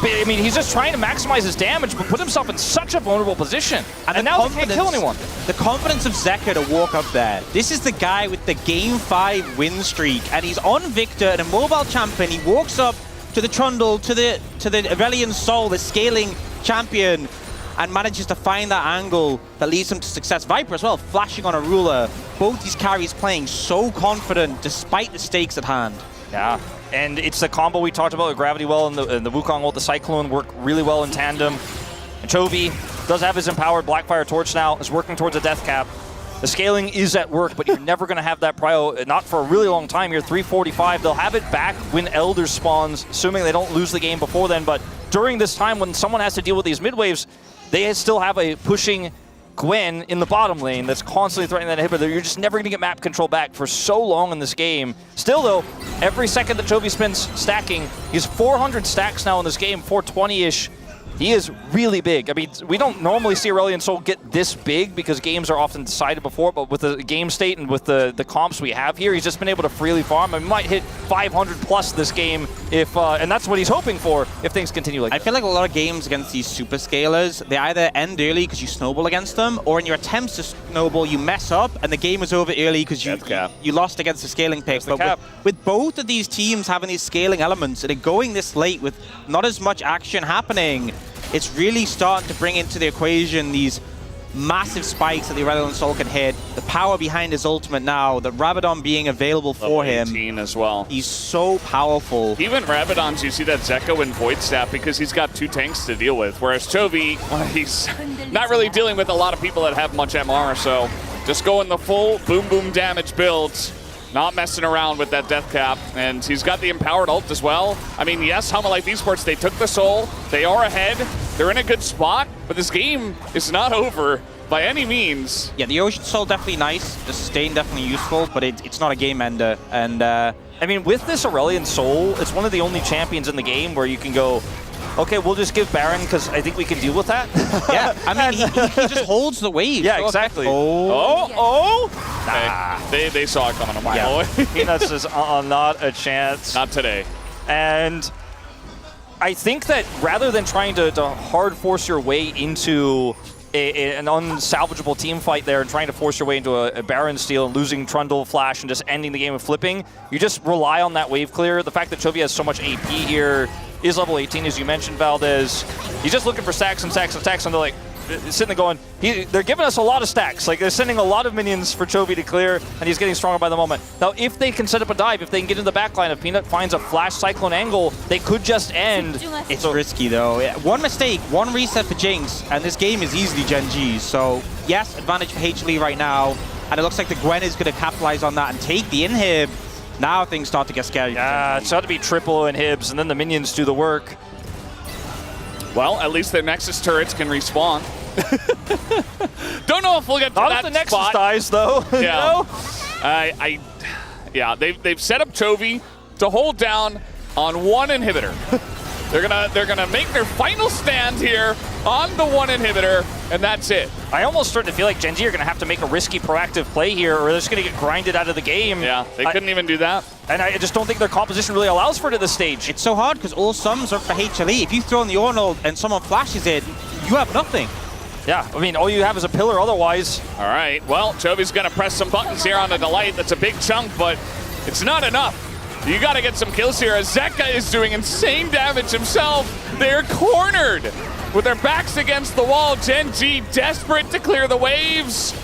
I mean, he's just trying to maximize his damage, but put himself in such a vulnerable position. And now he can't kill anyone. The confidence of Zekka to walk up there. This is the guy with the Game 5 win streak, and he's on Victor and a mobile champion. He walks up to the Trundle, to the Aurelion Sol, the scaling champion, and manages to find that angle that leads him to success. Viper as well, flashing on a Ruler. Both these carries playing so confident despite the stakes at hand. Yeah, and it's the combo we talked about with Gravity Well and the Wukong ult, the Cyclone work really well in tandem. And Chovy does have his empowered Blackfire Torch now, is working towards a death cap. The scaling is at work, but you're never going to have that prio, not for a really long time here. 345, they'll have it back when Elder spawns, assuming they don't lose the game before then. But during this time when someone has to deal with these mid waves, they still have a pushing Gwen in the bottom lane that's constantly threatening that inhibitor. You're just never going to get map control back for so long in this game. Still, though, every second that Chovy spends stacking, he's 400 stacks now in this game, 420-ish. He is really big. I mean, we don't normally see Aurelion Sol get this big because games are often decided before, but with the game state and with the comps we have here, he's just been able to freely farm. I mean, might hit 500 plus this game if, and that's what he's hoping for if things continue like I feel like a lot of games against these super scalers, they either end early because you snowball against them, or in your attempts to snowball, you mess up and the game is over early because you lost against the scaling pick. But with both of these teams having these scaling elements and it going this late with not as much action happening, it's really starting to bring into the equation these massive spikes that the Irrelevant Soul can hit, the power behind his ultimate now, the Rabadon being available for him. 18 as well. He's so powerful. Even Rabadon's, you see that Zeko and Void Staff because he's got 2 tanks to deal with, whereas Chovy, well, he's not really dealing with a lot of people that have much MR, so just going the full boom damage builds, not messing around with that death cap, and he's got the empowered ult as well. I mean, yes, Life Esports, they took the soul, they are ahead, they're in a good spot, but this game is not over by any means. Yeah, the Ocean Soul definitely nice, the sustain definitely useful, but it's not a game ender. And I mean, with this Aurelion Soul, it's one of the only champions in the game where you can go, okay, we'll just give Baron because I think we can deal with that. Yeah, I mean, he just holds the wave. Yeah, exactly. Nah. They saw it coming a mile away. Peanuts is not a chance. Not today. And I think that rather than trying to hard force your way into an unsalvageable team fight there and trying to force your way into a Baron steal and losing Trundle, Flash, and just ending the game with flipping, you just rely on that wave clear. The fact that Chovy has so much AP here, is level 18, as you mentioned, Valdez. He's just looking for stacks and stacks and stacks, and they're like, sitting there going, they're giving us a lot of stacks. Like, they're sending a lot of minions for Chovy to clear, and he's getting stronger by the moment. Now, if they can set up a dive, if they can get into the backline, if Peanut finds a Flash Cyclone angle, they could just end. It's risky, though. Yeah, one mistake, one reset for Jinx, and this game is easily Gen G's. So, yes, advantage for HLE right now, and it looks like the Gwen is going to capitalize on that and take the inhib. Now things start to get scary. Yeah, it's got to be triple inhibs, and then the minions do the work. Well, at least the Nexus turrets can respawn. Don't know if we'll get to Not that if the Nexus spot. dies, though. Yeah. Yeah, they've set up Chovy to hold down on 1 inhibitor. They're gonna make their final stand here on the 1 inhibitor, and that's it. I almost start to feel like Gen G are gonna have to make a risky, proactive play here, or they're just gonna get grinded out of the game. Yeah, they couldn't even do that. And I just don't think their composition really allows for it at this stage. It's so hard because all sums are for HLE. If you throw in the Ornald and someone flashes it, you have nothing. Yeah, I mean, all you have is a pillar otherwise. All right, well, Chovy's gonna press some buttons here on the Delight. That's a big chunk, but it's not enough. You gotta get some kills here as Zeka is doing insane damage himself. They're cornered with their backs against the wall. Gen G desperate to clear the waves,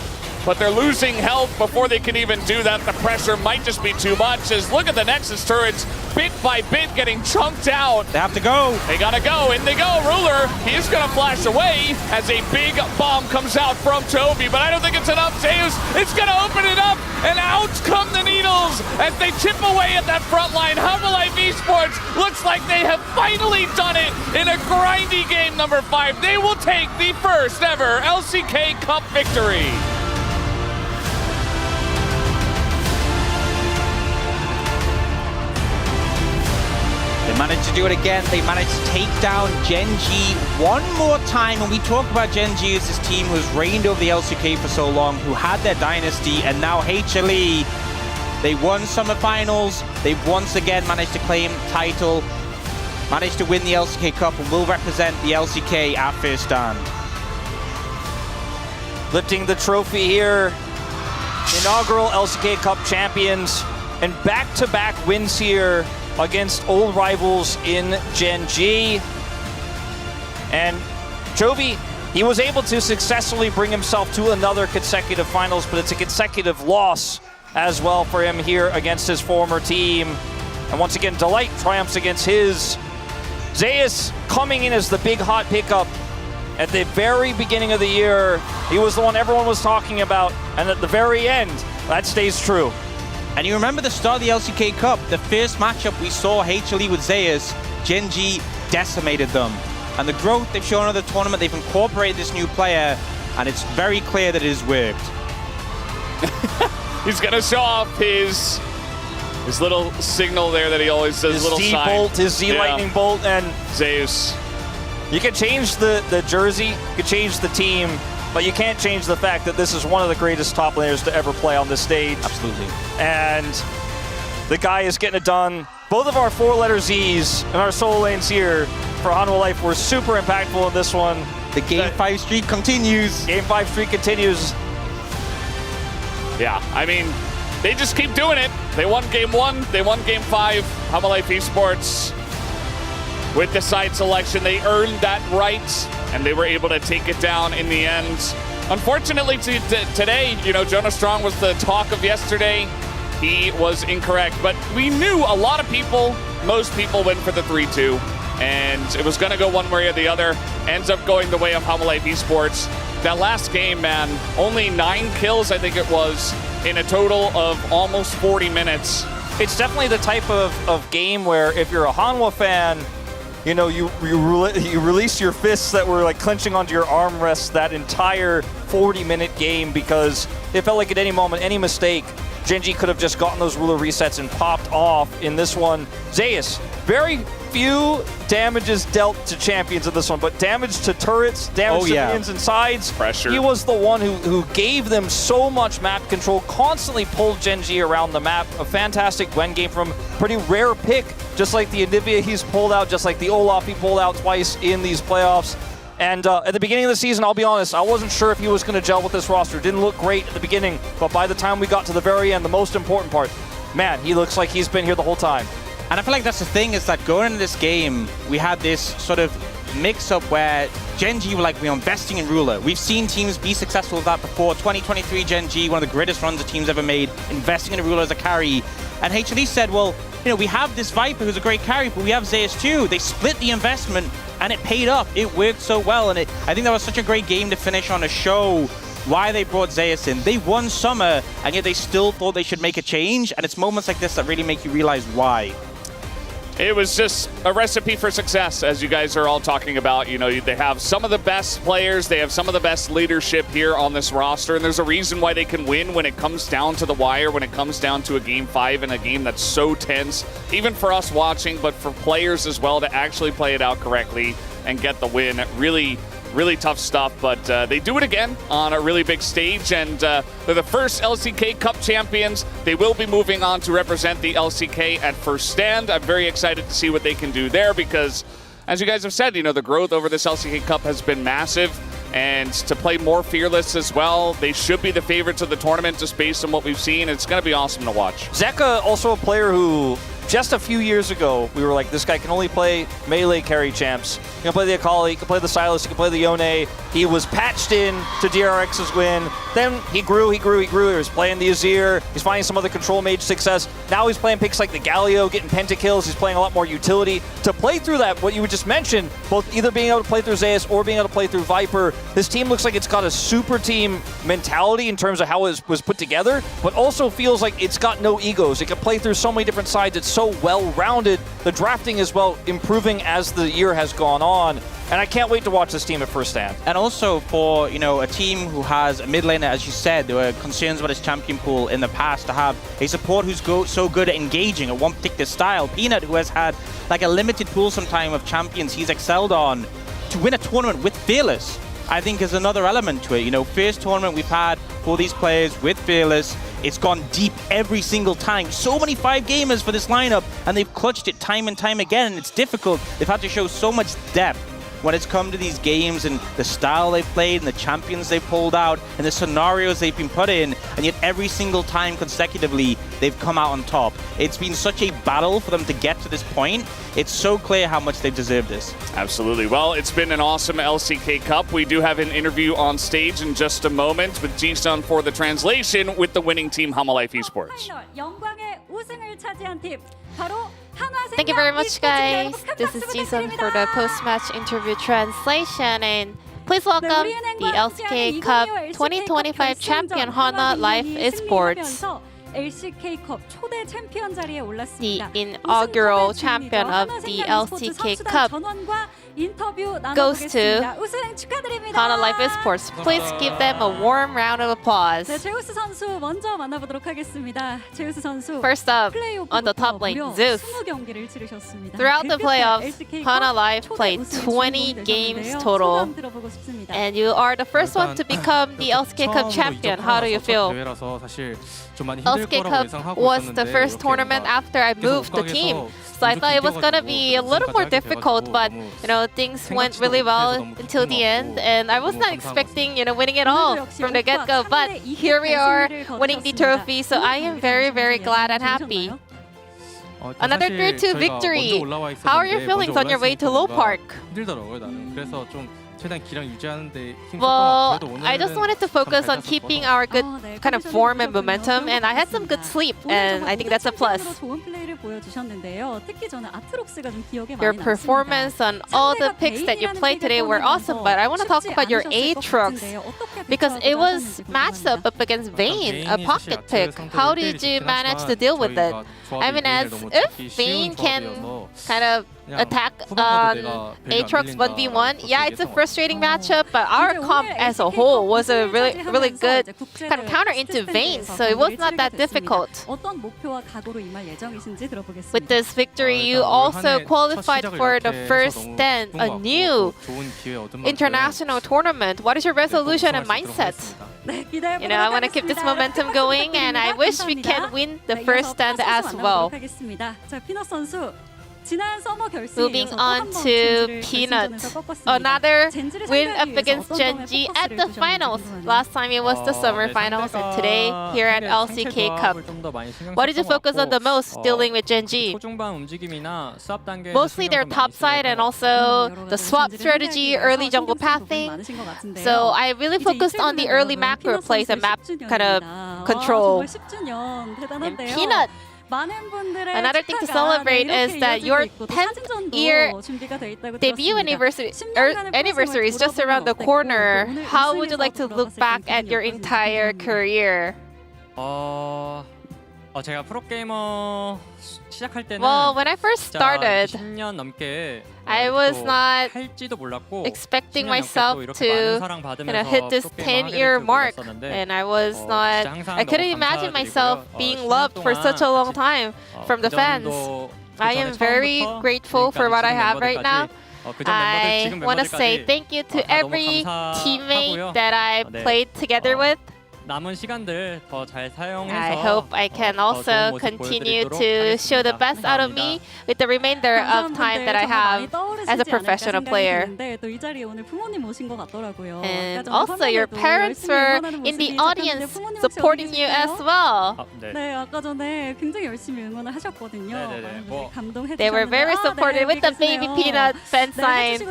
but they're losing health before they can even do that. The pressure might just be too much as look at the Nexus turrets bit by bit getting chunked out. They have to go. They gotta go, and they go. Ruler, he's gonna flash away as a big bomb comes out from Chovy, but I don't think it's enough. Zeus, it's gonna open it up, and out come the needles as they chip away at that front line. Life Esports looks like they have finally done it in a grindy game number 5. They will take the first ever LCK Cup victory. They managed to do it again. They managed to take down Gen G one more time. When we talk about Gen G as this team who has reigned over the LCK for so long, who had their dynasty, and now HLE, they won Summer Finals. They've once again managed to claim title, managed to win the LCK Cup, and will represent the LCK at First Stand. Lifting the trophy here, inaugural LCK Cup champions, and back-to-back wins here against old rivals in Gen G. And Chovy, he was able to successfully bring himself to another consecutive finals, but it's a consecutive loss as well for him here against his former team. And once again, Delight triumphs against his. Zeus coming in as the big hot pickup at the very beginning of the year. He was the one everyone was talking about, and at the very end, that stays true. And you remember the start of the LCK Cup, the first matchup we saw HLE with Zeus, Gen G decimated them. And the growth they've shown in the tournament, they've incorporated this new player, and it's very clear that it has worked. He's gonna show off his little signal there that he always does. His little Z sign. bolt, his Z lightning bolt, and Zeus. You can change the jersey, you can change the team, but you can't change the fact that this is one of the greatest top laners to ever play on this stage. Absolutely. And the guy is getting it done. Both of our 4-letter Zs and our solo lanes here for Hanwha Life were super impactful in this one. The Game 5 streak continues. Game 5 streak continues. Yeah, I mean, they just keep doing it. They won Game 1, they won Game 5. Hanwha Life Esports with the side selection. They earned that right, and they were able to take it down in the end. Unfortunately, today, you know, Jonah Strong was the talk of yesterday. He was incorrect, but we knew a lot of people, most people went for the 3-2, and it was going to go one way or the other. Ends up going the way of HLE Esports. That last game, man, only 9 kills, I think it was, in a total of almost 40 minutes. It's definitely the type of game where if you're a Hanwha fan, you know, you release your fists that were like clenching onto your armrests that entire 40-minute game, because it felt like at any moment, any mistake, Gen.G could have just gotten those ruler resets and popped off in this one. Zeus, very few damages dealt to champions in this one, but damage to turrets, damage to minions and sides. Pressure. He was the one who gave them so much map control, constantly pulled Gen.G around the map. A fantastic Gwen game from pretty rare pick, just like the Anivia he's pulled out, just like the Olaf he pulled out twice in these playoffs. And at the beginning of the season, I'll be honest, I wasn't sure if he was going to gel with this roster. Didn't look great at the beginning, but by the time we got to the very end, the most important part, man, he looks like he's been here the whole time. And I feel like that's the thing, is that going into this game, we had this sort of mix-up where Gen.G were like, we're investing in Ruler. We've seen teams be successful with that before. 2023 Gen.G, one of the greatest runs a team's ever made, investing in a Ruler as a carry. And HLE said, well, you know, we have this Viper who's a great carry, but we have Zeus too. They split the investment, and it paid off. It worked so well, and I think that was such a great game to finish on, a show why they brought Zeus in. They won Summer, and yet they still thought they should make a change, and it's moments like this that really make you realize why. It was just a recipe for success, as you guys are all talking about. You know, they have some of the best players, they have some of the best leadership here on this roster, and there's a reason why they can win when it comes down to the wire, when it comes down to a Game 5 and a game that's so tense, even for us watching, but for players as well to actually play it out correctly and get the win. Really tough stuff, but they do it again on a really big stage, and they're the first LCK Cup champions. They will be moving on to represent the LCK at First Stand. I'm very excited to see what they can do there, because, as you guys have said, you know, the growth over this LCK Cup has been massive, and to play more fearless as well, they should be the favorites of the tournament just based on what we've seen. It's going to be awesome to watch. Zeka, also a player who, just a few years ago, we were like, this guy can only play melee carry champs. He can play the Akali, he can play the Sylas, he can play the Yone. He was patched in to DRX's win. Then he grew. He was playing the Azir. He's finding some other control mage success. Now he's playing picks like the Galio, getting pentakills. He's playing a lot more utility. To play through that, what you just mentioned, both either being able to play through Zeus or being able to play through Viper, this team looks like it's got a super team mentality in terms of how it was put together, but also feels like it's got no egos. It can play through so many different sides. It's so well-rounded. The drafting is improving as the year has gone on. And I can't wait to watch this team at First Stand. And also for, you know, a team who has a mid laner, as you said, there were concerns about his champion pool in the past, to have a support who's so good at engaging at one particular style. Peanut, who has had like a limited pool sometime of champions he's excelled on, to win a tournament with Fearless, I think is another element to it. You know, first tournament we've had for these players with Fearless, it's gone deep every single time. So many 5-gamers for this lineup, and they've clutched it time and time again, and it's difficult. They've had to show so much depth when it's come to these games, and the style they've played, and the champions they've pulled out, and the scenarios they've been put in, and yet every single time consecutively, they've come out on top. It's been such a battle for them to get to this point. It's so clear how much they've deserved this. Absolutely. Well, it's been an awesome LCK Cup. We do have an interview on stage in just a moment with Ji-sun for the translation with the winning team HLE Esports. Thank you very much, guys. This is Ji-sun for the post-match interview translation, and please welcome the LCK Cup 2025 champion HLE Esports. The inaugural champion of the LCK Cup goes to HLE Esports. Please give them a warm round of applause. First up, on the top lane, Zeus. Throughout the playoffs, HLE played 20 games total, and you are the first one to become the LCK Cup champion. How do you feel? LCK Cup was the first tournament after I moved the team, so I thought it was gonna be a little more difficult, but you know, things went really well until the end, and I was not expecting, you know, winning it all from the get-go, but here we are winning the trophy, so I am very, very glad and happy. Another 3-2 victory. How are your feelings on your way to Low Park? 힘들더라고요 나는. 그래서 좀 최대한 기량 유지하는데 Well, I just wanted to focus on keeping our good kind of form and momentum, and I had some good sleep, and I think that's a plus. Your performance on all the picks that you played today were awesome, but I want to talk about your Aatrox because it was matched up against Vayne, a pocket pick. How did you manage to deal with it? I mean, as if Vayne can kind of attack on Aatrox 1v1, yeah, it's a frustrating matchup, but our comp as a whole was a really good kind of counter into Vayne, so it was not that difficult. With this victory, you also qualified for the first stand, a new international tournament. What is your resolution and mindset? You know, I want to keep this momentum going, and I wish we can win the first stand as well. Moving on to Peanut. Another win up against Genji at the finals. Last time it was the summer finals, and today here at LCK Cup. What did you focus on the most dealing with Genji? Mostly their top side and also the swap strategy, early jungle pathing. So I really focused on the early macro plays and map kind of control. And Peanut. Another thing to celebrate is that your 10th year debut anniversary is just around the corner. How would you like to look back at your entire career? 제가 프로게이머 시작할 때는 Well, when I first started, 10년 넘게 I was not 할지도 몰랐고 expecting myself to hit this 10-year mark, and I couldn't imagine myself being loved for such a long time from the fans. I am very grateful for what I have right now. I want to say thank you to every teammate that I played together with. 남은 시간들 더 잘 사용해서 I hope I can also continue to show the best out of me with the remainder of time that I have as a professional player. And also your parents were in the audience supporting you as well. They were very supportive with the baby Peanut fan sign.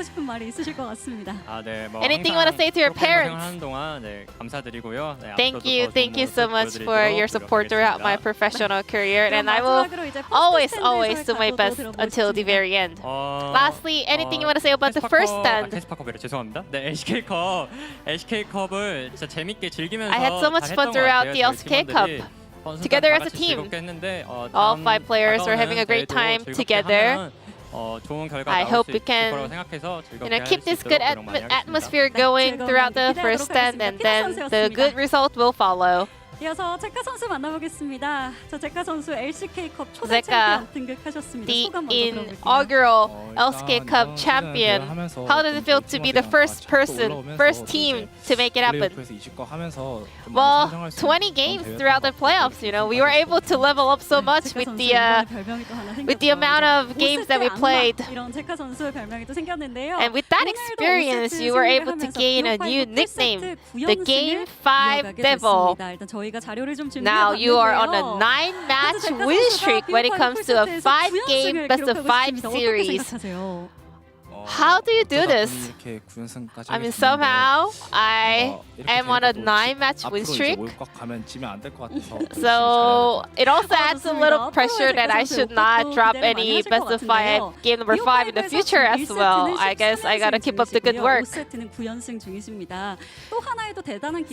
Anything you want to say to your parents? Thank you so much for your support throughout my professional career, and I will always do my best until the very end. Lastly, anything you want to say about the first stand? 죄송합니다. 네, LCK컵을 진짜 재밌게 즐기면서 I had so much fun throughout the LCK Cup. Together as a team. All 5 players were having a great time together. I hope we can keep this good atmosphere going throughout the first stand, and then the good result will follow. 이어서 제카 선수 만나보겠습니다. 제카 선수 LCK컵 초대 챔피언 등극하셨습니다. The inaugural LCK Cup champion. How does it feel to be the first team to make it happen? Well, 20 games throughout the playoffs. We were able to level up so much with the amount of games that we played. And with that experience, you were able to gain a new nickname, the Game 5 Devil. Now you are on a 9-match win streak when it comes to a 5-game best-of-5 series. How do you do this? I mean, somehow I am on a 9-match win streak. So it also adds a little pressure that I should not drop any best-of-5 game number 5 in the future as well. I guess I gotta keep up the good work.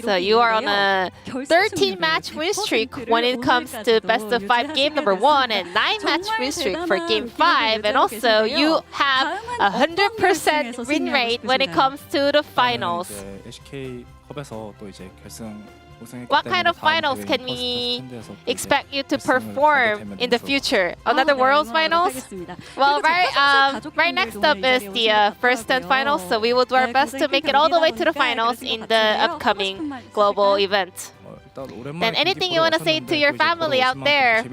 So you are on a 13-match win streak when it comes to best-of-5 game number 1 and 9-match win streak for game 5. And also you have 100% win rate when it comes to the finals. What kind of finals can we expect you to perform in the future? Another Worlds finals? Well, right next up is the first stand finals, so we will do our best to make it all the way to the finals in the upcoming global event. then anything you want to say to your family out there?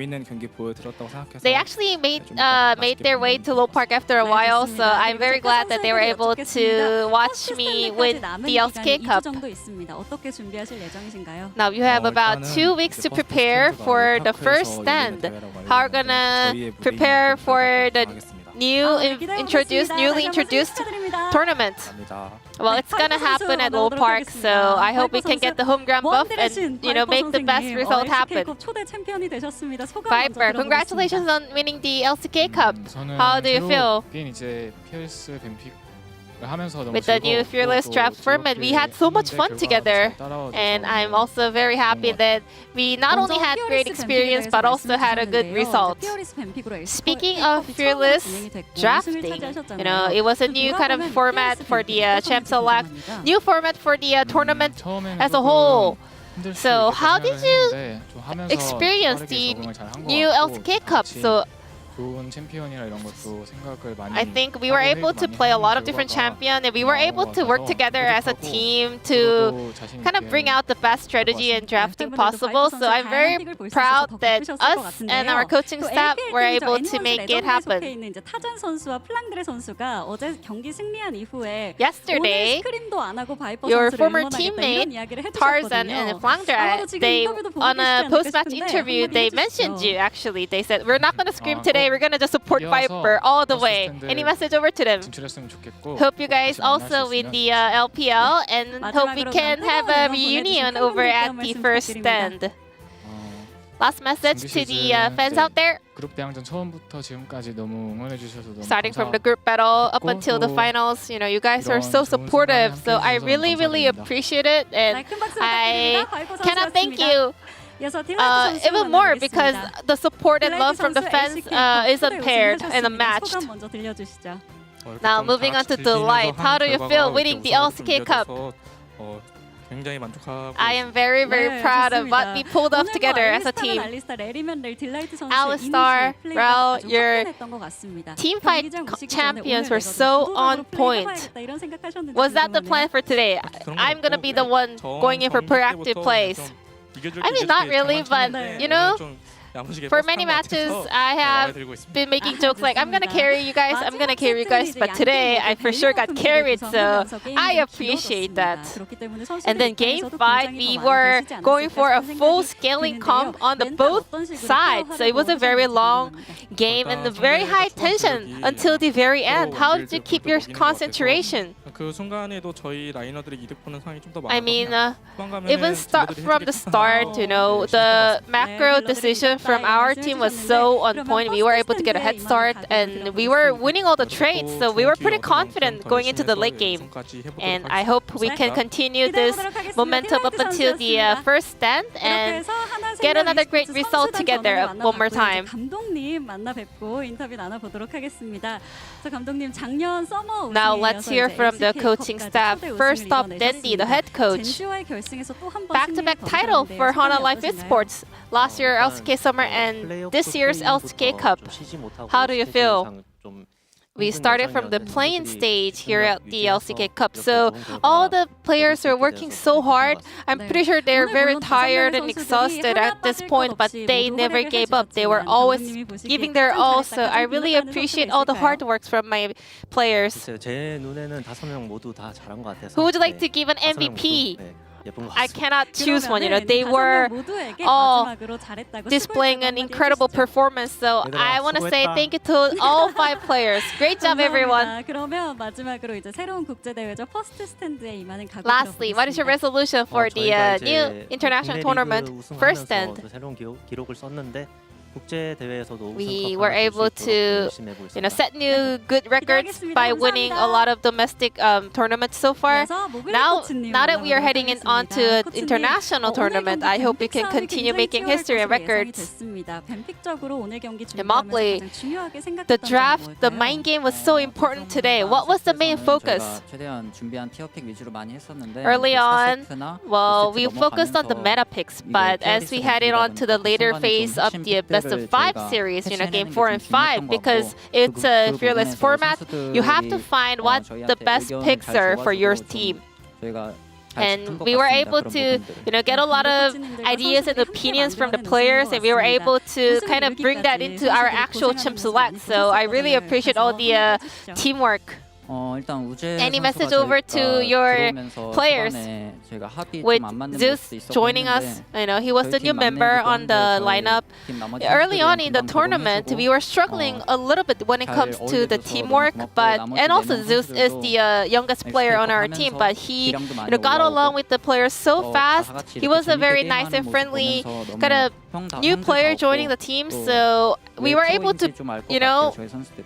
They actually made their way to Low Park after a while, so I'm very glad that they were able to watch me win the LCK Cup. Now you have about 2 weeks to prepare for the first stand. How are you gonna prepare for the newly introduced tournament? Well, it's gonna happen at Low Park, so I hope we can get the home ground buff and make the best result happen. Viper, congratulations on winning the LCK Cup. How do you feel? With the new Fearless draft format, we had so much fun together, and I'm also very happy that we not only had great experience but also had a good result. Speaking of Fearless drafting, it was a new kind of format for the Champ Select, new format for the tournament as a whole. So how did you experience the new LCK Cup? So I think we were able to play a lot of different champions, and we were able to work together as a team to kind of bring out the best strategy and drafting possible. So I'm very proud that us and our coaching staff were able to make it happen. Yesterday, your former teammate Tarzan and Flangdra, they on a post-match interview, they mentioned you actually. They said, "We're not going to scream today. We're gonna just support Viper all the way." Any message over to them? Hope you guys also win the LPL, and hope we can have a reunion over at the first stand. Last message to the fans out there. Starting from the group battle up until the finals, you guys are so supportive. So I really, really appreciate it, and I cannot thank you even more because the support and love from the fans is unpaired and unmatched. Now moving on to Delight, how do you feel winning the LCK Cup? I am very, very proud of what we pulled off together as a team. Alistar, Rel, your team fight champions were so on point. Was that the plan for today? I'm gonna be the one going in for proactive plays. I mean, not really, but for many matches, I have been making jokes like, I'm gonna carry you guys, but today I for sure got carried, so I appreciate that. And then game 5, we were going for a full scaling comp on the both sides, so it was a very long game and a very high tension until the very end. How did you keep your concentration? I mean, even from the start, the macro decision from our team was so on point. We were able to get a head start, and we were winning all the trades, so we were pretty confident going into the late game. And I hope we can continue this momentum up until the first stand and get another great result together one more time. Now let's hear from the coaching staff. First up, Dandy, the head coach. Back-to-back title for Hana Life Esports. Last year LCK Summer and this year's LCK Cup. How do you feel? We started from the playing stage here at the LCK Cup, so all the players are working so hard. I'm pretty sure they're very tired and exhausted at this point, but they never gave up. They were always giving their all, so I really appreciate all the hard work from my players. Who would you like to give an MVP? I cannot choose one. They were all displaying an incredible performance. So I want to say thank you to all 5 players. Great job, everyone. Lastly, what is your resolution for the new international tournament first stand? We were able to set new good records by winning a lot of domestic tournaments so far. Now that we are heading on to an international tournament, I hope we can continue making history and records. And Mockley, the draft, the mind game was so important today. What was the main focus? Early on, well, we focused on the meta picks, but as we headed on to the later phase of the best of 5 series, game 4 and 5, because it's a fearless format, you have to find what the best picks are for your team. And we were able to, get a lot of ideas and opinions from the players, and we were able to kind of bring that into our actual Chimp Select. So I really appreciate all the teamwork. Any message over to your players? With Zeus joining us, he was the new member on the lineup. Early on in the tournament, we were struggling a little bit when it comes to the teamwork, and also Zeus is the youngest player on our team, but he got along with the players so fast. He was a very nice and friendly kind of new player joining the team, so we were able to,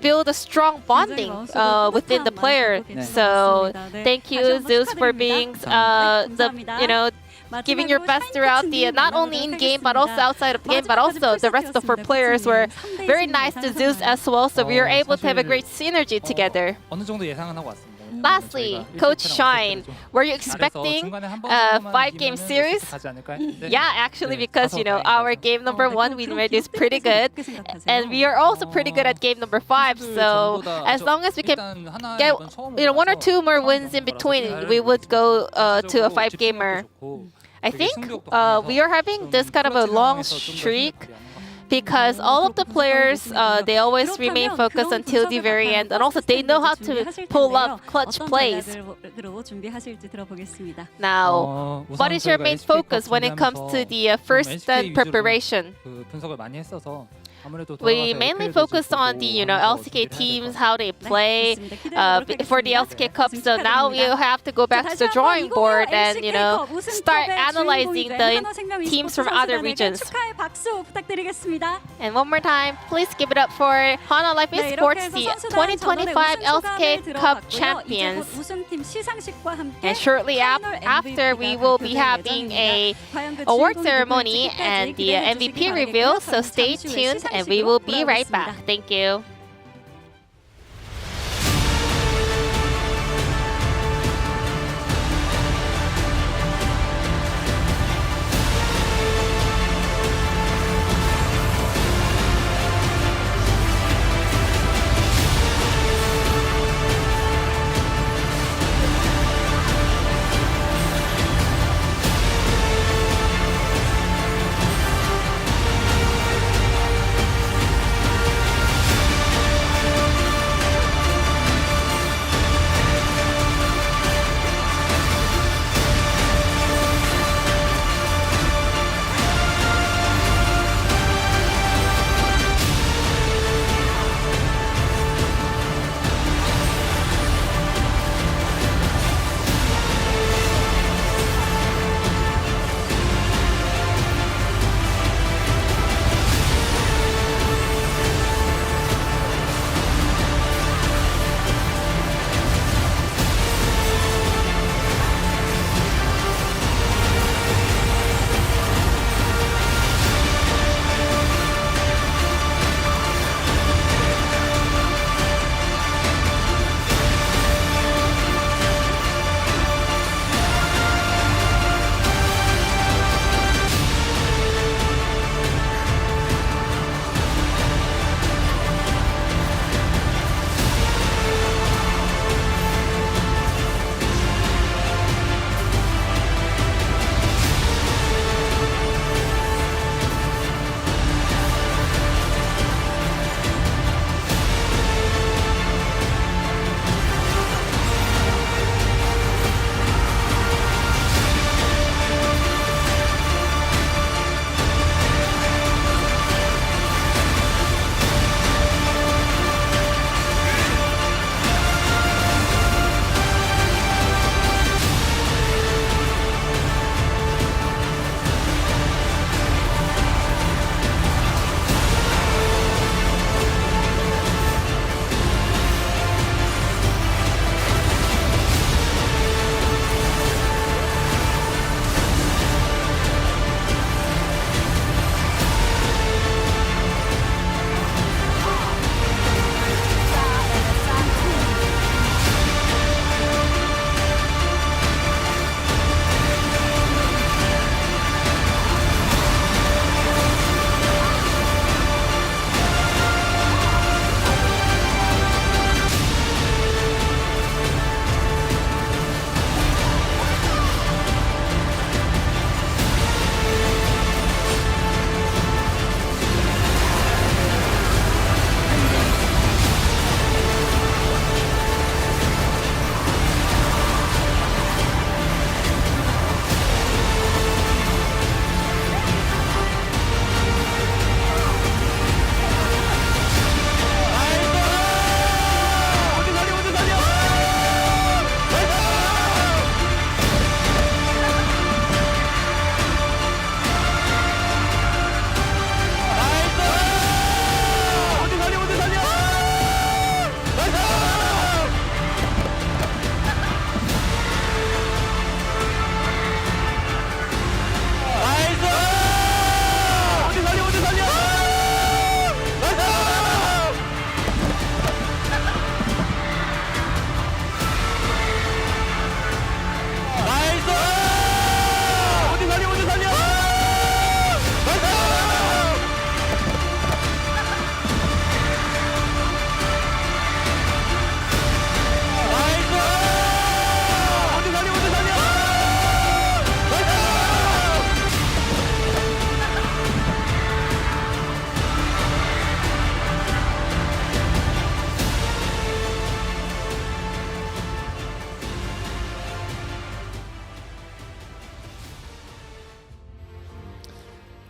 build a strong bonding within the player. So thank you, Zeus, for being giving your best throughout the not only in game but also outside of the game, but also the rest of our players were very nice to Zeus as well. So we were able to have a great synergy together. Lastly, Coach Shine, were you expecting a 5-game series? Yeah, actually, because our game number 1 win rate is pretty good, and we are also pretty good at game number 5. So as long as we can get 1 or 2 more wins in between, we would go to a 5-gamer. I think we are having this kind of a long streak, because all of the players, they always remain focused until the very end, and also they know how to pull up clutch plays. Now, what is your main focus when it comes to the first stand preparation? We mainly focus on the LCK teams, how they play for the LCK Cup. So now we have to go back to the drawing board and start analyzing the teams from other regions. And one more time, please give it up for Hana Life Esports, the 2025 LCK Cup champions. And shortly after, we will be having a award ceremony and the MVP reveal. So stay tuned, and we will be right back. Thank you.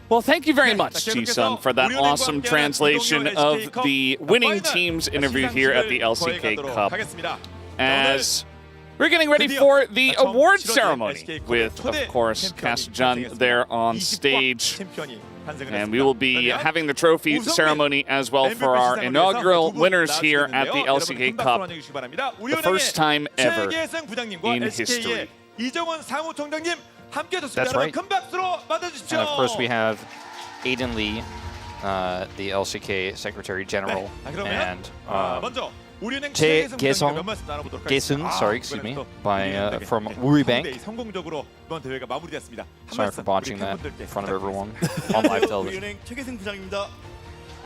Well, thank you very much, Ji-sun, for that awesome translation of the winning team's interview here at the LCK Cup. As we're getting ready for the award ceremony with, of course, Kasjun there on stage. And we will be having the trophy ceremony as well for our inaugural winners here at the LCK Cup. The first time ever in history. That's right. And of course we have Aiden Lee, the LCK Secretary General, and Jae-Gesung, sorry, excuse me, from Woori Bank. Sorry for botching that in front of everyone on live television.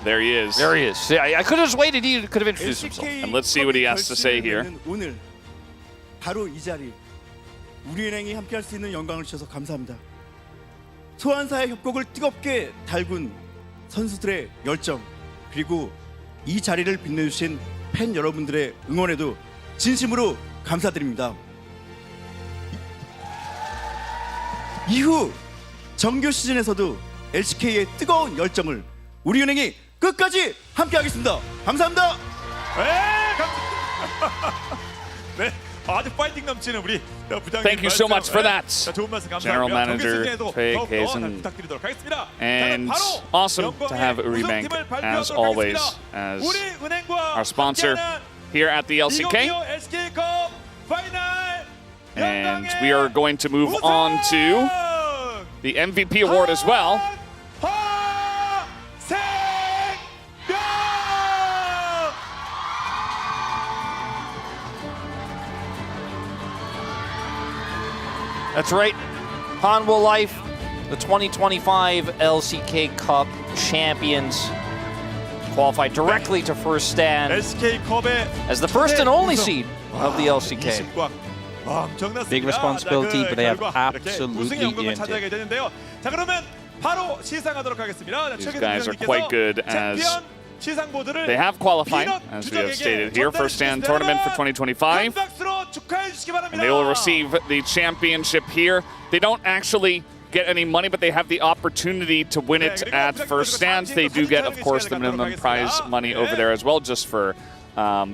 There he is. There he is. Yeah, I could have just waited. He could have introduced himself. And let's see what he has to say here. 바로 이 자리 우리은행이 함께할 수 있는 영광을 주셔서 감사합니다. 소환사의 협곡을 뜨겁게 달군 선수들의 열정 그리고 이 자리를 빛내주신 팬 여러분들의 응원에도 진심으로 감사드립니다. 이후 정규 시즌에서도 LCK의 뜨거운 열정을 우리은행이 끝까지 함께하겠습니다. 감사합니다. 네. 아주 파이팅 넘치는 우리 부장님. Thank you so much for that, General Manager Jae-Gesung. And awesome to have Woori Bank, as always, as our sponsor here at the LCK. And we are going to move on to the MVP award as well. That's right. Hanwha Life, the 2025 LCK Cup champions, qualified directly to first stand as the first and only seed of the LCK. Big responsibility, but they have absolutely earned it. These guys are quite good as they have qualified, as we have stated here, first stand tournament for 2025. And they will receive the championship here. They don't actually get any money, but they have the opportunity to win it at first stands. They do get, of course, the minimum prize money over there as well, just for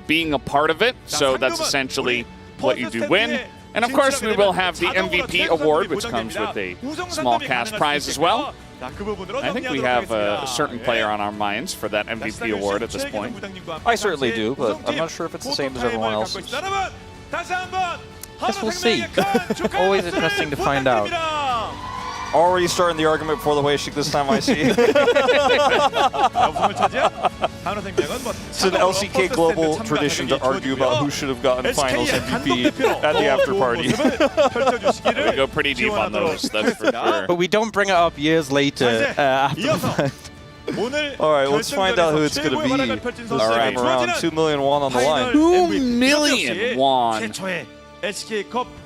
being a part of it. So that's essentially what you do win. And of course, we will have the MVP award, which comes with a small cash prize as well. I think we have a certain player on our minds for that MVP award at this point. I certainly do, but I'm not sure if it's the same as everyone else's. Guess we'll see. Always interesting to find out. Already starting the argument before the Wei-Shik this time, I see. It's an LCK global tradition to argue about who should have gotten finals MVP at the after party. We go pretty deep on those, that's for sure. But we don't bring it up years later after the fact. All right, let's find out who it's going to be. This time around, 2 million won on the line. 2 million won.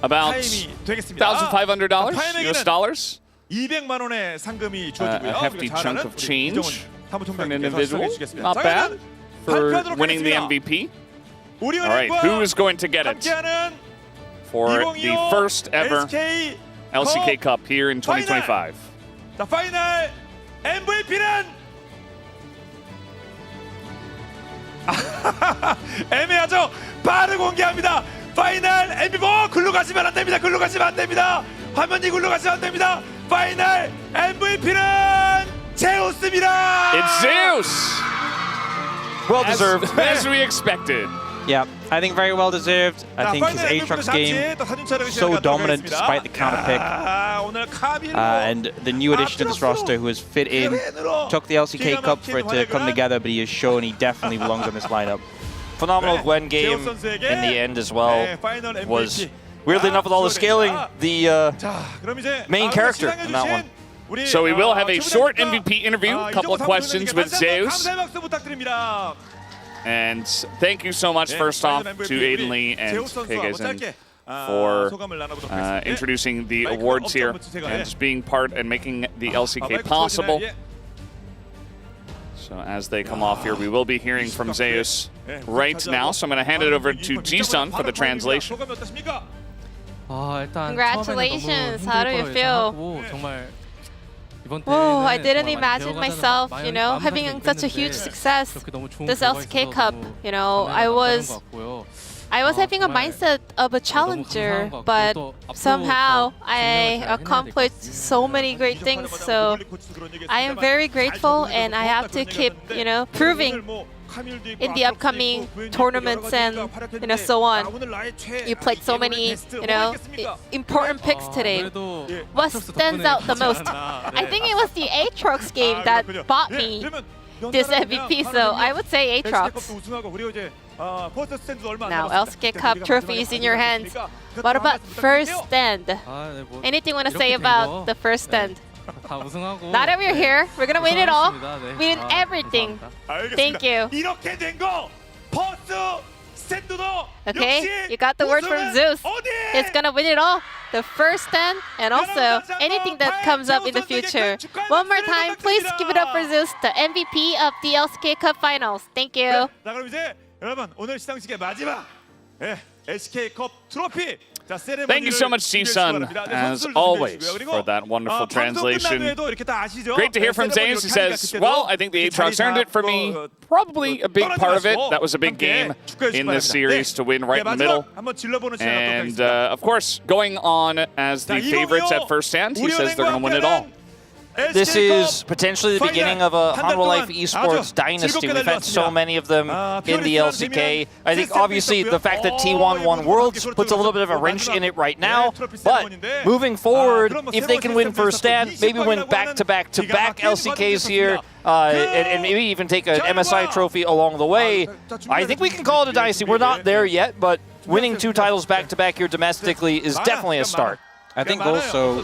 About $1,500 US dollars. A hefty chunk of change for an individual. Not bad for winning the MVP. All right, who is going to get it for the first ever LCK Cup here in 2025? The final MVP는 애매하죠. 바로 공개합니다. 파이널 MVP. 글로 가시면 안 됩니다. 글로 가시면 안 됩니다. 화면이 글로 가시면 안 됩니다. 파이널 MVP는 제우스입니다. It's Zeus. Well deserved. As we expected. Yeah, I think very well deserved. I think his Aatrox game so dominant despite the counter pick. And the new addition to this roster who has fit in, took the LCK Cup for it to come together, but he has shown he definitely belongs on this lineup. Phenomenal Gwen game in the end as well. Was weirdly enough, with all the scaling, the main character in that one. So we will have a short MVP interview, a couple of questions with Zeus. And thank you so much, first off, to Aiden Lee and Jae-Gesung for introducing the awards here and just being part and making the LCK possible. So as they come off here, we will be hearing from Zeus right now. So I'm going to hand it over to Ji-sun for the translation. Congratulations. How do you feel? Oh, I didn't imagine myself, having such a huge success. This LCK Cup, I was having a mindset of a challenger, but somehow I accomplished so many great things. So I am very grateful, and I have to keep, proving in the upcoming tournaments and so on. You played so many important picks today. What stands out the most? I think it was the Aatrox game that bought me this MVP, so I would say Aatrox. Now LCK Cup trophy is in your hands. What about first stand? Anything you want to say about the first stand? Now that we're here, we're gonna win it all. Win everything. Thank you. Okay, you got the word from Zeus. He's gonna win it all. The first stand, and also anything that comes up in the future. One more time, please give it up for Zeus, the MVP of the LCK Cup Finals. Thank you. 여러분 오늘 시상식의 마지막 LCK 컵 트로피. Thank you so much, Ji-sun, as always, for that wonderful translation. Great to hear from Zeus. He says, well, I think the Aatrox earned it for me. Probably a big part of it. That was a big game in this series to win right in the middle. And, of course, going on as the favorites at first stand, he says they're going to win it all. This is potentially the beginning of a Hanwha Life esports dynasty. We've had so many of them in the LCK. I think obviously the fact that T1 won Worlds puts a little bit of a wrench in it right now. But moving forward, if they can win first stand, maybe win back-to-back-to-back LCKs here, and maybe even take an MSI trophy along the way, I think we can call it a dynasty. We're not there yet, but winning 2 titles back-to-back here domestically is definitely a start. I think also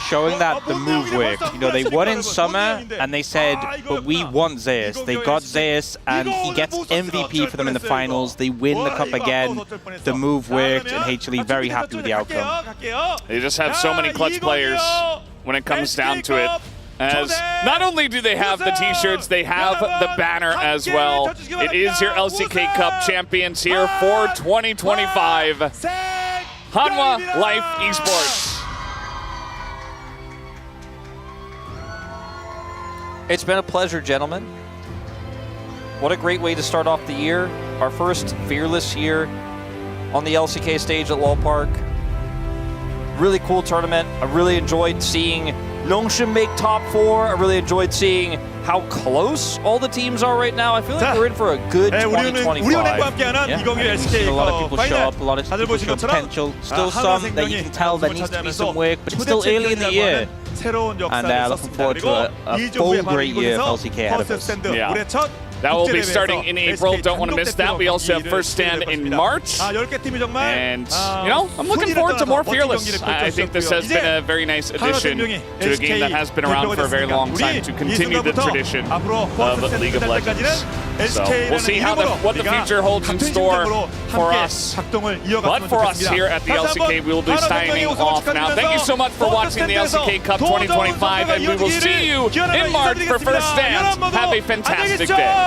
showing that the move worked. They won in summer and they said, but we want Zeus. They got Zeus and he gets MVP for them in the finals. They win the cup again. The move worked and HLE very happy with the outcome. They just have so many clutch players when it comes down to it. As not only do they have the t-shirts, they have the banner as well. It is your LCK Cup champions here for 2025. Hanwha Life Esports. It's been a pleasure, gentlemen. What a great way to start off the year. Our first Fearless year on the LCK stage at LoL Park. Really cool tournament. I really enjoyed seeing Nongshim make top 4. I really enjoyed seeing how close all the teams are right now. I feel like we're in for a good 2025. We've seen a lot of people show up, a lot of people show potential. Still some that you can tell there needs to be some work, but it's still early in the year. And looking forward to a full great year of LCK ahead of us. Yeah. That will be starting in April. Don't want to miss that. We also have first stand in March. And, I'm looking forward to more Fearless. I think this has been a very nice addition to a game that has been around for a very long time to continue the tradition of League of Legends. So we'll see what the future holds in store for us. But for us here at the LCK, we will be signing off now. Thank you so much for watching the LCK Cup 2025, and we will see you in March for first stand. Have a fantastic day.